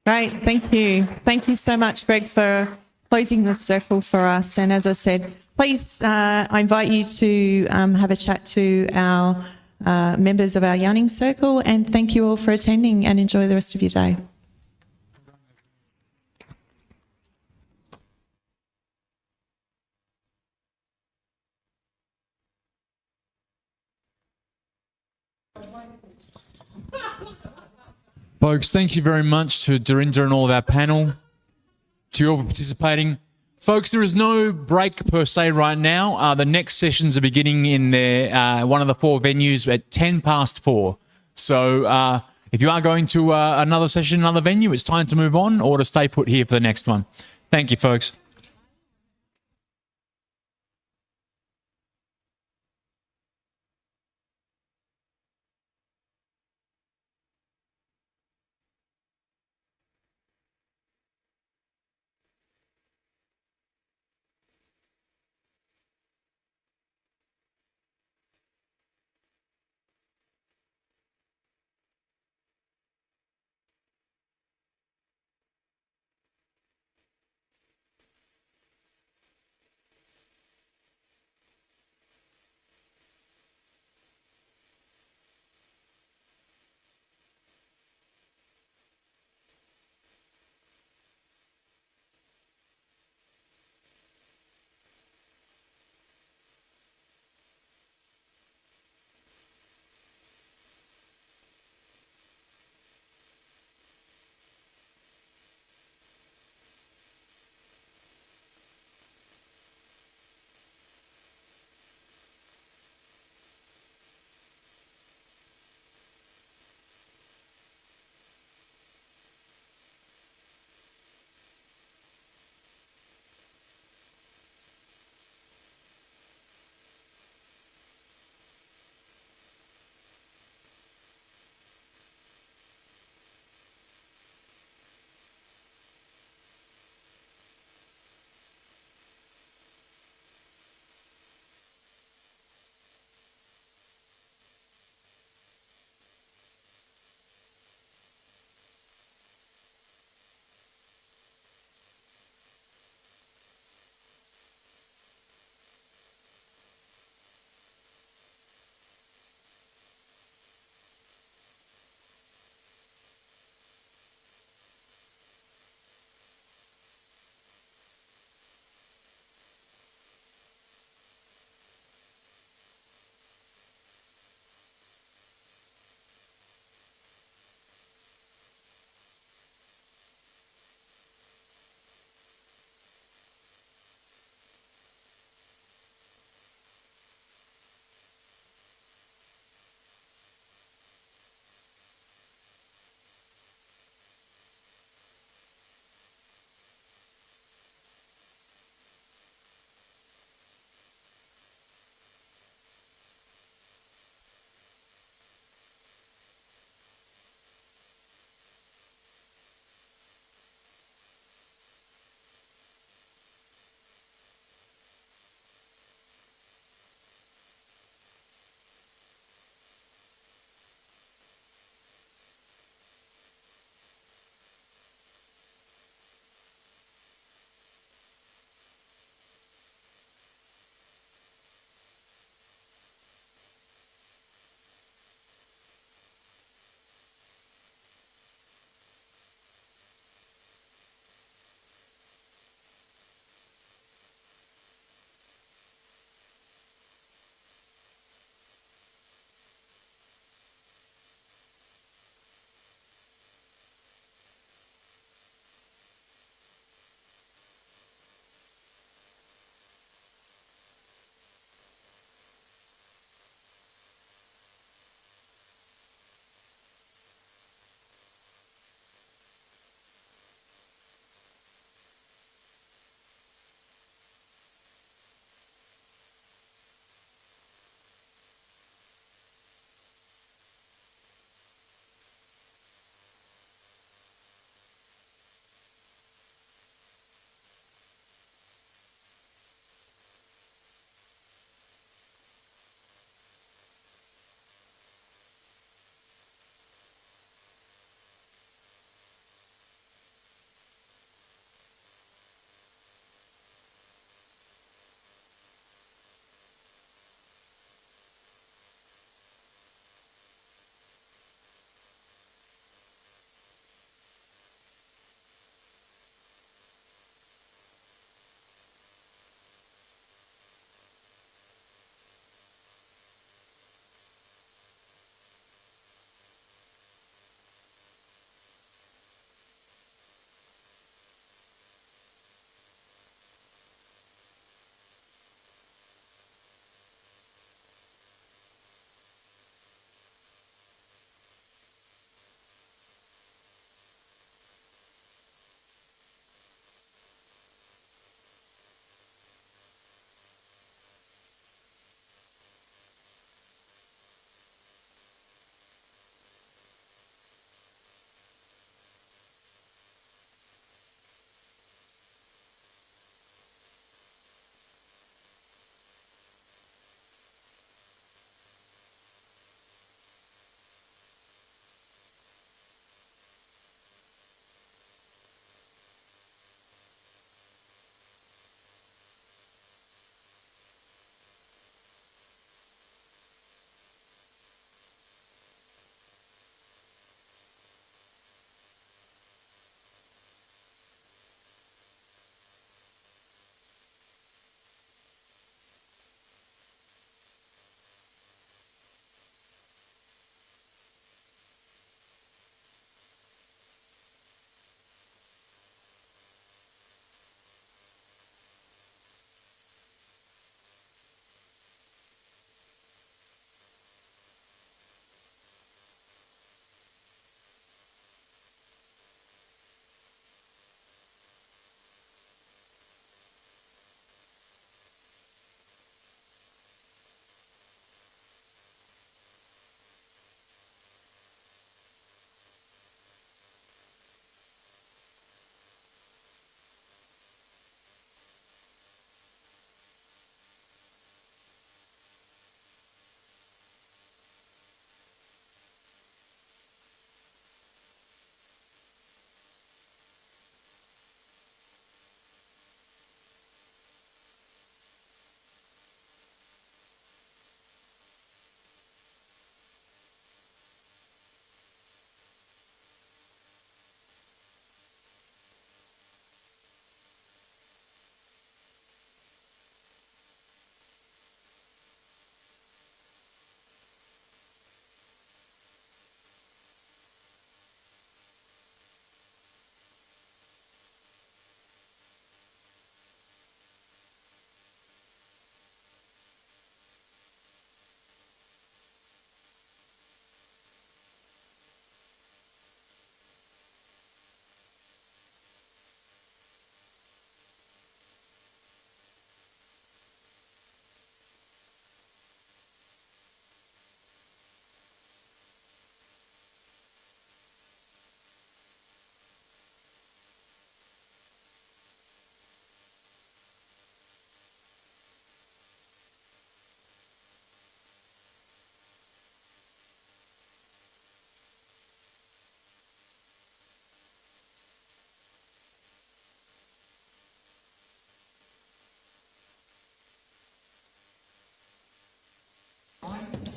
Great, thank you. Thank you so much, Greg, for closing the circle for us. And as I said, please, I invite you to have a chat to our members of our yarning circle, and thank you all for attending, and enjoy the rest of your day. Folks, thank you very much to Dorinda and all of our panel, to you all for participating. Folks, there is no break per se right now. The next sessions are beginning in one of the 4 venues at 4:10. So if you are going to another session, another venue, it's time to move on or to stay put here for the next one. Thank you, folks.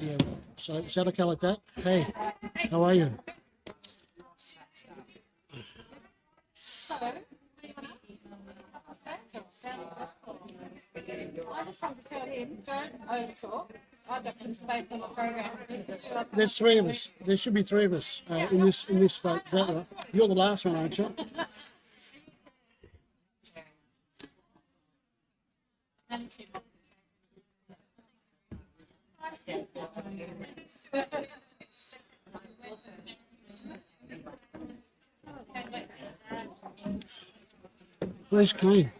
Yeah. So is that okay like that? Hey, how are you? I just wanted to tell him, don't over talk, because I've got some space on the program. There's three of us. There should be three of us in this spot. You're the last one, aren't you? Where's Kane?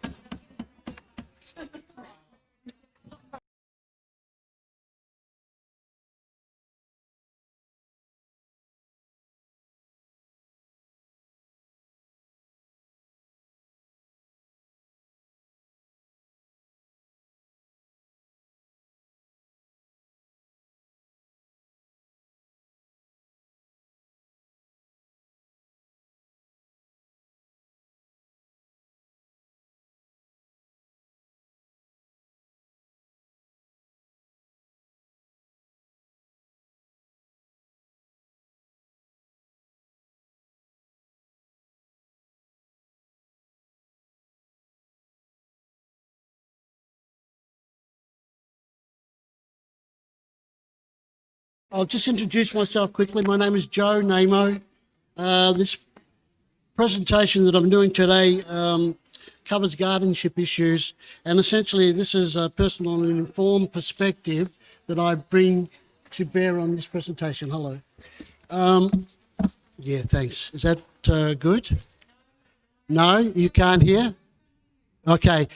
I'll just introduce myself quickly. My name is Joe Namo. This presentation that I'm doing today covers guardianship issues, and essentially this is a personal and informed perspective that I bring to bear on this presentation. Hello. Yeah, thanks. Is that good? No, you can't hear? Okay.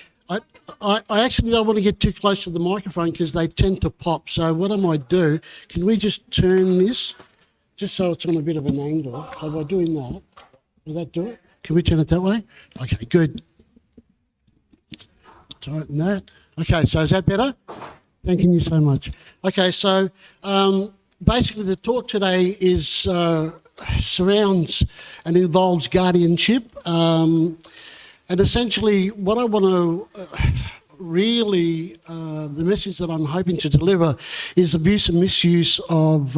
I actually don't want to get too close to the microphone because they tend to pop. So what I might do, can we just turn this just so it's on a bit of an angle? So by doing that, will that do it? Can we turn it that way? Okay, good. Tighten that. Okay, so is that better? Thank you so much. Okay, so basically the talk today is surrounds and involves guardianship. And essentially what I want to really, the message that I'm hoping to deliver is abuse and misuse of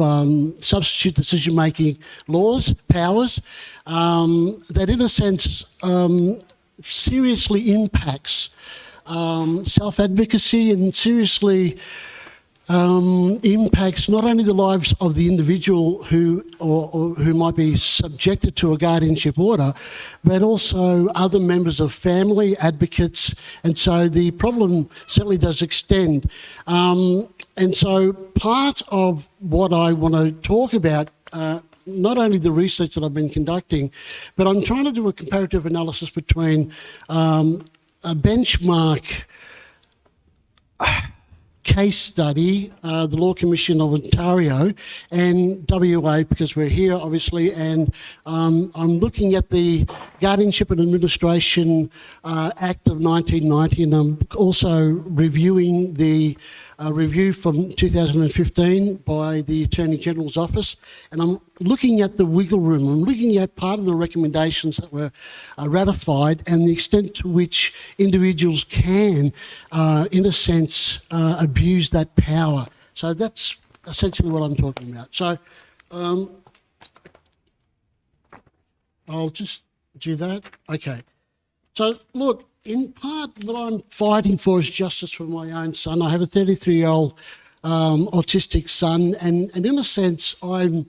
substitute decision-making laws, powers, that in a sense seriously impacts self-advocacy and seriously impacts not only the lives of the individual who might be subjected to a guardianship order, but also other members of family, advocates, and so the problem certainly does extend. And so part of what I want to talk about, not only the research that I've been conducting, but I'm trying to do a comparative analysis between a benchmark case study, the Law Commission of Ontario and WA, because we're here obviously, and I'm looking at the Guardianship and Administration Act of 1990, and I'm also reviewing the review from 2015 by the Attorney General's Office, and I'm looking at the wiggle room. I'm looking at part of the recommendations that were ratified and the extent to which individuals can, in a sense, abuse that power. So that's essentially what I'm talking about. So I'll just do that. Okay. So look, in part, what I'm fighting for is justice for my own son. I have a 33-year-old autistic son, and in a sense, I'm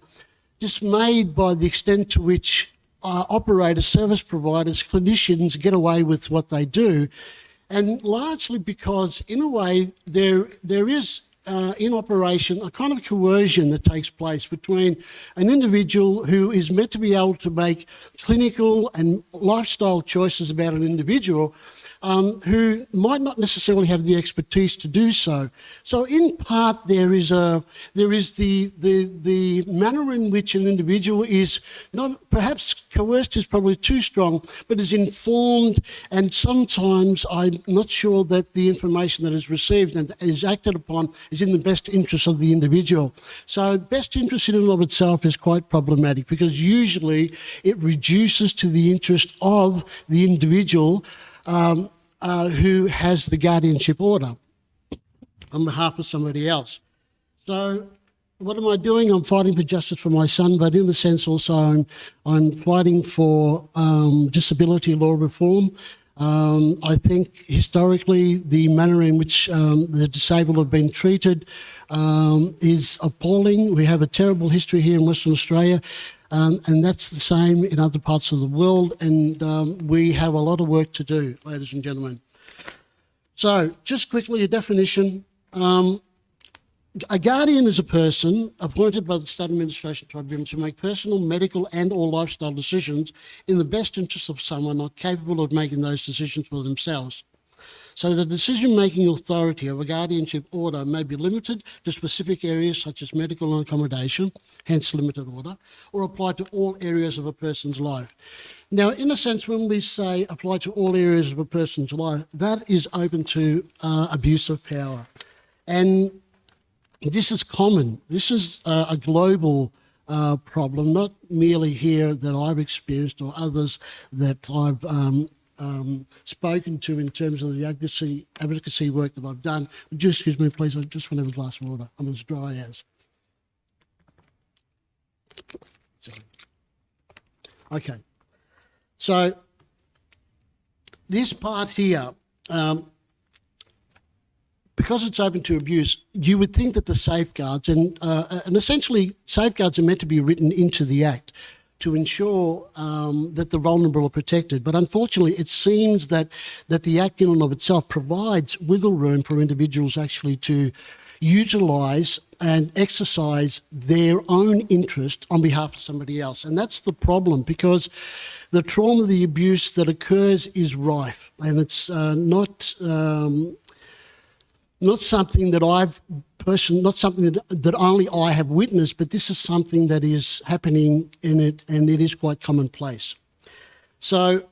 dismayed by the extent to which operators, service providers, clinicians get away with what they do, and largely because, in a way, there is in operation a kind of coercion that takes place between an individual who is meant to be able to make clinical and lifestyle choices about an individual who might not necessarily have the expertise to do so. So in part there is the manner in which an individual is not, perhaps coerced is probably too strong, but is informed, and sometimes I'm not sure that the information that is received and is acted upon is in the best interest of the individual. So best interest in and of itself is quite problematic because usually it reduces to the interest of the individual who has the guardianship order on behalf of somebody else. So what am I doing? I'm fighting for justice for my son, but in a sense also I'm fighting for disability law reform. I think historically the manner in which the disabled have been treated is appalling. We have a terrible history here in Western Australia, and that's the same in other parts of the world, and we have a lot of work to do, ladies and gentlemen. So just quickly, a definition. A guardian is a person appointed by the State Administration Tribunal to make personal, medical and or lifestyle decisions in the best interest of someone not capable of making those decisions for themselves. So the decision-making authority of a guardianship order may be limited to specific areas such as medical and accommodation, hence limited order, or apply to all areas of a person's life. Now, in a sense, when we say apply to all areas of a person's life, that is open to abuse of power. And this is common. This is a global problem, not merely here that I've experienced or others that I've spoken to in terms of the advocacy work that I've done. Just excuse me, please. I just want to have a glass of water. I'm as dry as. Okay. So this part here, because it's open to abuse, you would think that the safeguards, and essentially safeguards are meant to be written into the Act to ensure that the vulnerable are protected. But unfortunately, it seems that the Act in and of itself provides wiggle room for individuals actually to utilise and exercise their own interest on behalf of somebody else. And that's the problem, because the trauma, the abuse that occurs is rife, and it's not something that not something that only I have witnessed, but this is something that is happening in it, and it is quite commonplace. So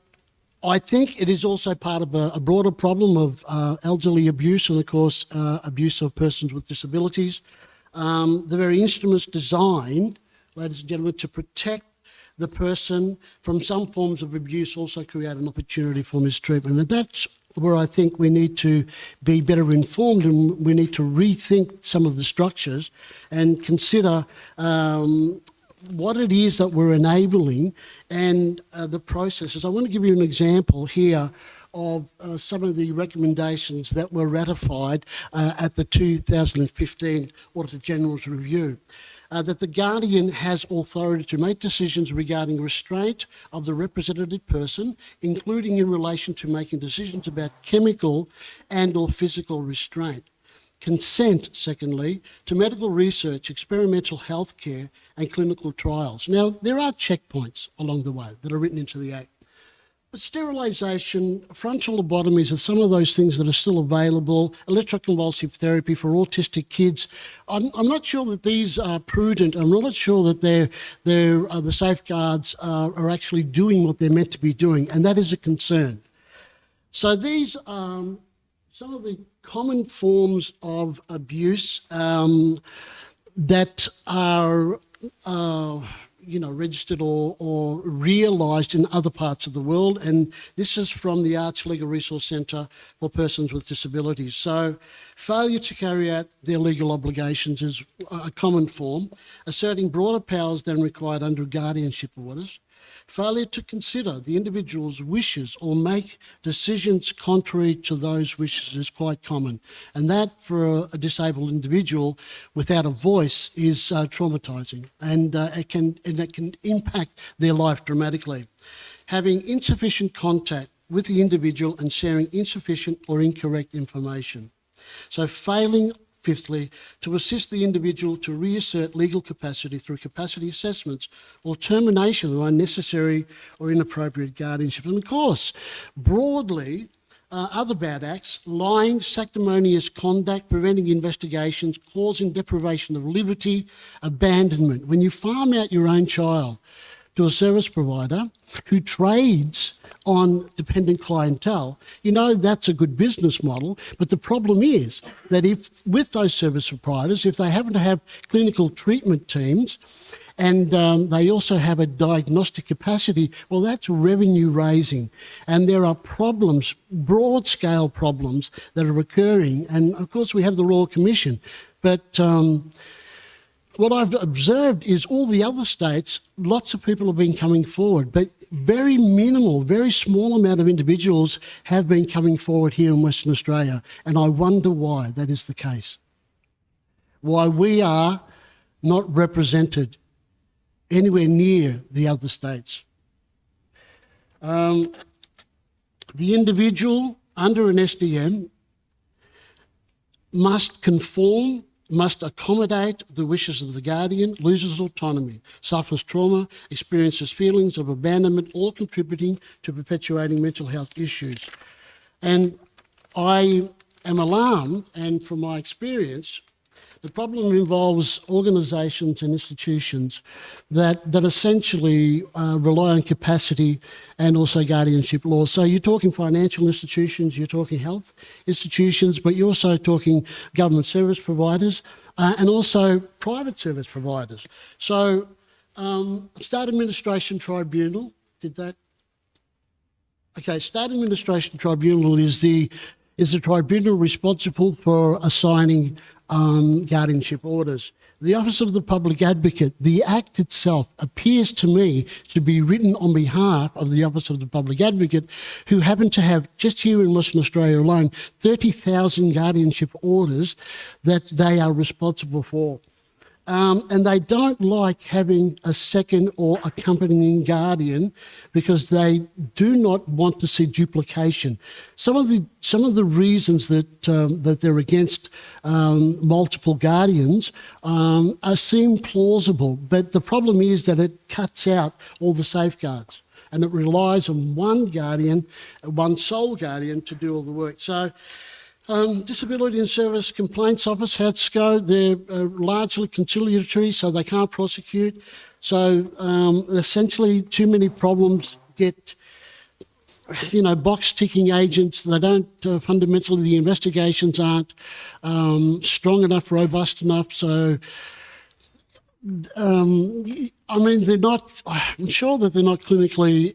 I think it is also part of a broader problem of elderly abuse and, of course, abuse of persons with disabilities. The very instruments designed, ladies and gentlemen, to protect the person from some forms of abuse also create an opportunity for mistreatment. And that's where I think we need to be better informed, and we need to rethink some of the structures and consider what it is that we're enabling and the processes. I want to give you an example here of some of the recommendations that were ratified at the 2015 Auditor General's Review. That the Guardian has authority to make decisions regarding restraint of the representative person, including in relation to making decisions about chemical and or physical restraint. Consent, secondly, to medical research, experimental healthcare and clinical trials. Now, there are checkpoints along the way that are written into the Act. But sterilisation, frontal lobotomies are some of those things that are still available, electroconvulsive therapy for autistic kids. I'm not sure that these are prudent. I'm not sure that the safeguards are actually doing what they're meant to be doing, and that is a concern. So these are some of the common forms of abuse that are registered or realised in other parts of the world, and this is from the Arts Legal Resource Centre for Persons with Disabilities. So failure to carry out their legal obligations is a common form, asserting broader powers than required under guardianship orders. Failure to consider the individual's wishes or make decisions contrary to those wishes is quite common. And that, for a disabled individual without a voice, is traumatising, and it can impact their life dramatically. Having insufficient contact with the individual and sharing insufficient or incorrect information. So failing, fifthly, to assist the individual to reassert legal capacity through capacity assessments or termination of unnecessary or inappropriate guardianship. And of course, broadly, other bad acts, lying, sanctimonious conduct, preventing investigations, causing deprivation of liberty, abandonment. When you farm out your own child to a service provider who trades on dependent clientele, that's a good business model. But the problem is that if with those service providers, if they happen to have clinical treatment teams and they also have a diagnostic capacity, well, that's revenue raising. And there are problems, broad scale problems that are occurring. And of course, we have the Royal Commission But what I've observed is all the other states, lots of people have been coming forward, but very minimal, very small amount of individuals have been coming forward here in Western Australia. And I wonder why that is the case. Why we are not represented anywhere near the other states. The individual under an SDM must conform, must accommodate the wishes of the guardian, loses autonomy, suffers trauma, experiences feelings of abandonment, all contributing to perpetuating mental health issues. And I am alarmed, and from my experience, the problem involves organisations and institutions that essentially rely on capacity and also guardianship laws. So you're talking financial institutions, you're talking health institutions, but you're also talking government service providers and also private service providers. So State Administration Tribunal, did that? Okay, State Administration Tribunal is the tribunal responsible for assigning guardianship orders. The Office of the Public Advocate, the Act itself appears to me to be written on behalf of the Office of the Public Advocate, who happen to have, just here in Western Australia alone, 30,000 guardianship orders that they are responsible for. And they don't like having a second or accompanying guardian because they do not want to see duplication. Some of the reasons that they're against multiple guardians seem plausible, but the problem is that it cuts out all the safeguards and it relies on one guardian, one sole guardian, to do all the work. So. Disability and Service Complaints Office, HADSCO, they're largely conciliatory, so they can't prosecute. So essentially too many problems get, box-ticking agents. They don't, fundamentally, the investigations aren't strong enough, robust enough. So, they're not, I'm sure that they're not clinically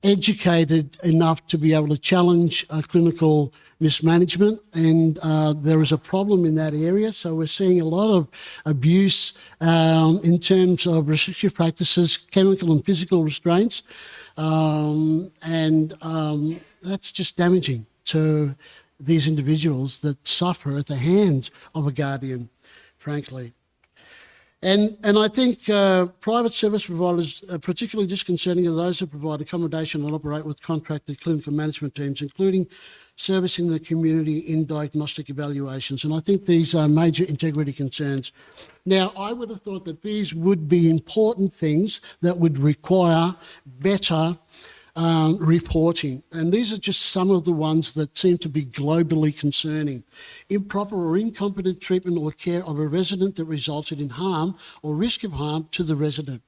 educated enough to be able to challenge clinical mismanagement, and there is a problem in that area. So we're seeing a lot of abuse in terms of restrictive practices, chemical and physical restraints, and that's just damaging to these individuals that suffer at the hands of a guardian, frankly. And I think private service providers are particularly disconcerting are those who provide accommodation and operate with contracted clinical management teams, including servicing the community in diagnostic evaluations. And I think these are major integrity concerns. Now, I would have thought that these would be important things that would require better reporting. And these are just some of the ones that seem to be globally concerning. Improper or incompetent treatment or care of a resident that resulted in harm or risk of harm to the resident.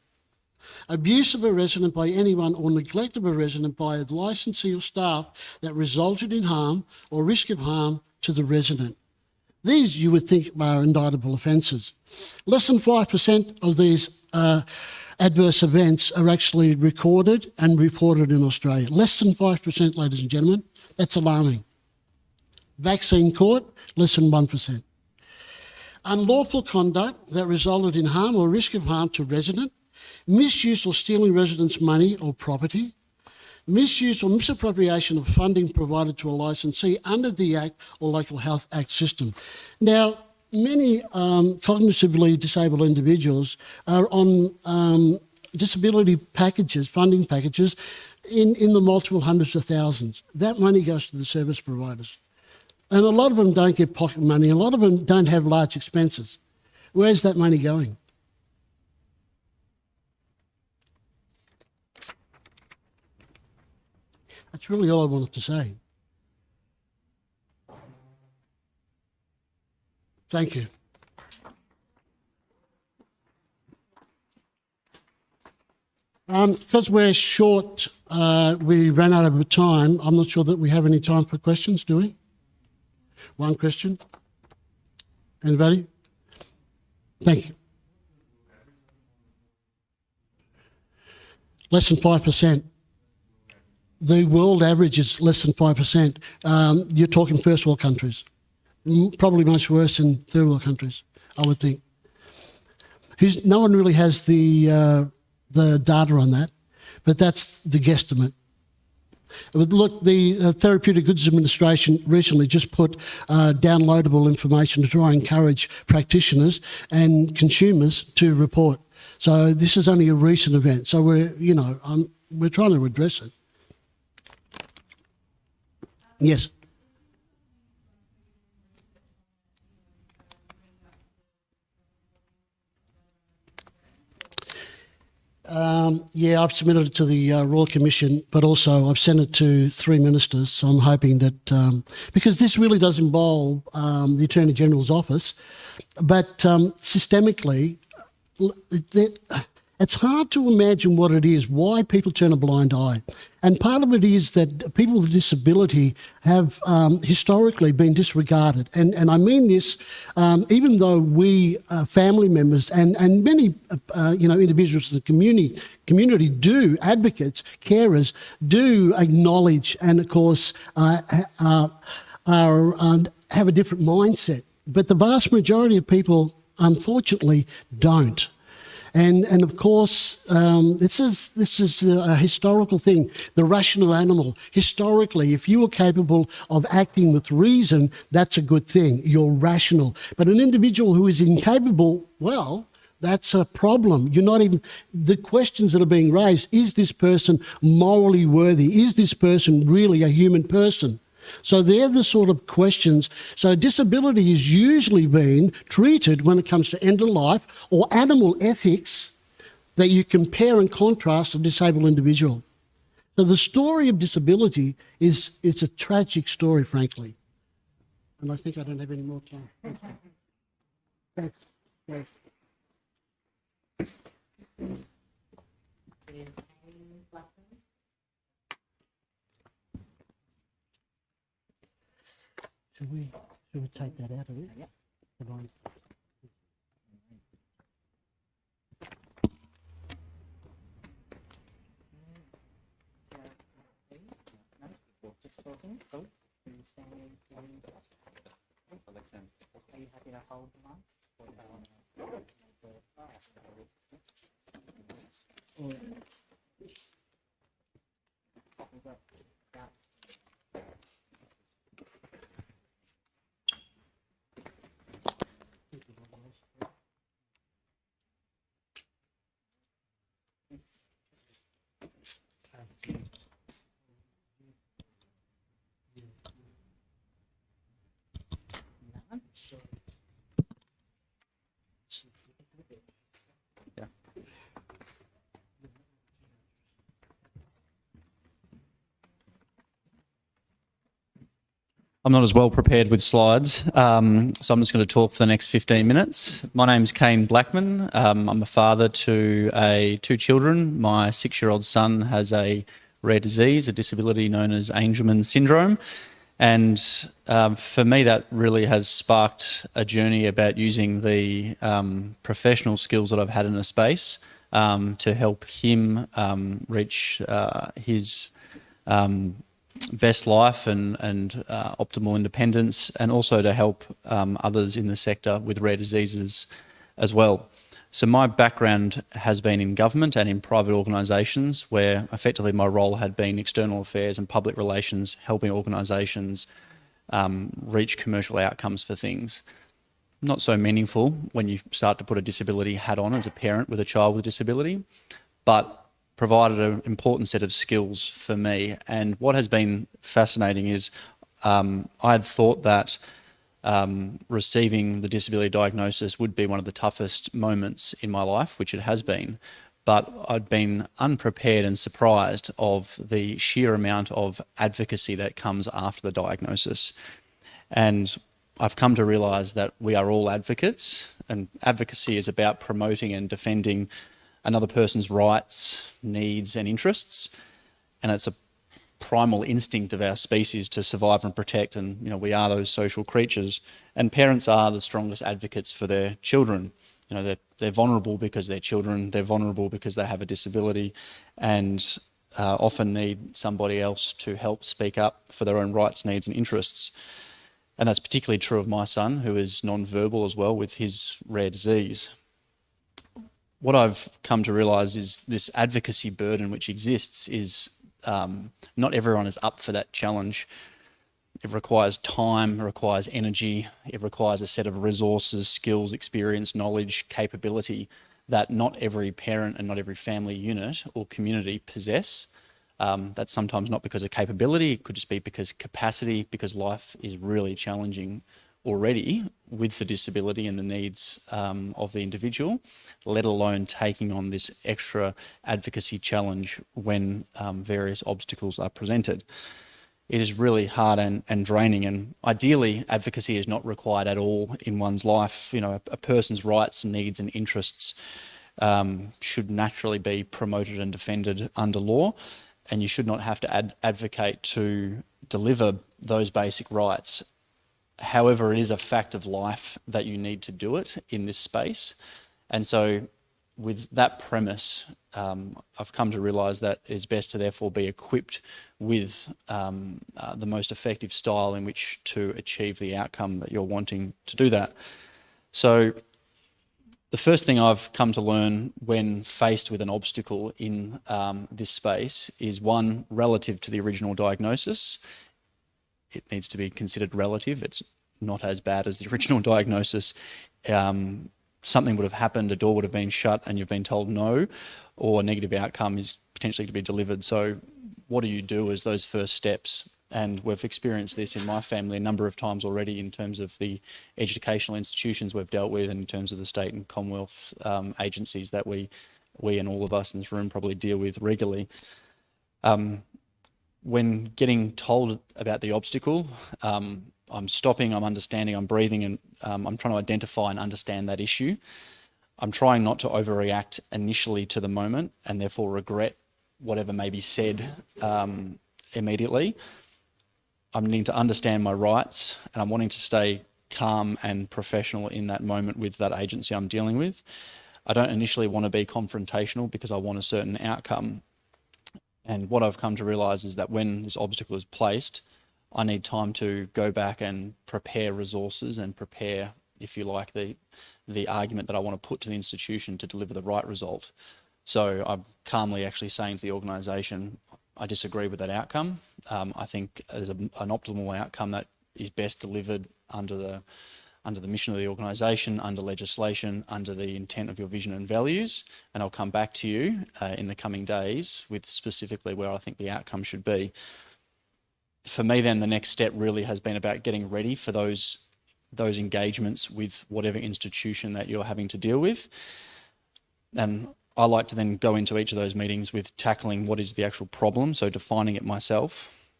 Abuse of a resident by anyone or neglect of a resident by a licensee or staff that resulted in harm or risk of harm to the resident. These you would think are indictable offences. Less than 5% of these adverse events are actually recorded and reported in Australia. Less than 5%, ladies and gentlemen. That's alarming. Vaccine caught, less than 1%. Unlawful conduct that resulted in harm or risk of harm to resident. Misuse or stealing residents' money or property. Misuse or misappropriation of funding provided to a licensee under the Act or Local Health Act system. Now, many cognitively disabled individuals are on disability packages, funding packages, in the multiple hundreds of thousands. That money goes to the service providers. And a lot of them don't get pocket money. A lot of them don't have large expenses. Where's that money going? That's really all I wanted to say. Thank you. Because we're short, we ran out of time. I'm not sure that we have any time for questions, do we? One question? Anybody? Thank you. Less than 5%. The world average is less than 5%. You're talking first world countries. probably much worse in third world countries, I would think. No one really has the data on that, but that's the guesstimate. Look, the Therapeutic Goods Administration recently just put downloadable information to try and encourage practitioners and consumers to report. So this is only a recent event. So we're trying to address it. Yes. Yeah, I've submitted it to the Royal Commission, but also I've sent it to 3 ministers. So I'm hoping that, because this really does involve the Attorney General's office, but systemically, it's hard to imagine what it is, why people turn a blind eye. And part of it is that people with disability have historically been disregarded. And I mean this, even though we family members and many individuals in the community do, advocates, carers, do acknowledge and, of course, have a different mindset. But the vast majority of people, unfortunately, don't. And of course, this is a historical thing. The rational animal. Historically, if you are capable of acting with reason, that's a good thing. You're rational. But an individual who is incapable, well, that's a problem. You're not even, the questions that are being raised, is this person morally worthy? Is this person really a human person? So they're the sort of questions. So disability is usually being treated when it comes to end of life or animal ethics that you compare and contrast a disabled individual. So the story of disability is a tragic story, frankly. And I think I don't have any more time. Thanks. Thanks. Should we take that out of it? Yeah. Are you happy to hold them I'm not as well prepared with slides, so I'm just going to talk for the next 15 minutes. My name's Kane Blackman. I'm a father to 2 children. My 6-year-old son has a rare disease, a disability known as Angelman syndrome. And for me, that really has sparked a journey about using the professional skills that I've had in the space to help him reach his best life and optimal independence, and also to help others in the sector with rare diseases as well. So my background has been in government and in private organisations, where effectively my role had been external affairs and public relations, helping organisations reach commercial outcomes for things. Not so meaningful when you start to put a disability hat on as a parent with a child with a disability, but provided an important set of skills for me. And what has been fascinating is I had thought that receiving the disability diagnosis would be one of the toughest moments in my life, which it has been. But I'd been unprepared and surprised of the sheer amount of advocacy that comes after the diagnosis. And I've come to realise that we are all advocates, and advocacy is about promoting and defending another person's rights, needs and interests. And it's a primal instinct of our species to survive and protect, and we are those social creatures. And parents are the strongest advocates for their children. They're vulnerable because they're children, they're vulnerable because they have a disability, and often need somebody else to help speak up for their own rights, needs and interests. And that's particularly true of my son, who is non-verbal as well with his rare disease. What I've come to realise is this advocacy burden which exists is not everyone is up for that challenge. It requires time, it requires energy, it requires a set of resources, skills, experience, knowledge, capability that not every parent and not every family unit or community possess. That's sometimes not because of capability, it could just be because capacity, because life is really challenging already with the disability and the needs of the individual, let alone taking on this extra advocacy challenge when various obstacles are presented. It is really hard and draining, and ideally advocacy is not required at all in one's life. You know, a person's rights, needs and interests should naturally be promoted and defended under law, and you should not have to advocate to deliver those basic rights. However, it is a fact of life that you need to do it in this space. And so with that premise, I've come to realise that it is best to therefore be equipped with the most effective style in which to achieve the outcome that you're wanting to do that. So the first thing I've come to learn when faced with an obstacle in this space is, one, relative to the original diagnosis. It needs to be considered relative. It's not as bad as the original diagnosis. Something would have happened, a door would have been shut and you've been told no, or a negative outcome is potentially to be delivered. So what do you do as those first steps? And we've experienced this in my family a number of times already in terms of the educational institutions we've dealt with and in terms of the state and Commonwealth agencies that we and all of us in this room probably deal with regularly. When getting told about the obstacle, I'm stopping, I'm understanding, I'm breathing, and I'm trying to identify and understand that issue. I'm trying not to overreact initially to the moment and therefore regret whatever may be said immediately. I'm needing to understand my rights, and I'm wanting to stay calm and professional in that moment with that agency I'm dealing with. I don't initially want to be confrontational because I want a certain outcome. And what I've come to realise is that when this obstacle is placed, I need time to go back and prepare resources and prepare, if you like, the argument that I want to put to the institution to deliver the right result. So I'm calmly actually saying to the organisation, I disagree with that outcome. I think there's an optimal outcome that is best delivered under the mission of the organisation, under legislation, under the intent of your vision and values, and I'll come back to you in the coming days with specifically where I think the outcome should be. For me then, the next step really has been about getting ready for those engagements with whatever institution that you're having to deal with. And I like to then go into each of those meetings with tackling what is the actual problem, so defining it myself,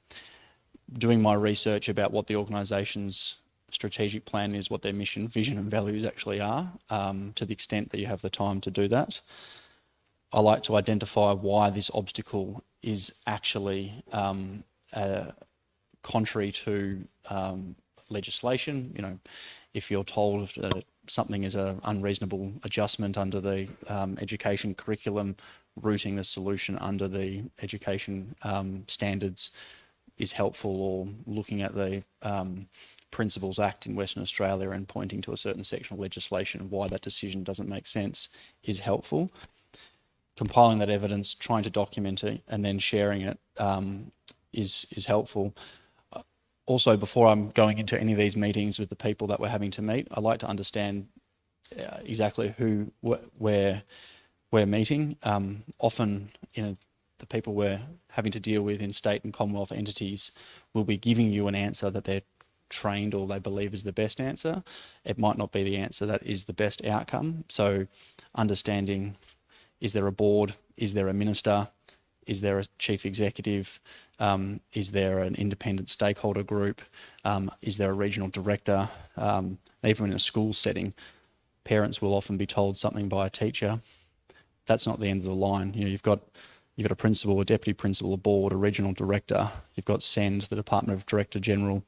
doing my research about what the organisation's strategic plan is, what their mission, vision and values actually are, to the extent that you have the time to do that. I like to identify why this obstacle is actually contrary to legislation. You know, if you're told that something is an unreasonable adjustment under the education curriculum, routing the solution under the education standards is helpful, or looking at the Principles Act in Western Australia and pointing to a certain section of legislation and why that decision doesn't make sense is helpful. Compiling that evidence, trying to document it and then sharing it is helpful. Also, before I'm going into any of these meetings with the people that we're having to meet, I like to understand exactly who we're meeting. Often, the people we're having to deal with in state and Commonwealth entities will be giving you an answer that they're trained or they believe is the best answer. It might not be the answer that is the best outcome. So understanding, is there a board? Is there a minister? Is there a chief executive? Is there an independent stakeholder group? Is there a regional director? Even in a school setting, parents will often be told something by a teacher. That's not the end of the line. You've got a principal, a deputy principal, a board, a regional director. You've got SEND, the Department of Director General,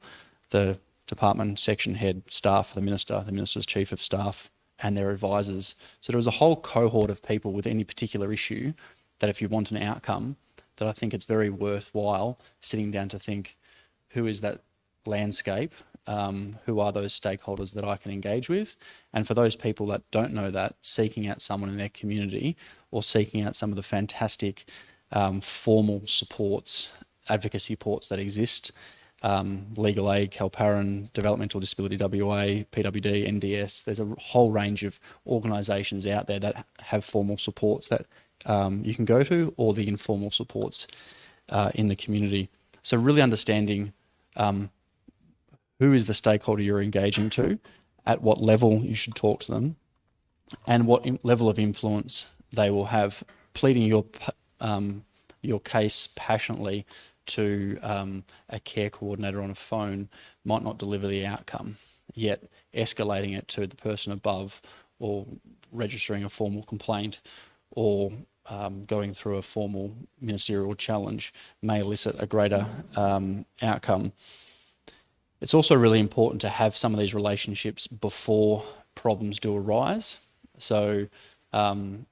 the department section head, staff, the minister's chief of staff, and their advisors. So there is a whole cohort of people with any particular issue that if you want an outcome, that I think it's very worthwhile sitting down to think, who is that landscape who are those stakeholders that I can engage with. And for those people that don't know that, seeking out someone in their community or seeking out some of the fantastic formal supports, advocacy supports that exist, Legal Aid, Calparan, Developmental Disability WA, PWD, NDS. There's a whole range of organisations out there that have formal supports that you can go to, or the informal supports in the community. So really understanding who is the stakeholder you're engaging to, at what level you should talk to them, and what level of influence they will have. Pleading your case passionately to a care coordinator on a phone might not deliver the outcome, yet escalating it to the person above, or registering a formal complaint, or going through a formal ministerial challenge may elicit a greater outcome. It's also really important to have some of these relationships before problems do arise. So being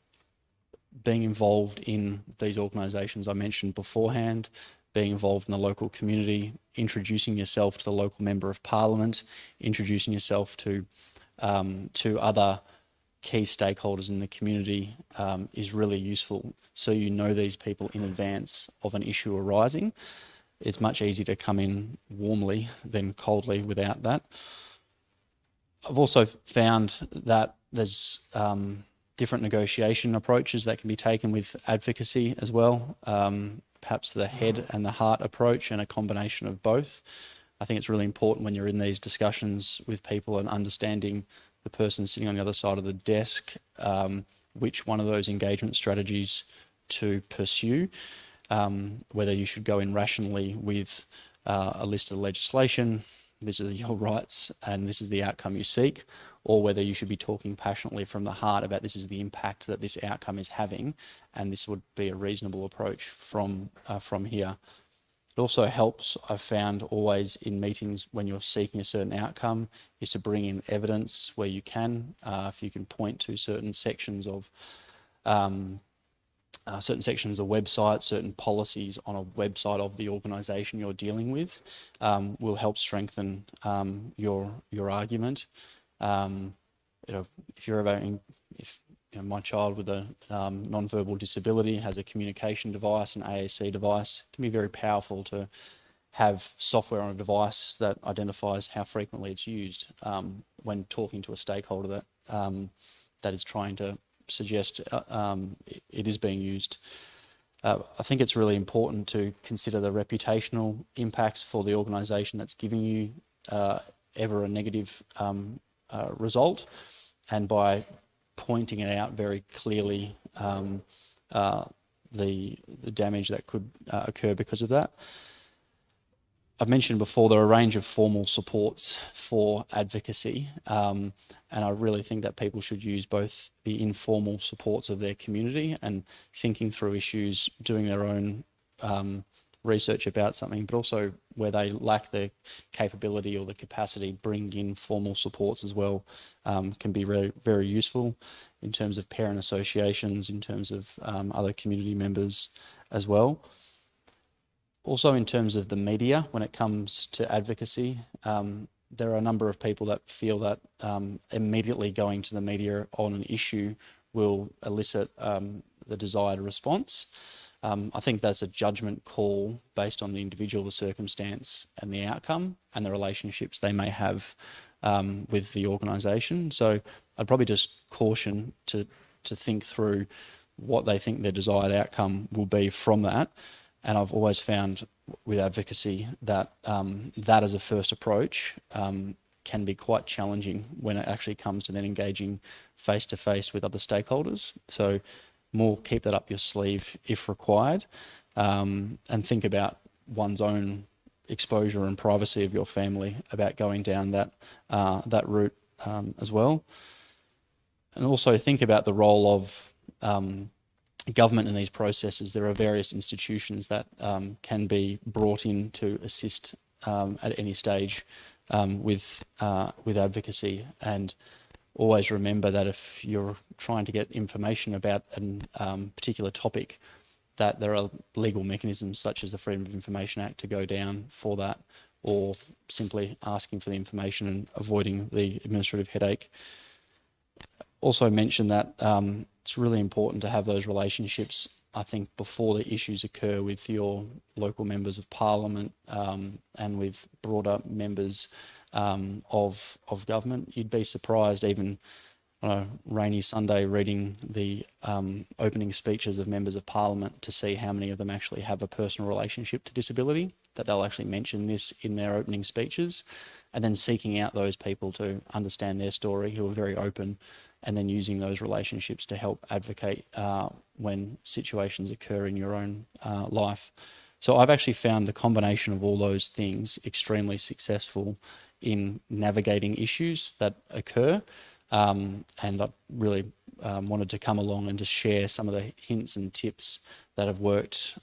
involved in these organisations I mentioned beforehand, being involved in the local community, introducing yourself to the local member of parliament, introducing yourself to other key stakeholders in the community is really useful, so you know these people in advance of an issue arising. It's much easier to come in warmly than coldly without that. I've also found that there's different negotiation approaches that can be taken with advocacy as well, perhaps the head and the heart approach, and a combination of both. I think it's really important when you're in these discussions with people and understanding the person sitting on the other side of the desk, which one of those engagement strategies to pursue. Whether you should go in rationally with a list of legislation, these are your rights and this is the outcome you seek, or whether you should be talking passionately from the heart about this is the impact that this outcome is having, and this would be a reasonable approach from here. It also helps, I've found, always in meetings when you're seeking a certain outcome, is to bring in evidence where you can. If you can point to certain sections of websites, certain policies on a website of the organisation you're dealing with, will help strengthen your argument. If my child with a non-verbal disability has a communication device, an AAC device, it can be very powerful to have software on a device that identifies how frequently it's used when talking to a stakeholder that is trying to suggest it is being used. I think it's really important to consider the reputational impacts for the organisation that's giving you ever a negative result, and by pointing it out very clearly, the damage that could occur because of that. I've mentioned before there are a range of formal supports for advocacy, and I really think that people should use both the informal supports of their community and thinking through issues, doing their own research about something, but also where they lack the capability or the capacity, bring in formal supports as well, can be very, very useful in terms of parent associations, in terms of other community members as well. Also in terms of the media, when it comes to advocacy, there are a number of people that feel that immediately going to the media on an issue will elicit the desired response. I think that's a judgment call based on the individual, the circumstance and the outcome and the relationships they may have with the organisation. So I'd probably just caution to think through what they think their desired outcome will be from that. And I've always found with advocacy that that as a first approach can be quite challenging when it actually comes to then engaging face-to-face with other stakeholders. So more keep that up your sleeve if required, and think about one's own exposure and privacy of your family about going down that route as well. And also think about the role of government in these processes. There are various institutions that can be brought in to assist at any stage with advocacy, and always remember that if you're trying to get information about a particular topic, that there are legal mechanisms such as the Freedom of Information Act to go down for that, or simply asking for the information and avoiding the administrative headache. Also mention that it's really important to have those relationships, I think, before the issues occur with your local members of parliament and with broader members of government. You'd be surprised, even on a rainy Sunday, reading the opening speeches of members of parliament, to see how many of them actually have a personal relationship to disability, that they'll actually mention this in their opening speeches, and then seeking out those people to understand their story, who are very open, and then using those relationships to help advocate when situations occur in your own life. So I've actually found the combination of all those things extremely successful in navigating issues that occur. And I really wanted to come along and just share some of the hints and tips that have worked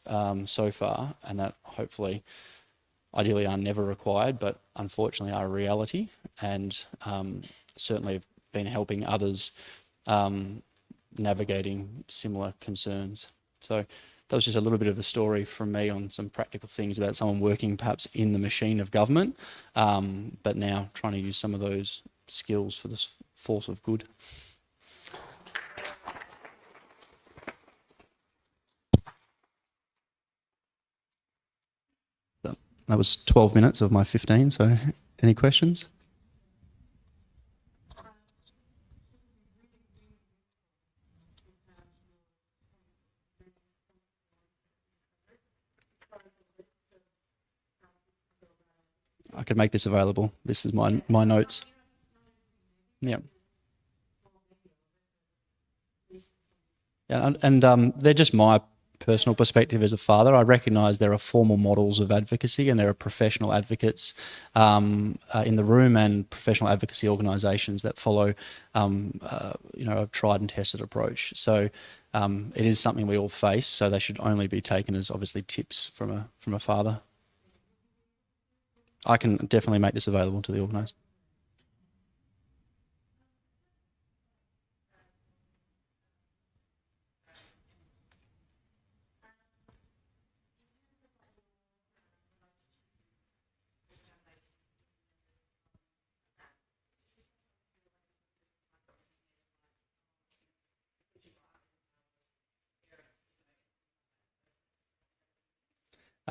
so far, and that hopefully ideally are never required, but unfortunately are a reality, and certainly have been helping others navigating similar concerns. So that was just a little bit of a story from me on some practical things about someone working perhaps in the machine of government, but now trying to use some of those skills for this force of good. That was 12 minutes of my 15, so any questions? I could make this available. This is my notes. Yeah. Yeah, and they're just my personal perspective as a father. I recognise there are formal models of advocacy, and there are professional advocates in the room, and professional advocacy organisations that follow, a tried and tested approach. So it is something we all face. So they should only be taken as obviously tips from a father. I can definitely make this available to the organisation.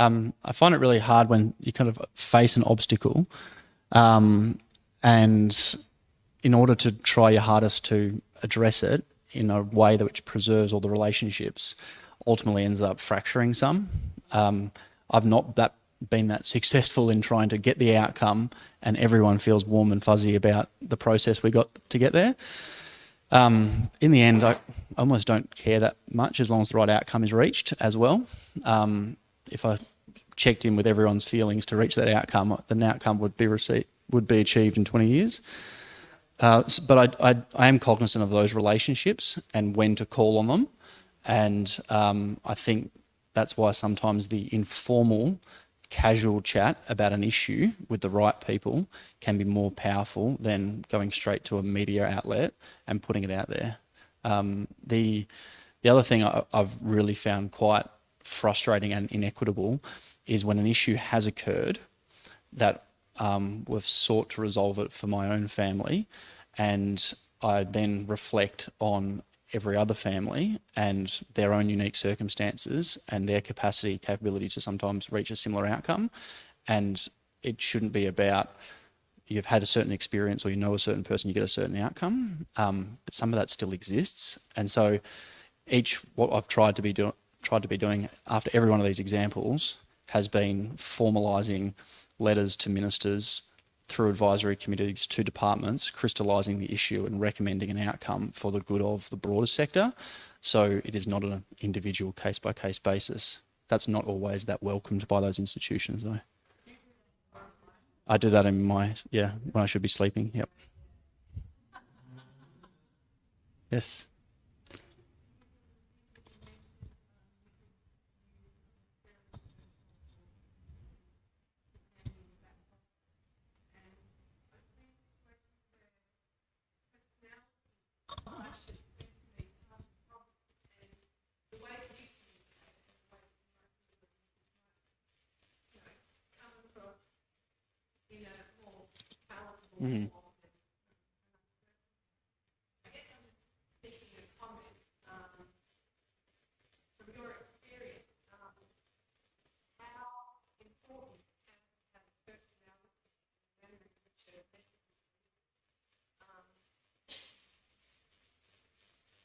I find it really hard when you kind of face an obstacle, and in order to try your hardest to address it in a way that which preserves all the relationships, ultimately ends up fracturing some. I've not been that successful in trying to get the outcome, and everyone feels warm and fuzzy about the process we got to get there. In the end, I almost don't care that much as long as the right outcome is reached as well. If I checked in with everyone's feelings to reach that outcome, the outcome would be achieved in 20 years. But I am cognizant of those relationships and when to call on them. And I think that's why sometimes the informal, casual chat about an issue with the right people can be more powerful than going straight to a media outlet and putting it out there. The other thing I've really found quite frustrating and inequitable is when an issue has occurred that we've sought to resolve it for my own family, and I then reflect on every other family and their own unique circumstances and their capability to sometimes reach a similar outcome. And it shouldn't be about you've had a certain experience or you know a certain person, you get a certain outcome, but some of that still exists. And so what I've tried to be doing after every one of these examples has been formalising letters to ministers through advisory committees to departments, crystallising the issue and recommending an outcome for the good of the broader sector. So it is not an individual case-by-case basis. That's not always that welcomed by those institutions, though. I do that when I should be sleeping, yep. Yes. Mhm. From your experience, how important has personality and literature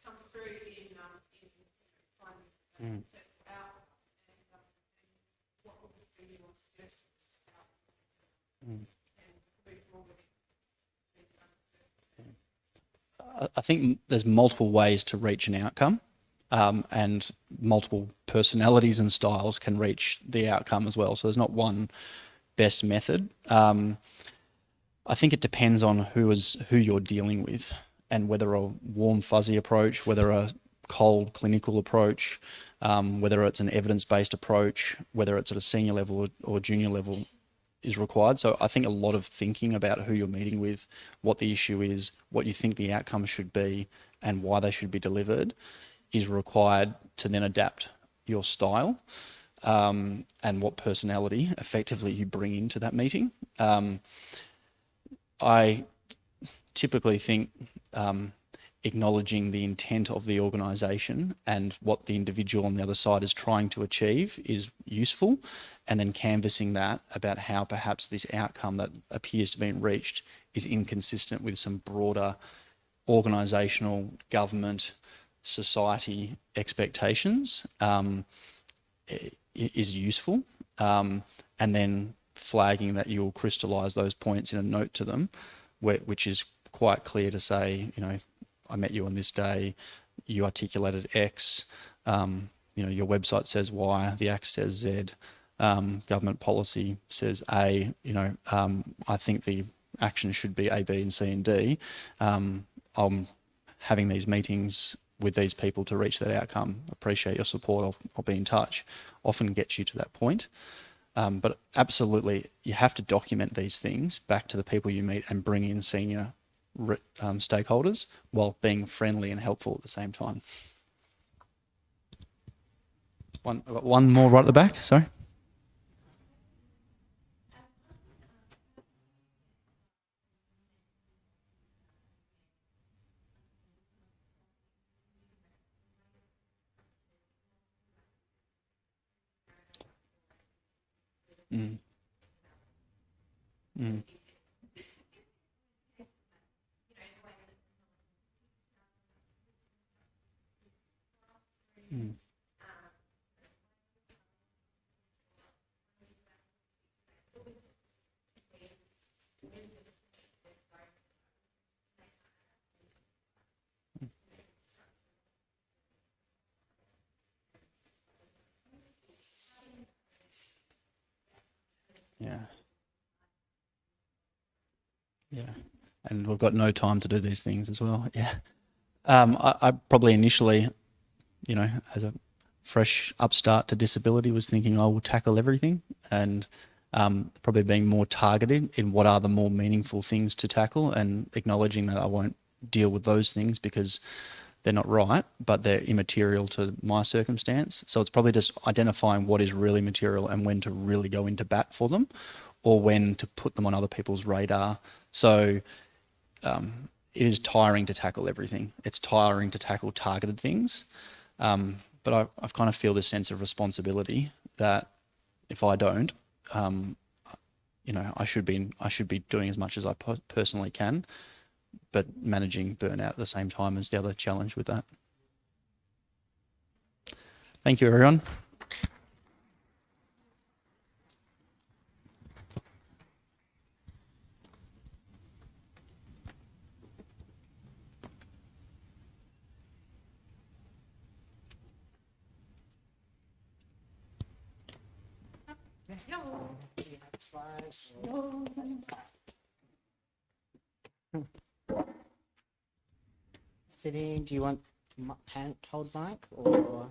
come through in finding Mm. out and what would be your suggestions about Mm. and move forward in these I think there's multiple ways to reach an outcome, and multiple personalities and styles can reach the outcome as well. So there's not one best method. I think it depends on who you're dealing with, and whether a warm fuzzy approach, whether a cold clinical approach, whether it's an evidence-based approach, whether it's at a senior level or junior level is required. So I think a lot of thinking about who you're meeting with, what the issue is, what you think the outcome should be, and why they should be delivered is required to then adapt your style, and what personality effectively you bring into that meeting. I typically think acknowledging the intent of the organisation and what the individual on the other side is trying to achieve is useful, and then canvassing that about how perhaps this outcome that appears to be reached is inconsistent with some broader organisational, government, society expectations is useful, and then flagging that you'll crystallise those points in a note to them, which is quite clear to say, I met you on this day, you articulated X, your website says Y, the Act says Z, government policy says A, I think the action should be A, B and C and D. I'm having these meetings with these people to reach that outcome. Appreciate your support, I'll be in touch. Often gets you to that point. But absolutely, you have to document these things back to the people you meet and bring in senior stakeholders while being friendly and helpful at the same time. I've got one more right at the back, sorry. Mm. Mm. Mm. Yeah. Yeah. And we've got no time to do these things as well. Yeah. I probably initially, as a fresh upstart to disability, was thinking I will tackle everything, and probably being more targeted in what are the more meaningful things to tackle, and acknowledging that I won't deal with those things because they're not right, but they're immaterial to my circumstance. So it's probably just identifying what is really material and when to really go into bat for them, or when to put them on other people's radar. So it is tiring to tackle everything. It's tiring to tackle targeted things. But I kind of feel this sense of responsibility that if I don't, I should be doing as much as I personally can, but managing burnout at the same time is the other challenge with that. Thank you, everyone. Do you have slides? Sitting, do you want handhold mic or?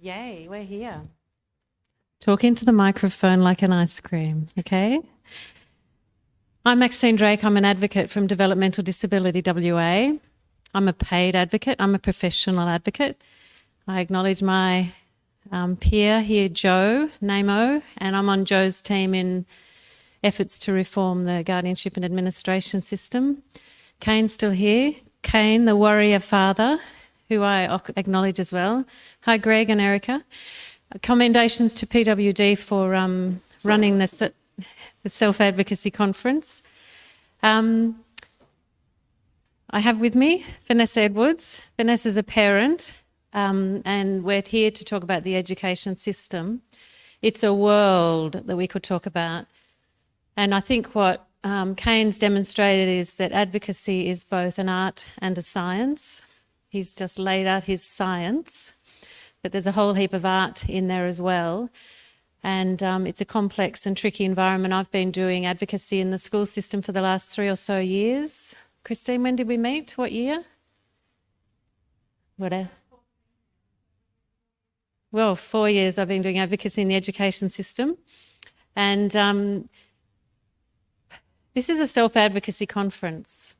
Yay, we're here. Talk into the microphone like an ice cream, okay? I'm Maxine Drake. I'm an advocate from Developmental Disability WA. I'm a paid advocate. I'm a professional advocate. I acknowledge my Pierre here, Joe, Namo, and I'm on Joe's team in efforts to reform the guardianship and administration system. Kane's still here. Kane, the warrior father, who I acknowledge as well. Hi, Greg and Erica. Commendations to PWD for running the self-advocacy conference. I have with me Vanessa Edwards. Vanessa's a parent, and we're here to talk about the education system. It's a world that we could talk about. And I think what Kane's demonstrated is that advocacy is both an art and a science. He's just laid out his science, but there's a whole heap of art in there as well. And it's a complex and tricky environment. I've been doing advocacy in the school system for the last 3 or so years. Christine, when did we meet? What year? Well, 4 years I've been doing advocacy in the education system. And this is a self-advocacy conference.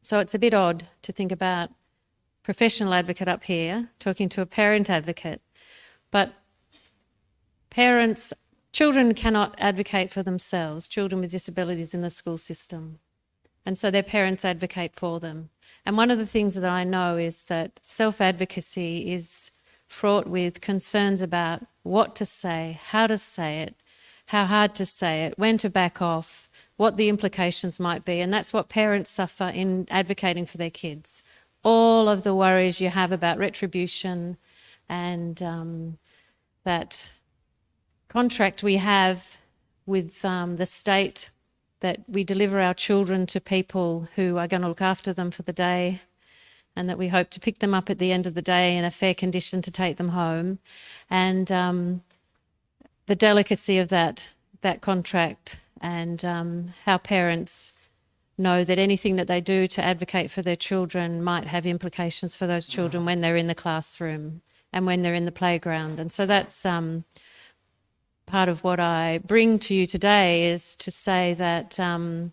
So it's a bit odd to think about professional advocate up here talking to a parent advocate. But children cannot advocate for themselves, children with disabilities in the school system. And so their parents advocate for them. And one of the things that I know is that self-advocacy is fraught with concerns about what to say, how to say it, how hard to say it, when to back off, what the implications might be. And that's what parents suffer in advocating for their kids. All of the worries you have about retribution and that contract we have with the state that we deliver our children to people who are going to look after them for the day and that we hope to pick them up at the end of the day in a fair condition to take them home. And the delicacy of that contract and how parents know that anything that they do to advocate for their children might have implications for those children when they're in the classroom and when they're in the playground. And so that's part of what I bring to you today, is to say that in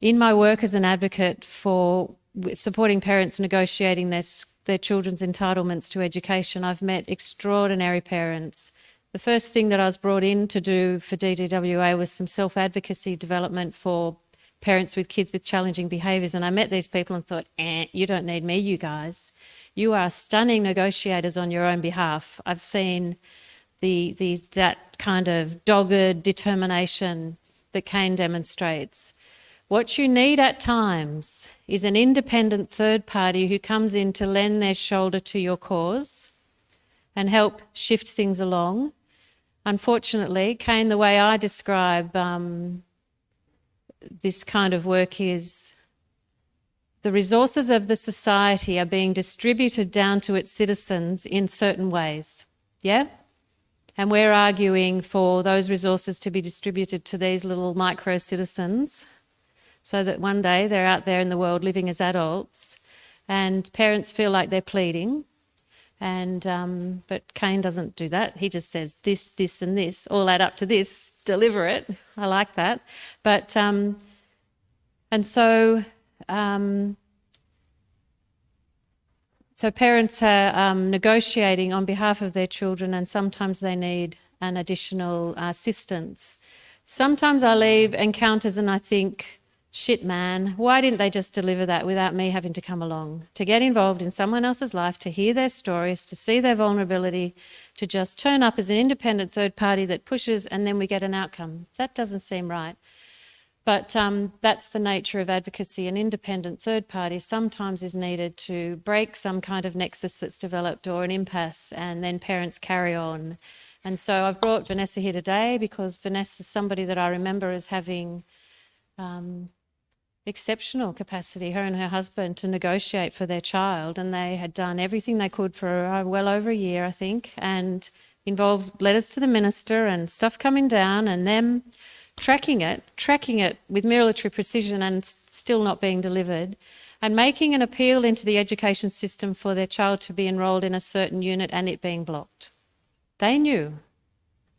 my work as an advocate for supporting parents negotiating their children's entitlements to education, I've met extraordinary parents. The first thing that I was brought in to do for DDWA was some self-advocacy development for parents with kids with challenging behaviours, and I met these people and thought, you don't need me, you guys. You are stunning negotiators on your own behalf. I've seen that kind of dogged determination that Kane demonstrates. What you need at times is an independent third party who comes in to lend their shoulder to your cause and help shift things along. Unfortunately, Kane, the way I describe this kind of work is the resources of the society are being distributed down to its citizens in certain ways, yeah? And we're arguing for those resources to be distributed to these little micro-citizens so that one day they're out there in the world living as adults and parents feel like they're pleading. And but Kane doesn't do that. He just says this, this and this, all add up to this, deliver it. I like that. But, and so... So parents are negotiating on behalf of their children, and sometimes they need an additional assistance. Sometimes I leave encounters and I think, shit man, why didn't they just deliver that without me having to come along? To get involved in someone else's life, to hear their stories, to see their vulnerability, to just turn up as an independent third party that pushes and then we get an outcome. That doesn't seem right. But that's the nature of advocacy. An independent third party sometimes is needed to break some kind of nexus that's developed or an impasse, and then parents carry on. And so I've brought Vanessa here today because Vanessa is somebody that I remember as having exceptional capacity, her and her husband, to negotiate for their child, and they had done everything they could for well over a year, I think, and involved letters to the minister and stuff coming down and them tracking it with military precision and still not being delivered, and making an appeal into the education system for their child to be enrolled in a certain unit and it being blocked. They knew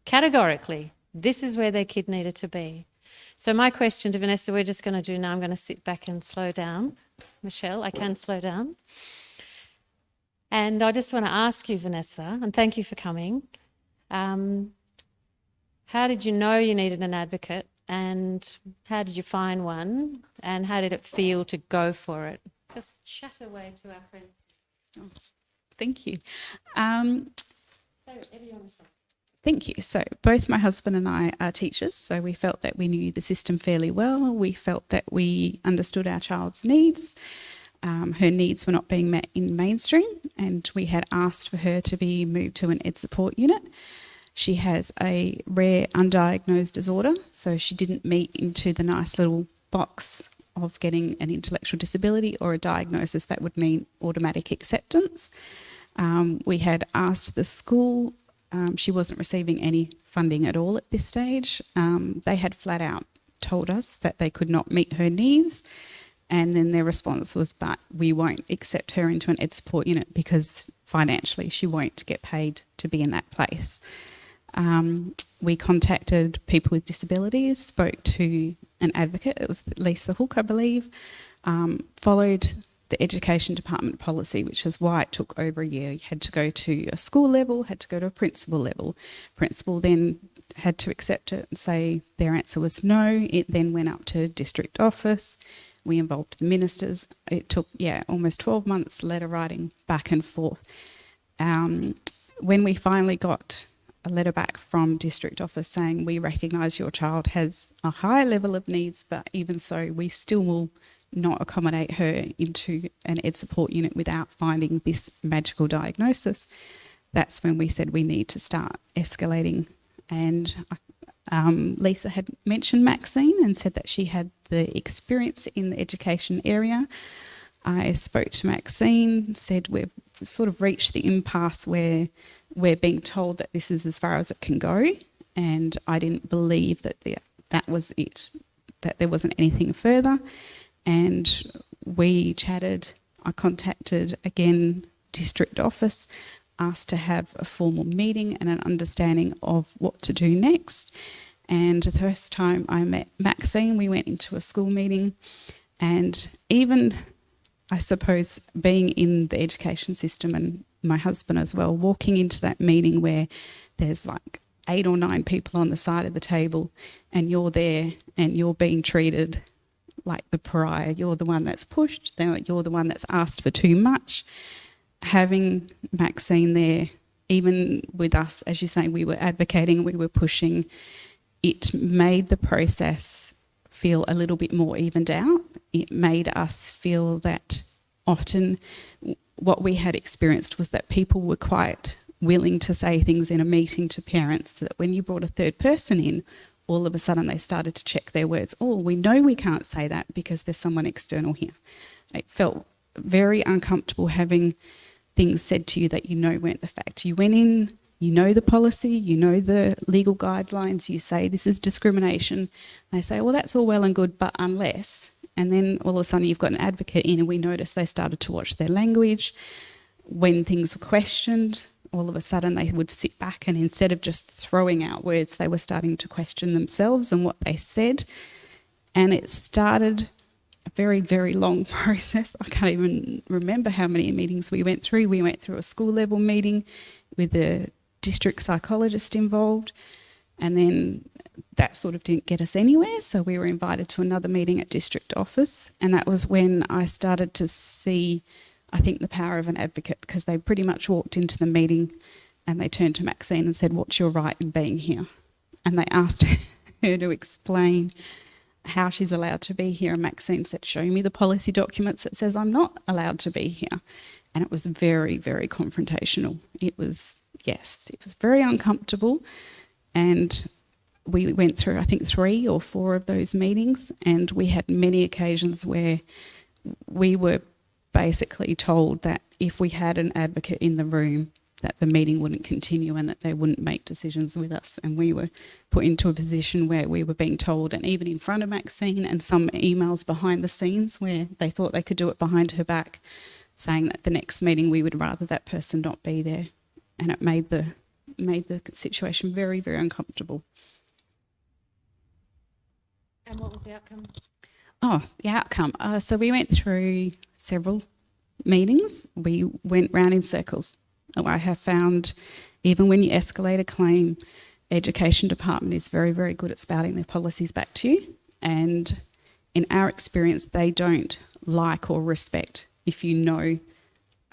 categorically this is where their kid needed to be. So my question to Vanessa, we're just going to do now, I'm going to sit back and slow down. Michelle, I can slow down. And I just want to ask you, Vanessa, and thank you for coming. How did you know you needed an advocate, and how did you find one, and how did it feel to go for it? Just chat away to our friends. Thank you. So, everyone is sorry. Thank you. So, both my husband and I are teachers, so we felt that we knew the system fairly well. We felt that we understood our child's needs. Her needs were not being met in mainstream, and we had asked for her to be moved to an ed support unit. She has a rare undiagnosed disorder, so she didn't meet into the nice little box of getting an intellectual disability or a diagnosis that would mean automatic acceptance. We had asked the school, she wasn't receiving any funding at all at this stage. They had flat out told us that they could not meet her needs, and then their response was, but we won't accept her into an ed support unit because financially she won't get paid to be in that place. We contacted people with disabilities, spoke to an advocate, it was Lisa Hook, I believe, followed the Education Department policy, which is why it took over a year. You had to go to a school level, had to go to a principal level. Principal then had to accept it and say their answer was no. It then went up to district office. We involved the ministers. It took, almost 12 months letter writing back and forth. When we finally got a letter back from district office saying we recognise your child has a high level of needs, but even so we still will not accommodate her into an ed support unit without finding this magical diagnosis, that's when we said we need to start escalating. And Lisa had mentioned Maxine and said that she had the experience in the education area. I spoke to Maxine, said we've sort of reached the impasse where we're being told that this is as far as it can go, and I didn't believe that that was it, that there wasn't anything further. And we chatted. I contacted again district office, asked to have a formal meeting and an understanding of what to do next. And the first time I met Maxine, we went into a school meeting, and even, I suppose, being in the education system and my husband as well, walking into that meeting where there's like 8 or 9 people on the side of the table and you're there and you're being treated like the pariah. You're the one that's pushed, you're the one that's asked for too much. Having Maxine there, even with us, as you say, we were advocating, we were pushing, it made the process feel a little bit more evened out. It made us feel that often what we had experienced was that people were quite willing to say things in a meeting to parents, that when you brought a third person in, all of a sudden they started to check their words. Oh, we know we can't say that because there's someone external here. It felt very uncomfortable having things said to you that you know weren't the fact. You went in, you know the policy, you know the legal guidelines, you say this is discrimination. They say, well, that's all well and good, but unless... And then all of a sudden you've got an advocate in, and we noticed they started to watch their language. When things were questioned, all of a sudden they would sit back, and instead of just throwing out words, they were starting to question themselves and what they said. And it started a very, very long process. I can't even remember how many meetings we went through. We went through a school level meeting with the district psychologist involved, and then that sort of didn't get us anywhere, so we were invited to another meeting at district office, and that was when I started to see, I think, the power of an advocate, because they pretty much walked into the meeting and they turned to Maxine and said, what's your right in being here? And they asked her to explain how she's allowed to be here, and Maxine said, show me the policy documents that says I'm not allowed to be here. And it was very, very confrontational. It was very uncomfortable, and we went through, I think, 3 or 4 of those meetings, and we had many occasions where we were basically told that if we had an advocate in the room, that the meeting wouldn't continue and that they wouldn't make decisions with us. And we were put into a position where we were being told, and even in front of Maxine, and some emails behind the scenes where they thought they could do it behind her back, saying that the next meeting we would rather that person not be there. And it made the situation very, very uncomfortable. And what was the outcome? Oh, the outcome. So we went through several meetings, we went round in circles. I have found even when you escalate a claim, Education Department is very, very good at spouting their policies back to you. And in our experience, they don't like or respect if you know,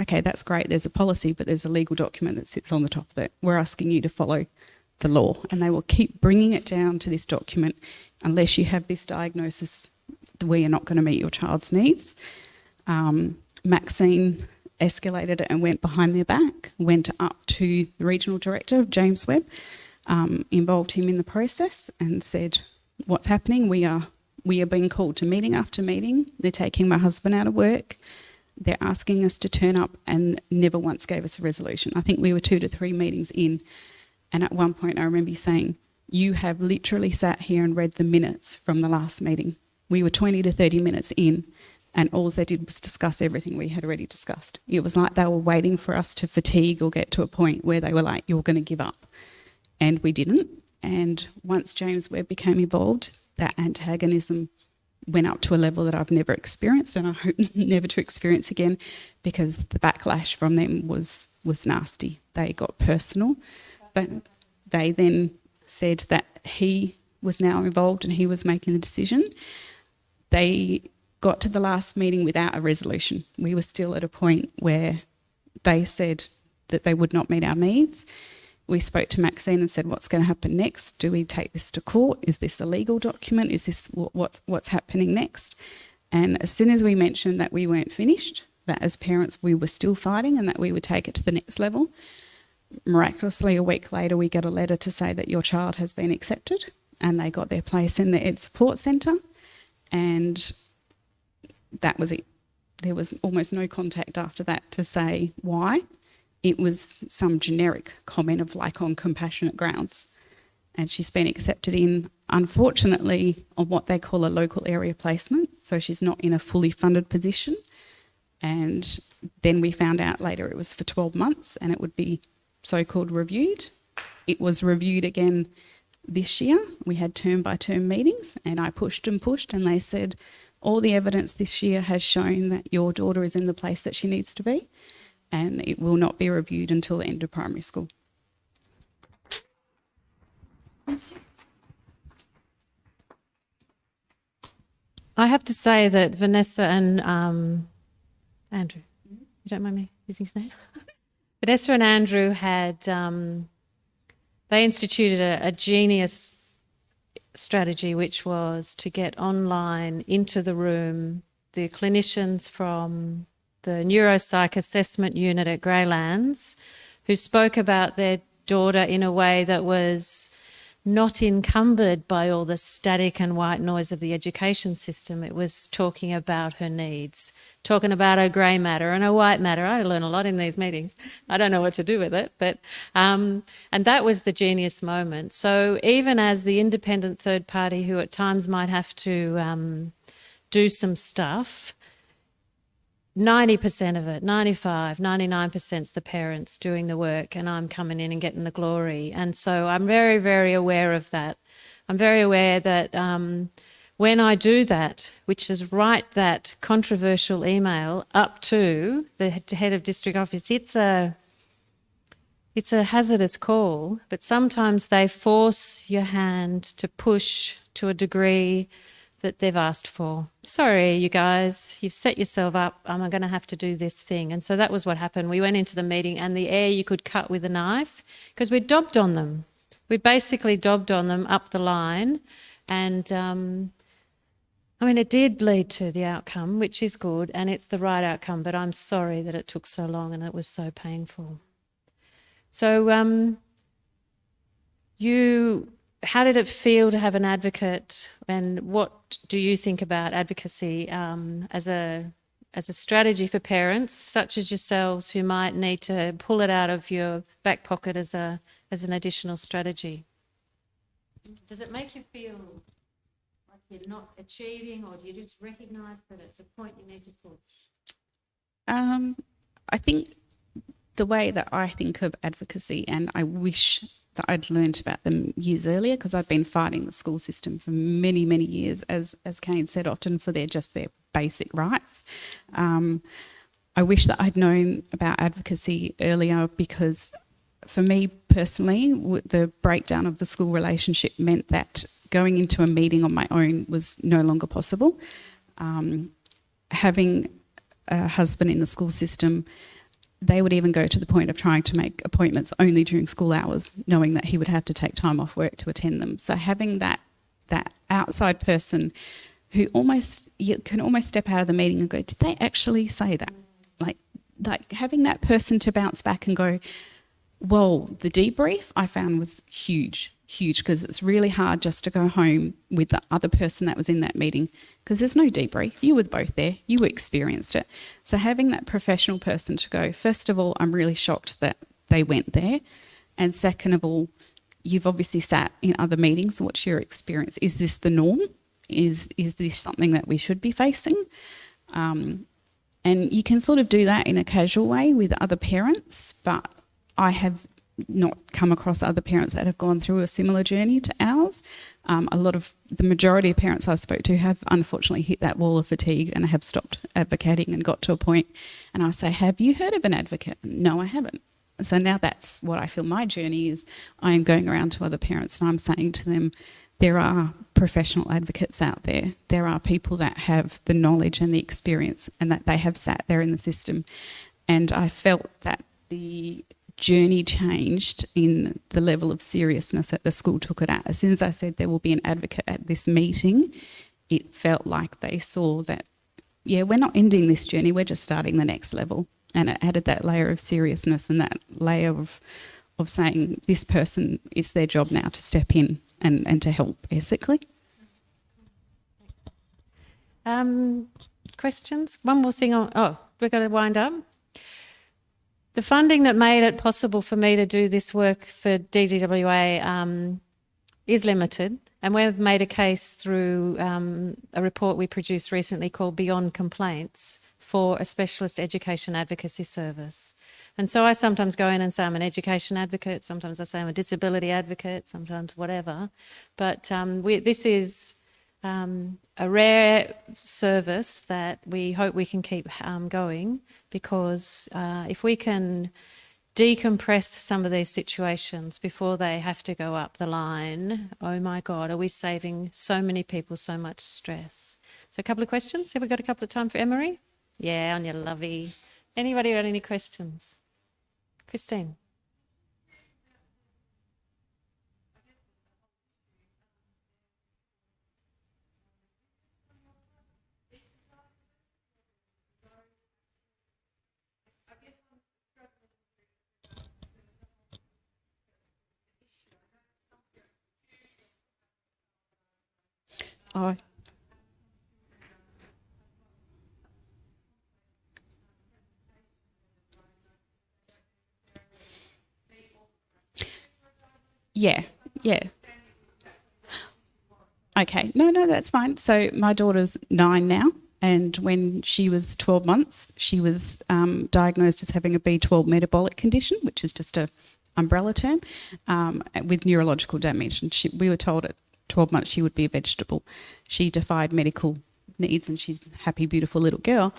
okay, that's great, there's a policy, but there's a legal document that sits on the top of it. We're asking you to follow the law. And they will keep bringing it down to this document unless you have this diagnosis, we are not going to meet your child's needs. Maxine escalated it and went behind their back, went up to the regional director, James Webb, involved him in the process and said, what's happening? We are being called to meeting after meeting. They're taking my husband out of work. They're asking us to turn up and never once gave us a resolution. I think we were 2 to 3 meetings in. And at one point I remember you saying, you have literally sat here and read the minutes from the last meeting. We were 20 to 30 minutes in and all they did was discuss everything we had already discussed. It was like they were waiting for us to fatigue or get to a point where they were like, you're going to give up. And we didn't. And once James Webb became involved, that antagonism went up to a level that I've never experienced and I hope never to experience again, because the backlash from them was nasty. They got personal. But they then said that he was now involved and he was making the decision. They got to the last meeting without a resolution. We were still at a point where they said that they would not meet our needs. We spoke to Maxine and said, what's going to happen next? Do we take this to court? Is this a legal document? Is this what's happening next? And as soon as we mentioned that we weren't finished, that as parents we were still fighting and that we would take it to the next level, miraculously a week later we get a letter to say that your child has been accepted and they got their place in the Ed Support Centre, and that was it. There was almost no contact after that to say why. It was some generic comment of like on compassionate grounds. And she's been accepted in, unfortunately, on what they call a local area placement. So she's not in a fully funded position. And then we found out later it was for 12 months and it would be so-called reviewed. It was reviewed again this year. We had term-by-term meetings and I pushed and they said, all the evidence this year has shown that your daughter is in the place that she needs to be, and it will not be reviewed until the end of primary school. I have to say that Vanessa and Andrew, you don't mind me using his name? Vanessa and Andrew had, they instituted a genius strategy, which was to get online into the room the clinicians from the neuropsych assessment unit at Greylands who spoke about their daughter in a way that was not encumbered by all the static and white noise of the education system. It was talking about her needs, talking about her grey matter and her white matter. I learn a lot in these meetings. I don't know what to do with it, but and that was the genius moment. So even as the independent third party who at times might have to do some stuff, 90% of it, 95, 99% is the parents doing the work and I'm coming in and getting the glory. And so I'm very, very aware of that. I'm very aware that when I do that, which is write that controversial email up to the head of district office, it's a hazardous call, but sometimes they force your hand to push to a degree that they've asked for. Sorry, you guys, you've set yourself up. I'm going to have to do this thing. And so that was what happened. We went into the meeting and the air you could cut with a knife because we dobbed on them. We basically dobbed on them up the line. And I mean, it did lead to the outcome, which is good, and it's the right outcome, but I'm sorry that it took so long and it was so painful. So how did it feel to have an advocate, and what do you think about advocacy as a strategy for parents such as yourselves who might need to pull it out of your back pocket as an additional strategy? Does it make you feel like you're not achieving, or do you just recognise that it's a point you need to push? I think the way that I think of advocacy, and I wish that I'd learnt about them years earlier, because I've been fighting the school system for many, many years, as Kane said, often for their basic rights. I wish that I'd known about advocacy earlier, because for me personally, the breakdown of the school relationship meant that going into a meeting on my own was no longer possible. Having a husband in the school system, they would even go to the point of trying to make appointments only during school hours, knowing that he would have to take time off work to attend them. So having that outside person who you can almost step out of the meeting and go, did they actually say that? Like having that person to bounce back and go, well, the debrief I found was huge, because it's really hard just to go home with the other person that was in that meeting, because there's no debrief. You were both there. You experienced it. So having that professional person to go, first of all, I'm really shocked that they went there. And second of all, you've obviously sat in other meetings. What's your experience? Is this the norm? Is this something that we should be facing? And you can sort of do that in a casual way with other parents, but I have not come across other parents that have gone through a similar journey to ours. The majority of parents I spoke to have unfortunately hit that wall of fatigue and have stopped advocating and got to a point. And I say, have you heard of an advocate? No, I haven't. So now that's what I feel my journey is. I am going around to other parents and I'm saying to them, there are professional advocates out there. There are people that have the knowledge and the experience and that they have sat there in the system. And I felt that the journey changed in the level of seriousness that the school took it at. As soon as I said there will be an advocate at this meeting, it felt like they saw that, yeah, we're not ending this journey, we're just starting the next level. And it added that layer of seriousness and that layer of saying this person, it's their job now to step in and to help, basically. Questions? One more thing. We've got to wind up. The funding that made it possible for me to do this work for DDWA is limited, and we've made a case through a report we produced recently called Beyond Complaints for a specialist education advocacy service. And so I sometimes go in and say I'm an education advocate, sometimes I say I'm a disability advocate, sometimes whatever. But this is a rare service that we hope we can keep going, because if we can decompress some of these situations before they have to go up the line, oh my God, are we saving so many people so much stress? So a couple of questions. Have we got a couple of time for Emery? Yeah, on your lovey. Anybody got any questions? Christine. Oh. Yeah. Okay. No, that's fine. So my daughter's 9 now, and when she was 12 months, she was diagnosed as having a B12 metabolic condition, which is just a umbrella term, with neurological damage. And we were told at 12 months she would be a vegetable. She defied medical needs and she's a happy, beautiful little girl.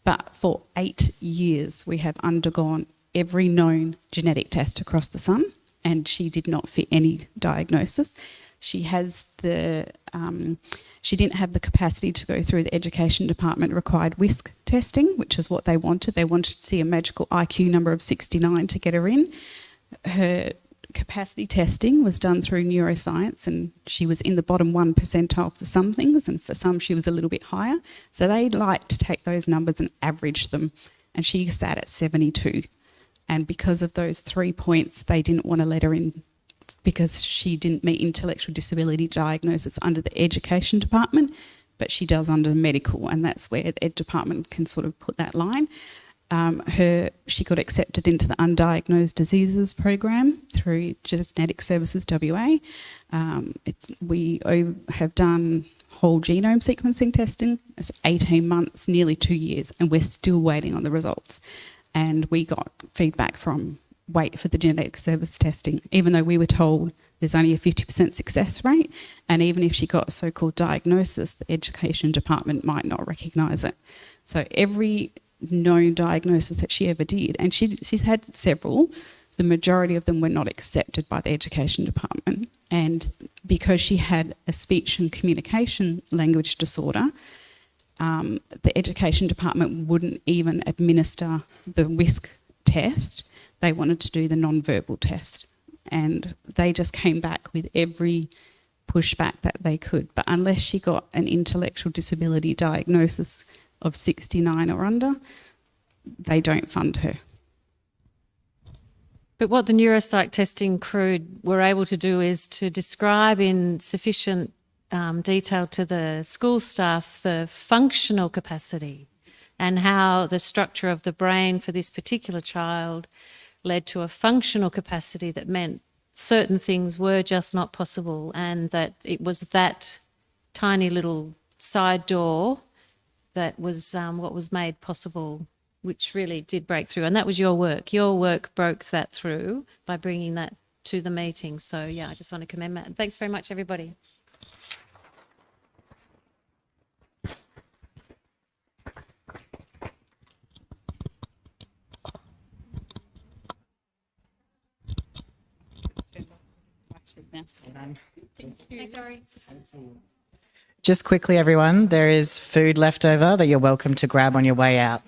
But for 8 years, we have undergone every known genetic test across the sun, and she did not fit any diagnosis. She has she didn't have the capacity to go through the education department required WISC testing, which is what they wanted. They wanted to see a magical IQ number of 69 to get her in. Her capacity testing was done through neuroscience, and she was in the bottom 1 percentile for some things, and for some she was a little bit higher. So they like to take those numbers and average them, and she sat at 72. And because of those 3 points, they didn't want to let her in because she didn't meet intellectual disability diagnosis under the education department, but she does under medical, and that's where the ed department can sort of put that line. She got accepted into the undiagnosed diseases program through Genetic Services WA. We have done whole genome sequencing testing. It's 18 months, nearly 2 years, and we're still waiting on the results. And we got feedback from wait for the genetic service testing, even though we were told there's only a 50% success rate, and even if she got a so-called diagnosis, the education department might not recognise it. So every known diagnosis that she ever did. And she's had several. The majority of them were not accepted by the education department. And because she had a speech and communication language disorder, the education department wouldn't even administer the WISC test. They wanted to do the non-verbal test. And they just came back with every pushback that they could. But unless she got an intellectual disability diagnosis of 69 or under, they don't fund her. But what the neuropsych testing crew were able to do is to describe in sufficient detail to the school staff the functional capacity and how the structure of the brain for this particular child led to a functional capacity that meant certain things were just not possible, and that it was that tiny little side door that was what was made possible, which really did break through. And that was your work. Your work broke that through by bringing that to the meeting. So, yeah, I just want to commend that. And thanks very much, everybody. Thanks, Ari. Just quickly, everyone, there is food left over that you're welcome to grab on your way out.